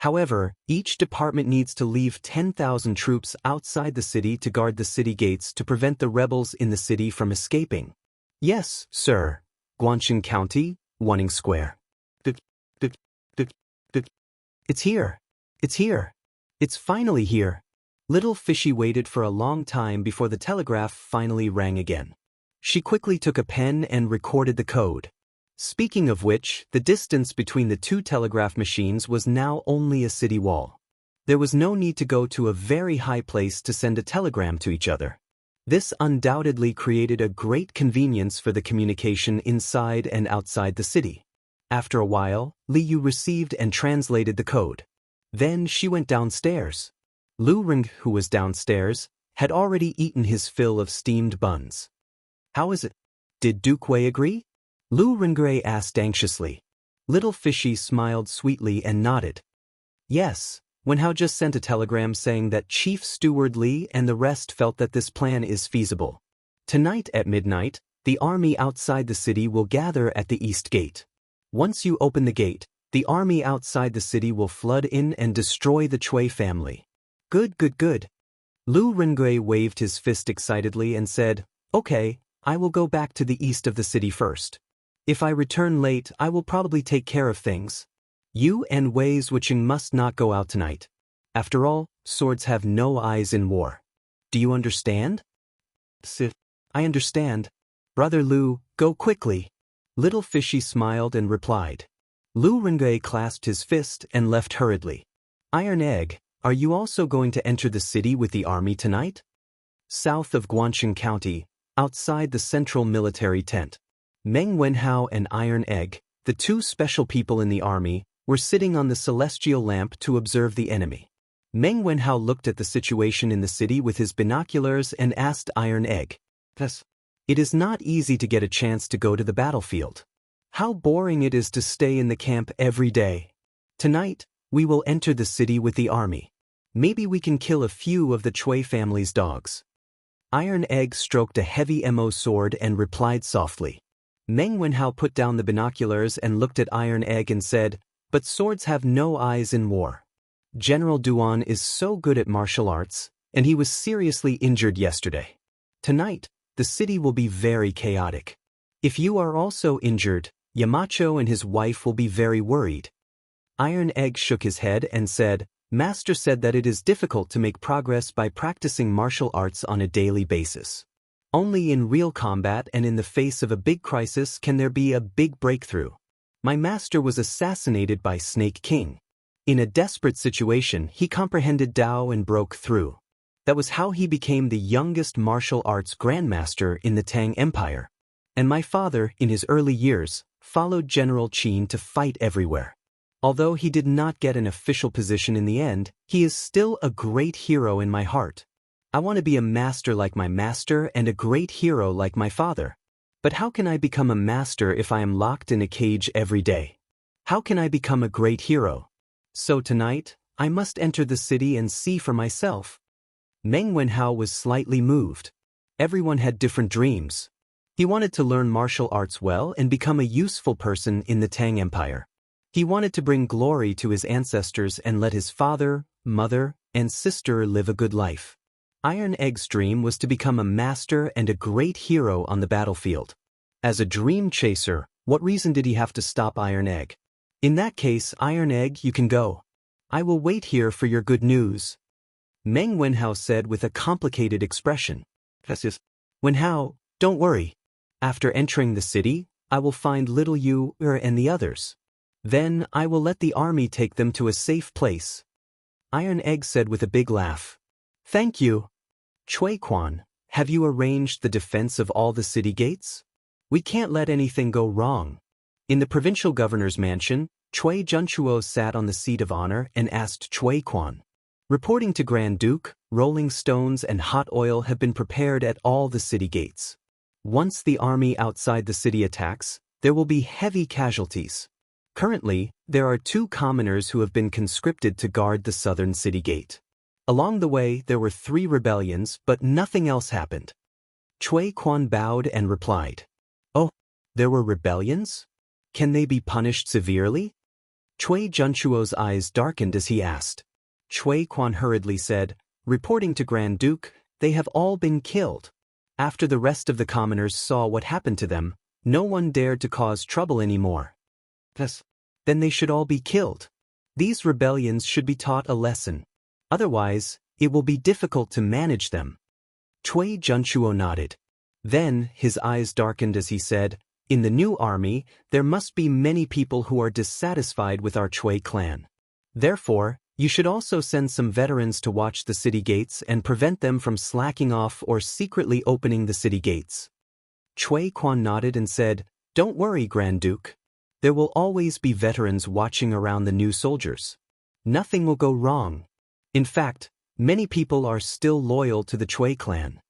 However, each department needs to leave 10,000 troops outside the city to guard the city gates to prevent the rebels in the city from escaping. Yes, sir. Guangxing County, Wanning Square. It's here. It's here. It's finally here. Little Fishy waited for a long time before the telegraph finally rang again. She quickly took a pen and recorded the code. Speaking of which, the distance between the two telegraph machines was now only a city wall. There was no need to go to a very high place to send a telegram to each other. This undoubtedly created a great convenience for the communication inside and outside the city. After a while, Li Yu received and translated the code. Then she went downstairs. Lu Ring, who was downstairs, had already eaten his fill of steamed buns. How is it? Did Duke Wei agree? Lu Rengui asked anxiously. Little Fishy smiled sweetly and nodded. Yes, Wenhao just sent a telegram saying that Chief Steward Li and the rest felt that this plan is feasible. Tonight at midnight, the army outside the city will gather at the east gate. Once you open the gate, the army outside the city will flood in and destroy the Chui family. Good, good, good. Lu Rengui waved his fist excitedly and said, Okay, I will go back to the east of the city first. If I return late, I will probably take care of things. You and Wei Zhuqing must not go out tonight. After all, swords have no eyes in war. Do you understand? I understand. Brother Lu, go quickly. Little Fishy smiled and replied. Lu Rengui clasped his fist and left hurriedly. Iron Egg, are you also going to enter the city with the army tonight? South of Guangxing County, outside the central military tent. Meng Wenhao and Iron Egg, the two special people in the army, were sitting on the celestial lamp to observe the enemy. Meng Wenhao looked at the situation in the city with his binoculars and asked Iron Egg, It is not easy to get a chance to go to the battlefield. How boring it is to stay in the camp every day. Tonight, we will enter the city with the army. Maybe we can kill a few of the Chui family's dogs. Iron Egg stroked a heavy mo sword and replied softly. Meng Wenhao put down the binoculars and looked at Iron Egg and said, But swords have no eyes in war. General Duan is so good at martial arts, and he was seriously injured yesterday. Tonight, the city will be very chaotic. If you are also injured, Yamacho and his wife will be very worried. Iron Egg shook his head and said, Master said that it is difficult to make progress by practicing martial arts on a daily basis. Only in real combat and in the face of a big crisis can there be a big breakthrough. My master was assassinated by Snake King. In a desperate situation, he comprehended Dao and broke through. That was how he became the youngest martial arts grandmaster in the Tang Empire. And my father, in his early years, followed General Qin to fight everywhere. Although he did not get an official position in the end, he is still a great hero in my heart. I want to be a master like my master and a great hero like my father. But how can I become a master if I am locked in a cage every day? How can I become a great hero? So tonight, I must enter the city and see for myself. Meng Wenhao was slightly moved. Everyone had different dreams. He wanted to learn martial arts well and become a useful person in the Tang Empire. He wanted to bring glory to his ancestors and let his father, mother, and sister live a good life. Iron Egg's dream was to become a master and a great hero on the battlefield. As a dream chaser, what reason did he have to stop Iron Egg? In that case, Iron Egg, you can go. I will wait here for your good news. Meng Wenhao said with a complicated expression. Wenhao, don't worry. After entering the city, I will find little you and the others. Then I will let the army take them to a safe place. Iron Egg said with a big laugh. Thank you. Chui Quan, have you arranged the defense of all the city gates? We can't let anything go wrong. In the provincial governor's mansion, Chui Junchuo sat on the seat of honor and asked Chui Quan. Reporting to Grand Duke, rolling stones and hot oil have been prepared at all the city gates. Once the army outside the city attacks, there will be heavy casualties. Currently, there are 2 commoners who have been conscripted to guard the southern city gate. Along the way, there were 3 rebellions, but nothing else happened. Chui Quan bowed and replied. Oh, there were rebellions? Can they be punished severely? Chui Junchuo's eyes darkened as he asked. Chui Quan hurriedly said, reporting to Grand Duke, they have all been killed. After the rest of the commoners saw what happened to them, no one dared to cause trouble anymore. Then they should all be killed. These rebellions should be taught a lesson. Otherwise, it will be difficult to manage them. Chui Junchuo nodded. Then, his eyes darkened as he said, in the new army, there must be many people who are dissatisfied with our Chui clan. Therefore, you should also send some veterans to watch the city gates and prevent them from slacking off or secretly opening the city gates. Chui Quan nodded and said, Don't worry, Grand Duke. There will always be veterans watching around the new soldiers. Nothing will go wrong. In fact, many people are still loyal to the Chui clan.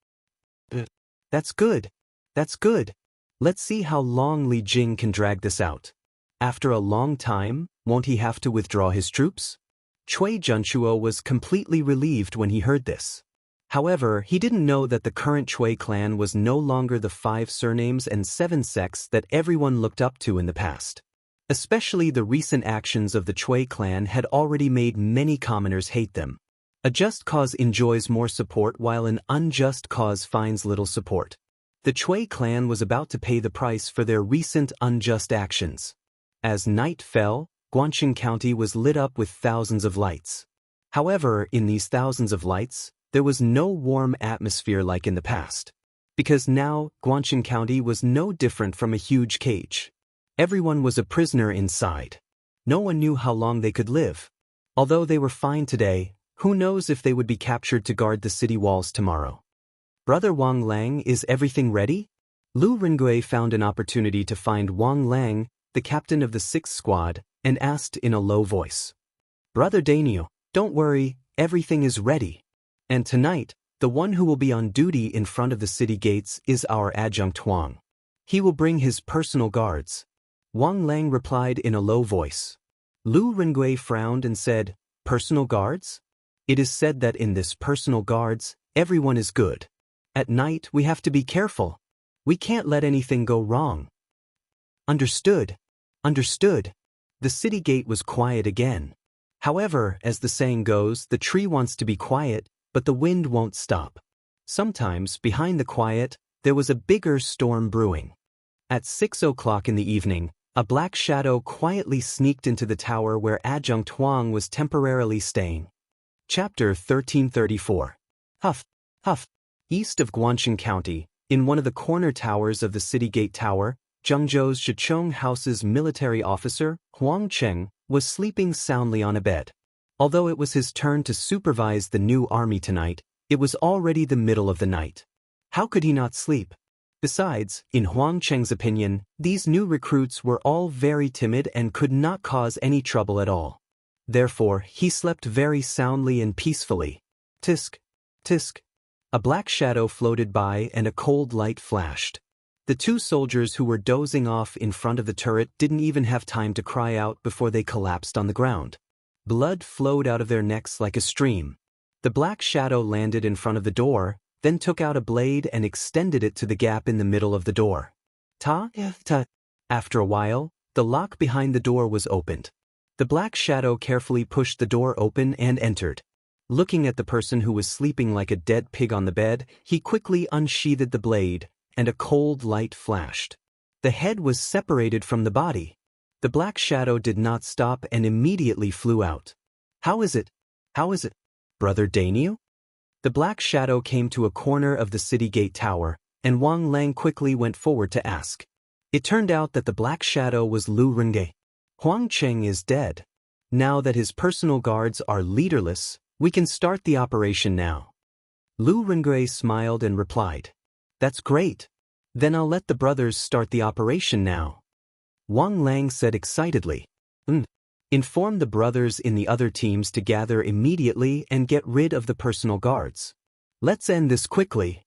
That's good. That's good. Let's see how long Li Jing can drag this out. After a long time, won't he have to withdraw his troops? Chui Junchuo was completely relieved when he heard this. However, he didn't know that the current Chui clan was no longer the 5 surnames and 7 sects that everyone looked up to in the past. Especially the recent actions of the Chui clan had already made many commoners hate them. A just cause enjoys more support while an unjust cause finds little support. The Chui clan was about to pay the price for their recent unjust actions. As night fell, Guangxing County was lit up with thousands of lights. However, in these thousands of lights, there was no warm atmosphere like in the past. Because now, Guangxing County was no different from a huge cage. Everyone was a prisoner inside. No one knew how long they could live. Although they were fine today, who knows if they would be captured to guard the city walls tomorrow. Brother Wang Lang, is everything ready? Lu Rengui found an opportunity to find Wang Lang, the captain of the 6th squad, and asked in a low voice. Brother Daniel, don't worry, everything is ready. And tonight, the one who will be on duty in front of the city gates is our adjunct Wang. He will bring his personal guards. Wang Lang replied in a low voice. Lu Rengui frowned and said, Personal guards? It is said that in this personal guards, everyone is good. At night, we have to be careful. We can't let anything go wrong. Understood. Understood. The city gate was quiet again. However, as the saying goes, the tree wants to be quiet, but the wind won't stop. Sometimes, behind the quiet, there was a bigger storm brewing. At 6 o'clock in the evening, a black shadow quietly sneaked into the tower where Adjunct Huang was temporarily staying. Chapter 1334. Huff, huff. East of Guangxing County, in one of the corner towers of the City Gate Tower, Zhengzhou's Shichong House's military officer, Huang Cheng, was sleeping soundly on a bed. Although it was his turn to supervise the new army tonight, it was already the middle of the night. How could he not sleep? Besides, in Huang Cheng's opinion, these new recruits were all very timid and could not cause any trouble at all. Therefore, he slept very soundly and peacefully. Tisk, tisk. A black shadow floated by and a cold light flashed. The 2 soldiers who were dozing off in front of the turret didn't even have time to cry out before they collapsed on the ground. Blood flowed out of their necks like a stream. The black shadow landed in front of the door, then took out a blade and extended it to the gap in the middle of the door. Ta. After a while, the lock behind the door was opened. The black shadow carefully pushed the door open and entered. Looking at the person who was sleeping like a dead pig on the bed, he quickly unsheathed the blade, and a cold light flashed. The head was separated from the body. The black shadow did not stop and immediately flew out. How is it? Brother Daniel? The black shadow came to a corner of the city gate tower, and Wang Lang quickly went forward to ask. It turned out that the black shadow was Lu Rengui. Huang Cheng is dead. Now that his personal guards are leaderless, we can start the operation now. Lu Rengui smiled and replied. That's great. Then I'll let the brothers start the operation now. Wang Lang said excitedly. Inform the brothers in the other teams to gather immediately and get rid of the personal guards. Let's end this quickly.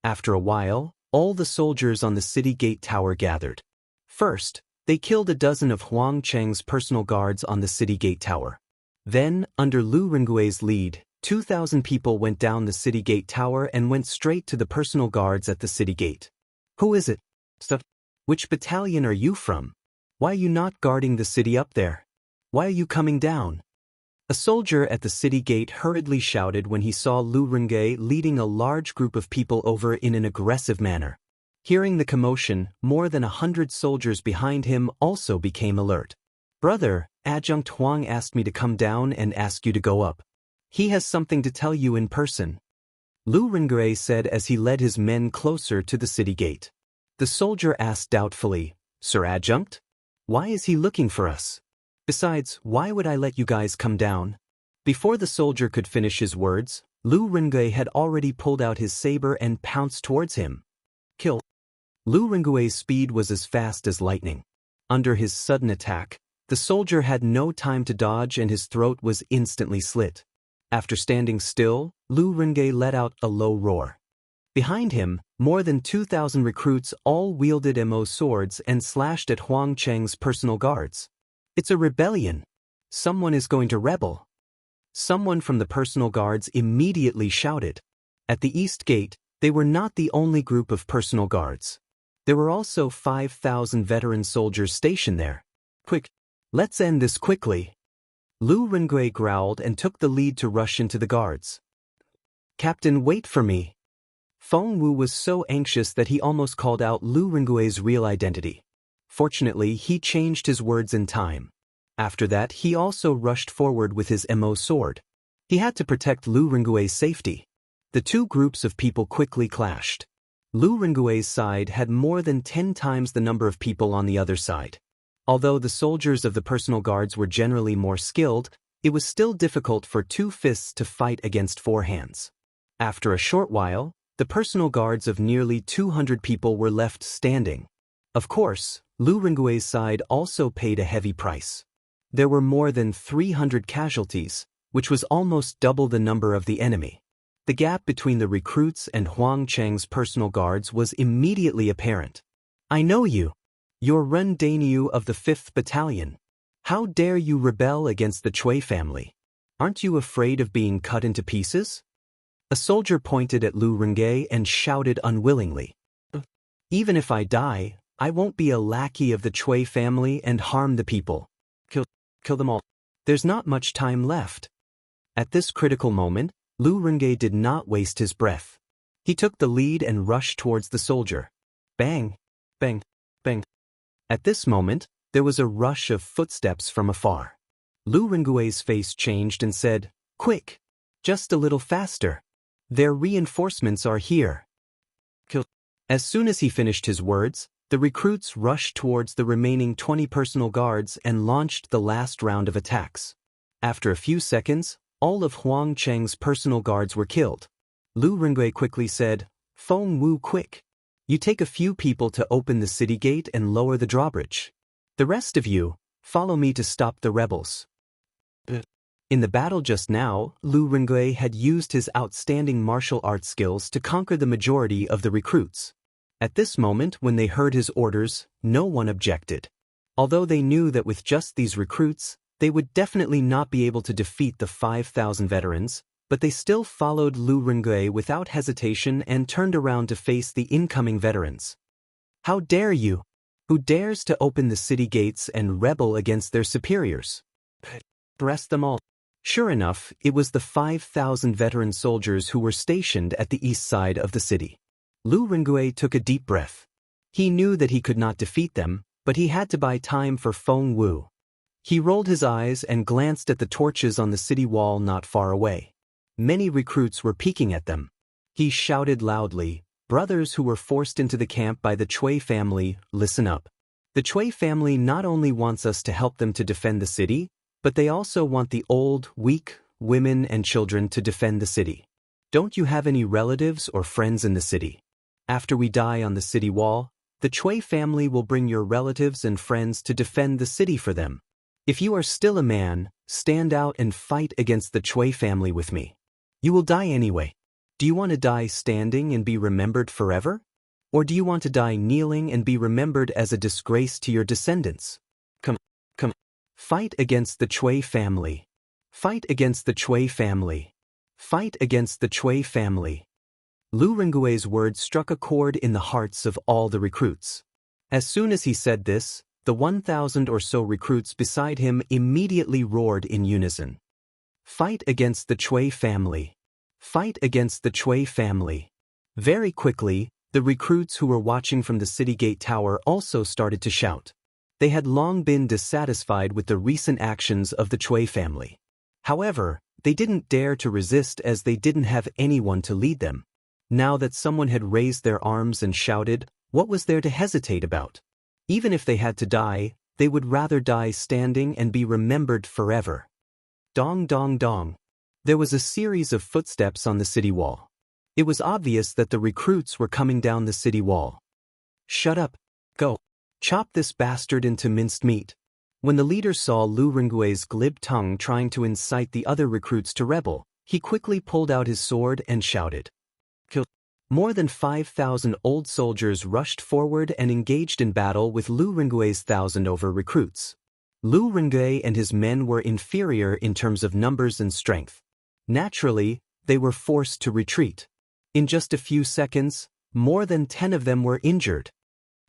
After a while, all the soldiers on the city gate tower gathered. First, they killed a dozen of Huang Cheng's personal guards on the city gate tower. Then, under Lu Rengui's lead, 2,000 people went down the city gate tower and went straight to the personal guards at the city gate. Who is it? Which battalion are you from? Why are you not guarding the city up there? Why are you coming down? A soldier at the city gate hurriedly shouted when he saw Lu Rengui leading a large group of people over in an aggressive manner. Hearing the commotion, more than 100 soldiers behind him also became alert. Brother, Adjunct Huang asked me to come down and ask you to go up. He has something to tell you in person. Lu Rengui said as he led his men closer to the city gate. The soldier asked doubtfully, Sir Adjunct? Why is he looking for us? Besides, why would I let you guys come down? Before the soldier could finish his words, Lu Rengui had already pulled out his saber and pounced towards him. Kill. Lu Rengui's speed was as fast as lightning. Under his sudden attack, the soldier had no time to dodge and his throat was instantly slit. After standing still, Lu Rengui let out a low roar. Behind him, more than 2,000 recruits all wielded MO swords and slashed at Huang Cheng's personal guards. It's a rebellion. Someone is going to rebel. Someone from the personal guards immediately shouted. At the east gate, they were not the only group of personal guards. There were also 5,000 veteran soldiers stationed there. Quick, let's end this quickly. Lu Rengui growled and took the lead to rush into the guards. Captain, wait for me. Feng Wu was so anxious that he almost called out Lu Rengui's real identity. Fortunately, he changed his words in time. After that, he also rushed forward with his MO sword. He had to protect Lu Rengui's safety. The two groups of people quickly clashed. Lu Rengui's side had more than 10 times the number of people on the other side. Although the soldiers of the personal guards were generally more skilled, it was still difficult for two fists to fight against four hands. After a short while, the personal guards of nearly 200 people were left standing. Of course, Lu Rengui's side also paid a heavy price. There were more than 300 casualties, which was almost double the number of the enemy. The gap between the recruits and Huang Cheng's personal guards was immediately apparent. I know you. You're Ren Dainyu of the 5th Battalion. How dare you rebel against the Chui family? Aren't you afraid of being cut into pieces? A soldier pointed at Lu Rengui and shouted unwillingly. Even if I die, I won't be a lackey of the Chui family and harm the people. Kill them all. There's not much time left. At this critical moment, Lu Rengui did not waste his breath. He took the lead and rushed towards the soldier. Bang! Bang! Bang! At this moment, there was a rush of footsteps from afar. Lu Rengui's face changed and said, Quick! Just a little faster. Their reinforcements are here. Kill. As soon as he finished his words, the recruits rushed towards the remaining 20 personal guards and launched the last round of attacks. After a few seconds, all of Huang Cheng's personal guards were killed. Lu Rengui quickly said, Feng Wu, quick. You take a few people to open the city gate and lower the drawbridge. The rest of you, follow me to stop the rebels. In the battle just now, Lu Rengui had used his outstanding martial arts skills to conquer the majority of the recruits. At this moment, when they heard his orders, no one objected. Although they knew that with just these recruits, They would definitely not be able to defeat the 5,000 veterans, but they still followed Lu Rengui without hesitation and turned around to face the incoming veterans. How dare you? Who dares to open the city gates and rebel against their superiors? Arrest them all. Sure enough, it was the 5,000 veteran soldiers who were stationed at the east side of the city. Lu Rengui took a deep breath. He knew that he could not defeat them, but he had to buy time for Feng Wu. He rolled his eyes and glanced at the torches on the city wall not far away. Many recruits were peeking at them. He shouted loudly, "Brothers who were forced into the camp by the Chui family, listen up. The Chui family not only wants us to help them to defend the city, but they also want the old, weak, women and children to defend the city. Don't you have any relatives or friends in the city? After we die on the city wall, the Chui family will bring your relatives and friends to defend the city for them. If you are still a man, stand out and fight against the Chui family with me. You will die anyway. Do you want to die standing and be remembered forever? Or do you want to die kneeling and be remembered as a disgrace to your descendants? Come. Fight against the Chui family. Fight against the Chui family. Fight against the Chui family." Lu Rengui's words struck a chord in the hearts of all the recruits. As soon as he said this, the 1,000 or so recruits beside him immediately roared in unison. Fight against the Chui family. Fight against the Chui family. Very quickly, the recruits who were watching from the city gate tower also started to shout. They had long been dissatisfied with the recent actions of the Chui family. However, they didn't dare to resist as they didn't have anyone to lead them. Now that someone had raised their arms and shouted, what was there to hesitate about? Even if they had to die, they would rather die standing and be remembered forever. Dong dong dong. There was a series of footsteps on the city wall. It was obvious that the recruits were coming down the city wall. Shut up. Go. Chop this bastard into minced meat. When the leader saw Lu Rengui's glib tongue trying to incite the other recruits to rebel, he quickly pulled out his sword and shouted. Kill. More than 5,000 old soldiers rushed forward and engaged in battle with Lu Rengui's 1,000 over recruits. Lu Rengui and his men were inferior in terms of numbers and strength. Naturally, they were forced to retreat. In just a few seconds, more than 10 of them were injured.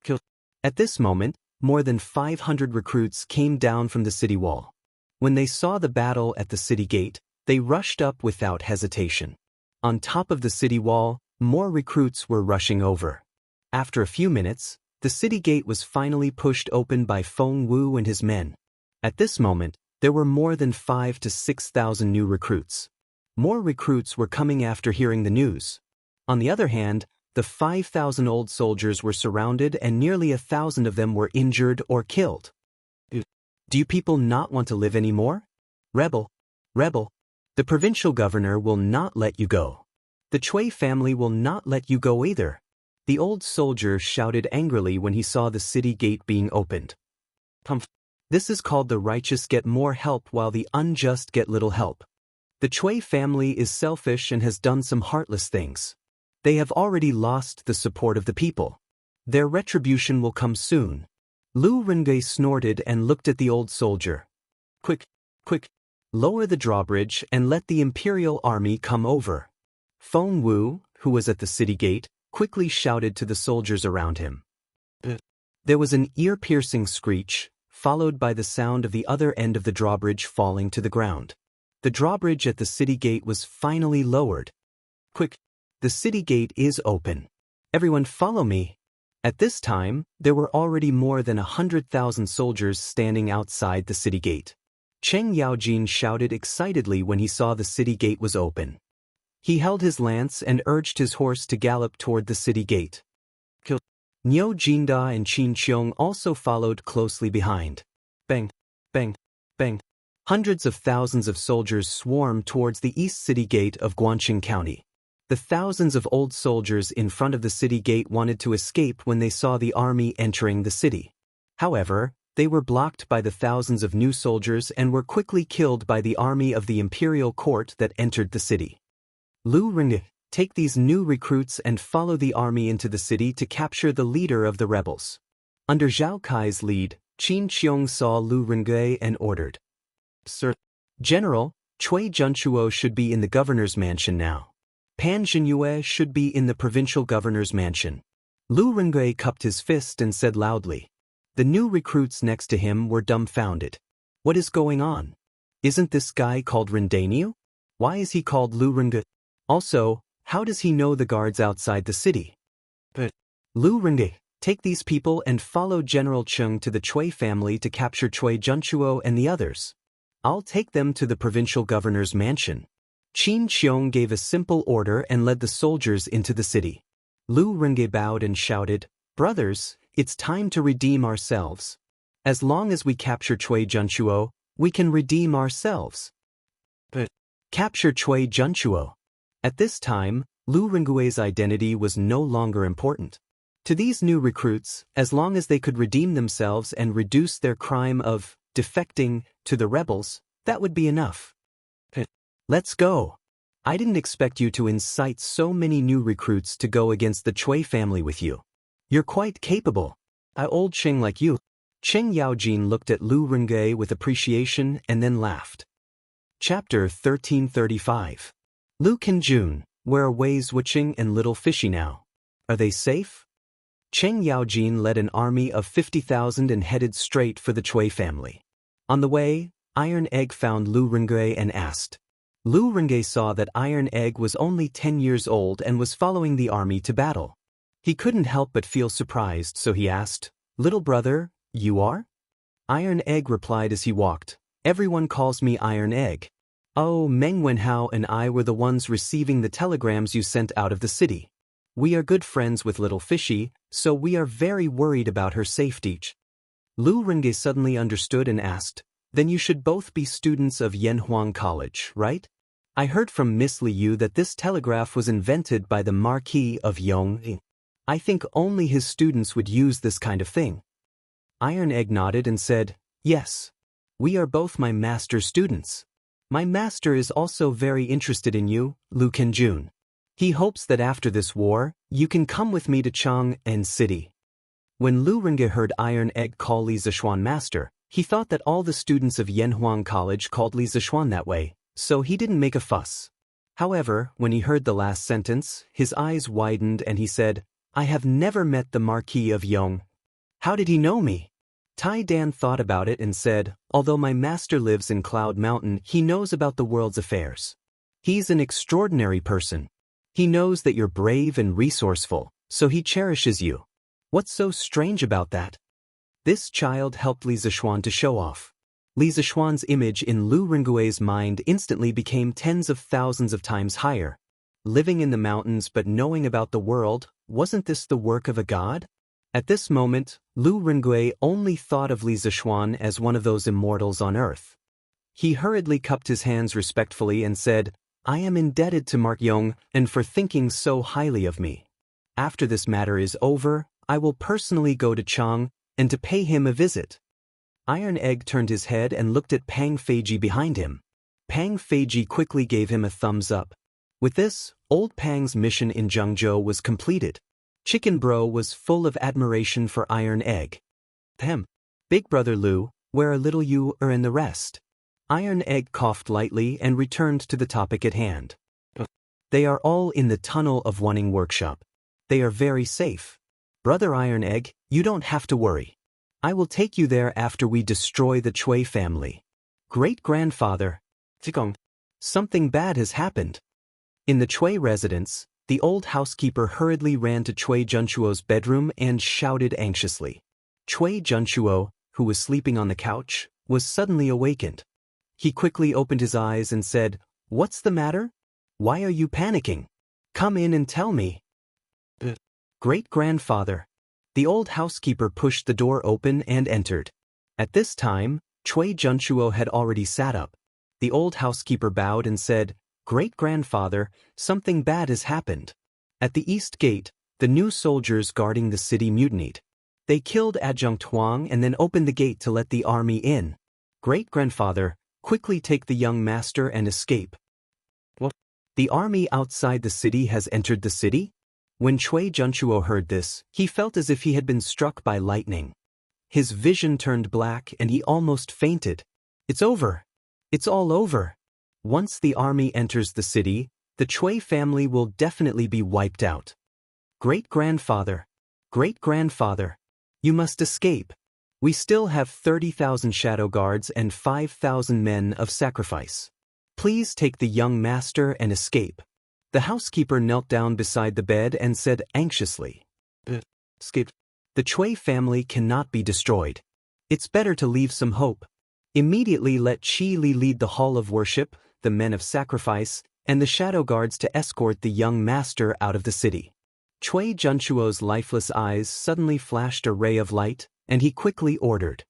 Kill. At this moment, more than 500 recruits came down from the city wall. When they saw the battle at the city gate, they rushed up without hesitation. On top of the city wall, more recruits were rushing over. After a few minutes, the city gate was finally pushed open by Feng Wu and his men. At this moment, there were more than 5,000 to 6,000 new recruits. More recruits were coming after hearing the news. On the other hand, the 5,000 old soldiers were surrounded and nearly 1,000 of them were injured or killed. Do you people not want to live anymore? Rebel. Rebel. The provincial governor will not let you go. The Chui family will not let you go either. The old soldier shouted angrily when he saw the city gate being opened. This is called the righteous get more help while the unjust get little help. The Chui family is selfish and has done some heartless things. They have already lost the support of the people. Their retribution will come soon. Lu Rengui snorted and looked at the old soldier. Quick, lower the drawbridge and let the imperial army come over. Feng Wu, who was at the city gate, quickly shouted to the soldiers around him. There was an ear-piercing screech, followed by the sound of the other end of the drawbridge falling to the ground. The drawbridge at the city gate was finally lowered. Quick, the city gate is open. Everyone follow me. At this time, there were already more than 100,000 soldiers standing outside the city gate. Cheng Yaojin shouted excitedly when he saw the city gate was open. He held his lance and urged his horse to gallop toward the city gate. Niu Jinda and Qin Qiong also followed closely behind. Bang, bang, bang. Hundreds of thousands of soldiers swarmed towards the east city gate of Guanqing County. The thousands of old soldiers in front of the city gate wanted to escape when they saw the army entering the city. However, they were blocked by the thousands of new soldiers and were quickly killed by the army of the imperial court that entered the city. Lu Rengui, take these new recruits and follow the army into the city to capture the leader of the rebels. Under Zhao Kai's lead, Qin Qiong saw Lu Rengui and ordered. Sir General, Cui Junchuo should be in the governor's mansion now. Pan Zhenyue should be in the provincial governor's mansion. Lu Rengui cupped his fist and said loudly. The new recruits next to him were dumbfounded. What is going on? Isn't this guy called Rendainu? Why is he called Lu Rengui? Also, how does he know the guards outside the city? But Lu Rengui, take these people and follow General Cheng to the Cui family to capture Cui Junchuo and the others. I'll take them to the provincial governor's mansion. Qin Xiong gave a simple order and led the soldiers into the city. Lu Rengui bowed and shouted, Brothers, it's time to redeem ourselves. As long as we capture Cui Junchuo, we can redeem ourselves. But capture Cui Junchuo. At this time, Lu Rengui's identity was no longer important. To these new recruits, as long as they could redeem themselves and reduce their crime of defecting to the rebels, that would be enough. Let's go. I didn't expect you to incite so many new recruits to go against the Cui family with you. You're quite capable. Old Cheng like you. Cheng Yaojin looked at Lu Rengui with appreciation and then laughed. Chapter 1335. Lu Kenjun, where are Wei Wuxing and Little Fishy now? Are they safe? Cheng Yaojin led an army of 50,000 and headed straight for the Cui family. On the way, Iron Egg found Lu Rengui and asked. Lu Rengui saw that Iron Egg was only 10 years old and was following the army to battle. He couldn't help but feel surprised, so he asked, Little brother, you are? Iron Egg replied as he walked, Everyone calls me Iron Egg. Oh, Meng Wenhao and I were the ones receiving the telegrams you sent out of the city. We are good friends with Little Fishy, so we are very worried about her safety. Lu Rengui suddenly understood and asked, Then you should both be students of Yanhuang College, right? I heard from Miss Liu that this telegraph was invented by the Marquis of Yong. I think only his students would use this kind of thing. Iron Egg nodded and said, Yes. We are both my master's students. My master is also very interested in you, Lu Kenjun. He hopes that after this war, you can come with me to Chang'an City. When Lu Rengui heard Iron Egg call Li Zishuan master, he thought that all the students of Yanhuang College called Li Zishuan that way, so he didn't make a fuss. However, when he heard the last sentence, his eyes widened and he said, I have never met the Marquis of Yong. How did he know me? Tai Dan thought about it and said, Although my master lives in Cloud Mountain, he knows about the world's affairs. He's an extraordinary person. He knows that you're brave and resourceful, so he cherishes you. What's so strange about that? This child helped Li Zishuan to show off. Li Zishuan's image in Lu Rengui's mind instantly became tens of thousands of times higher. Living in the mountains but knowing about the world, wasn't this the work of a god? At this moment, Lu Rengui only thought of Li Zishuan as one of those immortals on earth. He hurriedly cupped his hands respectfully and said, I am indebted to Mark Yong and for thinking so highly of me. After this matter is over, I will personally go to Chang and to pay him a visit. Iron Egg turned his head and looked at Pang Feiji behind him. Pang Feiji quickly gave him a thumbs up. With this, old Pang's mission in Zhengzhou was completed. Chicken Bro was full of admiration for Iron Egg. Big brother Lu, where are little you and the rest? Iron Egg coughed lightly and returned to the topic at hand. They are all in the tunnel of Wanning workshop. They are very safe. Brother Iron Egg, you don't have to worry. I will take you there after we destroy the Cui family. Great-grandfather, something bad has happened. In the Cui residence, the old housekeeper hurriedly ran to Cui Junchuo's bedroom and shouted anxiously. Cui Junchuo, who was sleeping on the couch, was suddenly awakened. He quickly opened his eyes and said, What's the matter? Why are you panicking? Come in and tell me. Great-grandfather. The old housekeeper pushed the door open and entered. At this time, Cui Junchuo had already sat up. The old housekeeper bowed and said, Great-grandfather, something bad has happened. At the east gate, the new soldiers guarding the city mutinied. They killed Adjunct Huang and then opened the gate to let the army in. Great-grandfather, quickly take the young master and escape. What? The army outside the city has entered the city? When Cui Junchuo heard this, he felt as if he had been struck by lightning. His vision turned black and he almost fainted. It's over. It's all over. Once the army enters the city, the Chui family will definitely be wiped out. Great-grandfather, great-grandfather, you must escape. We still have 30,000 shadow guards and 5,000 men of sacrifice. Please take the young master and escape. The housekeeper knelt down beside the bed and said anxiously, Escape. The Chui family cannot be destroyed. It's better to leave some hope. Immediately let Qi Li lead the hall of worship, the men of sacrifice, and the shadow guards to escort the young master out of the city. Chui Junchuo's lifeless eyes suddenly flashed a ray of light, and he quickly ordered,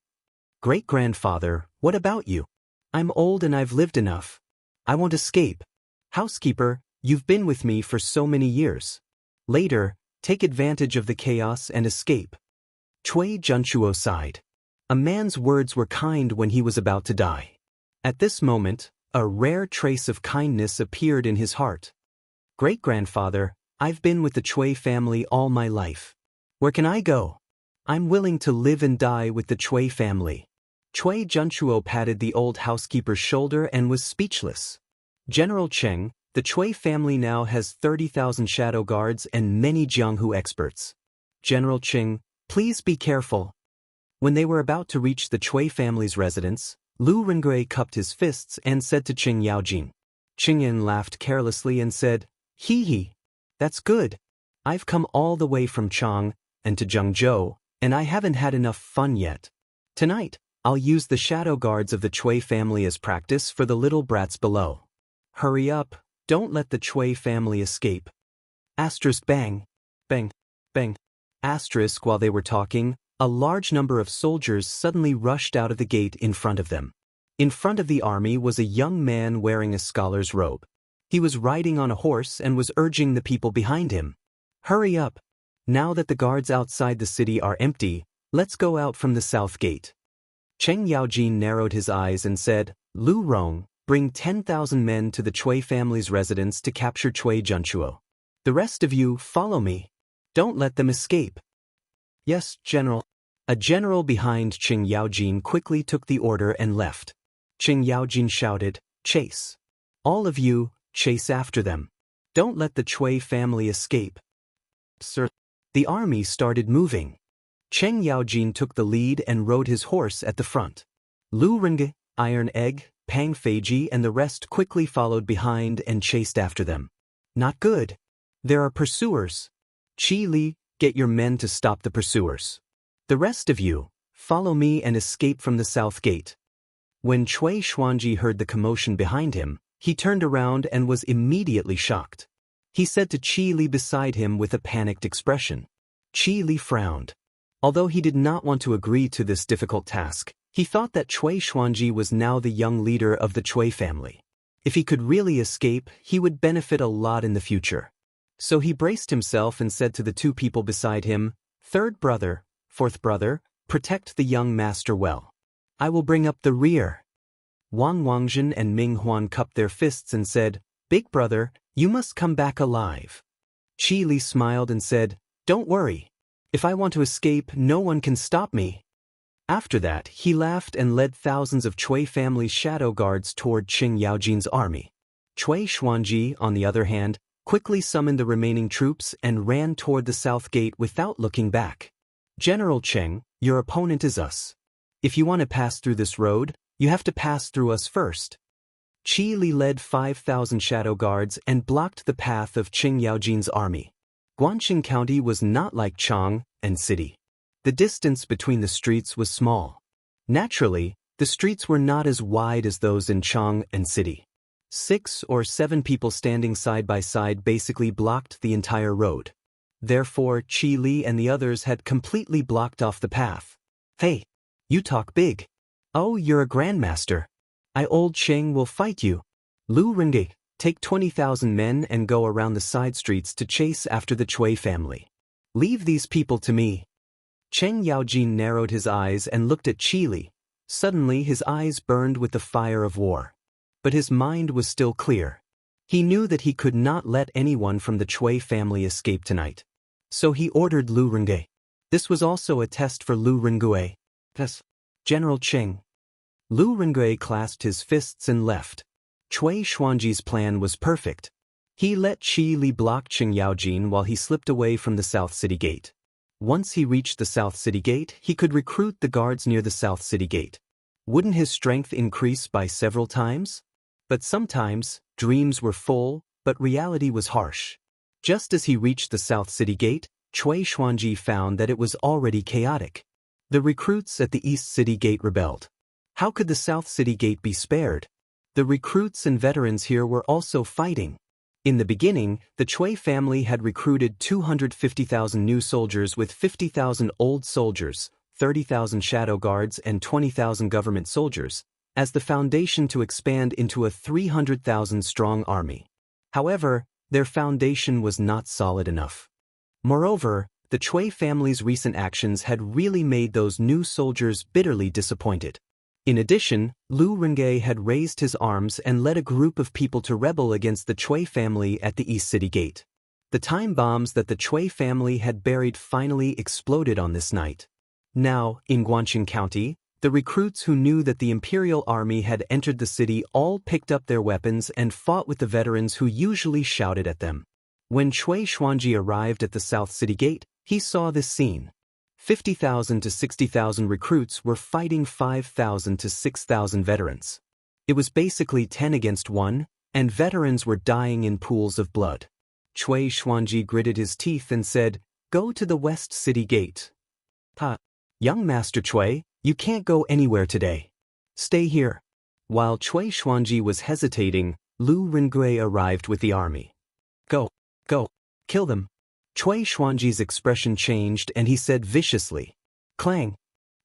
Great-grandfather, what about you? I'm old and I've lived enough. I won't escape. Housekeeper, you've been with me for so many years. Later, take advantage of the chaos and escape. Chui Junchuo sighed. A man's words were kind when he was about to die. At this moment, a rare trace of kindness appeared in his heart. Great-grandfather, I've been with the Chui family all my life. Where can I go? I'm willing to live and die with the Chui family. Chui Junchuo patted the old housekeeper's shoulder and was speechless. General Cheng, the Chui family now has 30,000 shadow guards and many Jianghu experts. General Cheng, please be careful. When they were about to reach the Chui family's residence, Lu Rengui cupped his fists and said to Qing Yaojin. Qing Yin laughed carelessly and said, Hee hee. That's good. I've come all the way from Chang and to Zhengzhou, and I haven't had enough fun yet. Tonight, I'll use the shadow guards of the Chui family as practice for the little brats below. Hurry up, don't let the Chui family escape. Asterisk bang, bang, bang. Asterisk while they were talking, a large number of soldiers suddenly rushed out of the gate in front of them. In front of the army was a young man wearing a scholar's robe. He was riding on a horse and was urging the people behind him. Hurry up. Now that the guards outside the city are empty, let's go out from the south gate. Cheng Yaojin narrowed his eyes and said, Lu Rong, bring 10,000 men to the Chui family's residence to capture Chui Junchuo. The rest of you, follow me. Don't let them escape. Yes, General. A general behind Qing Yaojin quickly took the order and left. Qing Yaojin shouted, Chase. All of you, chase after them. Don't let the Chui family escape. Sir. The army started moving. Cheng Yaojin took the lead and rode his horse at the front. Lu Renge, Iron Egg, Pang Feiji and the rest quickly followed behind and chased after them. Not good. There are pursuers. Qi Li, get your men to stop the pursuers. The rest of you, follow me and escape from the south gate. When Chui Xuanji heard the commotion behind him, he turned around and was immediately shocked. He said to Qi Li beside him with a panicked expression. Qi Li frowned. Although he did not want to agree to this difficult task, he thought that Chui Xuanji was now the young leader of the Chui family. If he could really escape, he would benefit a lot in the future. So he braced himself and said to the two people beside him, Third brother, fourth brother, protect the young master well. I will bring up the rear. Wang Wangjin and Ming Huan cupped their fists and said, Big brother, you must come back alive. Qi Li smiled and said, Don't worry. If I want to escape, no one can stop me. After that, he laughed and led thousands of Chui family's shadow guards toward Qing Yaojin's army. Chui Xuanji, on the other hand, quickly summoned the remaining troops and ran toward the south gate without looking back. General Cheng, your opponent is us. If you want to pass through this road, you have to pass through us first. Qi Li led 5,000 shadow guards and blocked the path of Qing Yaojin's army. Guanxing County was not like Chang and city. The distance between the streets was small. Naturally, the streets were not as wide as those in Chang and city. 6 or 7 people standing side by side basically blocked the entire road. Therefore, Qi Li and the others had completely blocked off the path. Hey, you talk big. Oh, you're a grandmaster. Old Cheng will fight you. Lu Renge, take 20,000 men and go around the side streets to chase after the Chui family. Leave these people to me. Cheng Yaojin narrowed his eyes and looked at Qi Li. Suddenly his eyes burned with the fire of war. But his mind was still clear. He knew that he could not let anyone from the Chui family escape tonight. So he ordered Lu Renge. This was also a test for Lu Rengui. Yes, General Cheng. Lu Rengui clasped his fists and left. Cui Xuanji's plan was perfect. He let Qi Li block Qing Yaojin while he slipped away from the South City Gate. Once he reached the South City Gate, he could recruit the guards near the South City Gate. Wouldn't his strength increase by several times? But sometimes, dreams were full, but reality was harsh. Just as he reached the South City Gate, Cui Xuanji found that it was already chaotic. The recruits at the East City Gate rebelled. How could the South City Gate be spared? The recruits and veterans here were also fighting. In the beginning, the Cui family had recruited 250,000 new soldiers with 50,000 old soldiers, 30,000 shadow guards and 20,000 government soldiers, as the foundation to expand into a 300,000-strong army. However, their foundation was not solid enough. Moreover, the Cui family's recent actions had really made those new soldiers bitterly disappointed. In addition, Lu Rengui had raised his arms and led a group of people to rebel against the Cui family at the East City Gate. The time bombs that the Cui family had buried finally exploded on this night. Now, in Guangqing County, the recruits who knew that the Imperial Army had entered the city all picked up their weapons and fought with the veterans who usually shouted at them. When Cui Xuanji arrived at the South City Gate, he saw this scene. 50,000 to 60,000 recruits were fighting 5,000 to 6,000 veterans. It was basically 10 against 1, and veterans were dying in pools of blood. Cui Xuanji gritted his teeth and said, "Go to the West City Gate." Young Master Cui, you can't go anywhere today. Stay here." While Cui Xuanji was hesitating, Lu Rengui arrived with the army. Go, kill them." Cui Xuanji's expression changed and he said viciously. Clang!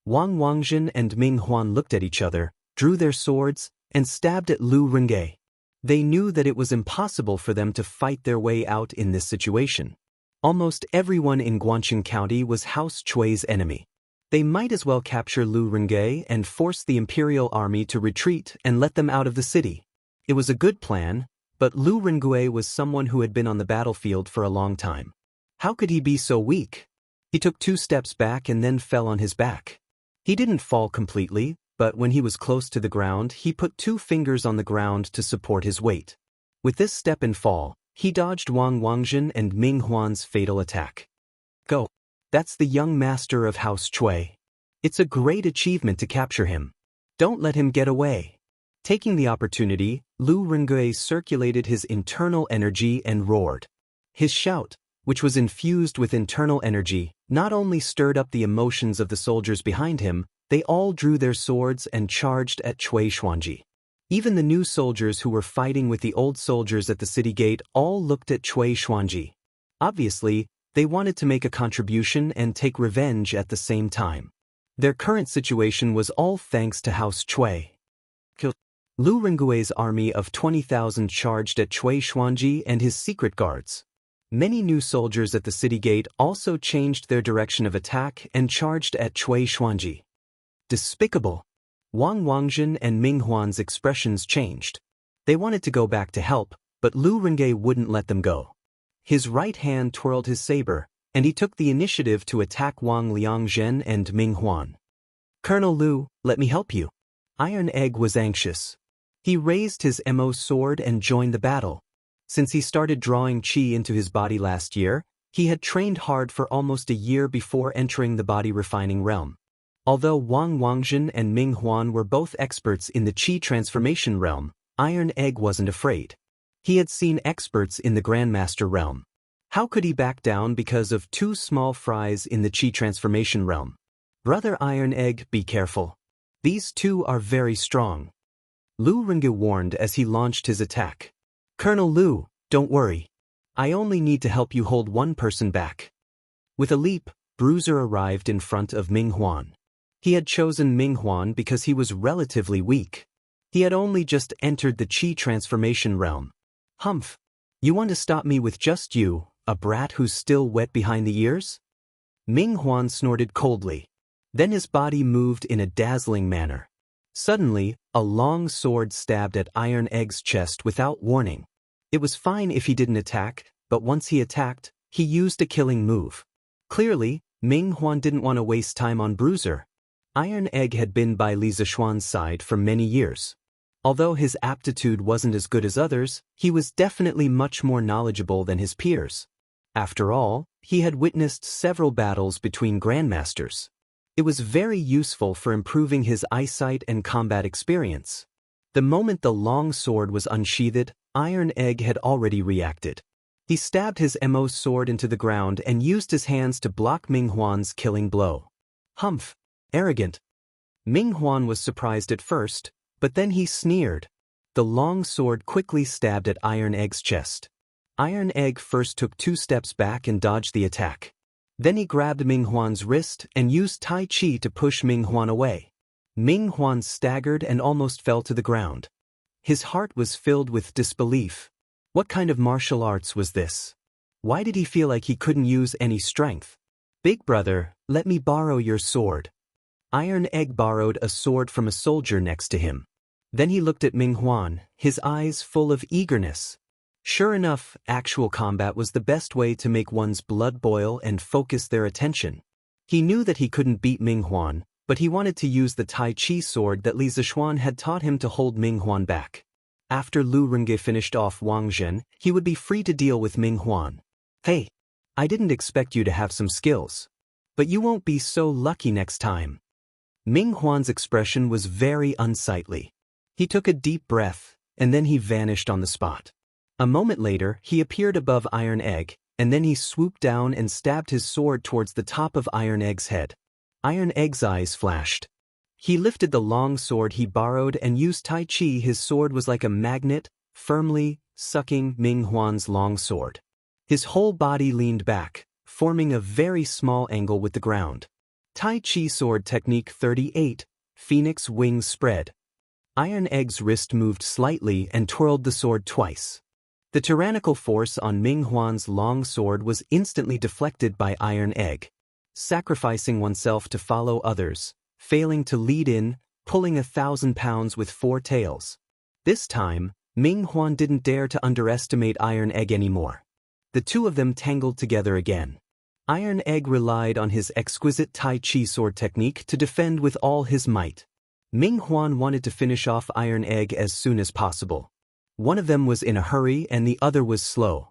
Wang Wangjin and Ming Huan looked at each other, drew their swords, and stabbed at Lu Rengui. They knew that it was impossible for them to fight their way out in this situation. Almost everyone in Guangqing County was House Cui's enemy. They might as well capture Lu Rengui and force the Imperial Army to retreat and let them out of the city. It was a good plan, but Lu Rengui was someone who had been on the battlefield for a long time. How could he be so weak? He took 2 steps back and then fell on his back. He didn't fall completely, but when he was close to the ground, he put 2 fingers on the ground to support his weight. With this step and fall, he dodged Wang Wangjin and Ming Huan's fatal attack. Go! That's the young master of House Cui. It's a great achievement to capture him. Don't let him get away. Taking the opportunity, Lu Rengui circulated his internal energy and roared. His shout, which was infused with internal energy, not only stirred up the emotions of the soldiers behind him, they all drew their swords and charged at Cui Xuanji. Even the new soldiers who were fighting with the old soldiers at the city gate all looked at Cui Xuanji. Obviously, they wanted to make a contribution and take revenge at the same time. Their current situation was all thanks to House Cui. Lu Rengui's army of 20,000 charged at Cui Xuanji and his secret guards. Many new soldiers at the city gate also changed their direction of attack and charged at Cui Xuanji. Despicable! Wang Wangjin and Ming Huan's expressions changed. They wanted to go back to help, but Lu Rengui wouldn't let them go. His right hand twirled his saber, and he took the initiative to attack Wang Liangzhen and Ming Huan. Colonel Lu, let me help you. Iron Egg was anxious. He raised his Mo sword and joined the battle. Since he started drawing qi into his body last year, he had trained hard for almost a year before entering the body-refining realm. Although Wang Wangjin and Ming Huan were both experts in the qi transformation realm, Iron Egg wasn't afraid. He had seen experts in the Grandmaster realm. How could he back down because of 2 small fries in the qi transformation realm? Brother Iron Egg, be careful. These 2 are very strong. Lu Rengui warned as he launched his attack. Colonel Lu, don't worry. I only need to help you hold 1 person back. With a leap, Bruiser arrived in front of Ming Huan. He had chosen Ming Huan because he was relatively weak. He had only just entered the qi transformation realm. Humph! You want to stop me with just you, a brat who's still wet behind the ears? Ming Huan snorted coldly. Then his body moved in a dazzling manner. Suddenly, a long sword stabbed at Iron Egg's chest without warning. It was fine if he didn't attack, but once he attacked, he used a killing move. Clearly, Ming Huan didn't want to waste time on Bruiser. Iron Egg had been by Li Zishuan's side for many years. Although his aptitude wasn't as good as others, he was definitely much more knowledgeable than his peers. After all, he had witnessed several battles between grandmasters. It was very useful for improving his eyesight and combat experience. The moment the long sword was unsheathed, Iron Egg had already reacted. He stabbed his MO sword into the ground and used his hands to block Ming Huan's killing blow. Humph! Arrogant! Ming Huan was surprised at first, but then he sneered. The long sword quickly stabbed at Iron Egg's chest. Iron Egg first took 2 steps back and dodged the attack. Then he grabbed Ming Huan's wrist and used Tai Chi to push Ming Huan away. Ming Huan staggered and almost fell to the ground. His heart was filled with disbelief. What kind of martial arts was this? Why did he feel like he couldn't use any strength? Big brother, let me borrow your sword. Iron Egg borrowed a sword from a soldier next to him. Then he looked at Ming Huan, his eyes full of eagerness. Sure enough, actual combat was the best way to make one's blood boil and focus their attention. He knew that he couldn't beat Ming Huan, but he wanted to use the Tai Chi sword that Li Zishuan had taught him to hold Ming Huan back. After Lu Renge finished off Wang Zhen, he would be free to deal with Ming Huan. Hey, I didn't expect you to have some skills. But you won't be so lucky next time. Ming Huan's expression was very unsightly. He took a deep breath, and then he vanished on the spot. A moment later, he appeared above Iron Egg, and then he swooped down and stabbed his sword towards the top of Iron Egg's head. Iron Egg's eyes flashed. He lifted the long sword he borrowed and used Tai Chi. His sword was like a magnet, firmly sucking Ming Huan's long sword. His whole body leaned back, forming a very small angle with the ground. Tai Chi Sword Technique 38, Phoenix Wings Spread. Iron Egg's wrist moved slightly and twirled the sword twice. The tyrannical force on Ming Huan's long sword was instantly deflected by Iron Egg. Sacrificing oneself to follow others, failing to lead in, pulling 1,000 pounds with 4 tails. This time, Ming Huan didn't dare to underestimate Iron Egg anymore. The two of them tangled together again. Iron Egg relied on his exquisite Tai Chi sword technique to defend with all his might. Ming Huan wanted to finish off Iron Egg as soon as possible. One of them was in a hurry and the other was slow.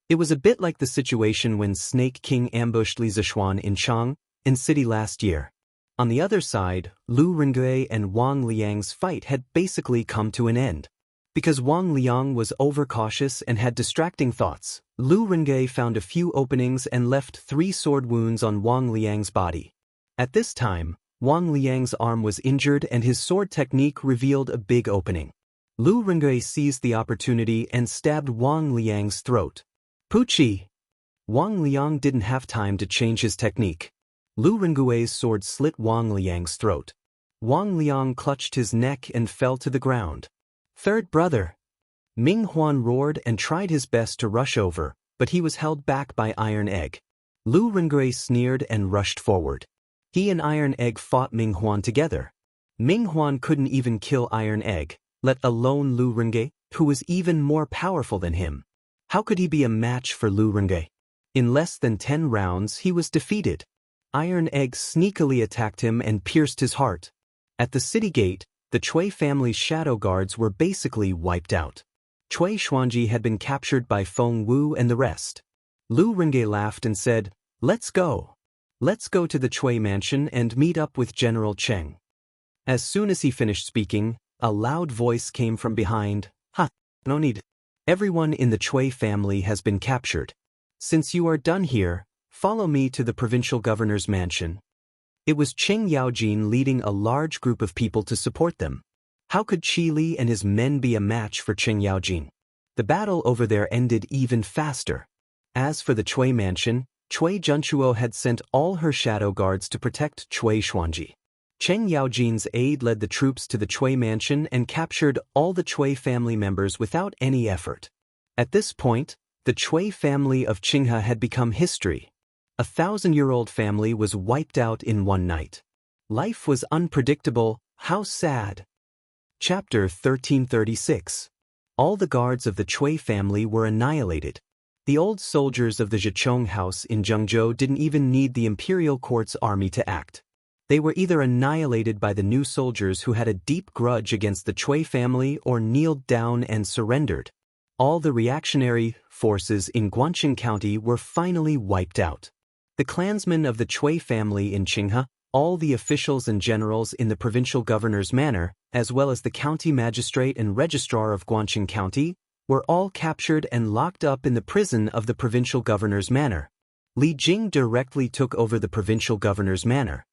It was a bit like the situation when Snake King ambushed Li Zishuan in Chang City last year. On the other side, Lu Rengui and Wang Liang's fight had basically come to an end. Because Wang Liang was overcautious and had distracting thoughts, Lu Rengui found a few openings and left 3 sword wounds on Wang Liang's body. At this time, Wang Liang's arm was injured and his sword technique revealed a big opening. Lu Rengui seized the opportunity and stabbed Wang Liang's throat. Puchi! Wang Liang didn't have time to change his technique. Lu Rengui's sword slit Wang Liang's throat. Wang Liang clutched his neck and fell to the ground. Third brother! Ming Huan roared and tried his best to rush over, but he was held back by Iron Egg. Lu Rengui sneered and rushed forward. He and Iron Egg fought Ming Huan together. Ming Huan couldn't even kill Iron Egg, let alone Lu Rengui, who was even more powerful than him. How could he be a match for Lu Rengui? In less than 10 rounds he was defeated. Iron Egg sneakily attacked him and pierced his heart. At the city gate, the Chui family's shadow guards were basically wiped out. Chui Xuanji had been captured by Feng Wu and the rest. Lu Rengui laughed and said, "Let's go. Let's go to the Chui mansion and meet up with General Cheng." As soon as he finished speaking, a loud voice came from behind. No need. Everyone in the Chui family has been captured. Since you are done here, follow me to the provincial governor's mansion. It was Cheng Yaojin leading a large group of people to support them. How could Qi Li and his men be a match for Cheng Yaojin? The battle over there ended even faster. As for the Chui mansion, Chui Junchuo had sent all her shadow guards to protect Chui Xuanji. Cheng Yaojin's aide led the troops to the Chui mansion and captured all the Chui family members without any effort. At this point, the Chui family of Qinghe had become history. A 1,000-year-old family was wiped out in one night. Life was unpredictable. How sad. Chapter 1336. All the guards of the Chui family were annihilated. The old soldiers of the Zhichong house in Zhengzhou didn't even need the imperial court's army to act. They were either annihilated by the new soldiers who had a deep grudge against the Chui family or kneeled down and surrendered. All the reactionary forces in Guangxing County were finally wiped out. The clansmen of the Chui family in Qinghe, all the officials and generals in the provincial governor's manor, as well as the county magistrate and registrar of Guangxing County, were all captured and locked up in the prison of the provincial governor's manor. Li Jing directly took over the provincial governor's manor.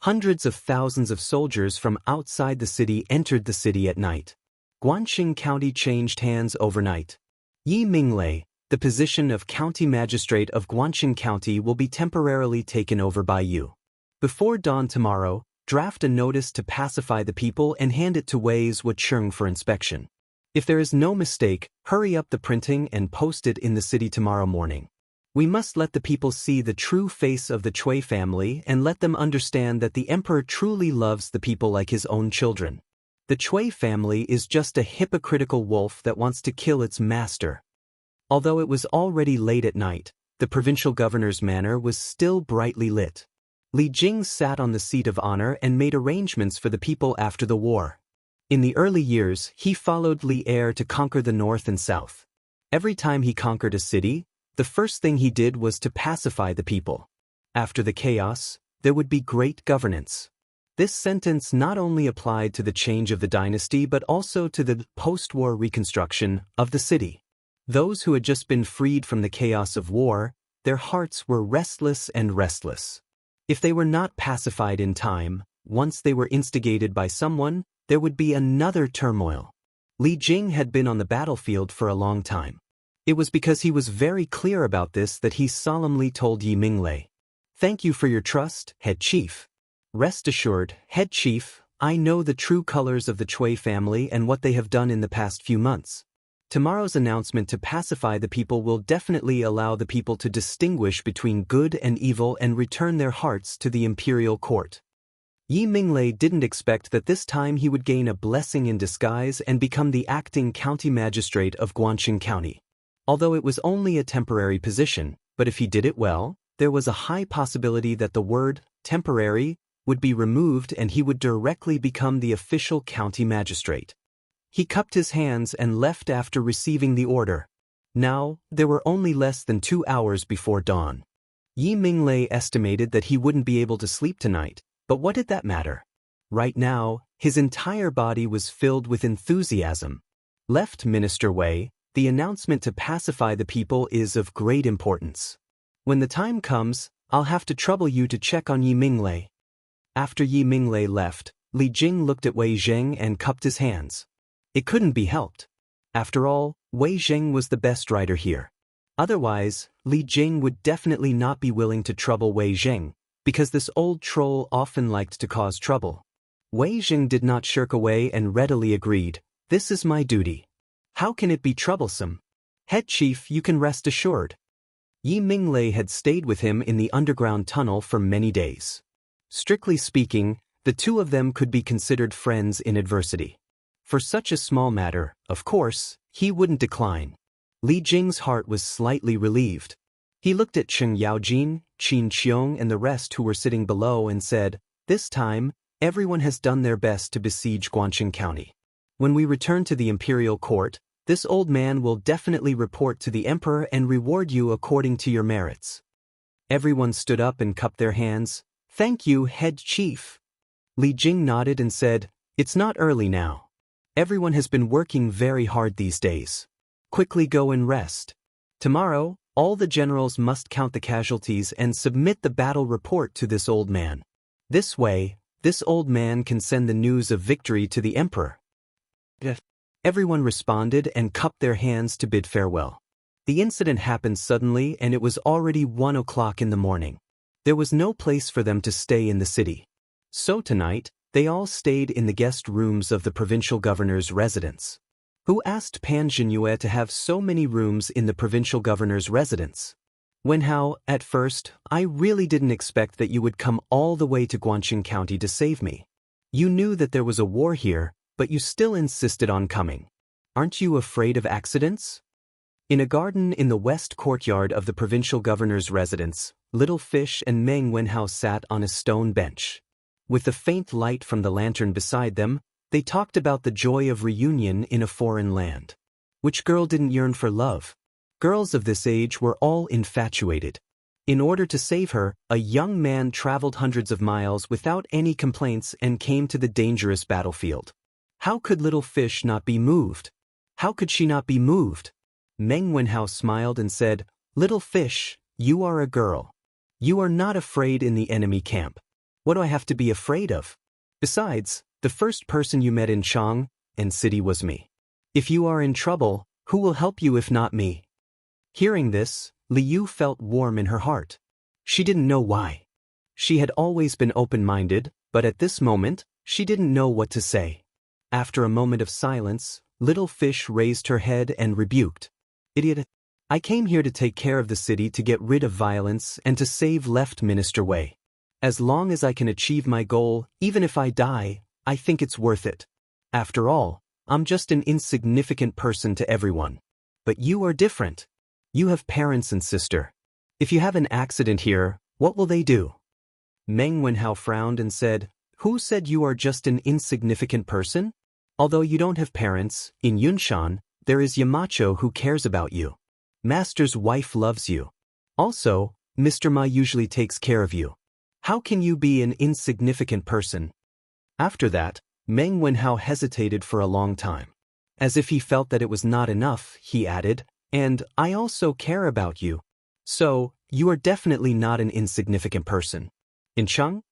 Hundreds of thousands of soldiers from outside the city entered the city at night. Guangxing County changed hands overnight. Yi Minglei, the position of county magistrate of Guangxing County, will be temporarily taken over by you. Before dawn tomorrow, draft a notice to pacify the people and hand it to Wei's Wucheng for inspection. If there is no mistake, hurry up the printing and post it in the city tomorrow morning. We must let the people see the true face of the Chui family and let them understand that the emperor truly loves the people like his own children. The Chui family is just a hypocritical wolf that wants to kill its master. Although it was already late at night, the provincial governor's manor was still brightly lit. Li Jing sat on the seat of honor and made arrangements for the people after the war. In the early years, he followed Li Er to conquer the north and south. Every time he conquered a city, the first thing he did was to pacify the people. After the chaos, there would be great governance. This sentence not only applied to the change of the dynasty but also to the post-war reconstruction of the city. Those who had just been freed from the chaos of war, their hearts were restless and restless. If they were not pacified in time, once they were instigated by someone, there would be another turmoil. Li Jing had been on the battlefield for a long time. It was because he was very clear about this that he solemnly told Yi Minglei, "Thank you for your trust, head chief. Rest assured, head chief, I know the true colors of the Chui family and what they have done in the past few months. Tomorrow's announcement to pacify the people will definitely allow the people to distinguish between good and evil and return their hearts to the imperial court." Yi Minglei didn't expect that this time he would gain a blessing in disguise and become the acting county magistrate of Guangxing County. Although it was only a temporary position, but if he did it well, there was a high possibility that the word temporary would be removed and he would directly become the official county magistrate. He cupped his hands and left after receiving the order. Now, there were only less than 2 hours before dawn. Yi Minglei estimated that he wouldn't be able to sleep tonight, but what did that matter? Right now, his entire body was filled with enthusiasm. Left Minister Wei, the announcement to pacify the people is of great importance. When the time comes, I'll have to trouble you to check on Yi Minglei. After Yi Minglei left, Li Jing looked at Wei Zheng and cupped his hands. It couldn't be helped. After all, Wei Zheng was the best writer here. Otherwise, Li Jing would definitely not be willing to trouble Wei Zheng, because this old troll often liked to cause trouble. Wei Zheng did not shirk away and readily agreed, "This is my duty. How can it be troublesome? Head chief, you can rest assured." Yi Minglei had stayed with him in the underground tunnel for many days. Strictly speaking, the two of them could be considered friends in adversity. For such a small matter, of course, he wouldn't decline. Li Jing's heart was slightly relieved. He looked at Cheng Yaojin, Qin Qiong and the rest who were sitting below and said, "This time, everyone has done their best to besiege Guangxing County. When we return to the imperial court, this old man will definitely report to the emperor and reward you according to your merits." Everyone stood up and cupped their hands. "Thank you, head chief." Li Jing nodded and said, "It's not early now. Everyone has been working very hard these days. Quickly go and rest. Tomorrow, all the generals must count the casualties and submit the battle report to this old man. This way, this old man can send the news of victory to the emperor." Everyone responded and cupped their hands to bid farewell. The incident happened suddenly and it was already 1 o'clock in the morning. There was no place for them to stay in the city. So tonight, they all stayed in the guest rooms of the provincial governor's residence. Who asked Pan Zhinyue to have so many rooms in the provincial governor's residence? Wenhao, at first, I really didn't expect that you would come all the way to Guangxing County to save me. You knew that there was a war here, but you still insisted on coming. Aren't you afraid of accidents? In a garden in the west courtyard of the provincial governor's residence, Little Fish and Meng Wenhao sat on a stone bench. With the faint light from the lantern beside them, they talked about the joy of reunion in a foreign land. Which girl didn't yearn for love? Girls of this age were all infatuated. In order to save her, a young man traveled hundreds of miles without any complaints and came to the dangerous battlefield. How could little fish not be moved? How could she not be moved? Meng Wenhao smiled and said, "Little fish, you are a girl. You are not afraid in the enemy camp. What do I have to be afraid of? Besides, the first person you met in Chang and city was me. If you are in trouble, who will help you if not me?" Hearing this, Liu felt warm in her heart. She didn't know why. She had always been open-minded, but at this moment, she didn't know what to say. After a moment of silence, little fish raised her head and rebuked. "Idiot. I came here to take care of the city, to get rid of violence and to save Left Minister Wei. As long as I can achieve my goal, even if I die, I think it's worth it. After all, I'm just an insignificant person to everyone. But you are different. You have parents and sister. If you have an accident here, what will they do?" Meng Wenhao frowned and said, "Who said you are just an insignificant person? Although you don't have parents, in Yunshan, there is Yamacho who cares about you. Master's wife loves you. Also, Mr. Ma usually takes care of you. How can you be an insignificant person?" After that, Meng Wenhao hesitated for a long time. As if he felt that it was not enough, he added, "And I also care about you. So, you are definitely not an insignificant person. In Cheng,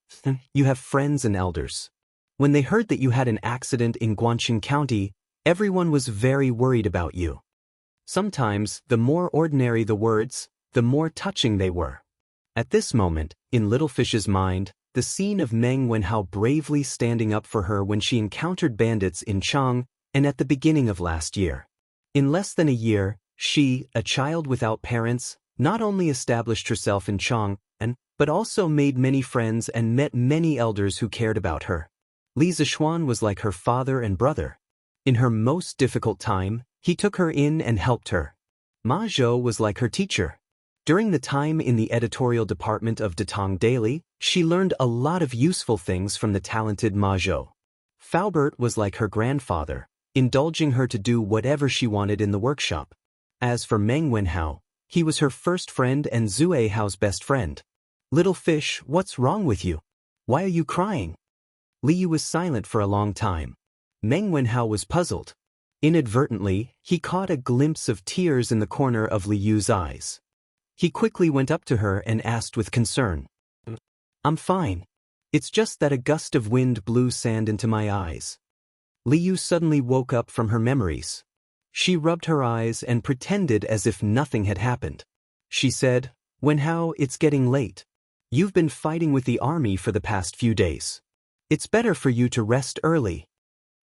you have friends and elders. When they heard that you had an accident in Guangxing County, everyone was very worried about you. Sometimes, the more ordinary the words, the more touching they were." At this moment, in Little Fish's mind, the scene of Meng Wenhao bravely standing up for her when she encountered bandits in Chang and at the beginning of last year. In less than a year, she, a child without parents, not only established herself in Chang, but also made many friends and met many elders who cared about her. Li Zixuan was like her father and brother. In her most difficult time, he took her in and helped her. Ma Zhou was like her teacher. During the time in the editorial department of Datong Daily, she learned a lot of useful things from the talented Ma Zhou. Faubert was like her grandfather, indulging her to do whatever she wanted in the workshop. As for Meng Wenhao, he was her first friend and Zue Hao's best friend. "Little fish, what's wrong with you? Why are you crying?" Liu was silent for a long time. Meng Wenhao was puzzled. Inadvertently, he caught a glimpse of tears in the corner of Liu's eyes. He quickly went up to her and asked with concern, "I'm fine. It's just that a gust of wind blew sand into my eyes." Liu suddenly woke up from her memories. She rubbed her eyes and pretended as if nothing had happened. She said, "Wenhao, it's getting late. You've been fighting with the army for the past few days. It's better for you to rest early."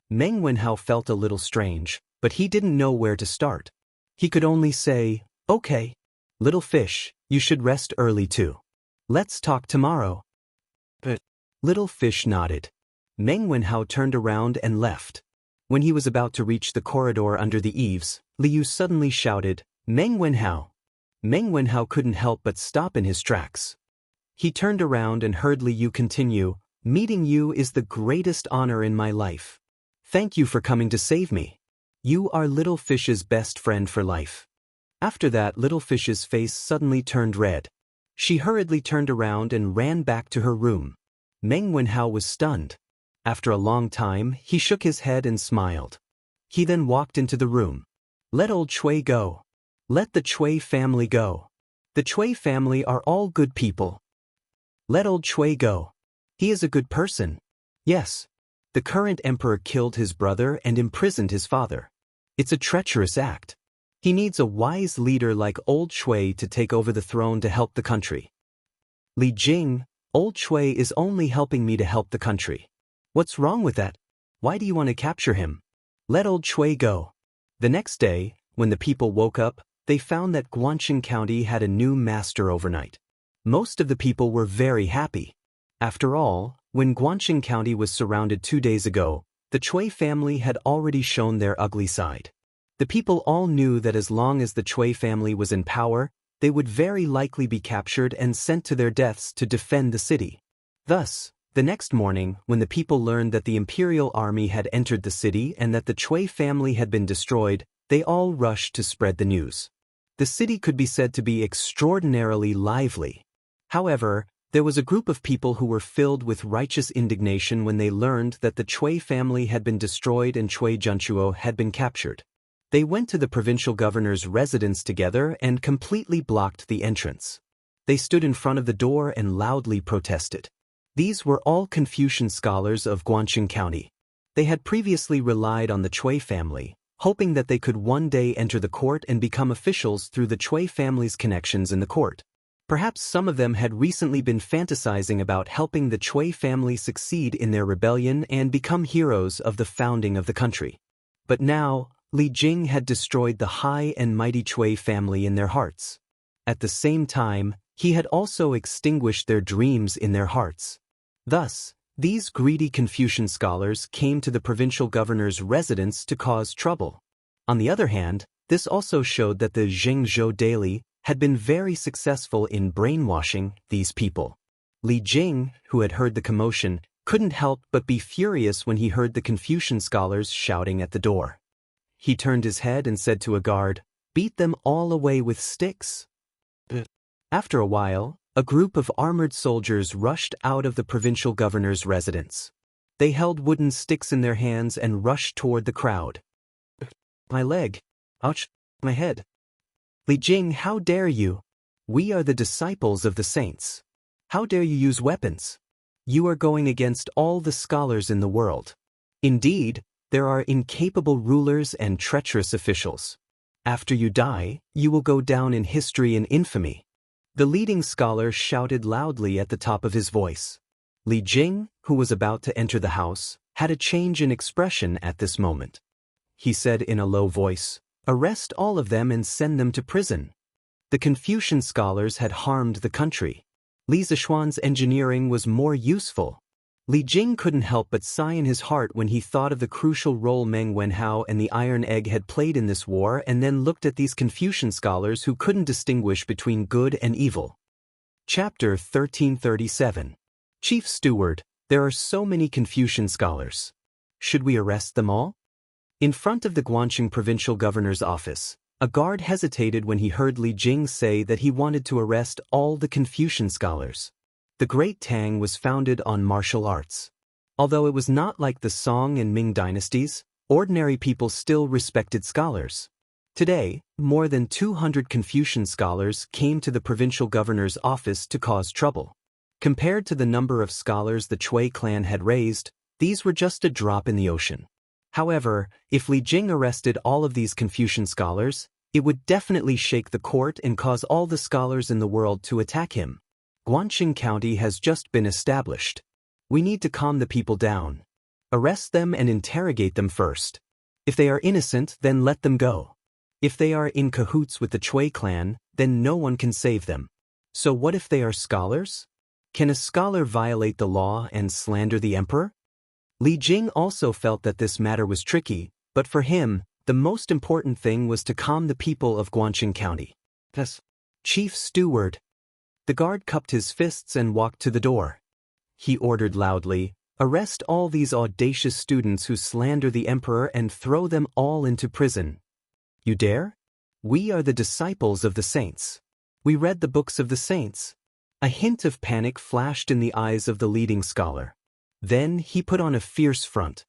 Meng Wenhao felt a little strange, but he didn't know where to start. He could only say, "Okay. Little fish, you should rest early too. Let's talk tomorrow." But Little Fish nodded. Meng Wenhao turned around and left. When he was about to reach the corridor under the eaves, Liu suddenly shouted, "Meng Wenhao!" Meng Wenhao couldn't help but stop in his tracks. He turned around and heard Liu continue, "Meeting you is the greatest honor in my life. Thank you for coming to save me. You are Little Fish's best friend for life." After that, Little Fish's face suddenly turned red. She hurriedly turned around and ran back to her room. Meng Wenhao was stunned. After a long time, he shook his head and smiled. He then walked into the room. "Let old Chui go. Let the Chui family go. The Chui family are all good people. Let old Chui go. He is a good person. Yes. The current emperor killed his brother and imprisoned his father. It's a treacherous act. He needs a wise leader like old Chui to take over the throne to help the country. Li Jing, old Chui is only helping me to help the country. What's wrong with that? Why do you want to capture him? Let old Chui go." The next day, when the people woke up, they found that Guangxing County had a new master overnight. Most of the people were very happy. After all, when Guangxing County was surrounded 2 days ago, the Chui family had already shown their ugly side. The people all knew that as long as the Chui family was in power, they would very likely be captured and sent to their deaths to defend the city. Thus, The next morning, when the people learned that the imperial army had entered the city and that the Chui family had been destroyed, they all rushed to spread the news. The city could be said to be extraordinarily lively. However, there was a group of people who were filled with righteous indignation when they learned that the Chui family had been destroyed and Chui Junchuo had been captured. They went to the provincial governor's residence together and completely blocked the entrance. They stood in front of the door and loudly protested. These were all Confucian scholars of Guangxing County. They had previously relied on the Chui family, hoping that they could one day enter the court and become officials through the Chui family's connections in the court. Perhaps some of them had recently been fantasizing about helping the Chui family succeed in their rebellion and become heroes of the founding of the country. But now, Li Jing had destroyed the high and mighty Chui family in their hearts. At the same time, he had also extinguished their dreams in their hearts. Thus, these greedy Confucian scholars came to the provincial governor's residence to cause trouble. On the other hand, this also showed that the Zhengzhou Daily had been very successful in brainwashing these people. Li Jing, who had heard the commotion, couldn't help but be furious when he heard the Confucian scholars shouting at the door. He turned his head and said to a guard, "Beat them all away with sticks." After a while, a group of armored soldiers rushed out of the provincial governor's residence. They held wooden sticks in their hands and rushed toward the crowd. "My leg! Ouch! My head! Li Jing, how dare you? We are the disciples of the saints. How dare you use weapons? You are going against all the scholars in the world. Indeed, there are incapable rulers and treacherous officials. After you die, you will go down in history and infamy." The leading scholar shouted loudly at the top of his voice. Li Jing, who was about to enter the house, had a change in expression at this moment. He said in a low voice, "Arrest all of them and send them to prison." The Confucian scholars had harmed the country. Li Zishuan's engineering was more useful. Li Jing couldn't help but sigh in his heart when he thought of the crucial role Meng Wenhao and the Iron Egg had played in this war, and then looked at these Confucian scholars who couldn't distinguish between good and evil. Chapter 1337. Chief Steward, there are so many Confucian scholars. Should we arrest them all? In front of the Guangxing provincial governor's office, a guard hesitated when he heard Li Jing say that he wanted to arrest all the Confucian scholars. The Great Tang was founded on martial arts. Although it was not like the Song and Ming dynasties, ordinary people still respected scholars. Today, more than 200 Confucian scholars came to the provincial governor's office to cause trouble. Compared to the number of scholars the Chui clan had raised, these were just a drop in the ocean. However, if Li Jing arrested all of these Confucian scholars, it would definitely shake the court and cause all the scholars in the world to attack him. Guangxing County has just been established. We need to calm the people down. Arrest them and interrogate them first. If they are innocent, then let them go. If they are in cahoots with the Chui clan, then no one can save them. So what if they are scholars? Can a scholar violate the law and slander the emperor? Li Jing also felt that this matter was tricky, but for him, the most important thing was to calm the people of Guangxing County. Thus, Chief Steward. The guard cupped his fists and walked to the door. He ordered loudly, "Arrest all these audacious students who slander the emperor and throw them all into prison." "You dare? We are the disciples of the saints. We read the books of the saints." A hint of panic flashed in the eyes of the leading scholar. Then he put on a fierce front.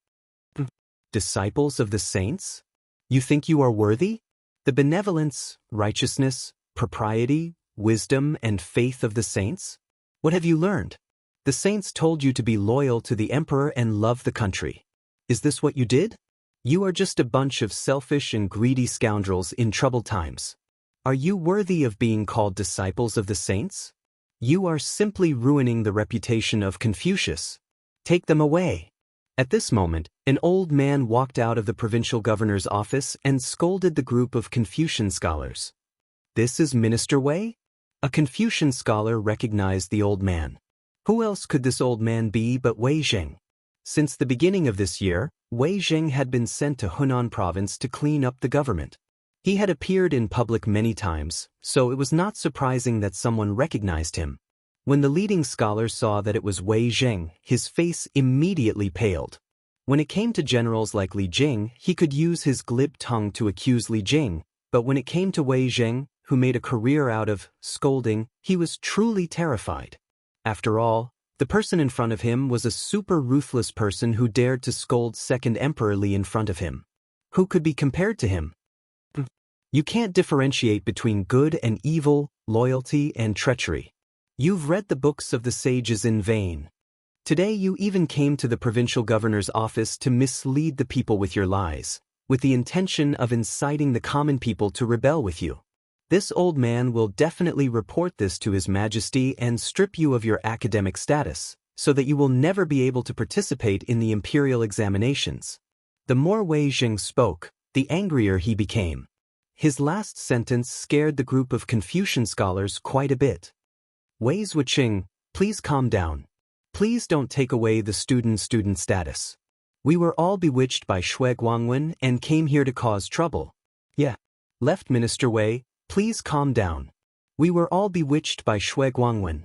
"Disciples of the saints? You think you are worthy? The benevolence, righteousness, propriety, wisdom, and faith of the saints? What have you learned? The saints told you to be loyal to the emperor and love the country. Is this what you did? You are just a bunch of selfish and greedy scoundrels in troubled times. Are you worthy of being called disciples of the saints? You are simply ruining the reputation of Confucius. Take them away." At this moment, an old man walked out of the provincial governor's office and scolded the group of Confucian scholars. "This is Minister Wei?" A Confucian scholar recognized the old man. Who else could this old man be but Wei Zheng? Since the beginning of this year, Wei Zheng had been sent to Hunan province to clean up the government. He had appeared in public many times, so it was not surprising that someone recognized him. When the leading scholar saw that it was Wei Zheng, his face immediately paled. When it came to generals like Li Jing, he could use his glib tongue to accuse Li Jing, but when it came to Wei Zheng, who made a career out of scolding, he was truly terrified. After all, the person in front of him was a super ruthless person who dared to scold Second Emperor Li in front of him. Who could be compared to him? You can't differentiate between good and evil, loyalty and treachery. You've read the books of the sages in vain. Today you even came to the provincial governor's office to mislead the people with your lies, with the intention of inciting the common people to rebel with you. This old man will definitely report this to His Majesty and strip you of your academic status, so that you will never be able to participate in the imperial examinations. The more Wei Zheng spoke, the angrier he became. His last sentence scared the group of Confucian scholars quite a bit. Wei Zhuqing, please calm down. Please don't take away the student status. We were all bewitched by Shui Guangwen and came here to cause trouble. Yeah. Left Minister Wei, please calm down. We were all bewitched by Shui Guangwen.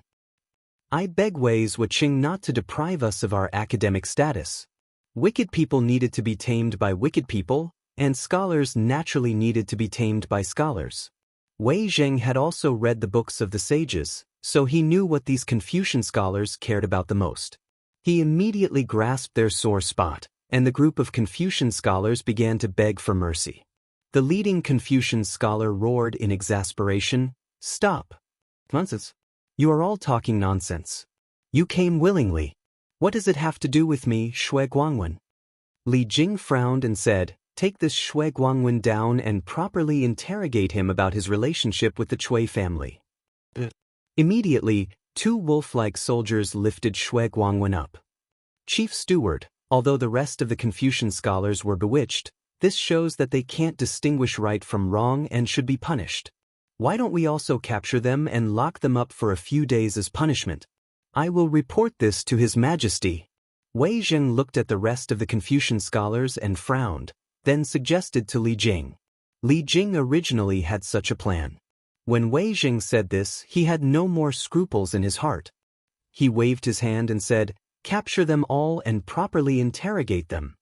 I beg Wei Zhuqing not to deprive us of our academic status. Wicked people needed to be tamed by wicked people, and scholars naturally needed to be tamed by scholars. Wei Zheng had also read the books of the sages, so he knew what these Confucian scholars cared about the most. He immediately grasped their sore spot, and the group of Confucian scholars began to beg for mercy. The leading Confucian scholar roared in exasperation, "Stop! Nonsense! You are all talking nonsense. You came willingly. What does it have to do with me, Shui Guangwen?" Li Jing frowned and said, "Take this Shui Guangwen down and properly interrogate him about his relationship with the Chui family." Immediately, two wolf-like soldiers lifted Shui Guangwen up. Chief Steward, although the rest of the Confucian scholars were bewitched, this shows that they can't distinguish right from wrong and should be punished. Why don't we also capture them and lock them up for a few days as punishment? I will report this to His Majesty. Wei Zheng looked at the rest of the Confucian scholars and frowned, then suggested to Li Jing. Li Jing originally had such a plan. When Wei Zheng said this, he had no more scruples in his heart. He waved his hand and said, "Capture them all and properly interrogate them."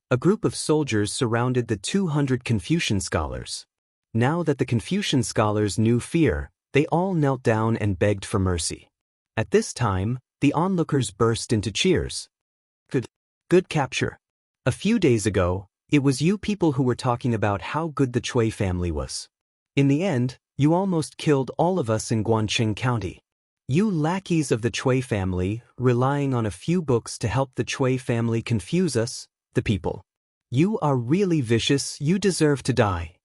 A group of soldiers surrounded the 200 Confucian scholars. Now that the Confucian scholars knew fear, they all knelt down and begged for mercy. At this time, the onlookers burst into cheers. Good capture. A few days ago, it was you people who were talking about how good the Chui family was. In the end, you almost killed all of us in Guanqing County. You lackeys of the Chui family, relying on a few books to help the Chui family confuse us, the people. You are really vicious, you deserve to die.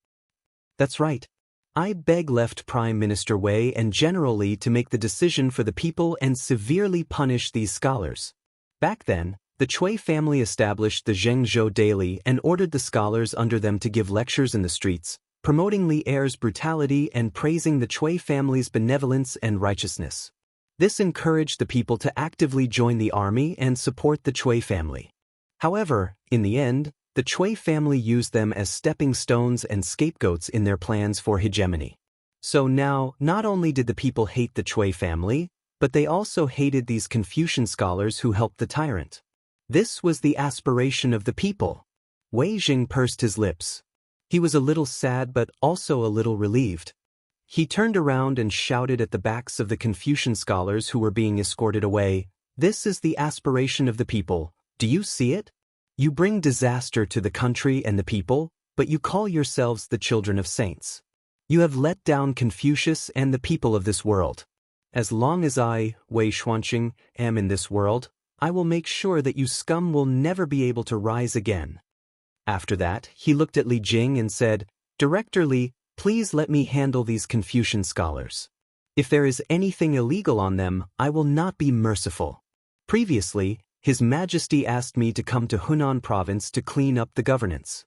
That's right. I beg left Prime Minister Wei and General Li to make the decision for the people and severely punish these scholars. Back then, the Chui family established the Zhengzhou Daily and ordered the scholars under them to give lectures in the streets, promoting Li Er's brutality and praising the Chui family's benevolence and righteousness. This encouraged the people to actively join the army and support the Chui family. However, in the end, the Chui family used them as stepping stones and scapegoats in their plans for hegemony. So now, not only did the people hate the Chui family, but they also hated these Confucian scholars who helped the tyrant. This was the aspiration of the people. Wei Zheng pursed his lips. He was a little sad but also a little relieved. He turned around and shouted at the backs of the Confucian scholars who were being escorted away, "This is the aspiration of the people. Do you see it? You bring disaster to the country and the people, but you call yourselves the children of saints. You have let down Confucius and the people of this world. As long as I, Wei Xuanqing, am in this world, I will make sure that you scum will never be able to rise again." After that, he looked at Li Jing and said, "Director Li, please let me handle these Confucian scholars. If there is anything illegal on them, I will not be merciful." Previously, His Majesty asked me to come to Hunan province to clean up the governance.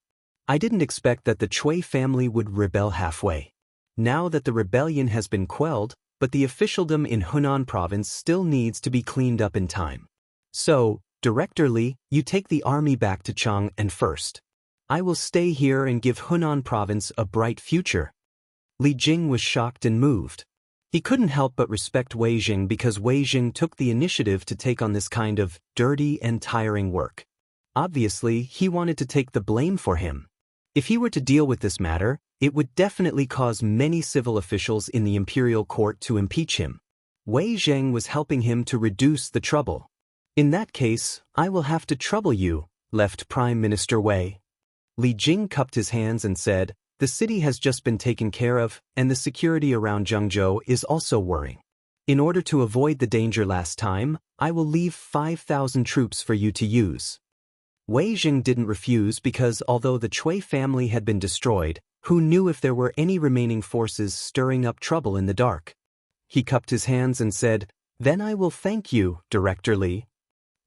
I didn't expect that the Chui family would rebel halfway. Now that the rebellion has been quelled, but the officialdom in Hunan province still needs to be cleaned up in time. So, Director Li, you take the army back to Chang'an first. I will stay here and give Hunan province a bright future. Li Jing was shocked and moved. He couldn't help but respect Wei Jing because Wei Jing took the initiative to take on this kind of dirty and tiring work. Obviously, he wanted to take the blame for him. If he were to deal with this matter, it would definitely cause many civil officials in the imperial court to impeach him. Wei Zheng was helping him to reduce the trouble. In that case, I will have to trouble you, left Prime Minister Wei. Li Jing cupped his hands and said, the city has just been taken care of, and the security around Zhengzhou is also worrying. In order to avoid the danger last time, I will leave 5,000 troops for you to use. Wei Jing didn't refuse because although the Cui family had been destroyed, who knew if there were any remaining forces stirring up trouble in the dark? He cupped his hands and said, then I will thank you, Director Li.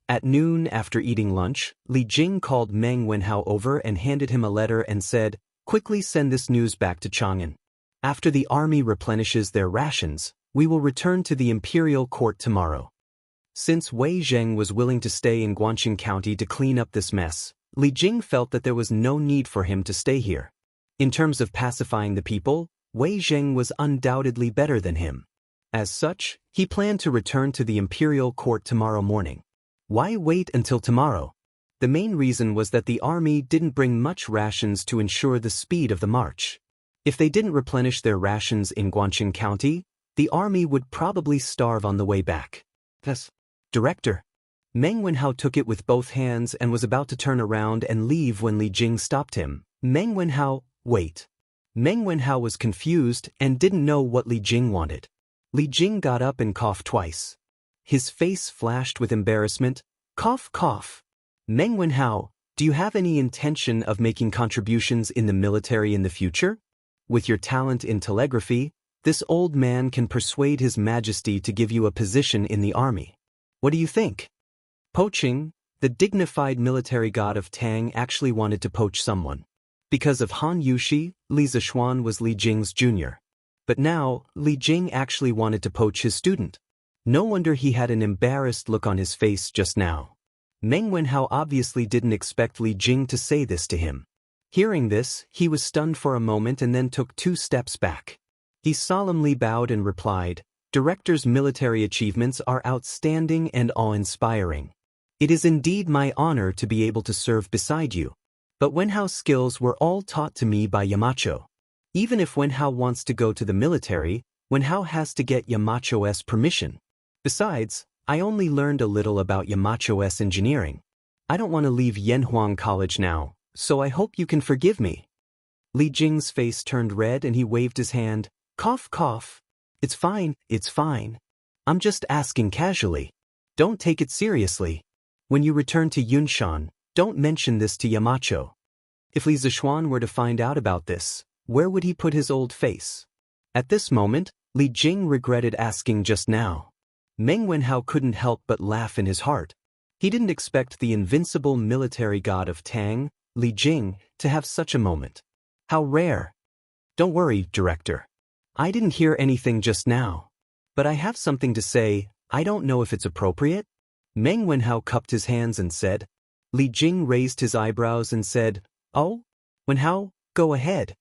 At noon, after eating lunch, Li Jing called Meng Wenhao over and handed him a letter and said, quickly send this news back to Chang'an. After the army replenishes their rations, we will return to the imperial court tomorrow. Since Wei Zheng was willing to stay in Guangxing County to clean up this mess, Li Jing felt that there was no need for him to stay here. In terms of pacifying the people, Wei Zheng was undoubtedly better than him. As such, he planned to return to the imperial court tomorrow morning. Why wait until tomorrow? The main reason was that the army didn't bring much rations to ensure the speed of the march. If they didn't replenish their rations in Guangxing County, the army would probably starve on the way back. Thus, Director. Meng Wenhao took it with both hands and was about to turn around and leave when Li Jing stopped him. Meng Wenhao, wait. Meng Wenhao was confused and didn't know what Li Jing wanted. Li Jing got up and coughed twice. His face flashed with embarrassment. Cough, cough. Meng Wenhao, do you have any intention of making contributions in the military in the future? With your talent in telegraphy, this old man can persuade His Majesty to give you a position in the army. What do you think? Poaching, the dignified military god of Tang actually wanted to poach someone. Because of Han Yushi, Li Zishuan was Li Jing's junior. But now, Li Jing actually wanted to poach his student. No wonder he had an embarrassed look on his face just now. Meng Wenhao obviously didn't expect Li Jing to say this to him. Hearing this, he was stunned for a moment and then took 2 steps back. He solemnly bowed and replied, Director's military achievements are outstanding and awe-inspiring. It is indeed my honor to be able to serve beside you. But Wenhao's skills were all taught to me by Yamacho. Even if Wenhao wants to go to the military, Wenhao has to get Yamacho's permission. Besides, I only learned a little about Yamacho's engineering. I don't want to leave Yanhuang College now, so I hope you can forgive me. Li Jing's face turned red and he waved his hand. Cough, cough. It's fine, it's fine. I'm just asking casually. Don't take it seriously. When you return to Yunshan, don't mention this to Yamacho. If Li Zishuan were to find out about this, where would he put his old face? At this moment, Li Jing regretted asking just now. Meng Wenhao couldn't help but laugh in his heart. He didn't expect the invincible military god of Tang, Li Jing, to have such a moment. How rare. Don't worry, Director. I didn't hear anything just now. But I have something to say. I don't know if it's appropriate. Meng Wenhao cupped his hands and said. Li Jing raised his eyebrows and said, Oh? Wenhao, go ahead.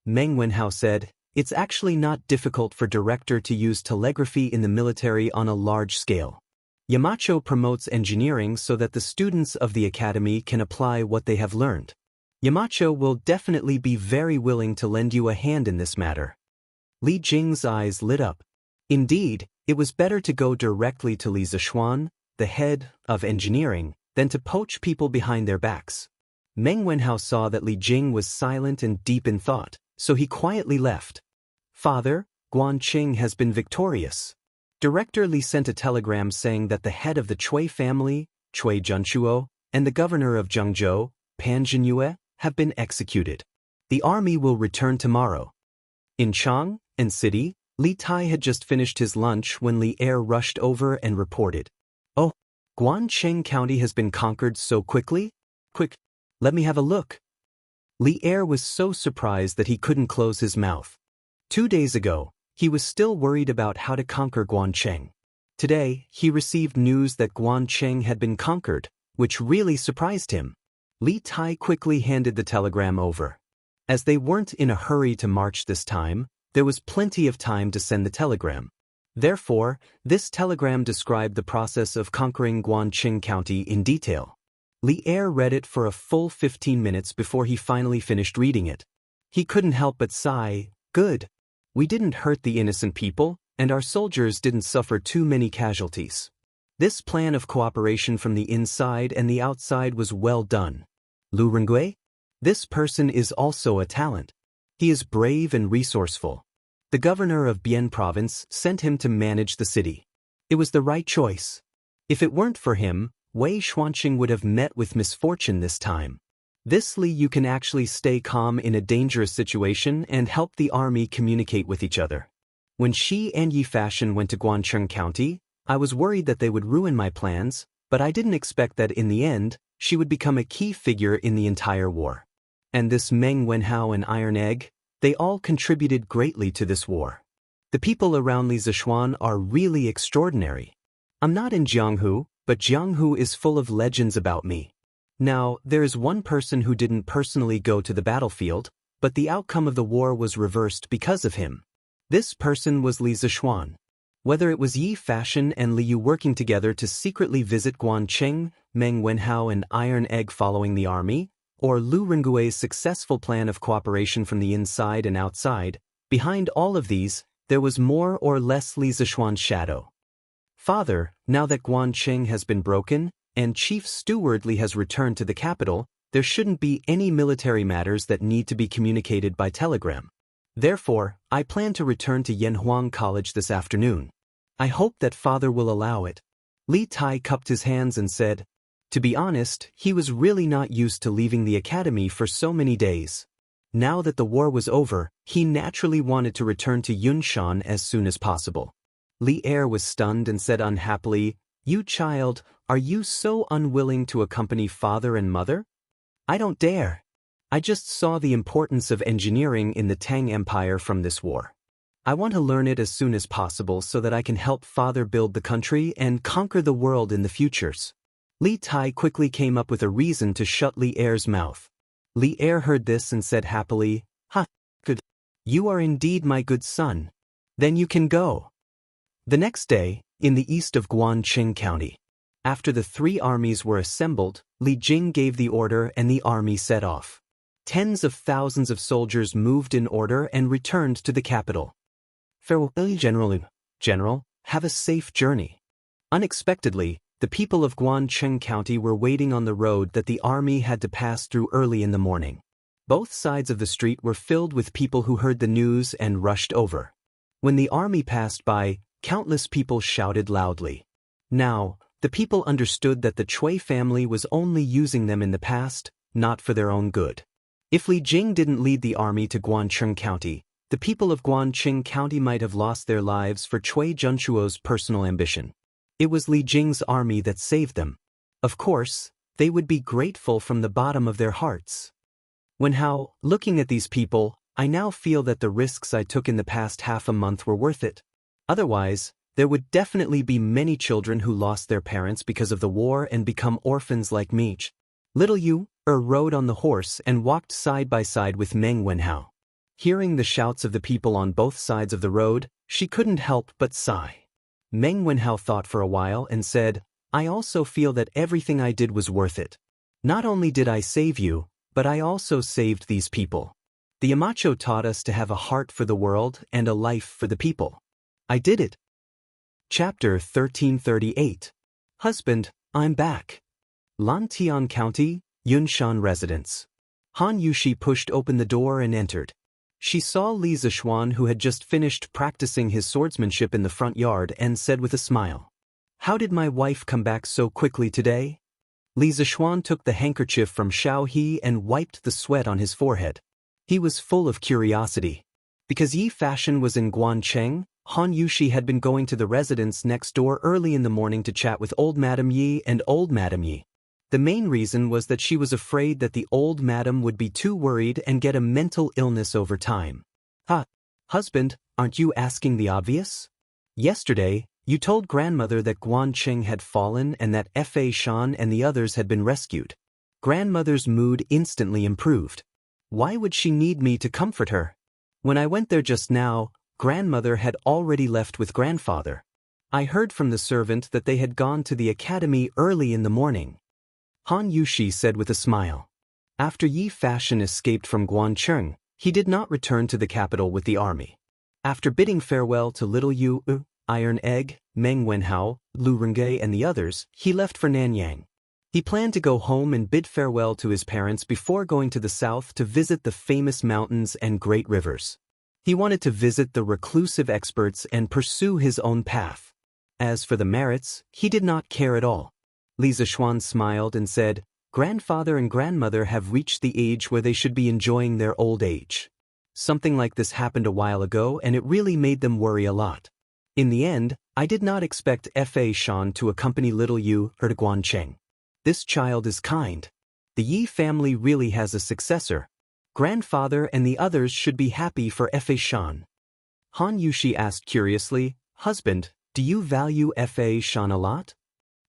Meng Wenhao said, It's actually not difficult for Director to use telegraphy in the military on a large scale. Yamacho promotes engineering so that the students of the academy can apply what they have learned. Yamacho will definitely be very willing to lend you a hand in this matter. Li Jing's eyes lit up. Indeed, it was better to go directly to Li Zishuan, the head of engineering, than to poach people behind their backs. Meng Wenhao saw that Li Jing was silent and deep in thought, so he quietly left. Father, Guanqing has been victorious. Director Li sent a telegram saying that the head of the Cui family, Cui Junchuo, and the governor of Zhengzhou, Pan Jinyue, have been executed. The army will return tomorrow. In Chang'an City, Li Tai had just finished his lunch when Li Er rushed over and reported. Oh, Guangxing County has been conquered so quickly? Quick, let me have a look. Li Er was so surprised that he couldn't close his mouth. 2 days ago, he was still worried about how to conquer Guangxing. Today, he received news that Guangxing had been conquered, which really surprised him. Li Tai quickly handed the telegram over. As they weren't in a hurry to march this time, There was plenty of time to send the telegram. Therefore, this telegram described the process of conquering Guanqing County in detail. Li Er read it for a full 15 minutes before he finally finished reading it. He couldn't help but sigh, "Good. We didn't hurt the innocent people, and our soldiers didn't suffer too many casualties." This plan of cooperation from the inside and the outside was well done. Lu Rengui? This person is also a talent. He is brave and resourceful. The governor of Bian province sent him to manage the city. It was the right choice. If it weren't for him, Wei Xuanqing would have met with misfortune this time. This Li you can actually stay calm in a dangerous situation and help the army communicate with each other. When Shi and Yi Fashion went to Guancheng County, I was worried that they would ruin my plans, but I didn't expect that in the end, she would become a key figure in the entire war. And this Meng Wenhao and Iron Egg, they all contributed greatly to this war. The people around Li Zishuan are really extraordinary. I'm not in Jianghu, but Jianghu is full of legends about me. Now, there is one person who didn't personally go to the battlefield, but the outcome of the war was reversed because of him. This person was Li Zishuan. Whether it was Yi Fashion and Li Yu working together to secretly visit Guancheng, Meng Wenhao and Iron Egg following the army, or Lu Rengui's successful plan of cooperation from the inside and outside, behind all of these, there was more or less Li Zishuan's shadow. Father, now that Guancheng has been broken, and Chief Steward Li has returned to the capital, there shouldn't be any military matters that need to be communicated by telegram. Therefore, I plan to return to Yanhuang College this afternoon. I hope that Father will allow it. Li Tai cupped his hands and said, to be honest, he was really not used to leaving the academy for so many days. Now that the war was over, he naturally wanted to return to Yunshan as soon as possible. Li Er was stunned and said unhappily, "You child, are you so unwilling to accompany father and mother?" "I don't dare. I just saw the importance of engineering in the Tang Empire from this war. I want to learn it as soon as possible so that I can help father build the country and conquer the world in the futures." Li Tai quickly came up with a reason to shut Li Er's mouth. Li Er heard this and said happily, "Ha, good. You are indeed my good son. Then you can go." The next day, in the east of Guanqing County, after the three armies were assembled, Li Jing gave the order and the army set off. Tens of thousands of soldiers moved in order and returned to the capital. "Farewell, General, have a safe journey." Unexpectedly, the people of Guancheng County were waiting on the road that the army had to pass through early in the morning. Both sides of the street were filled with people who heard the news and rushed over. When the army passed by, countless people shouted loudly. Now, the people understood that the Chui family was only using them in the past, not for their own good. If Li Jing didn't lead the army to Guancheng County, the people of Guanqing County might have lost their lives for Chui Junchuo's personal ambition. It was Li Jing's army that saved them. Of course, they would be grateful from the bottom of their hearts. Wenhao, looking at these people, I now feel that the risks I took in the past half a month were worth it. Otherwise, there would definitely be many children who lost their parents because of the war and become orphans like me. Little Yu rode on the horse and walked side by side with Meng Wenhao. Hearing the shouts of the people on both sides of the road, she couldn't help but sigh. Meng Wenhao thought for a while and said, I also feel that everything I did was worth it. Not only did I save you, but I also saved these people. The Yamacho taught us to have a heart for the world and a life for the people. I did it. Chapter 1338. Husband, I'm back. Lantian County, Yunshan Residence. Han Yushi pushed open the door and entered. She saw Li Zishuan, who had just finished practicing his swordsmanship in the front yard, and said with a smile, How did my wife come back so quickly today? Li Zishuan took the handkerchief from Xiao He and wiped the sweat on his forehead. He was full of curiosity. Because Yi Fashion was in Guancheng, Han Yushi had been going to the residence next door early in the morning to chat with old Madam Yi and old Madam Yi. The main reason was that she was afraid that the old madam would be too worried and get a mental illness over time. Husband, aren't you asking the obvious? Yesterday, you told grandmother that Guancheng had fallen and that Fa Shan and the others had been rescued. Grandmother's mood instantly improved. Why would she need me to comfort her? When I went there just now, grandmother had already left with grandfather. I heard from the servant that they had gone to the academy early in the morning. Han Yushi said with a smile. After Yi Fashion escaped from Guancheng, he did not return to the capital with the army. After bidding farewell to Little Yu, Iron Egg, Meng Wenhao, Lu Rengge and the others, he left for Nanyang. He planned to go home and bid farewell to his parents before going to the south to visit the famous mountains and great rivers. He wanted to visit the reclusive experts and pursue his own path. As for the merits, he did not care at all. Li Zixuan smiled and said, "Grandfather and grandmother have reached the age where they should be enjoying their old age. Something like this happened a while ago and it really made them worry a lot. In the end, I did not expect Fa Shan to accompany little Yu to Guancheng. This child is kind. The Yi family really has a successor. Grandfather and the others should be happy for Fa Shan." Han Yushi asked curiously, "Husband, do you value Fa Shan a lot?"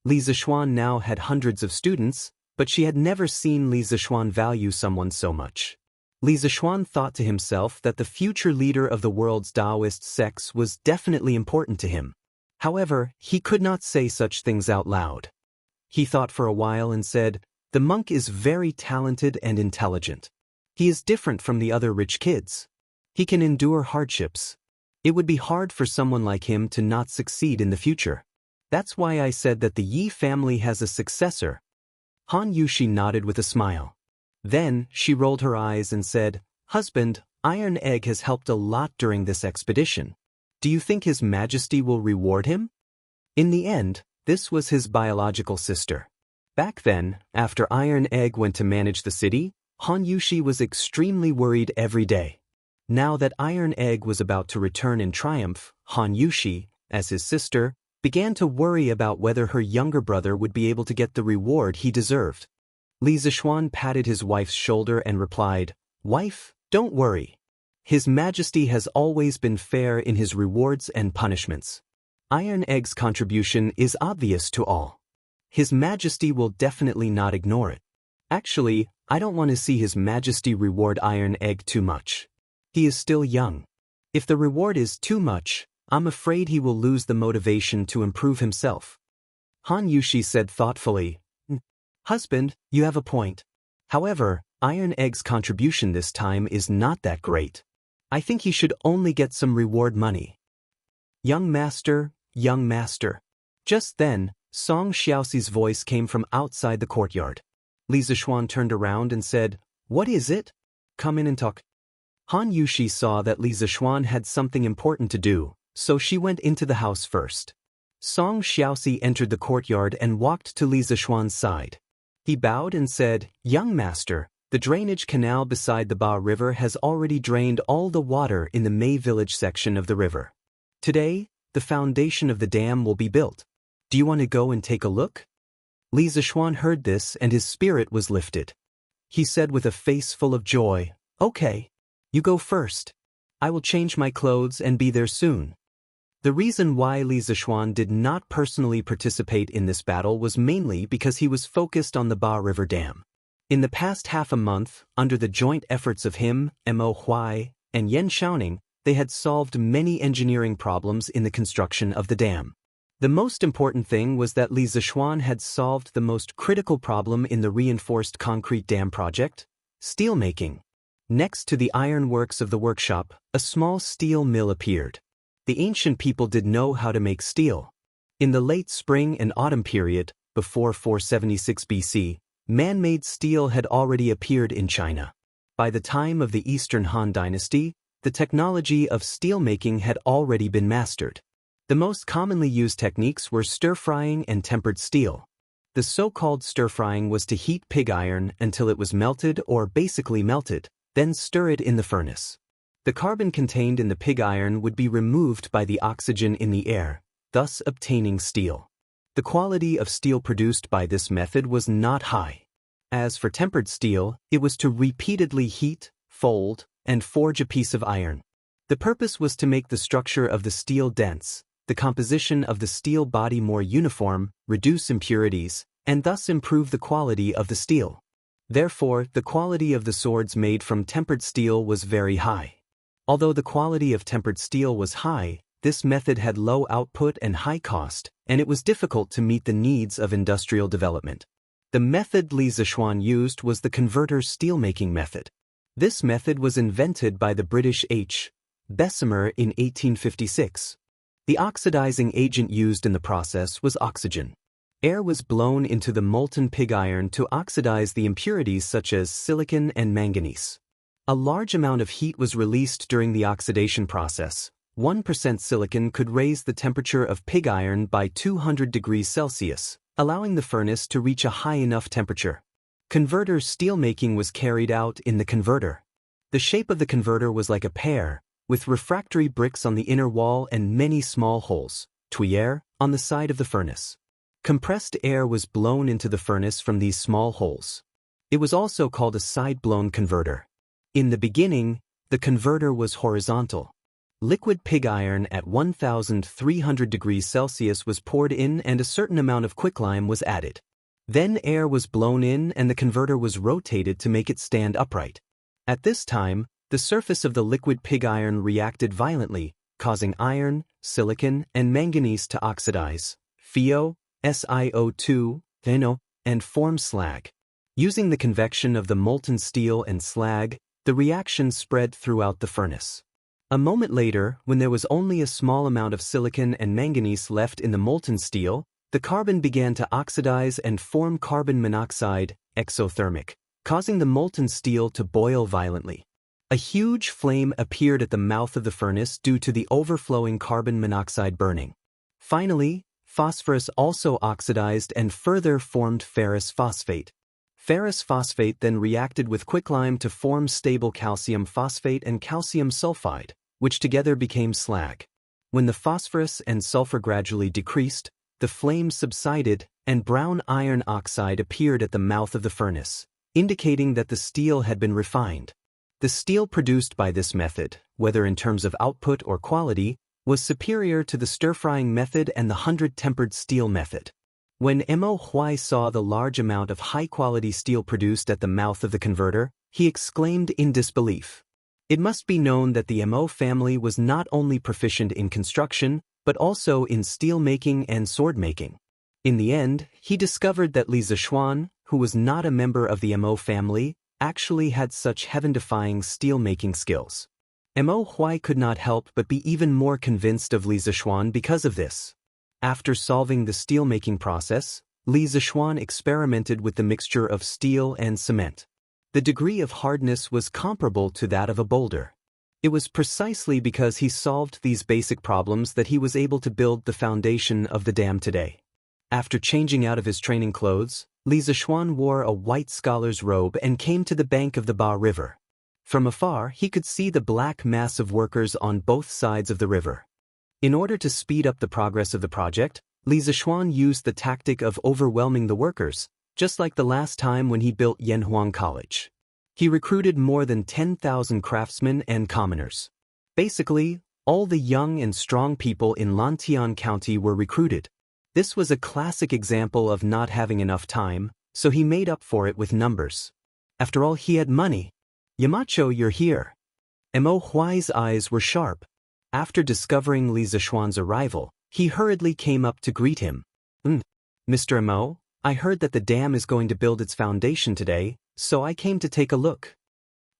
Li Zixuan now had hundreds of students, but she had never seen Li Zixuan value someone so much. Li Zixuan thought to himself that the future leader of the world's Taoist sects was definitely important to him. However, he could not say such things out loud. He thought for a while and said, "The monk is very talented and intelligent. He is different from the other rich kids. He can endure hardships. It would be hard for someone like him to not succeed in the future. That's why I said that the Yi family has a successor." Han Yushi nodded with a smile. Then, she rolled her eyes and said, "Husband, Iron Egg has helped a lot during this expedition. Do you think His Majesty will reward him?" In the end, this was his biological sister. Back then, after Iron Egg went to manage the city, Han Yushi was extremely worried every day. Now that Iron Egg was about to return in triumph, Han Yushi, as his sister, began to worry about whether her younger brother would be able to get the reward he deserved. Li Zixuan patted his wife's shoulder and replied, "Wife, don't worry. His Majesty has always been fair in his rewards and punishments. Iron Egg's contribution is obvious to all. His Majesty will definitely not ignore it. Actually, I don't want to see His Majesty reward Iron Egg too much. He is still young. If the reward is too much, I'm afraid he will lose the motivation to improve himself." Han Yushi said thoughtfully, "Husband, you have a point. However, Iron Egg's contribution this time is not that great. I think he should only get some reward money." "Young master, young master." Just then, Song Xiaoxi's voice came from outside the courtyard. Li Zixuan turned around and said, "What is it? Come in and talk." Han Yushi saw that Li Zixuan had something important to do, so she went into the house first. Song Xiaoxi entered the courtyard and walked to Li Zixuan's side. He bowed and said, "Young master, the drainage canal beside the Ba River has already drained all the water in the Mei Village section of the river. Today, the foundation of the dam will be built. Do you want to go and take a look?" Li Zixuan heard this and his spirit was lifted. He said with a face full of joy, "Okay, you go first. I will change my clothes and be there soon." The reason why Li Zixuan did not personally participate in this battle was mainly because he was focused on the Ba River Dam. In the past half a month, under the joint efforts of him, Mo Huai, and Yan Shaoning, they had solved many engineering problems in the construction of the dam. The most important thing was that Li Zixuan had solved the most critical problem in the reinforced concrete dam project: steel making. Next to the iron works of the workshop, a small steel mill appeared. The ancient people did know how to make steel. In the late spring and autumn period, before 476 BC, man-made steel had already appeared in China. By the time of the Eastern Han Dynasty, the technology of steelmaking had already been mastered. The most commonly used techniques were stir-frying and tempered steel. The so-called stir-frying was to heat pig iron until it was melted or basically melted, then stir it in the furnace. The carbon contained in the pig iron would be removed by the oxygen in the air, thus obtaining steel. The quality of steel produced by this method was not high. As for tempered steel, it was to repeatedly heat, fold, and forge a piece of iron. The purpose was to make the structure of the steel dense, the composition of the steel body more uniform, reduce impurities, and thus improve the quality of the steel. Therefore, the quality of the swords made from tempered steel was very high. Although the quality of tempered steel was high, this method had low output and high cost, and it was difficult to meet the needs of industrial development. The method Li Zishuan used was the converter steelmaking method. This method was invented by the British H. Bessemer in 1856. The oxidizing agent used in the process was oxygen. Air was blown into the molten pig iron to oxidize the impurities such as silicon and manganese. A large amount of heat was released during the oxidation process. 1% silicon could raise the temperature of pig iron by 200 degrees Celsius, allowing the furnace to reach a high enough temperature. Converter steelmaking was carried out in the converter. The shape of the converter was like a pear, with refractory bricks on the inner wall and many small holes, tuyere, on the side of the furnace. Compressed air was blown into the furnace from these small holes. It was also called a side-blown converter. In the beginning, the converter was horizontal. Liquid pig iron at 1,300 degrees Celsius was poured in and a certain amount of quicklime was added. Then air was blown in and the converter was rotated to make it stand upright. At this time, the surface of the liquid pig iron reacted violently, causing iron, silicon, and manganese to oxidize, FeO, SiO2, Veno, and form slag. Using the convection of the molten steel and slag, the reaction spread throughout the furnace. A moment later, when there was only a small amount of silicon and manganese left in the molten steel, the carbon began to oxidize and form carbon monoxide, exothermic, causing the molten steel to boil violently. A huge flame appeared at the mouth of the furnace due to the overflowing carbon monoxide burning. Finally, phosphorus also oxidized and further formed ferrous phosphate. Ferrous phosphate then reacted with quicklime to form stable calcium phosphate and calcium sulfide, which together became slag. When the phosphorus and sulfur gradually decreased, the flame subsided and brown iron oxide appeared at the mouth of the furnace, indicating that the steel had been refined. The steel produced by this method, whether in terms of output or quality, was superior to the stir-frying method and the 100-tempered steel method. When Mo Huai saw the large amount of high-quality steel produced at the mouth of the converter, he exclaimed in disbelief. It must be known that the Mo family was not only proficient in construction, but also in steel-making and sword-making. In the end, he discovered that Li Zishuan, who was not a member of the Mo family, actually had such heaven-defying steel-making skills. Mo Huai could not help but be even more convinced of Li Zishuan because of this. After solving the steel-making process, Li Zishuan experimented with the mixture of steel and cement. The degree of hardness was comparable to that of a boulder. It was precisely because he solved these basic problems that he was able to build the foundation of the dam today. After changing out of his training clothes, Li Zishuan wore a white scholar's robe and came to the bank of the Ba River. From afar, he could see the black mass of workers on both sides of the river. In order to speed up the progress of the project, Li Zishuan used the tactic of overwhelming the workers, just like the last time when he built Yanhuang College. He recruited more than 10,000 craftsmen and commoners. Basically, all the young and strong people in Lantian County were recruited. This was a classic example of not having enough time, so he made up for it with numbers. After all, he had money. Yamacho, you're here. Mo Huai's eyes were sharp. After discovering Li Zishuan's arrival, he hurriedly came up to greet him. Mr. Mo, I heard that the dam is going to build its foundation today, so I came to take a look.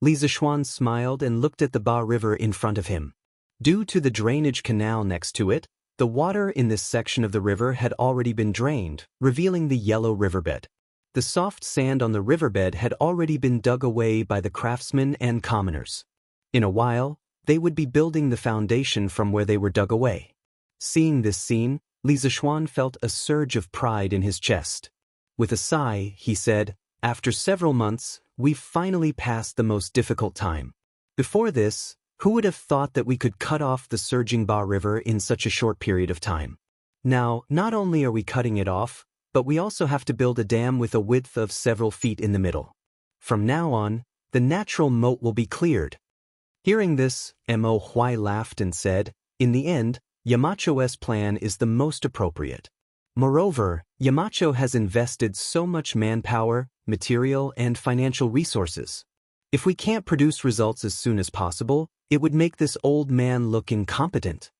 Li Zishuan smiled and looked at the Ba River in front of him. Due to the drainage canal next to it, the water in this section of the river had already been drained, revealing the yellow riverbed. The soft sand on the riverbed had already been dug away by the craftsmen and commoners. In a while, they would be building the foundation from where they were dug away. Seeing this scene, Li Zishuan felt a surge of pride in his chest. With a sigh, he said, "After several months, we've finally passed the most difficult time. Before this, who would have thought that we could cut off the surging Ba River in such a short period of time? Now, not only are we cutting it off, but we also have to build a dam with a width of several feet in the middle. From now on, the natural moat will be cleared." Hearing this, Mo Huai laughed and said, "In the end, Yamacho's plan is the most appropriate. Moreover, Yamacho has invested so much manpower, material, and financial resources. If we can't produce results as soon as possible, it would make this old man look incompetent.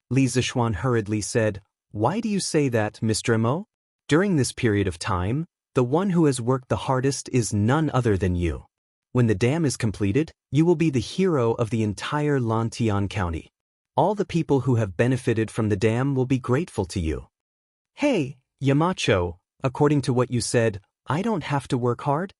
Li Zishuan hurriedly said, "Why do you say that, Mr. Mo? During this period of time, the one who has worked the hardest is none other than you. When the dam is completed, you will be the hero of the entire Lantian County. All the people who have benefited from the dam will be grateful to you." "Hey, Yamacho, according to what you said, I don't have to work hard?"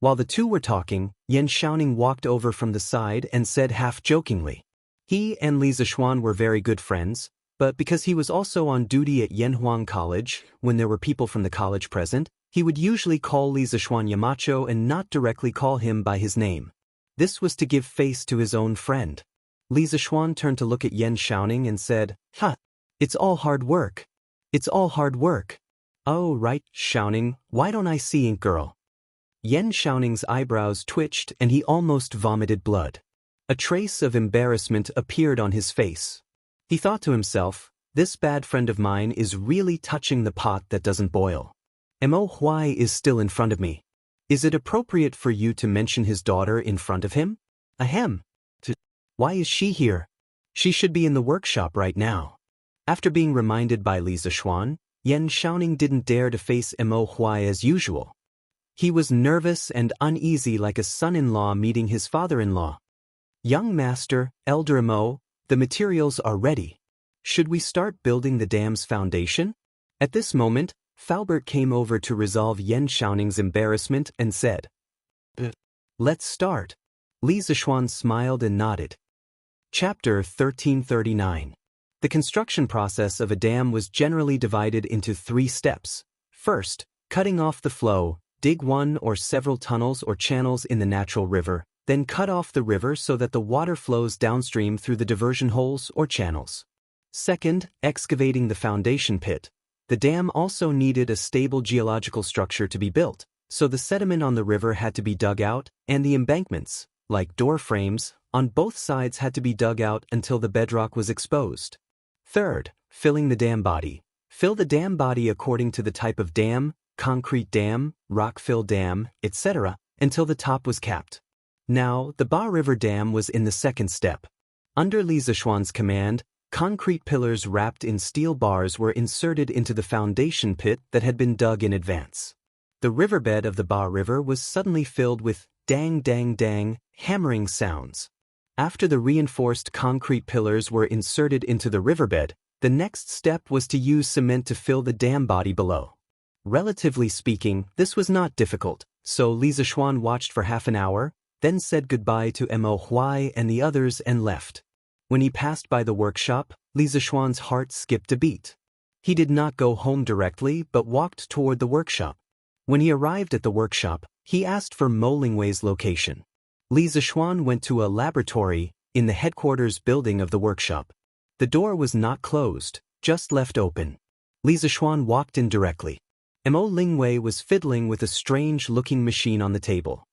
While the two were talking, Xianxia walked over from the side and said half-jokingly. He and Li Zishuan were very good friends, but because he was also on duty at Yanhuang College, when there were people from the college present, he would usually call Li Zishuan Yamacho and not directly call him by his name. This was to give face to his own friend. Li Zishuan turned to look at Xianxia and said, "Ha! It's all hard work. It's all hard work. Oh right, Xiaoning, why don't I see ink girl?" Xiaoning's eyebrows twitched and he almost vomited blood. A trace of embarrassment appeared on his face. He thought to himself, this bad friend of mine is really touching the pot that doesn't boil. Mo Huai is still in front of me. Is it appropriate for you to mention his daughter in front of him? Ahem. Why is she here? She should be in the workshop right now. After being reminded by Li Zishuan, Xiaoning didn't dare to face Mo Huai as usual. He was nervous and uneasy like a son-in-law meeting his father-in-law. "Young master, elder Mo, the materials are ready. Should we start building the dam's foundation?" At this moment, Faubert came over to resolve Xiaoning's embarrassment and said, "Let's start." Li Zishuan smiled and nodded. Chapter 1339. The construction process of a dam was generally divided into 3 steps. First, cutting off the flow, dig one or several tunnels or channels in the natural river, then cut off the river so that the water flows downstream through the diversion holes or channels. Second, excavating the foundation pit. The dam also needed a stable geological structure to be built, so the sediment on the river had to be dug out, and the embankments, like door frames, on both sides had to be dug out until the bedrock was exposed. Third, filling the dam body. Fill the dam body according to the type of dam, concrete dam, rock-fill dam, etc., until the top was capped. Now, the Ba River Dam was in the second step. Under Li Zishuan's command, concrete pillars wrapped in steel bars were inserted into the foundation pit that had been dug in advance. The riverbed of the Ba River was suddenly filled with dang dang dang hammering sounds. After the reinforced concrete pillars were inserted into the riverbed, the next step was to use cement to fill the dam body below. Relatively speaking, this was not difficult, so Li Zishuan watched for half an hour, then said goodbye to Mo Huai and the others and left. When he passed by the workshop, Li Zishuan's heart skipped a beat. He did not go home directly but walked toward the workshop. When he arrived at the workshop, he asked for Mo Lingwei's location. Li Zishuan went to a laboratory in the headquarters building of the workshop. The door was not closed, just left open. Li Zishuan walked in directly. Mo Lingwei was fiddling with a strange-looking machine on the table.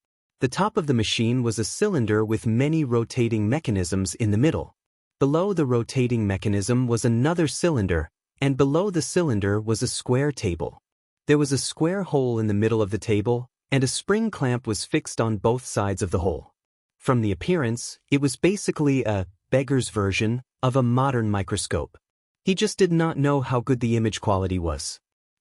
The top of the machine was a cylinder with many rotating mechanisms in the middle. Below the rotating mechanism was another cylinder, and below the cylinder was a square table. There was a square hole in the middle of the table, and a spring clamp was fixed on both sides of the hole. From the appearance, it was basically a beggar's version of a modern microscope. He just did not know how good the image quality was.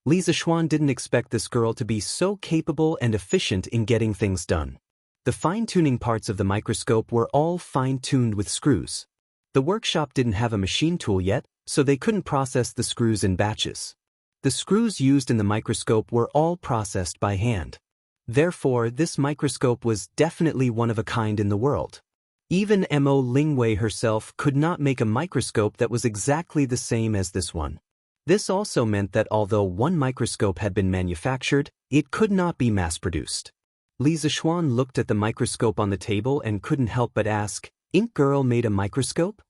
Li Zishuan didn't expect this girl to be so capable and efficient in getting things done. The fine-tuning parts of the microscope were all fine-tuned with screws. The workshop didn't have a machine tool yet, so they couldn't process the screws in batches. The screws used in the microscope were all processed by hand. Therefore, this microscope was definitely one of a kind in the world. Even Mo Lingwei herself could not make a microscope that was exactly the same as this one. This also meant that although one microscope had been manufactured, it could not be mass-produced. Li Zishuan looked at the microscope on the table and couldn't help but ask, "Ink girl made a microscope?"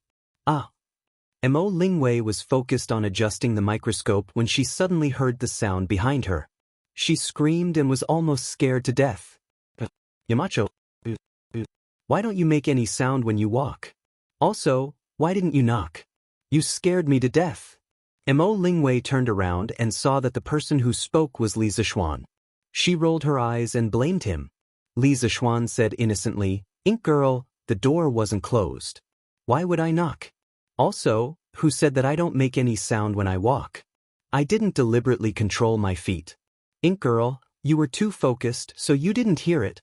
Ah. Mo Lingwei was focused on adjusting the microscope when she suddenly heard the sound behind her. She screamed and was almost scared to death. "Yamacho, why don't you make any sound when you walk? Also, why didn't you knock? You scared me to death." Mo Lingwei turned around and saw that the person who spoke was Li Zishuan. She rolled her eyes and blamed him. Li Zixuan said innocently. Ink girl, the door wasn't closed. Why would I knock? Also, who said that I don't make any sound when I walk? I didn't deliberately control my feet. Ink girl, you were too focused, so you didn't hear it.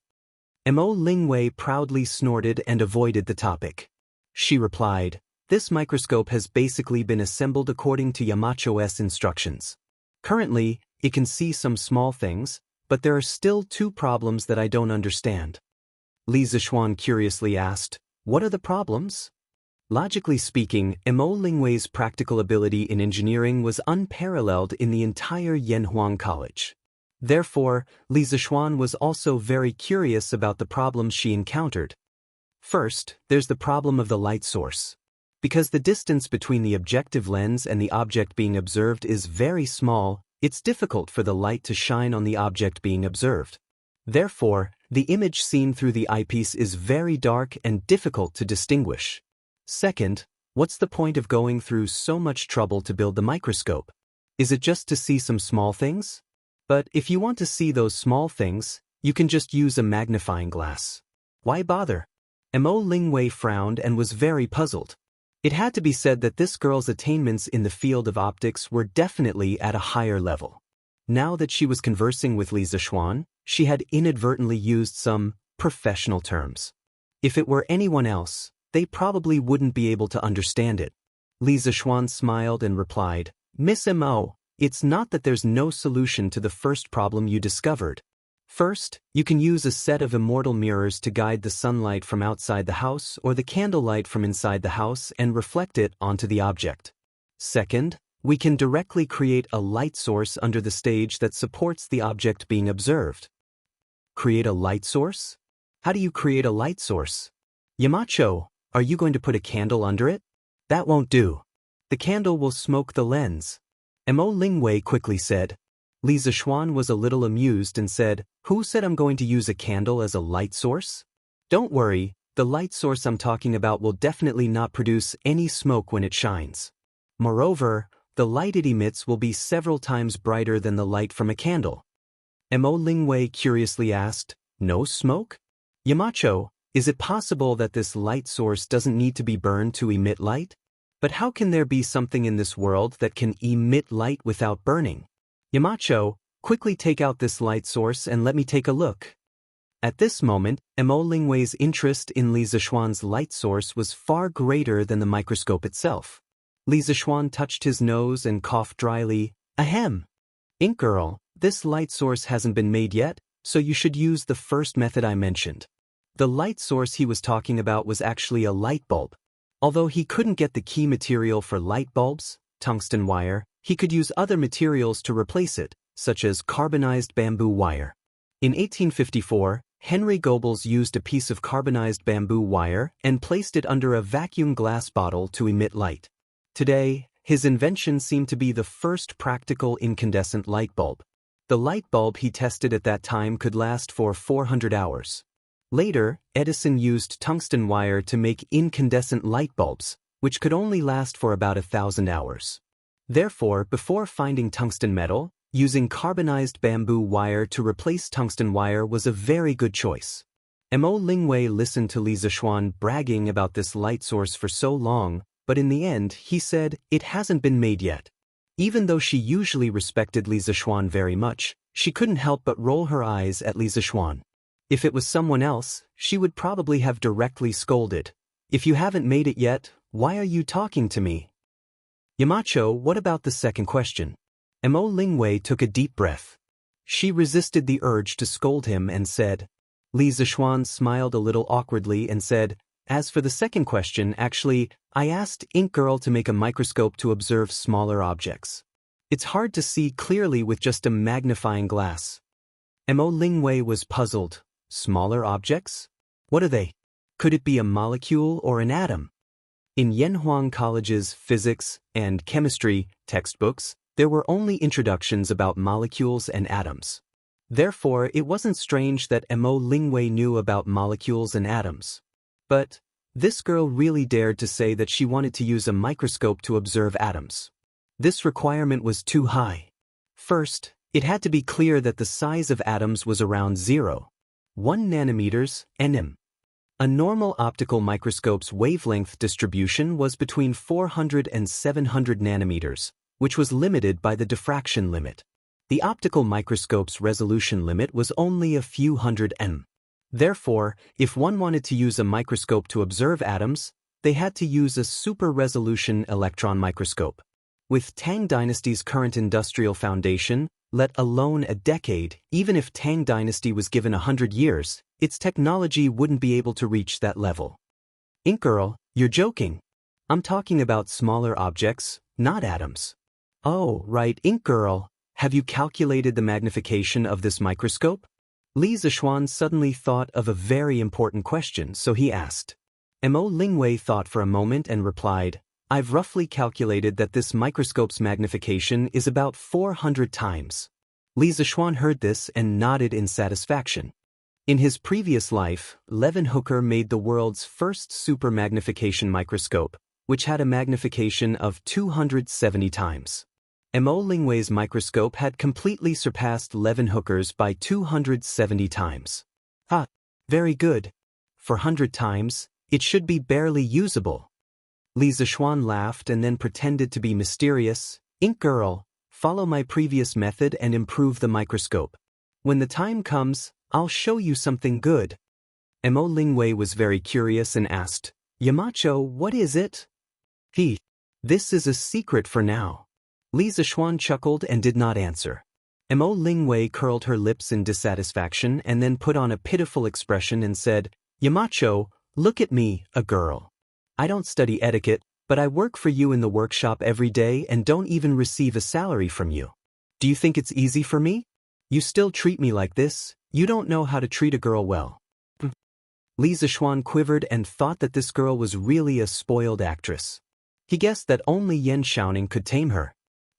Mo Lingwei proudly snorted and avoided the topic. She replied, this microscope has basically been assembled according to Yamacho's instructions. Currently, it can see some small things, but there are still two problems that I don't understand. Li Zixuan curiously asked, what are the problems? Logically speaking, Mo Lingwei's practical ability in engineering was unparalleled in the entire Yanhuang College. Therefore, Li Zixuan was also very curious about the problems she encountered. First, there's the problem of the light source. Because the distance between the objective lens and the object being observed is very small, it's difficult for the light to shine on the object being observed. Therefore, the image seen through the eyepiece is very dark and difficult to distinguish. Second, what's the point of going through so much trouble to build the microscope? Is it just to see some small things? But if you want to see those small things, you can just use a magnifying glass. Why bother? Mo Lingwei frowned and was very puzzled. It had to be said that this girl's attainments in the field of optics were definitely at a higher level. Now that she was conversing with Li Zixuan, she had inadvertently used some professional terms. If it were anyone else, they probably wouldn't be able to understand it. Li Zixuan smiled and replied, Miss Mo, it's not that there's no solution to the first problem you discovered. First, you can use a set of immortal mirrors to guide the sunlight from outside the house or the candlelight from inside the house and reflect it onto the object. Second, we can directly create a light source under the stage that supports the object being observed. Create a light source? How do you create a light source? Yamacho, are you going to put a candle under it? That won't do. The candle will smoke the lens. Mo Lingwei quickly said. Li Zixuan was a little amused and said, who said I'm going to use a candle as a light source? Don't worry, the light source I'm talking about will definitely not produce any smoke when it shines. Moreover, the light it emits will be several times brighter than the light from a candle. Mo Lingwei curiously asked, no smoke? Yamacho, is it possible that this light source doesn't need to be burned to emit light? But how can there be something in this world that can emit light without burning? Yamacho, quickly take out this light source and let me take a look. At this moment, Mo Lingwei's interest in Li Zixuan's light source was far greater than the microscope itself. Li Zixuan touched his nose and coughed dryly. Ahem. Ink girl, this light source hasn't been made yet, so you should use the first method I mentioned. The light source he was talking about was actually a light bulb. Although he couldn't get the key material for light bulbs, tungsten wire, he could use other materials to replace it, such as carbonized bamboo wire. In 1854, Henry Goebbels used a piece of carbonized bamboo wire and placed it under a vacuum glass bottle to emit light. Today, his invention seemed to be the first practical incandescent light bulb. The light bulb he tested at that time could last for 400 hours. Later, Edison used tungsten wire to make incandescent light bulbs, which could only last for about 1,000 hours. Therefore, before finding tungsten metal, using carbonized bamboo wire to replace tungsten wire was a very good choice. Mo Lingwei listened to Li Zixuan bragging about this light source for so long, but in the end, he said, it hasn't been made yet. Even though she usually respected Li Zixuan very much, she couldn't help but roll her eyes at Li Zixuan. If it was someone else, she would probably have directly scolded. If you haven't made it yet, why are you talking to me? Yamacho, what about the second question? Mo Lingwei took a deep breath. She resisted the urge to scold him and said. Li Zixuan smiled a little awkwardly and said, as for the second question, actually, I asked Ink Girl to make a microscope to observe smaller objects. It's hard to see clearly with just a magnifying glass. Mo Lingwei was puzzled. Smaller objects? What are they? Could it be a molecule or an atom? In Yanhuang College's physics and chemistry textbooks, there were only introductions about molecules and atoms. Therefore, it wasn't strange that Mo Lingwei knew about molecules and atoms. But this girl really dared to say that she wanted to use a microscope to observe atoms. This requirement was too high. First, it had to be clear that the size of atoms was around 0. 1 nanometers, nm. A normal optical microscope's wavelength distribution was between 400 and 700 nanometers, which was limited by the diffraction limit. The optical microscope's resolution limit was only a few hundred m. Therefore, if one wanted to use a microscope to observe atoms, they had to use a super-resolution electron microscope. With Tang Dynasty's current industrial foundation, let alone a decade, even if Tang Dynasty was given 100 years, its technology wouldn't be able to reach that level. Ink Girl, you're joking. I'm talking about smaller objects, not atoms. Oh, right, Ink Girl. Have you calculated the magnification of this microscope? Li Zishuan suddenly thought of a very important question, so he asked. Mo Lingwei thought for a moment and replied, I've roughly calculated that this microscope's magnification is about 400 times. Li Zishuan heard this and nodded in satisfaction. In his previous life, Leeuwenhoeker made the world's first super magnification microscope, which had a magnification of 270 times. Mo Lingwei's microscope had completely surpassed Leeuwenhoeker's by 270 times. Ah, very good. For 100 times, it should be barely usable. Li Zishuan laughed and then pretended to be mysterious. Ink Girl, follow my previous method and improve the microscope. When the time comes, I'll show you something good. Mo Lingwei was very curious and asked, Yamacho, what is it? This is a secret for now. Li Zishuan chuckled and did not answer. Mo Lingwei curled her lips in dissatisfaction and then put on a pitiful expression and said, Yamacho, look at me, a girl. I don't study etiquette, but I work for you in the workshop every day and don't even receive a salary from you. Do you think it's easy for me? You still treat me like this? You don't know how to treat a girl well. Li Zishuan quivered and thought that this girl was really a spoiled actress. He guessed that only Yan Xiaoning could tame her.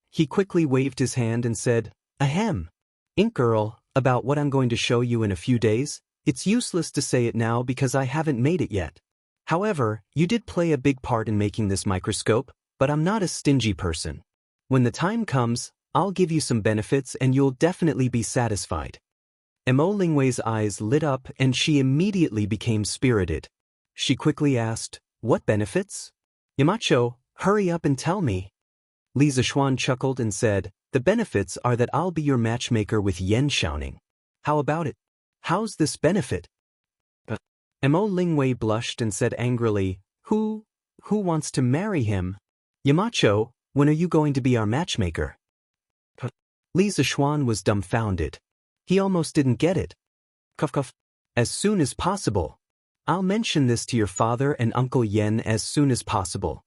He quickly waved his hand and said, Ahem. Ink Girl, about what I'm going to show you in a few days, it's useless to say it now because I haven't made it yet. However, you did play a big part in making this microscope, but I'm not a stingy person. When the time comes, I'll give you some benefits and you'll definitely be satisfied. Mo Lingwei's eyes lit up and she immediately became spirited. She quickly asked, What benefits? Yamacho, hurry up and tell me. Li Zishuan chuckled and said, The benefits are that I'll be your matchmaker with Yan Xiaoning. How about it? How's this benefit? Mo Lingwei blushed and said angrily, Who wants to marry him? Yamacho, when are you going to be our matchmaker? Li Zishuan was dumbfounded. He almost didn't get it. Cuff. As soon as possible. I'll mention this to your father and Uncle Yen as soon as possible.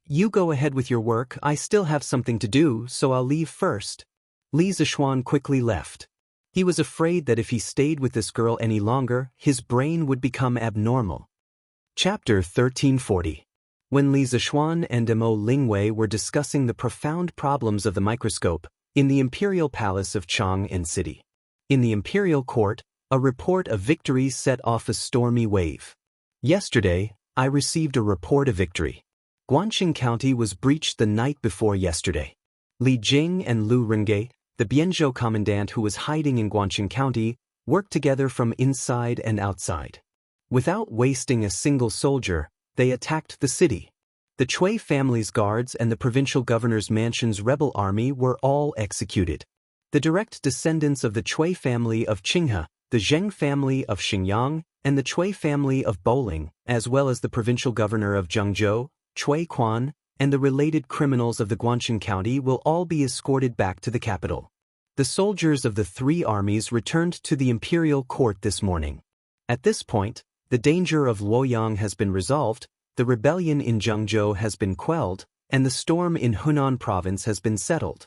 You go ahead with your work, I still have something to do, so I'll leave first. Li Zishuan quickly left. He was afraid that if he stayed with this girl any longer, his brain would become abnormal. Chapter 1340. When Li Zishuan and Mo Lingwei were discussing the profound problems of the microscope, in the imperial palace of Chang'an City. In the imperial court, a report of victory set off a stormy wave. Yesterday, I received a report of victory. Guangxing County was breached the night before yesterday. Li Jing and Lu Rengei, the Bianzhou commandant who was hiding in Guangxing County, worked together from inside and outside. Without wasting a single soldier, they attacked the city. The Chui family's guards and the provincial governor's mansion's rebel army were all executed. The direct descendants of the Chui family of Qinghe, the Zheng family of Xingyang, and the Chui family of Bowling, as well as the provincial governor of Zhengzhou, Chui Quan, and the related criminals of the Guangxing County will all be escorted back to the capital. The soldiers of the three armies returned to the imperial court this morning. At this point, the danger of Luoyang has been resolved, the rebellion in Zhengzhou has been quelled, and the storm in Hunan province has been settled.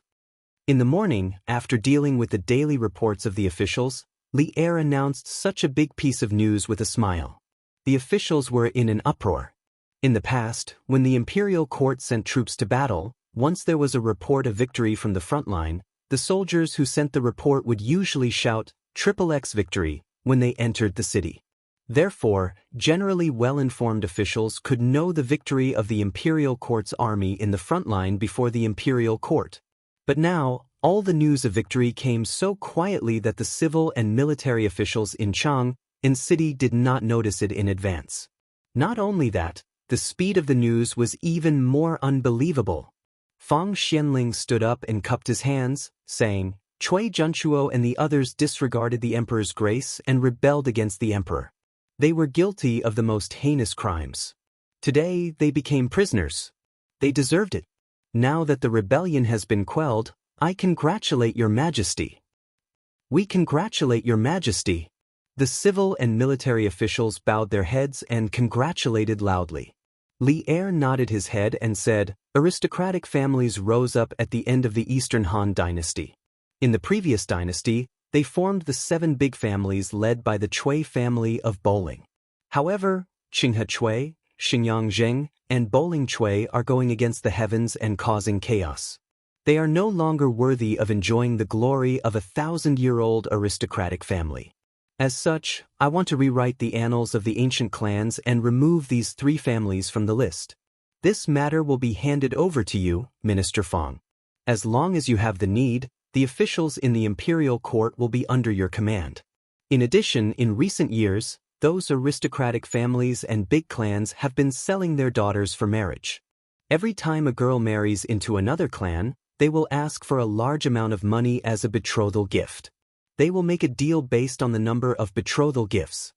In the morning, after dealing with the daily reports of the officials, Li Er announced such a big piece of news with a smile. The officials were in an uproar. In the past, when the imperial court sent troops to battle, once there was a report of victory from the front line, the soldiers who sent the report would usually shout, "XXX victory," when they entered the city. Therefore, generally well-informed officials could know the victory of the imperial court's army in the front line before the imperial court. But now, All the news of victory came so quietly that the civil and military officials in Chang'an city did not notice it in advance. Not only that, the speed of the news was even more unbelievable. Fang Xianling stood up and cupped his hands, saying, Cui Junchuo and the others disregarded the emperor's grace and rebelled against the emperor. They were guilty of the most heinous crimes. Today they became prisoners. They deserved it. Now that the rebellion has been quelled, I congratulate your majesty. We congratulate your majesty. The civil and military officials bowed their heads and congratulated loudly. Li Er nodded his head and said, aristocratic families rose up at the end of the Eastern Han dynasty. In the previous dynasty, they formed the 7 big families led by the Cui family of Bowling. However, Qinghe Cui, Xingyang Zheng, and Bowling Cui are going against the heavens and causing chaos. They are no longer worthy of enjoying the glory of a 1,000-year-old aristocratic family. As such, I want to rewrite the annals of the ancient clans and remove these 3 families from the list. This matter will be handed over to you, Minister Fang. As long as you have the need, the officials in the imperial court will be under your command. In addition, in recent years, those aristocratic families and big clans have been selling their daughters for marriage. Every time a girl marries into another clan, they will ask for a large amount of money as a betrothal gift. They will make a deal based on the number of betrothal gifts.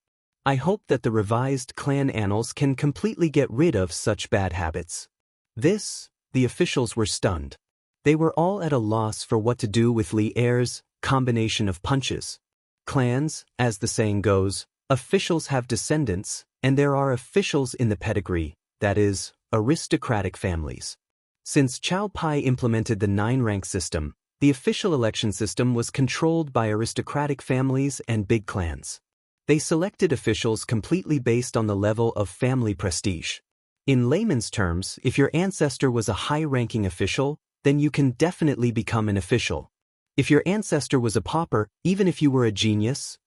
I hope that the revised clan annals can completely get rid of such bad habits. The officials were stunned. They were all at a loss for what to do with Li Er's combination of punches. Clans, as the saying goes, officials have descendants, and there are officials in the pedigree, that is, aristocratic families. Since Chao Pai implemented the 9-rank system, the official election system was controlled by aristocratic families and big clans. They selected officials completely based on the level of family prestige. In layman's terms, if your ancestor was a high-ranking official, then you can definitely become an official. If your ancestor was a pauper, even if you were a genius,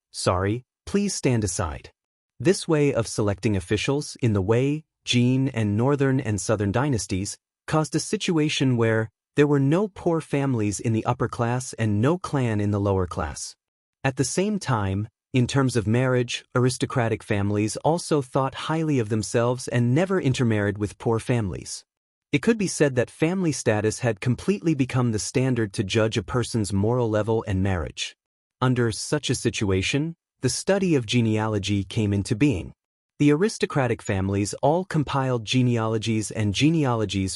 please stand aside. This way of selecting officials in the Wei, Jin, and Northern and Southern dynasties caused a situation where there were no poor families in the upper class and no clan in the lower class. At the same time, in terms of marriage, aristocratic families also thought highly of themselves and never intermarried with poor families. It could be said that family status had completely become the standard to judge a person's moral level and marriage. Under such a situation, the study of genealogy came into being. The aristocratic families all compiled genealogies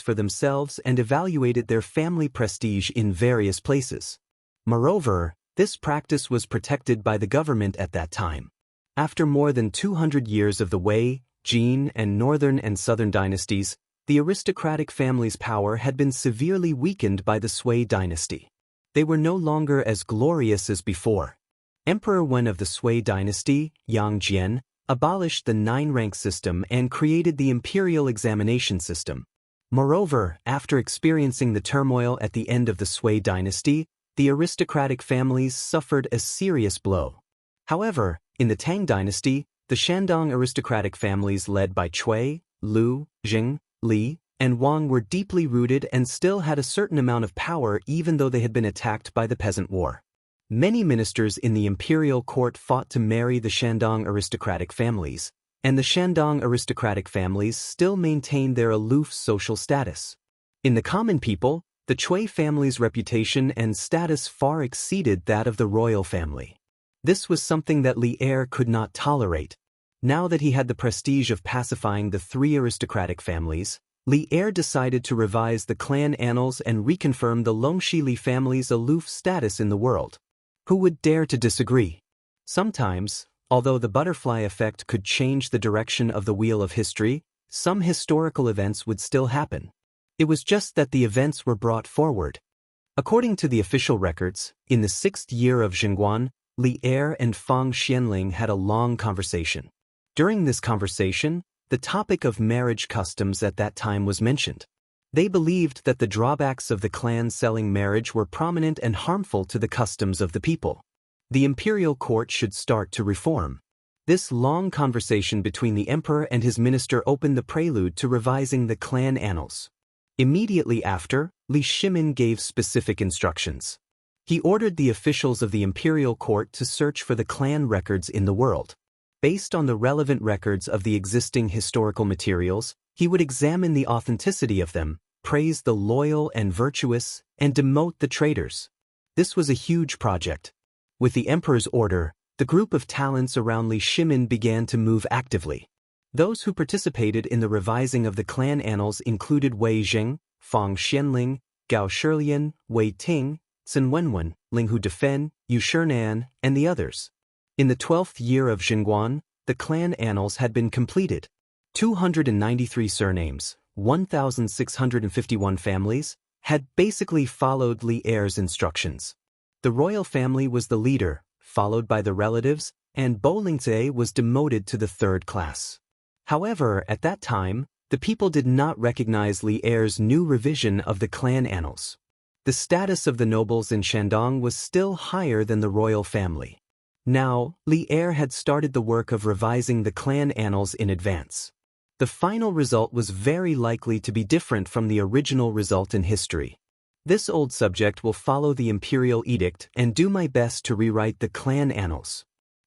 for themselves and evaluated their family prestige in various places. Moreover, this practice was protected by the government at that time. After more than 200 years of the Wei, Jin, and Northern and Southern dynasties, the aristocratic family's power had been severely weakened by the Sui dynasty. They were no longer as glorious as before. Emperor Wen of the Sui dynasty, Yang Jian, abolished the 9-rank system and created the imperial examination system. Moreover, after experiencing the turmoil at the end of the Sui dynasty, the aristocratic families suffered a serious blow. However, in the Tang dynasty, the Shandong aristocratic families led by Cui, Lu, Jing, Li, and Wang were deeply rooted and still had a certain amount of power even though they had been attacked by the Peasant War. Many ministers in the imperial court fought to marry the Shandong aristocratic families, and the Shandong aristocratic families still maintained their aloof social status. In the common people, the Cui family's reputation and status far exceeded that of the royal family. This was something that Li Er could not tolerate. Now that he had the prestige of pacifying the 3 aristocratic families, Li Er decided to revise the clan annals and reconfirm the Longxi Li family's aloof status in the world. Who would dare to disagree? Sometimes, although the butterfly effect could change the direction of the wheel of history, some historical events would still happen. It was just that the events were brought forward. According to the official records, in the 6th year of Zhengguan, Li Er and Fang Xianling had a long conversation. During this conversation, the topic of marriage customs at that time was mentioned. They believed that the drawbacks of the clan selling marriage were prominent and harmful to the customs of the people. The imperial court should start to reform. This long conversation between the emperor and his minister opened the prelude to revising the clan annals. Immediately after, Li Shimin gave specific instructions. He ordered the officials of the imperial court to search for the clan records in the world. Based on the relevant records of the existing historical materials, he would examine the authenticity of them, praise the loyal and virtuous, and demote the traitors. This was a huge project. With the emperor's order, the group of talents around Li Shimin began to move actively. Those who participated in the revising of the clan annals included Wei Zheng, Fang Xianling, Gao Shilian, Wei Ting, Sun Wenwen, Ling Hu Defen, Yu Shinan, and the others. In the 12th year of Xinguan, the clan annals had been completed. 293 surnames, 1,651 families, had basically followed Li Er's instructions. The royal family was the leader, followed by the relatives, and Bo Lingze was demoted to the third class. However, at that time, the people did not recognize Li Er's new revision of the clan annals. The status of the nobles in Shandong was still higher than the royal family. Now, Li Er had started the work of revising the clan annals in advance. The final result was very likely to be different from the original result in history. This old subject will follow the imperial edict and do my best to rewrite the clan annals.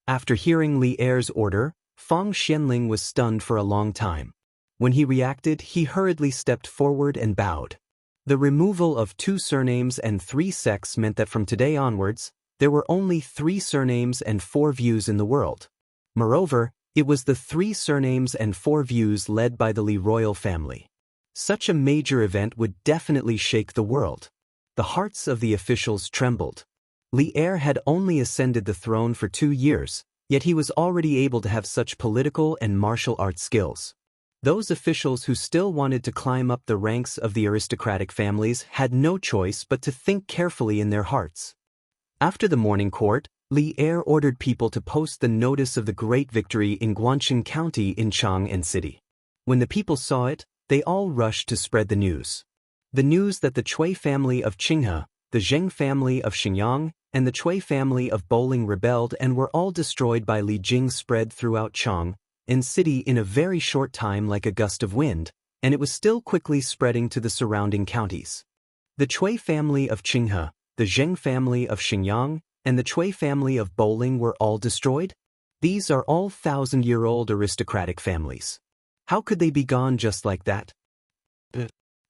After hearing Li Er's order, Fang Xianling was stunned for a long time. When he reacted, he hurriedly stepped forward and bowed. The removal of 2 surnames and 3 sects meant that from today onwards, there were only 3 surnames and 4 views in the world. Moreover, it was the 3 surnames and 4 views led by the Li royal family. Such a major event would definitely shake the world. The hearts of the officials trembled. Li Er had only ascended the throne for 2 years, yet he was already able to have such political and martial arts skills. Those officials who still wanted to climb up the ranks of the aristocratic families had no choice but to think carefully in their hearts. After the morning court, Li Er ordered people to post the notice of the great victory in Guangxing County in Chang'an City. When the people saw it, they all rushed to spread the news. The news that the Cui family of Qinghe, the Zheng family of Xingyang, and the Cui family of Boling rebelled and were all destroyed by Li Jing spread throughout Chang'an City in a very short time like a gust of wind, and it was still quickly spreading to the surrounding counties. The Cui family of Qinghe, the Zheng family of Xingyang, and the Cui family of Boling were all destroyed? These are all 1,000-year-old aristocratic families. How could they be gone just like that?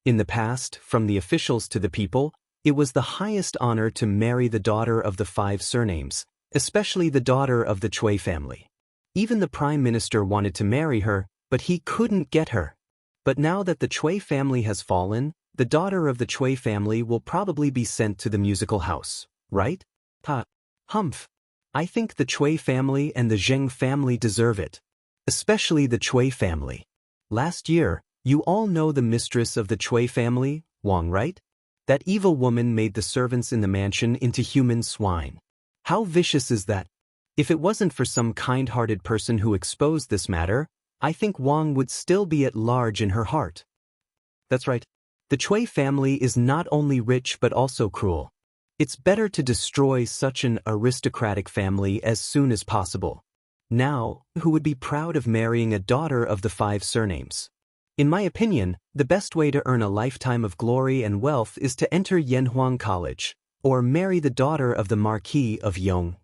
In the past, from the officials to the people, it was the highest honor to marry the daughter of the 5 surnames, especially the daughter of the Cui family. Even the prime minister wanted to marry her, but he couldn't get her. But now that the Cui family has fallen, the daughter of the Cui family will probably be sent to the musical house, right? Humph. I think the Cui family and the Zheng family deserve it. Especially the Cui family. Last year, you all know the mistress of the Cui family, Wang, right? That evil woman made the servants in the mansion into human swine. How vicious is that? If it wasn't for some kind-hearted person who exposed this matter, I think Wang would still be at large in her heart. That's right. The Cui family is not only rich but also cruel. It's better to destroy such an aristocratic family as soon as possible. Now, who would be proud of marrying a daughter of the 5 surnames? In my opinion, the best way to earn a lifetime of glory and wealth is to enter Yanhuang College, or marry the daughter of the Marquis of Yong.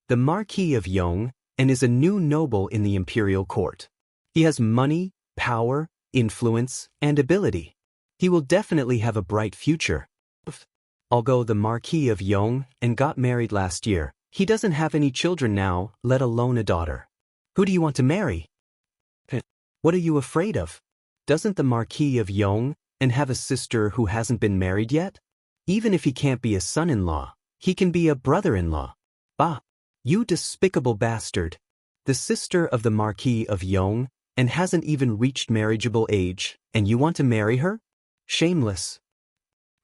The Marquis of Yong is a new noble in the imperial court. He has money, power, influence, and ability. He will definitely have a bright future. Although the Marquis of Yong got married last year, he doesn't have any children now, let alone a daughter. Who do you want to marry? What are you afraid of? Doesn't the Marquis of Yong have a sister who hasn't been married yet? Even if he can't be a son-in-law, he can be a brother-in-law. Bah! You despicable bastard! The sister of the Marquis of Yong hasn't even reached marriageable age, and you want to marry her? Shameless.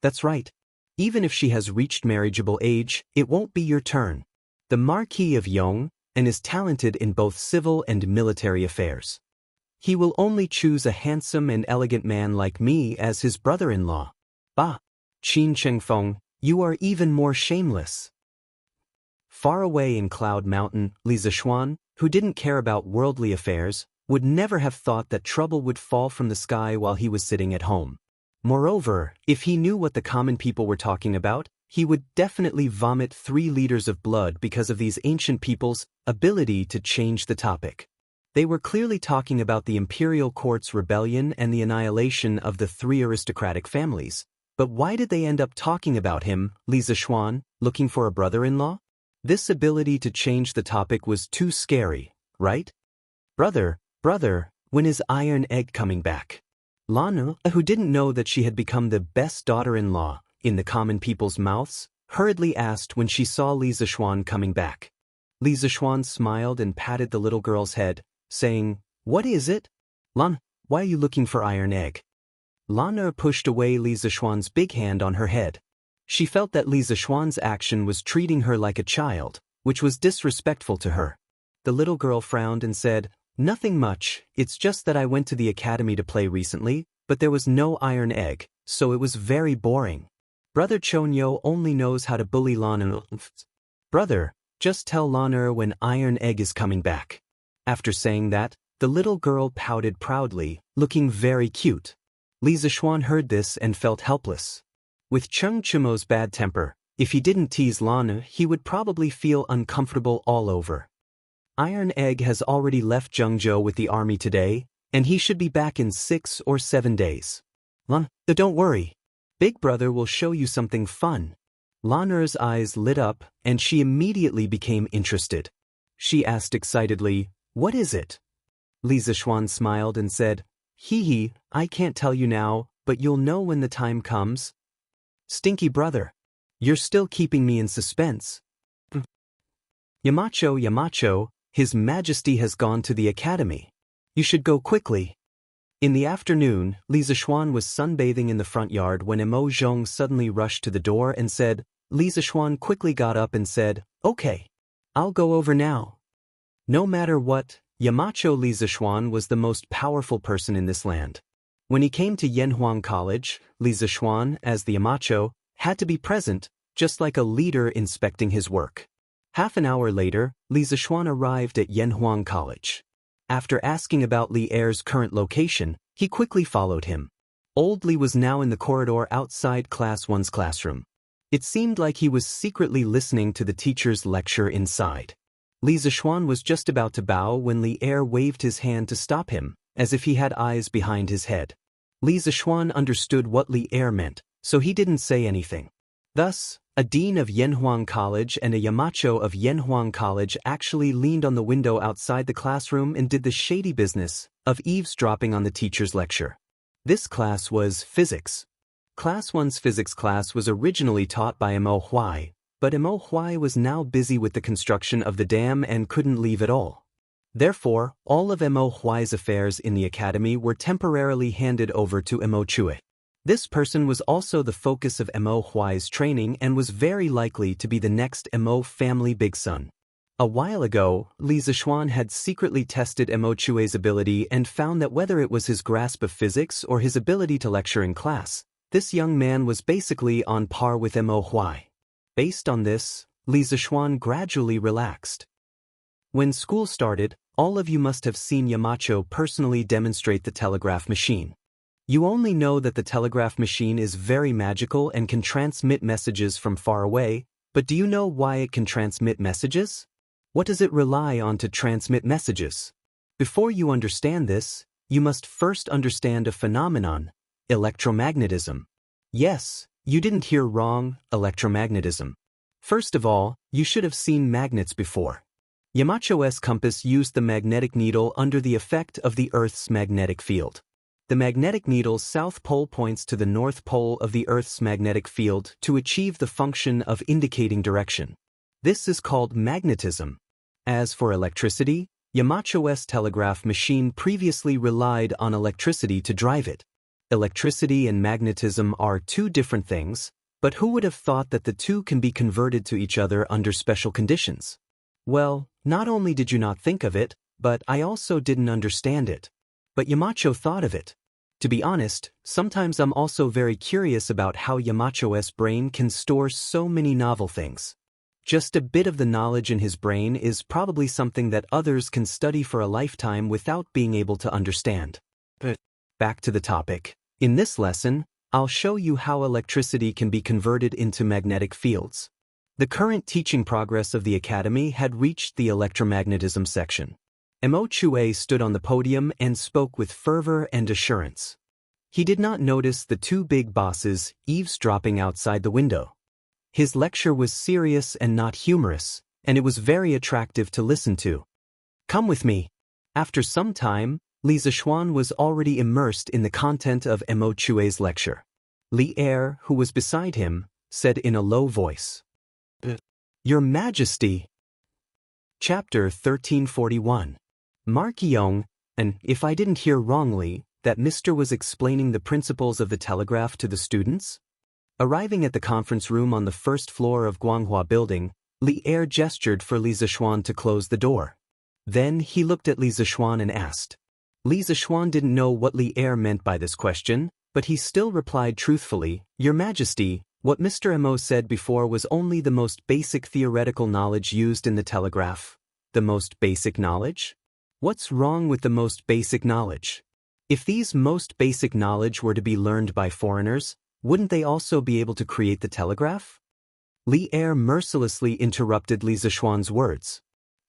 That's right. Even if she has reached marriageable age, it won't be your turn. The Marquis of Yong is talented in both civil and military affairs. He will only choose a handsome and elegant man like me as his brother-in-law. Bah! Qin Chengfeng, you are even more shameless. Far away in Cloud Mountain, Li Zishuan, who didn't care about worldly affairs, would never have thought that trouble would fall from the sky while he was sitting at home. Moreover, if he knew what the common people were talking about, he would definitely vomit 3 liters of blood because of these ancient people's ability to change the topic. They were clearly talking about the imperial court's rebellion and the annihilation of the 3 aristocratic families. But why did they end up talking about him, Li Zishuan, looking for a brother-in-law? This ability to change the topic was too scary, right? Brother, when is Iron Egg coming back? Lana, who didn't know that she had become the best daughter-in-law in the common people's mouths, hurriedly asked when she saw Li Zishuan coming back. Li Zishuan smiled and patted the little girl's head, saying, "What is it? Lana, why are you looking for Iron Egg?" Lana pushed away Li Zishuan's big hand on her head. She felt that Li Zishuan's action was treating her like a child, which was disrespectful to her. The little girl frowned and said, "Nothing much, it's just that I went to the academy to play recently, but there was no Iron Egg, so it was very boring. Brother Chonyo only knows how to bully Lana." "Brother, just tell Lana when Iron Egg is coming back." After saying that, the little girl pouted proudly, looking very cute. Li Zishuan heard this and felt helpless. With Cheng Chimo's bad temper, if he didn't tease Lana, he would probably feel uncomfortable all over. Iron Egg has already left Zhengzhou with the army today, and he should be back in 6 or 7 days. Lana, don't worry. Big Brother will show you something fun. Lana's eyes lit up, and she immediately became interested. She asked excitedly, "What is it?" Li Zishuan smiled and said, "Hee, I can't tell you now, but you'll know when the time comes." "Stinky brother. You're still keeping me in suspense." Yamacho, His Majesty has gone to the academy. You should go quickly." In the afternoon, Li Zishuan was sunbathing in the front yard when Emo Zhong suddenly rushed to the door and said. Li Zishuan quickly got up and said, "Okay. I'll go over now." No matter what, Yamacho Li Zishuan was the most powerful person in this land. When he came to Yanhuang College, Li Zishuan, as the Yamacho, had to be present, just like a leader inspecting his work. Half an hour later, Li Zishuan arrived at Yanhuang College. After asking about Li Er's current location, he quickly followed him. Old Li was now in the corridor outside Class 1's classroom. It seemed like he was secretly listening to the teacher's lecture inside. Li Zishuan was just about to bow when Li Er waved his hand to stop him, as if he had eyes behind his head. Li Zishuan understood what Li Er meant, so he didn't say anything. Thus, a dean of Yanhuang College and a Yamacho of Yanhuang College actually leaned on the window outside the classroom and did the shady business of eavesdropping on the teacher's lecture. This class was physics. Class 1's physics class was originally taught by Mo Huai, but Mo Huai was now busy with the construction of the dam and couldn't leave at all. Therefore, all of Mo Huai's affairs in the academy were temporarily handed over to Mo Chue. This person was also the focus of Mo Huai's training and was very likely to be the next Mo family big son. A while ago, Li Zishuan had secretly tested Mo Chue's ability and found that whether it was his grasp of physics or his ability to lecture in class, this young man was basically on par with Mo Huai. Based on this, Li Zishuan gradually relaxed. When school started, all of you must have seen Yamacho personally demonstrate the telegraph machine. You only know that the telegraph machine is very magical and can transmit messages from far away, but do you know why it can transmit messages? What does it rely on to transmit messages? Before you understand this, you must first understand a phenomenon, electromagnetism. Yes, you didn't hear wrong, electromagnetism. First of all, you should have seen magnets before. Yamacho's compass used the magnetic needle under the effect of the Earth's magnetic field. The magnetic needle's south pole points to the north pole of the Earth's magnetic field to achieve the function of indicating direction. This is called magnetism. As for electricity, Yamacho's telegraph machine previously relied on electricity to drive it. Electricity and magnetism are two different things, but who would have thought that the two can be converted to each other under special conditions? Well, not only did you not think of it, but I also didn't understand it. But Yamacho thought of it. To be honest, sometimes I'm also very curious about how Yamacho's brain can store so many novel things. Just a bit of the knowledge in his brain is probably something that others can study for a lifetime without being able to understand. But back to the topic. In this lesson, I'll show you how electricity can be converted into magnetic fields. The current teaching progress of the academy had reached the electromagnetism section. Mo Chue stood on the podium and spoke with fervor and assurance. He did not notice the two big bosses eavesdropping outside the window. His lecture was serious and not humorous, and it was very attractive to listen to. Come with me. After some time, Li Zishuan was already immersed in the content of Mo Chue's lecture. Li Er, who was beside him, said in a low voice, "Your Majesty." Chapter 1341. Mark Yong, and if I didn't hear wrongly, that Mr. was explaining the principles of the telegraph to the students? Arriving at the conference room on the first floor of Guanghua Building, Li Er gestured for Li Zishuan to close the door. Then he looked at Li Zishuan and asked. Li Zishuan didn't know what Li Er meant by this question, but he still replied truthfully, "Your Majesty, what Mr. Mo said before was only the most basic theoretical knowledge used in the telegraph." The most basic knowledge? What's wrong with the most basic knowledge? If these most basic knowledge were to be learned by foreigners, wouldn't they also be able to create the telegraph? Li Er mercilessly interrupted Li Zishuan's words.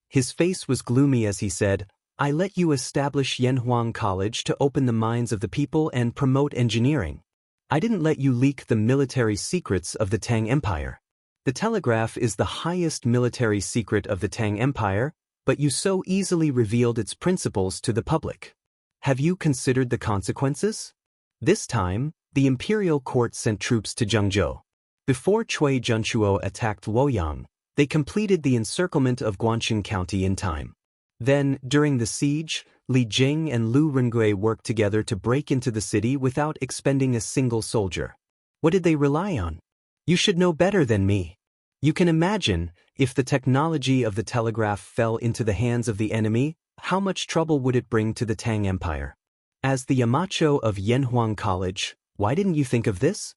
His face was gloomy as he said, "I let you establish Yanhuang College to open the minds of the people and promote engineering. I didn't let you leak the military secrets of the Tang Empire. The telegraph is the highest military secret of the Tang Empire, but you so easily revealed its principles to the public. Have you considered the consequences?" This time, the imperial court sent troops to Zhengzhou. Before Cui Junchuo attacked Luoyang, they completed the encirclement of Guangxing County in time. Then, during the siege, Li Jing and Lu Rengui worked together to break into the city without expending a single soldier. What did they rely on? You should know better than me. You can imagine, if the technology of the telegraph fell into the hands of the enemy, how much trouble would it bring to the Tang Empire? As the Yamacho of Yanhuang College, why didn't you think of this?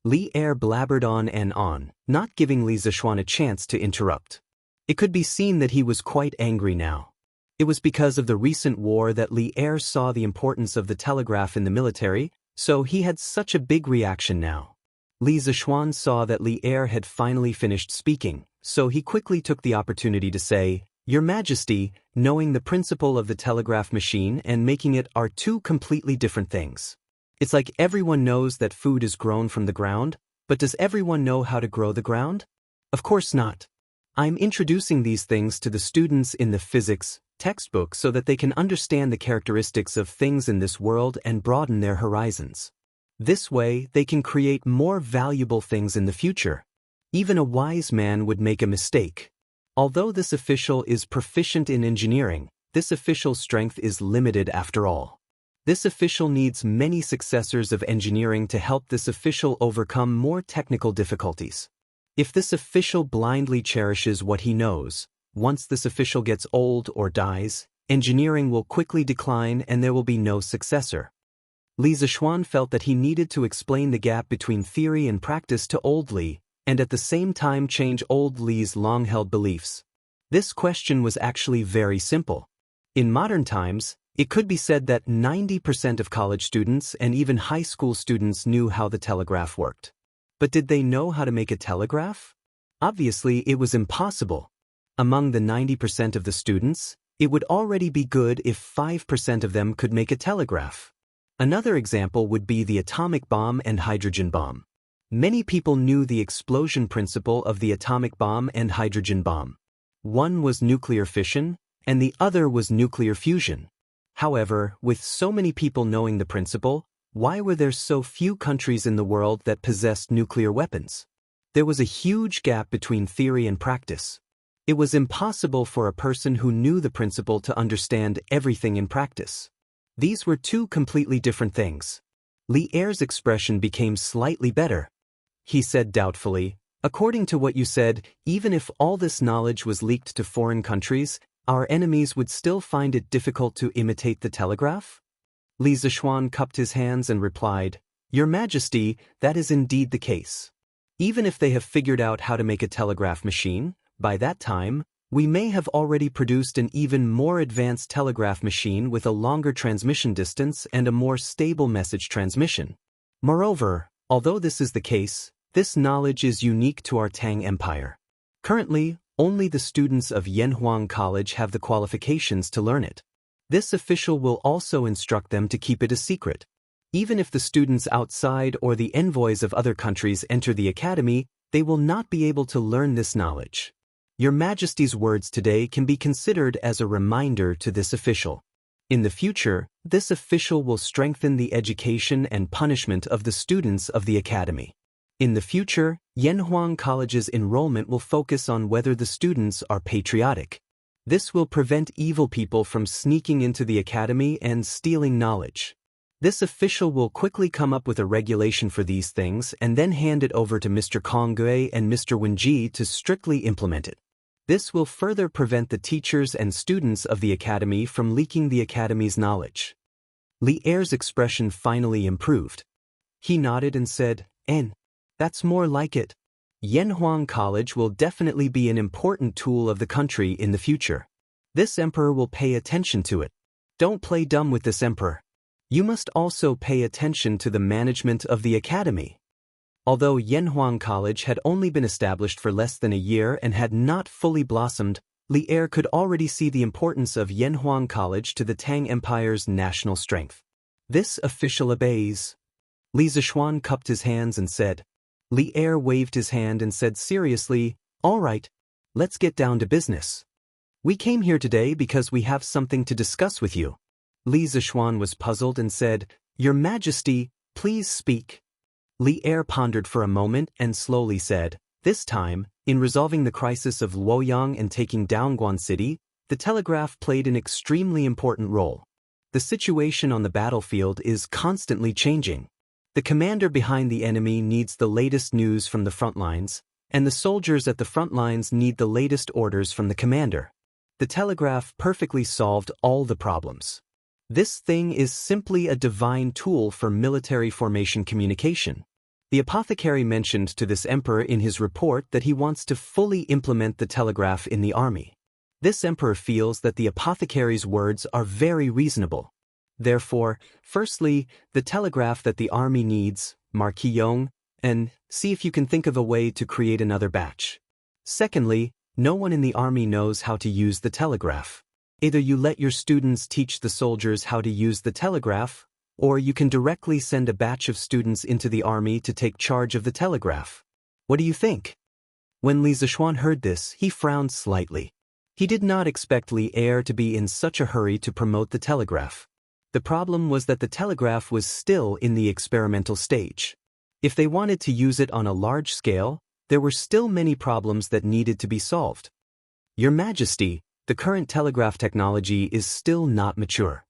Li Er blabbered on and on, not giving Li Zishuan a chance to interrupt. It could be seen that he was quite angry now. It was because of the recent war that Li Er saw the importance of the telegraph in the military, so he had such a big reaction now. Li Zishuan saw that Li Er had finally finished speaking, so he quickly took the opportunity to say, "Your Majesty, knowing the principle of the telegraph machine and making it are two completely different things. It's like everyone knows that food is grown from the ground, but does everyone know how to grow the ground? Of course not. I'm introducing these things to the students in the physics textbook so that they can understand the characteristics of things in this world and broaden their horizons. This way, they can create more valuable things in the future. Even a wise man would make a mistake. Although this official is proficient in engineering, this official's strength is limited after all. This official needs many successors of engineering to help this official overcome more technical difficulties. If this official blindly cherishes what he knows, once this official gets old or dies, engineering will quickly decline and there will be no successor." Li Zishuan felt that he needed to explain the gap between theory and practice to old Li, and at the same time change old Li's long-held beliefs. This question was actually very simple. In modern times, it could be said that 90% of college students and even high school students knew how the telegraph worked. But did they know how to make a telegraph? Obviously, it was impossible. Among the 90% of the students, it would already be good if 5% of them could make a telegraph. Another example would be the atomic bomb and hydrogen bomb. Many people knew the explosion principle of the atomic bomb and hydrogen bomb. One was nuclear fission, and the other was nuclear fusion. However, with so many people knowing the principle, why were there so few countries in the world that possessed nuclear weapons? There was a huge gap between theory and practice. It was impossible for a person who knew the principle to understand everything in practice. These were two completely different things. Li Er's expression became slightly better. He said doubtfully, "According to what you said, even if all this knowledge was leaked to foreign countries, our enemies would still find it difficult to imitate the telegraph?" Li Zishuan cupped his hands and replied, "Your Majesty, that is indeed the case. Even if they have figured out how to make a telegraph machine, by that time, we may have already produced an even more advanced telegraph machine with a longer transmission distance and a more stable message transmission. Moreover, although this is the case, this knowledge is unique to our Tang Empire. Currently, only the students of Yanhuang College have the qualifications to learn it. This official will also instruct them to keep it a secret. Even if the students outside or the envoys of other countries enter the academy, they will not be able to learn this knowledge. Your Majesty's words today can be considered as a reminder to this official. In the future, this official will strengthen the education and punishment of the students of the academy. In the future, Yanhuang College's enrollment will focus on whether the students are patriotic. This will prevent evil people from sneaking into the academy and stealing knowledge. This official will quickly come up with a regulation for these things and then hand it over to Mr. Konggui and Mr. Wenji to strictly implement it. This will further prevent the teachers and students of the academy from leaking the academy's knowledge. Li Er's expression finally improved. He nodded and said, That's more like it. Yanhuang College will definitely be an important tool of the country in the future. This emperor will pay attention to it. Don't play dumb with this emperor. You must also pay attention to the management of the academy. Although Yanhuang College had only been established for less than a year and had not fully blossomed, Li Er could already see the importance of Yanhuang College to the Tang Empire's national strength. This official obeys. Li Zishuan cupped his hands and said. Li Er waved his hand and said seriously, All right, let's get down to business. We came here today because we have something to discuss with you. Li Zishuan was puzzled and said, Your Majesty, please speak. Li Er pondered for a moment and slowly said, This time, in resolving the crisis of Luoyang and taking down Guan City, the telegraph played an extremely important role. The situation on the battlefield is constantly changing. The commander behind the enemy needs the latest news from the front lines, and the soldiers at the front lines need the latest orders from the commander. The telegraph perfectly solved all the problems. This thing is simply a divine tool for military formation communication. The apothecary mentioned to this emperor in his report that he wants to fully implement the telegraph in the army. This emperor feels that the apothecary's words are very reasonable. Therefore, firstly, the telegraph that the army needs, mark Yong, and see if you can think of a way to create another batch. Secondly, no one in the army knows how to use the telegraph. Either you let your students teach the soldiers how to use the telegraph, or you can directly send a batch of students into the army to take charge of the telegraph. What do you think? When Li Zishuan heard this, he frowned slightly. He did not expect Li Er to be in such a hurry to promote the telegraph. The problem was that the telegraph was still in the experimental stage. If they wanted to use it on a large scale, there were still many problems that needed to be solved. Your Majesty, the current telegraph technology is still not mature.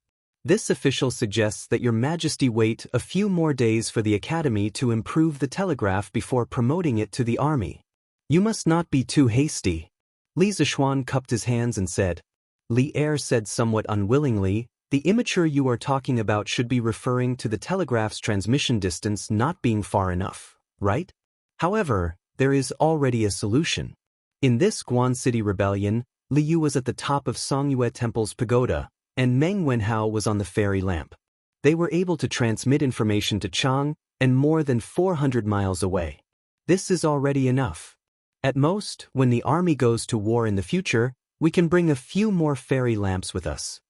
This official suggests that Your Majesty wait a few more days for the academy to improve the telegraph before promoting it to the army. You must not be too hasty. Li Zishuan cupped his hands and said. Li Er said somewhat unwillingly, The immature you are talking about should be referring to the telegraph's transmission distance not being far enough, right? However, there is already a solution. In this Guan City rebellion, Li Yu was at the top of Songyue Temple's pagoda, and Meng Wenhao was on the fairy lamp. They were able to transmit information to Chang, and more than 400 miles away. This is already enough. At most, when the army goes to war in the future, we can bring a few more fairy lamps with us.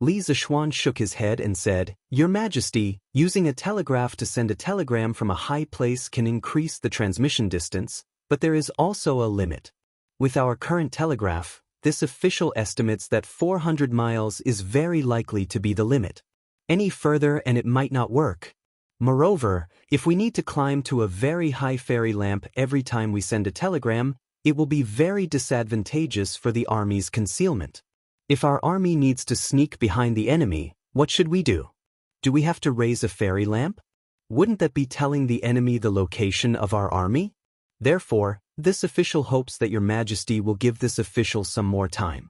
Li Zishuan shook his head and said, Your Majesty, using a telegraph to send a telegram from a high place can increase the transmission distance, but there is also a limit. With our current telegraph, this official estimates that 400 miles is very likely to be the limit. Any further and it might not work. Moreover, if we need to climb to a very high fairy lamp every time we send a telegram, it will be very disadvantageous for the army's concealment. If our army needs to sneak behind the enemy, what should we do? Do we have to raise a fairy lamp? Wouldn't that be telling the enemy the location of our army? Therefore, this official hopes that Your Majesty will give this official some more time.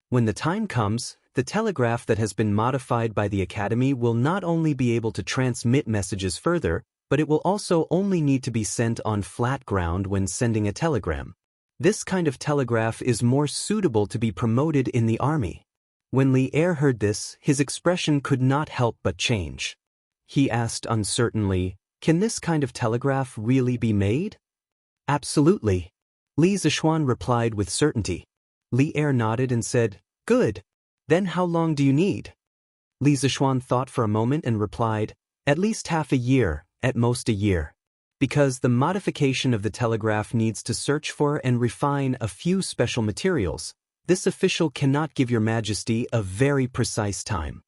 When the time comes, the telegraph that has been modified by the Academy will not only be able to transmit messages further, but it will also only need to be sent on flat ground when sending a telegram. This kind of telegraph is more suitable to be promoted in the army. When Li Er heard this, his expression could not help but change. He asked uncertainly, Can this kind of telegraph really be made? Absolutely. Li Zishuan replied with certainty. Li Er nodded and said, Good. Then how long do you need? Li Zishuan thought for a moment and replied, At least half a year, at most a year. Because the modification of the telegraph needs to search for and refine a few special materials, this official cannot give your majesty a very precise time.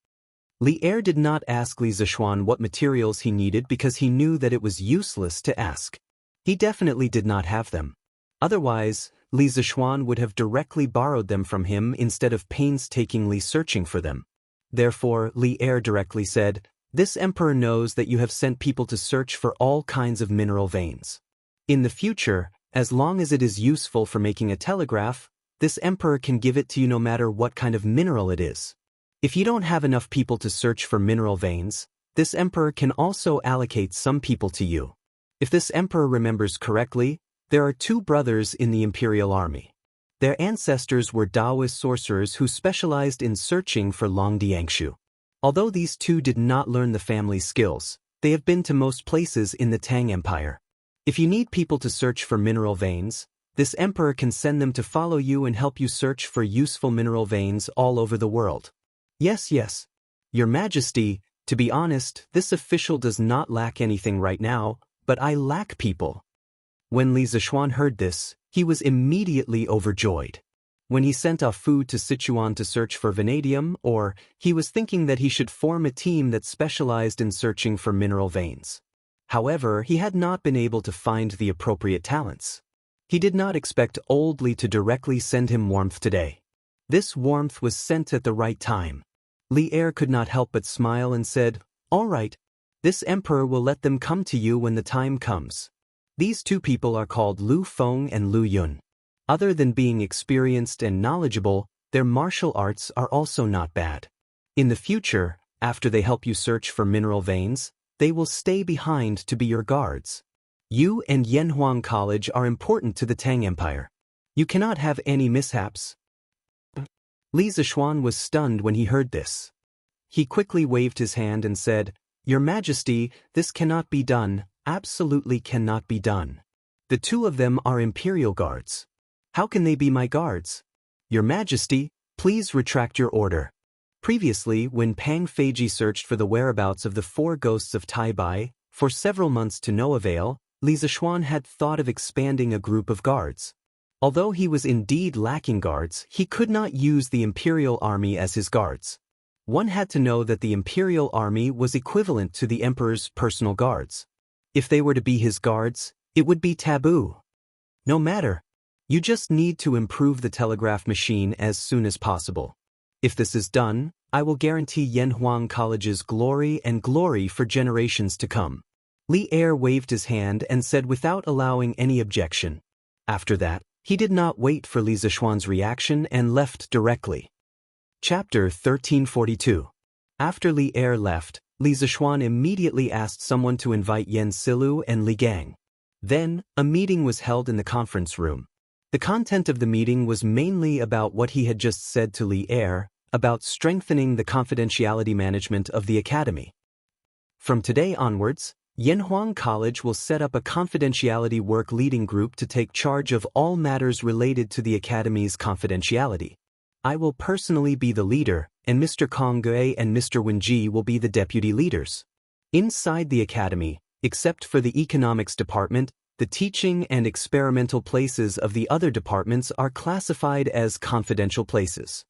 Li Er did not ask Li Zishuan what materials he needed because he knew that it was useless to ask. He definitely did not have them. Otherwise, Li Zishuan would have directly borrowed them from him instead of painstakingly searching for them. Therefore, Li Er directly said, This emperor knows that you have sent people to search for all kinds of mineral veins. In the future, as long as it is useful for making a telegraph, this emperor can give it to you no matter what kind of mineral it is. If you don't have enough people to search for mineral veins, this emperor can also allocate some people to you. If this emperor remembers correctly, there are 2 brothers in the imperial army. Their ancestors were Taoist sorcerers who specialized in searching for Longdiangshu. Although these 2 did not learn the family skills, they have been to most places in the Tang Empire. If you need people to search for mineral veins, this emperor can send them to follow you and help you search for useful mineral veins all over the world. Yes. Your Majesty, to be honest, this official does not lack anything right now, but I lack people. When Li Zishuan heard this, he was immediately overjoyed. When he sent off food to Sichuan to search for vanadium, or he was thinking that he should form a team that specialized in searching for mineral veins. However, he had not been able to find the appropriate talents. He did not expect old Li to directly send him warmth today. This warmth was sent at the right time. Li Er could not help but smile and said, All right. This emperor will let them come to you when the time comes. These 2 people are called Lu Feng and Lu Yun. Other than being experienced and knowledgeable, their martial arts are also not bad. In the future, after they help you search for mineral veins, they will stay behind to be your guards. You and Yanhuang College are important to the Tang Empire. You cannot have any mishaps. Li Zishuan was stunned when he heard this. He quickly waved his hand and said, Your Majesty, this cannot be done, absolutely cannot be done. The 2 of them are imperial guards. How can they be my guards? Your Majesty, please retract your order. Previously, when Pang Feiji searched for the whereabouts of the 4 ghosts of Tai Bai, for several months to no avail, Li Zishuan had thought of expanding a group of guards. Although he was indeed lacking guards, he could not use the imperial army as his guards. One had to know that the imperial army was equivalent to the emperor's personal guards. If they were to be his guards, it would be taboo. No matter. You just need to improve the telegraph machine as soon as possible. If this is done, I will guarantee Yanhuang College's glory and glory for generations to come. Li Er waved his hand and said without allowing any objection. After that, he did not wait for Li Zishuan's reaction and left directly. Chapter 1342. After Li Er left, Li Zishuan immediately asked someone to invite Yan Silu and Li Gang. Then, a meeting was held in the conference room. The content of the meeting was mainly about what he had just said to Li Er, about strengthening the confidentiality management of the academy. From today onwards, Yanhuang College will set up a confidentiality work leading group to take charge of all matters related to the academy's confidentiality. I will personally be the leader, and Mr. Kong Gui and Mr. Wenji will be the deputy leaders. Inside the academy, except for the economics department, the teaching and experimental places of the other departments are classified as confidential places.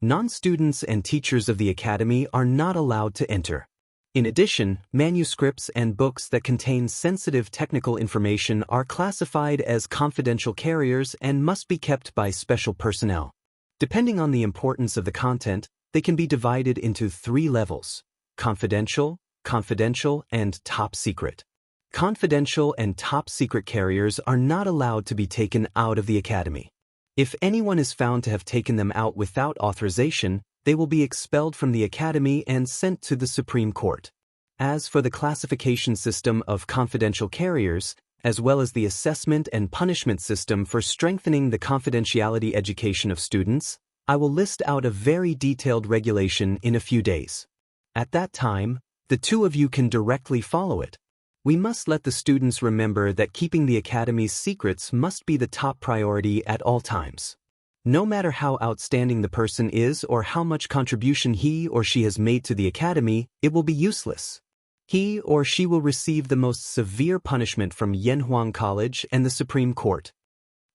Non-students and teachers of the academy are not allowed to enter. In addition, manuscripts and books that contain sensitive technical information are classified as confidential carriers and must be kept by special personnel. Depending on the importance of the content, they can be divided into 3 levels: confidential, confidential, and top secret. Confidential and top secret carriers are not allowed to be taken out of the academy. If anyone is found to have taken them out without authorization, they will be expelled from the academy and sent to the Supreme Court. As for the classification system of confidential carriers, as well as the assessment and punishment system for strengthening the confidentiality education of students, I will list out a very detailed regulation in a few days. At that time, the 2 of you can directly follow it. We must let the students remember that keeping the Academy's secrets must be the top priority at all times. No matter how outstanding the person is or how much contribution he or she has made to the Academy, it will be useless. He or she will receive the most severe punishment from Yanhuang College and the Supreme Court.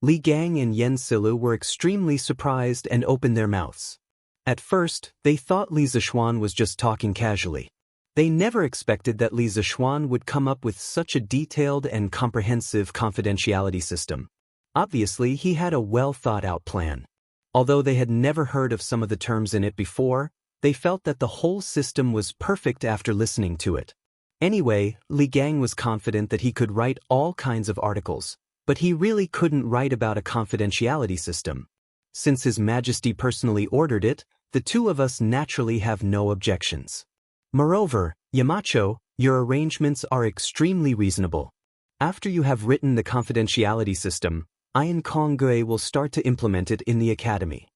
Li Gang and Yen Silu were extremely surprised and opened their mouths. At first, they thought Li Zishuan was just talking casually. They never expected that Li Zishuan would come up with such a detailed and comprehensive confidentiality system. Obviously, he had a well-thought-out plan. Although they had never heard of some of the terms in it before, they felt that the whole system was perfect after listening to it. Anyway, Li Gang was confident that he could write all kinds of articles, but he really couldn't write about a confidentiality system. Since His Majesty personally ordered it, the two of us naturally have no objections. Moreover, Yamacho, your arrangements are extremely reasonable. After you have written the confidentiality system, Ian Kongue will start to implement it in the Academy.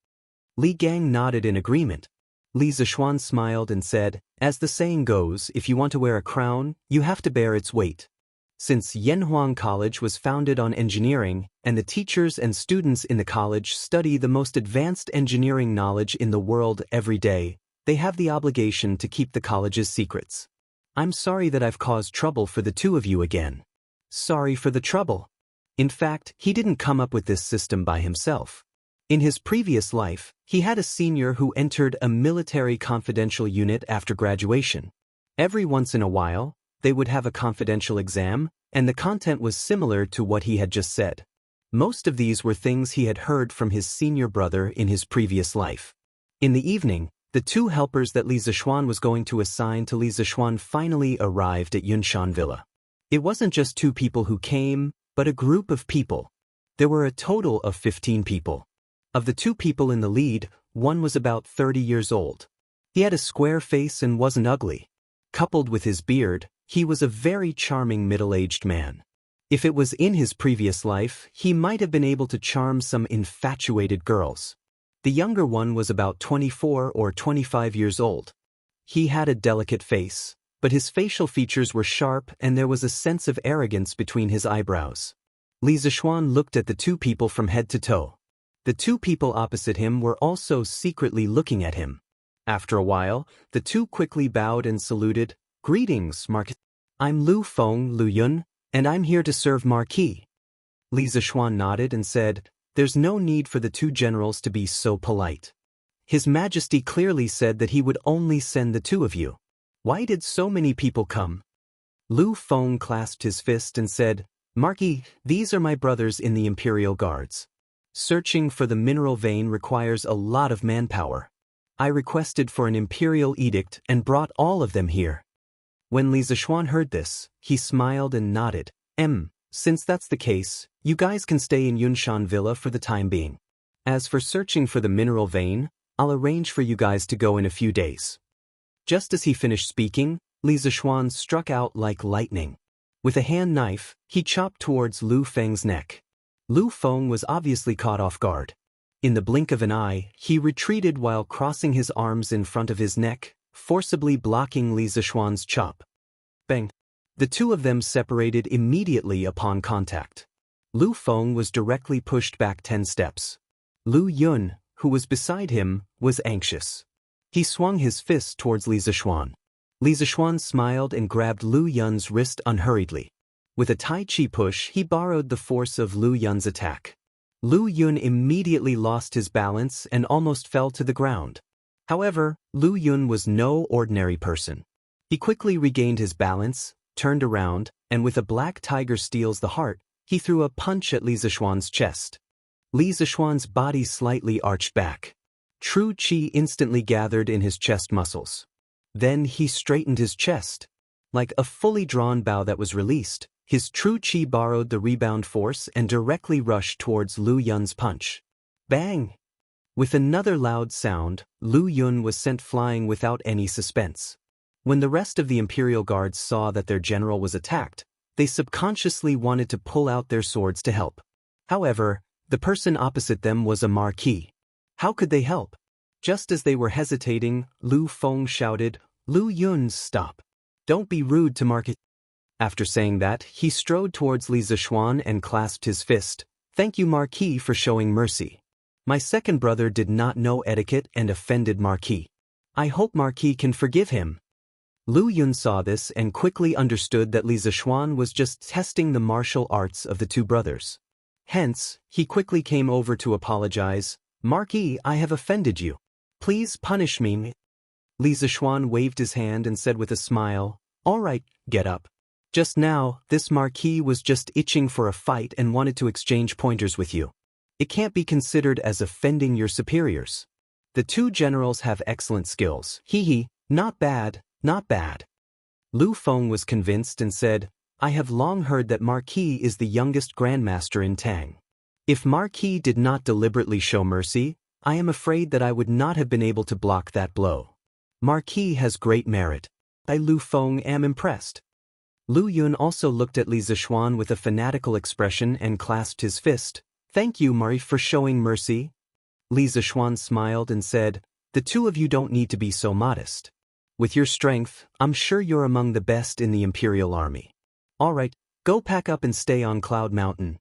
Li Gang nodded in agreement. Li Zishuan smiled and said, as the saying goes, if you want to wear a crown, you have to bear its weight. Since Yanhuang College was founded on engineering, and the teachers and students in the college study the most advanced engineering knowledge in the world every day, they have the obligation to keep the college's secrets. I'm sorry that I've caused trouble for the two of you again. Sorry for the trouble. In fact, he didn't come up with this system by himself. In his previous life, he had a senior who entered a military confidential unit after graduation. Every once in a while, they would have a confidential exam, and the content was similar to what he had just said. Most of these were things he had heard from his senior brother in his previous life. In the evening, the two helpers that Li Zishuan was going to assign to Li Zishuan finally arrived at Yunshan Villa. It wasn't just two people who came, but a group of people. There were a total of 15 people. Of the two people in the lead, one was about 30 years old. He had a square face and wasn't ugly. Coupled with his beard, he was a very charming middle-aged man. If it was in his previous life, he might have been able to charm some infatuated girls. The younger one was about 24 or 25 years old. He had a delicate face, but his facial features were sharp and there was a sense of arrogance between his eyebrows. Li Zishuan looked at the two people from head to toe. The two people opposite him were also secretly looking at him. After a while, the two quickly bowed and saluted. Greetings, Marquis. I'm Lu Feng Lu Yun, and I'm here to serve Marquis. Li Zishuan nodded and said, there's no need for the two generals to be so polite. His Majesty clearly said that he would only send the two of you. Why did so many people come? Lu Feng clasped his fist and said, Marquis, these are my brothers in the Imperial Guards. Searching for the mineral vein requires a lot of manpower. I requested for an imperial edict and brought all of them here. When Li Zishuan heard this, he smiled and nodded. Since that's the case, you guys can stay in Yunshan Villa for the time being. As for searching for the mineral vein, I'll arrange for you guys to go in a few days. Just as he finished speaking, Li Zishuan struck out like lightning. With a hand knife, he chopped towards Lu Feng's neck. Lu Feng was obviously caught off guard. In the blink of an eye, he retreated while crossing his arms in front of his neck, forcibly blocking Li Zishuan's chop. Bang! The two of them separated immediately upon contact. Lu Feng was directly pushed back 10 steps. Lu Yun, who was beside him, was anxious. He swung his fist towards Li Zishuan. Li Zishuan smiled and grabbed Lu Yun's wrist unhurriedly. With a Tai Chi push, he borrowed the force of Lu Yun's attack. Lu Yun immediately lost his balance and almost fell to the ground. However, Lu Yun was no ordinary person. He quickly regained his balance, turned around, and with a black tiger steals the heart, he threw a punch at Li Zishuan's chest. Li Zishuan's body slightly arched back. True Qi instantly gathered in his chest muscles. Then he straightened his chest. Like a fully drawn bow that was released, his true Qi borrowed the rebound force and directly rushed towards Lu Yun's punch. Bang! With another loud sound, Lu Yun was sent flying without any suspense. When the rest of the Imperial Guards saw that their general was attacked, they subconsciously wanted to pull out their swords to help. However, the person opposite them was a Marquis. How could they help? Just as they were hesitating, Lu Feng shouted, Lu Yun, stop. Don't be rude to Marquis. After saying that, he strode towards Li Zishuan and clasped his fist. Thank you, Marquis, for showing mercy. My second brother did not know etiquette and offended Marquis. I hope Marquis can forgive him. Lu Yun saw this and quickly understood that Li Zishuan was just testing the martial arts of the two brothers. Hence, he quickly came over to apologize. Marquis, I have offended you. Please punish me. Li Zishuan waved his hand and said with a smile, All right, get up. Just now, this Marquis was just itching for a fight and wanted to exchange pointers with you. It can't be considered as offending your superiors. The two generals have excellent skills. Hee, not bad, not bad. Lu Feng was convinced and said, I have long heard that Marquis is the youngest grandmaster in Tang. If Marquis did not deliberately show mercy, I am afraid that I would not have been able to block that blow. Marquis has great merit. I, Lu Feng, am impressed. Lu Yun also looked at Li Zishuan with a fanatical expression and clasped his fist. Thank you, Mari, for showing mercy. Li Zishuan smiled and said, The two of you don't need to be so modest. With your strength, I'm sure you're among the best in the Imperial Army. All right, go pack up and stay on Cloud Mountain.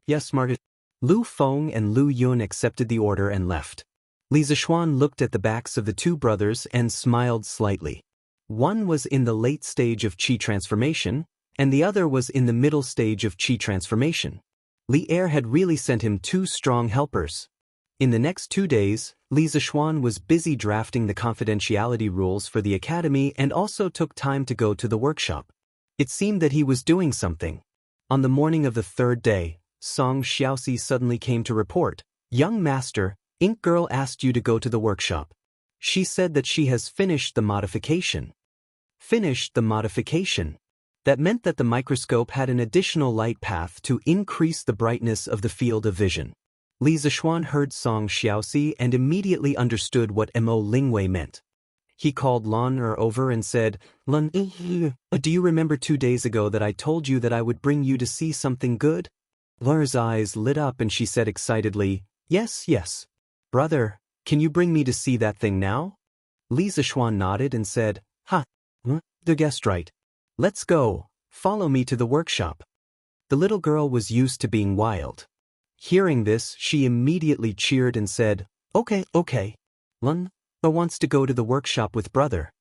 Yes, Margaret. Lu Feng and Lu Yun accepted the order and left. Li Zishuan looked at the backs of the two brothers and smiled slightly. One was in the late stage of Qi transformation, and the other was in the middle stage of Qi transformation. Li Er had really sent him two strong helpers. In the next 2 days, Li Zishuan was busy drafting the confidentiality rules for the academy and also took time to go to the workshop. It seemed that he was doing something. On the morning of the third day, Song Xiaoxi suddenly came to report, Young Master, Ink Girl asked you to go to the workshop. She said that she has finished the modification. Finished the modification. That meant that the microscope had an additional light path to increase the brightness of the field of vision. Li Zishuan heard Song Xiaoxi and immediately understood what Mo Lingwei meant. He called Lan Er over and said, Lan, do you remember 2 days ago that I told you that I would bring you to see something good? Lan Er's eyes lit up and she said excitedly, Yes, yes. Brother, can you bring me to see that thing now? Li Zishuan nodded and said, You guessed right. Let's go, follow me to the workshop. The little girl was used to being wild. Hearing this, she immediately cheered and said, Okay. Lan wants to go to the workshop with brother.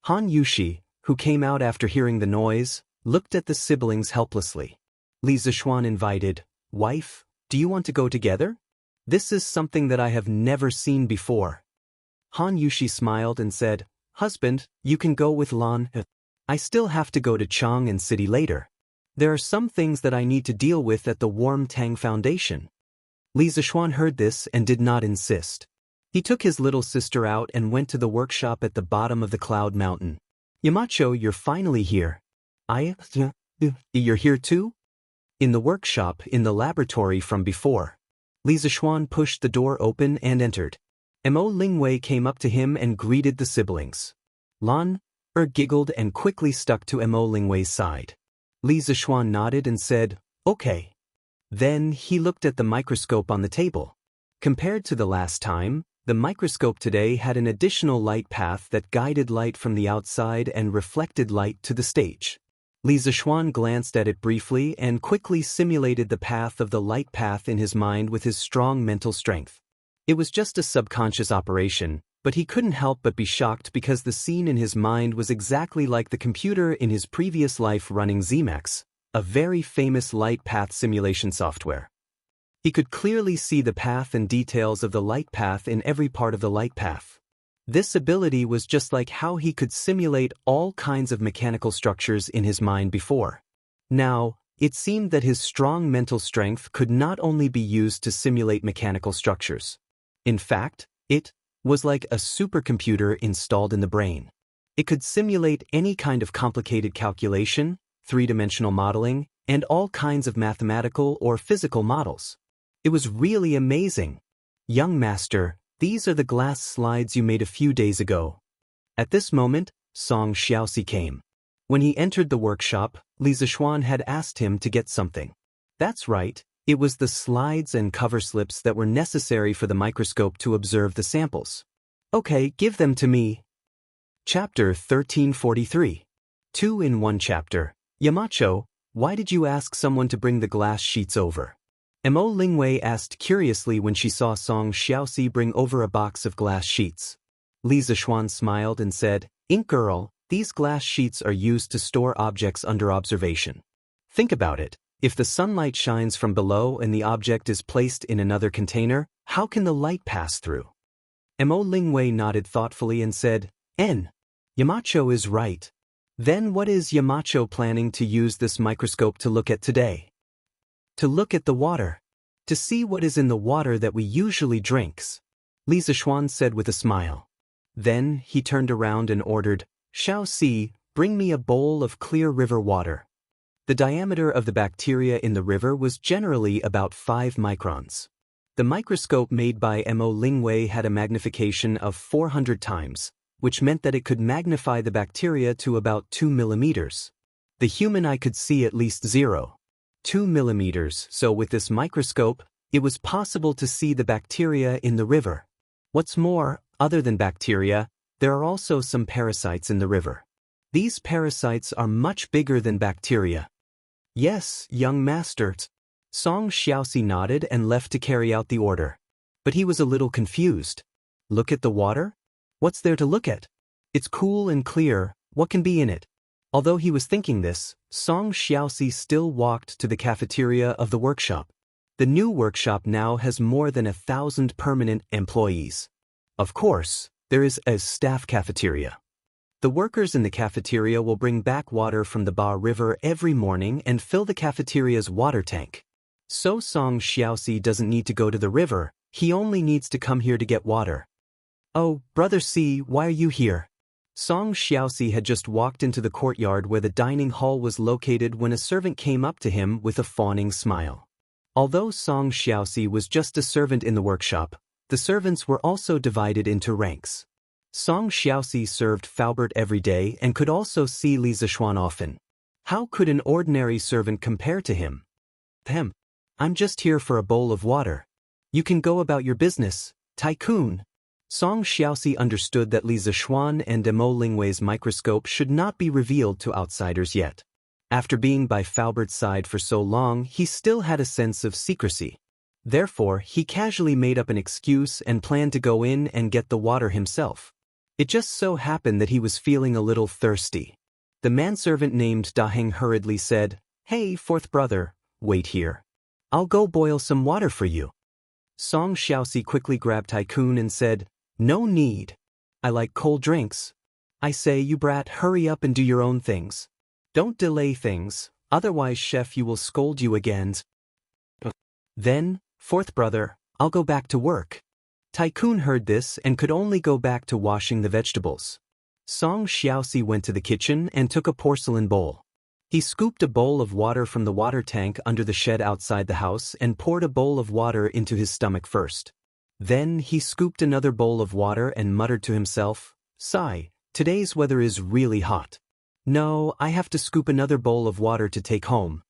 Han Yushi, who came out after hearing the noise, looked at the siblings helplessly. Li Zishuan invited, Wife, do you want to go together? This is something that I have never seen before. Han Yushi smiled and said, Husband, you can go with Lan. I still have to go to Chang'an City later. There are some things that I need to deal with at the Warm Tang Foundation. Li Zishuan heard this and did not insist. He took his little sister out and went to the workshop at the bottom of the Cloud Mountain. Yamacho, you're finally here. You're here too? In the workshop, in the laboratory from before. Li Zishuan pushed the door open and entered. Mo Lingwei came up to him and greeted the siblings. Lan Er giggled and quickly stuck to Mo Lingwei's side. Li Zishuan nodded and said, Okay. Then he looked at the microscope on the table. Compared to the last time, the microscope today had an additional light path that guided light from the outside and reflected light to the stage. Li Zishuan glanced at it briefly and quickly simulated the path of the light path in his mind with his strong mental strength. It was just a subconscious operation, but he couldn't help but be shocked because the scene in his mind was exactly like the computer in his previous life running Zemax, a very famous light path simulation software. He could clearly see the path and details of the light path in every part of the light path. This ability was just like how he could simulate all kinds of mechanical structures in his mind before. Now, it seemed that his strong mental strength could not only be used to simulate mechanical structures. In fact, it was like a supercomputer installed in the brain. It could simulate any kind of complicated calculation, three-dimensional modeling, and all kinds of mathematical or physical models. It was really amazing. Young Master, these are the glass slides you made a few days ago. At this moment, Song Xiaoxi came. When he entered the workshop, Li Zishuan had asked him to get something. That's right. It was the slides and cover slips that were necessary for the microscope to observe the samples. Okay, give them to me. Chapter 1343. 2 in 1 chapter. Yamacho, why did you ask someone to bring the glass sheets over? Mo Lingwei asked curiously when she saw Song Xiaoxi bring over a box of glass sheets. Li Zixuan smiled and said, "Ink girl, these glass sheets are used to store objects under observation. Think about it. If the sunlight shines from below and the object is placed in another container, how can the light pass through?" Mo Lingwei nodded thoughtfully and said, Yamacho is right. Then what is Yamacho planning to use this microscope to look at today? To look at the water. To see what is in the water that we usually drinks. Li Zixuan said with a smile. Then he turned around and ordered, "Xiaoxi, bring me a bowl of clear river water." The diameter of the bacteria in the river was generally about 5 microns. The microscope made by Mo Lingwei had a magnification of 400 times, which meant that it could magnify the bacteria to about 2 millimeters. The human eye could see at least 0.2 millimeters, so with this microscope, it was possible to see the bacteria in the river. What's more, other than bacteria, there are also some parasites in the river. These parasites are much bigger than bacteria. Yes, young master. Song Xiaoxi nodded and left to carry out the order. But he was a little confused. Look at the water? What's there to look at? It's cool and clear, what can be in it? Although he was thinking this, Song Xiaoxi still walked to the cafeteria of the workshop. The new workshop now has more than 1,000 permanent employees. Of course, there is a staff cafeteria. The workers in the cafeteria will bring back water from the Ba River every morning and fill the cafeteria's water tank. So Song Xiaoxi doesn't need to go to the river, he only needs to come here to get water. "Oh, Brother C, why are you here?" Song Xiaoxi had just walked into the courtyard where the dining hall was located when a servant came up to him with a fawning smile. Although Song Xiaoxi was just a servant in the workshop, the servants were also divided into ranks. Song Xiaoxi served Faubert every day and could also see Li Zixuan often. How could an ordinary servant compare to him? I'm just here for a bowl of water. You can go about your business, tycoon." Song Xiaoxi understood that Li Zixuan and Mo Lingwei's microscope should not be revealed to outsiders yet. After being by Faubert's side for so long, he still had a sense of secrecy. Therefore, he casually made up an excuse and planned to go in and get the water himself. It just so happened that he was feeling a little thirsty. The manservant named Daheng hurriedly said, "Hey, fourth brother, wait here. I'll go boil some water for you." Song Xiaoxi quickly grabbed Tycoon and said, "No need. I like cold drinks. I say, you brat, hurry up and do your own things. Don't delay things, otherwise chef you will scold you again." "Then, fourth brother, I'll go back to work." Tycoon heard this and could only go back to washing the vegetables. Song Xiaoxi went to the kitchen and took a porcelain bowl. He scooped a bowl of water from the water tank under the shed outside the house and poured a bowl of water into his stomach first. Then he scooped another bowl of water and muttered to himself, "Sigh, today's weather is really hot. No, I have to scoop another bowl of water to take home."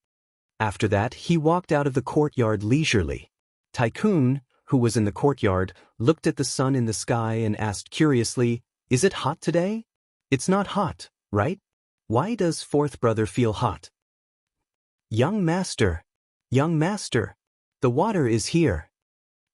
After that, he walked out of the courtyard leisurely. Tycoon, who was in the courtyard, looked at the sun in the sky and asked curiously, "Is it hot today?" "It's not hot, right? Why does fourth brother feel hot?" Young master, the water is here."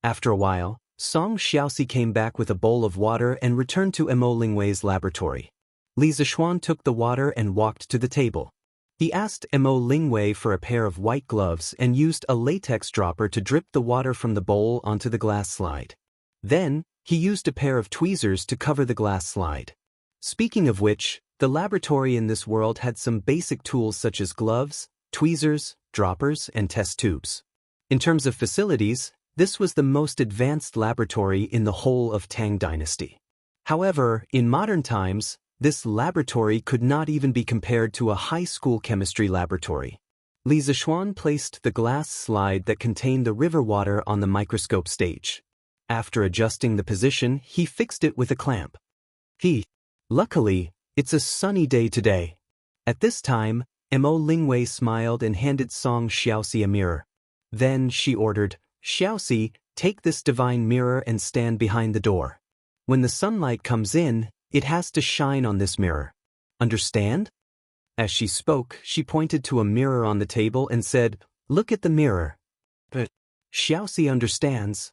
After a while, Song Xiaoxi came back with a bowl of water and returned to Mo Lingwei's laboratory. Li Zixuan took the water and walked to the table. He asked Mo Lingwei for a pair of white gloves and used a latex dropper to drip the water from the bowl onto the glass slide. Then, he used a pair of tweezers to cover the glass slide. Speaking of which, the laboratory in this world had some basic tools such as gloves, tweezers, droppers, and test tubes. In terms of facilities, this was the most advanced laboratory in the whole of Tang Dynasty. However, in modern times, this laboratory could not even be compared to a high school chemistry laboratory. Li Zixuan placed the glass slide that contained the river water on the microscope stage. After adjusting the position, he fixed it with a clamp. Luckily, it's a sunny day today. At this time, Mo Lingwei smiled and handed Song Xiaoxi a mirror. Then she ordered, "Xiaoxi, take this divine mirror and stand behind the door. When the sunlight comes in, it has to shine on this mirror. Understand?" As she spoke, she pointed to a mirror on the table and said, "Look at the mirror." But Xiaoxi understands.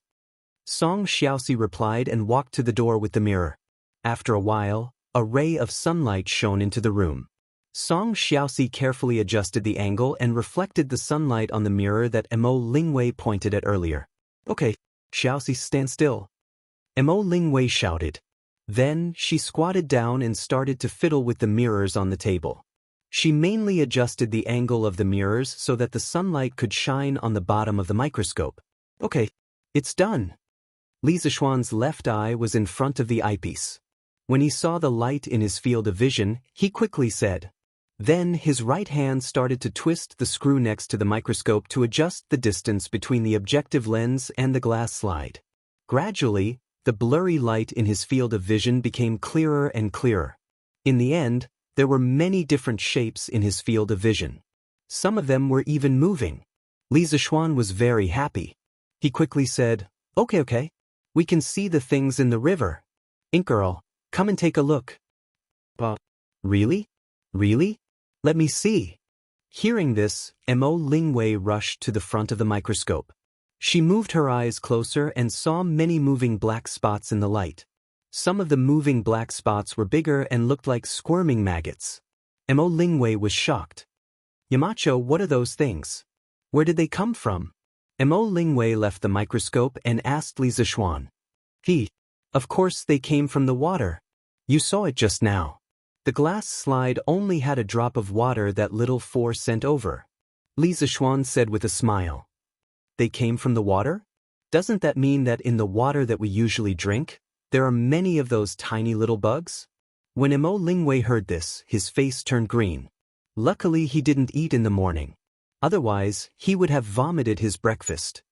Song Xiaoxi replied and walked to the door with the mirror. After a while, a ray of sunlight shone into the room. Song Xiaoxi carefully adjusted the angle and reflected the sunlight on the mirror that Mo Lingwei pointed at earlier. "Okay, Xiaoxi, stand still." Mo Lingwei shouted. Then, she squatted down and started to fiddle with the mirrors on the table. She mainly adjusted the angle of the mirrors so that the sunlight could shine on the bottom of the microscope. "Okay, it's done." Li Zishuan's left eye was in front of the eyepiece. When he saw the light in his field of vision, he quickly said. Then his right hand started to twist the screw next to the microscope to adjust the distance between the objective lens and the glass slide. Gradually, the blurry light in his field of vision became clearer and clearer. In the end, there were many different shapes in his field of vision. Some of them were even moving. Li Zishuan was very happy. He quickly said, Okay, we can see the things in the river. Ink Girl, come and take a look." Really? Really? Let me see." Hearing this, Mo Lingwei rushed to the front of the microscope. She moved her eyes closer and saw many moving black spots in the light. Some of the moving black spots were bigger and looked like squirming maggots. Mo Lingwei was shocked. "Yamacho, what are those things? Where did they come from?" Mo Lingwei left the microscope and asked Li Zishuan. Of course they came from the water. You saw it just now. The glass slide only had a drop of water that little four sent over. Li Zishuan said with a smile. They came from the water? Doesn't that mean that in the water that we usually drink, there are many of those tiny little bugs? When Mo Lingwei heard this, his face turned green. Luckily he didn't eat in the morning. Otherwise, he would have vomited his breakfast.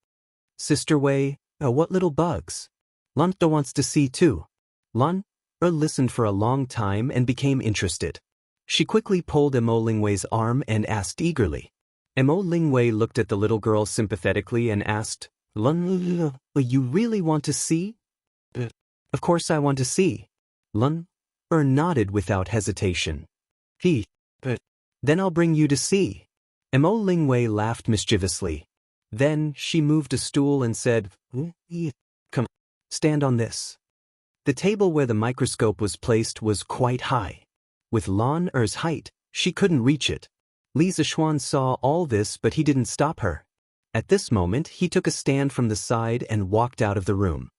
"Sister Wei, what little bugs?" Lunta wants to see too. Lun listened for a long time and became interested. She quickly pulled Mo Lingwei's arm and asked eagerly. Mo Lingwei looked at the little girl sympathetically and asked, "Lun, you really want to see?" "Of course I want to see." Lun nodded without hesitation. "Then I'll bring you to see." Mo Lingwei laughed mischievously. Then she moved a stool and said, "Come, stand on this." The table where the microscope was placed was quite high. With Lan Er's height, she couldn't reach it. Li Zishuan saw all this, but he didn't stop her. At this moment, he took a stand from the side and walked out of the room.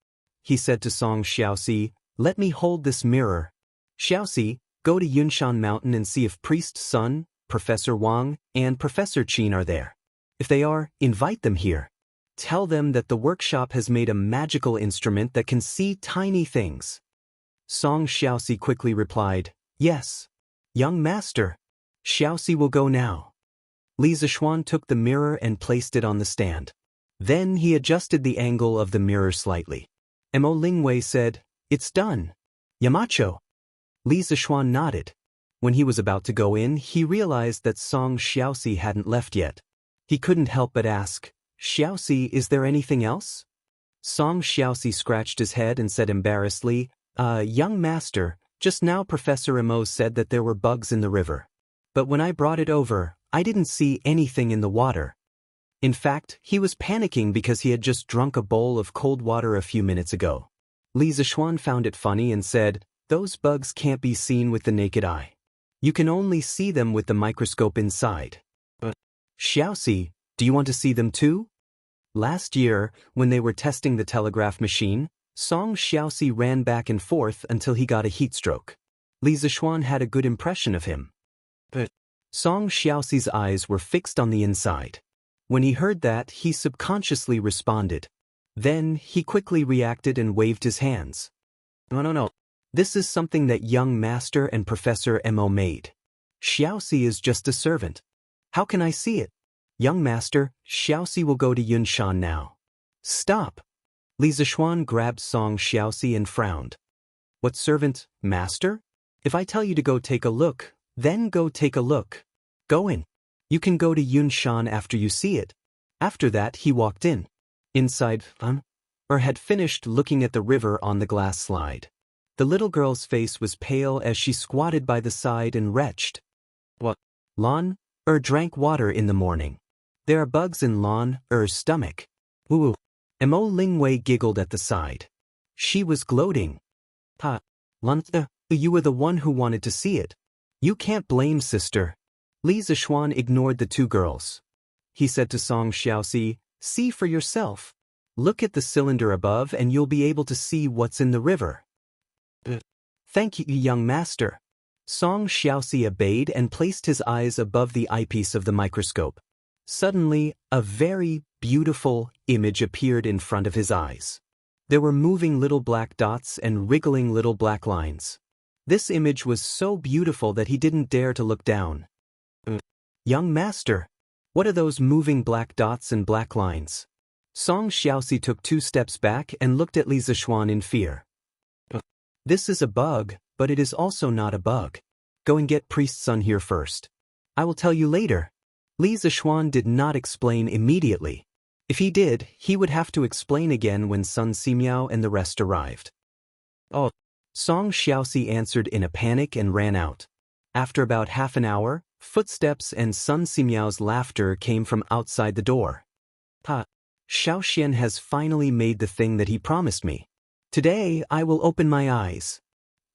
He said to Song Xiaoxi, "Let me hold this mirror. Xiaoxi, go to Yunshan Mountain and see if Priest Sun, Professor Wang, and Professor Qin are there. If they are, invite them here. Tell them that the workshop has made a magical instrument that can see tiny things." Song Xiaoxi quickly replied, "Yes. Young master. Xiaoxi will go now." Li Zishuan took the mirror and placed it on the stand. Then he adjusted the angle of the mirror slightly. Mo Lingwei said, "It's done. Yamacho." Li Zishuan nodded. When he was about to go in, he realized that Song Xiaoxi hadn't left yet. He couldn't help but ask, "Xiaoxi, is there anything else?" Song Xiaoxi scratched his head and said embarrassedly, Young master, just now Professor Mo said that there were bugs in the river. But when I brought it over, I didn't see anything in the water." In fact, he was panicking because he had just drunk a bowl of cold water a few minutes ago. Li Zishuan found it funny and said, "Those bugs can't be seen with the naked eye. You can only see them with the microscope inside." "But, Xiaoxi, do you want to see them too?" Last year, when they were testing the telegraph machine, Song Xiaoxi ran back and forth until he got a heat stroke. Li Zishuan had a good impression of him. But Song Xiaoxi's eyes were fixed on the inside. When he heard that, he subconsciously responded. Then, he quickly reacted and waved his hands. No. This is something that young master and Professor Mo made. Xiaoxi is just a servant. How can I see it? Young master, Xiaoxi will go to Yunshan now. Stop! Li Zishuan grabbed Song Xiaoxi and frowned. What servant, master? If I tell you to go take a look, then go take a look. Go in. You can go to Yunshan after you see it. After that, he walked in. Inside, had finished looking at the river on the glass slide. The little girl's face was pale as she squatted by the side and retched. What? Lan drank water in the morning. There are bugs in Lan's stomach. Woo. Mo Lingwei giggled at the side. She was gloating. Ha. Lan, you were the one who wanted to see it. You can't blame sister. Li Zishuan ignored the two girls. He said to Song Xiaoxi, see for yourself. Look at the cylinder above and you'll be able to see what's in the river. Thank you, young master. Song Xiaoxi obeyed and placed his eyes above the eyepiece of the microscope. Suddenly, a very beautiful image appeared in front of his eyes. There were moving little black dots and wriggling little black lines. This image was so beautiful that he didn't dare to look down. Young master, what are those moving black dots and black lines? Song Xiaoxi took 2 steps back and looked at Li Zishuan in fear. This is a bug, but it is also not a bug. Go and get priest's son here first. I will tell you later. Li Zishuan did not explain immediately. If he did, he would have to explain again when Sun Simiao and the rest arrived. Oh. Song Xiaoxi answered in a panic and ran out. After about half an hour, footsteps and Sun Simiao's laughter came from outside the door. Ha! Xiaoxian has finally made the thing that he promised me. Today I will open my eyes.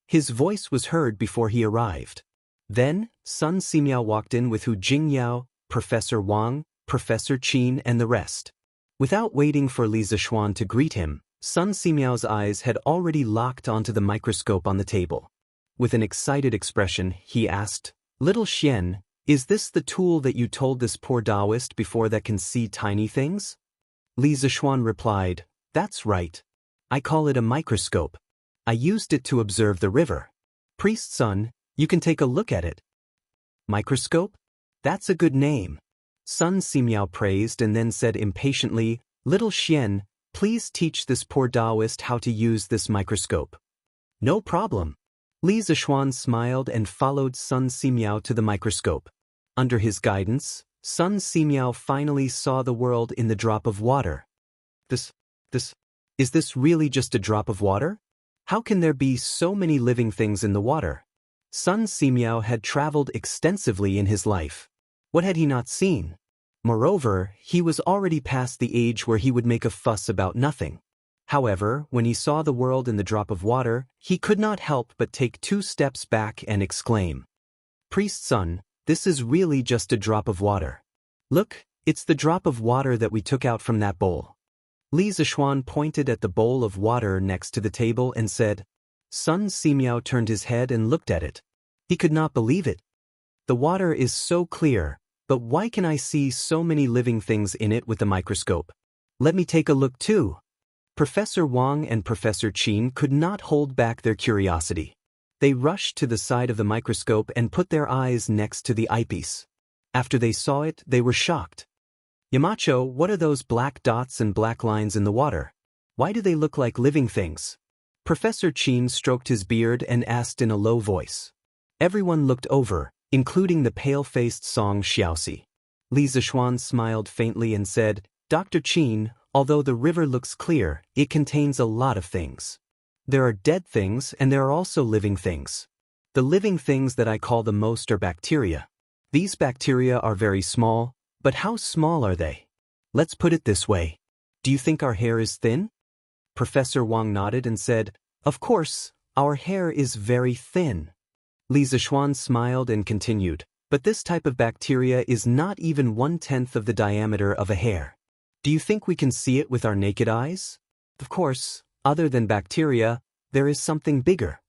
His voice was heard before he arrived. Then, Sun Simiao walked in with Hu Jingyao, Professor Wang, Professor Qin and the rest. Without waiting for Li Zishuan to greet him, Sun Simiao's eyes had already locked onto the microscope on the table. With an excited expression, he asked, Little Xian, is this the tool that you told this poor Taoist before that can see tiny things? Li Zishuan replied, That's right. I call it a microscope. I used it to observe the river. Priest's son, you can take a look at it. Microscope? That's a good name. Sun Simiao praised and then said impatiently, Little Xian, please teach this poor Taoist how to use this microscope. No problem. Li Zishuan smiled and followed Sun Simiao to the microscope. Under his guidance, Sun Simiao finally saw the world in the drop of water. Is this really just a drop of water? How can there be so many living things in the water? Sun Simiao had traveled extensively in his life. What had he not seen? Moreover, he was already past the age where he would make a fuss about nothing. However, when he saw the world in the drop of water, he could not help but take 2 steps back and exclaim, Priest's son, this is really just a drop of water. Look, it's the drop of water that we took out from that bowl. Li Zishuan pointed at the bowl of water next to the table and said, Sun Simiao turned his head and looked at it. He could not believe it. The water is so clear, but why can I see so many living things in it with the microscope? Let me take a look too. Professor Wang and Professor Qin could not hold back their curiosity. They rushed to the side of the microscope and put their eyes next to the eyepiece. After they saw it, they were shocked. Yamacho, what are those black dots and black lines in the water? Why do they look like living things? Professor Qin stroked his beard and asked in a low voice. Everyone looked over, including the pale-faced Song Xiaoxi. Li Zishuan smiled faintly and said, Dr. Qin, although the river looks clear, it contains a lot of things. There are dead things and there are also living things. The living things that I call the most are bacteria. These bacteria are very small, but how small are they? Let's put it this way. Do you think our hair is thin? Professor Wang nodded and said, Of course, our hair is very thin. Li Zishuan smiled and continued, but this type of bacteria is not even 1/10 of the diameter of a hair. Do you think we can see it with our naked eyes? Of course, other than bacteria, there is something bigger.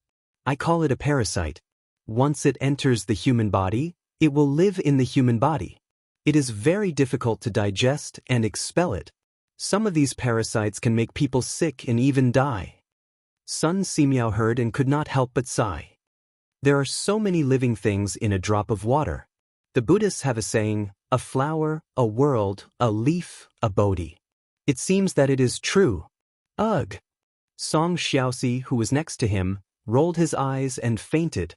I call it a parasite. Once it enters the human body, it will live in the human body. It is very difficult to digest and expel it. Some of these parasites can make people sick and even die. Sun Simiao heard and could not help but sigh. There are so many living things in a drop of water. The Buddhists have a saying, a flower, a world, a leaf, a Bodhi. It seems that it is true. Ugh! Song Xiaoxi, who was next to him, rolled his eyes and fainted,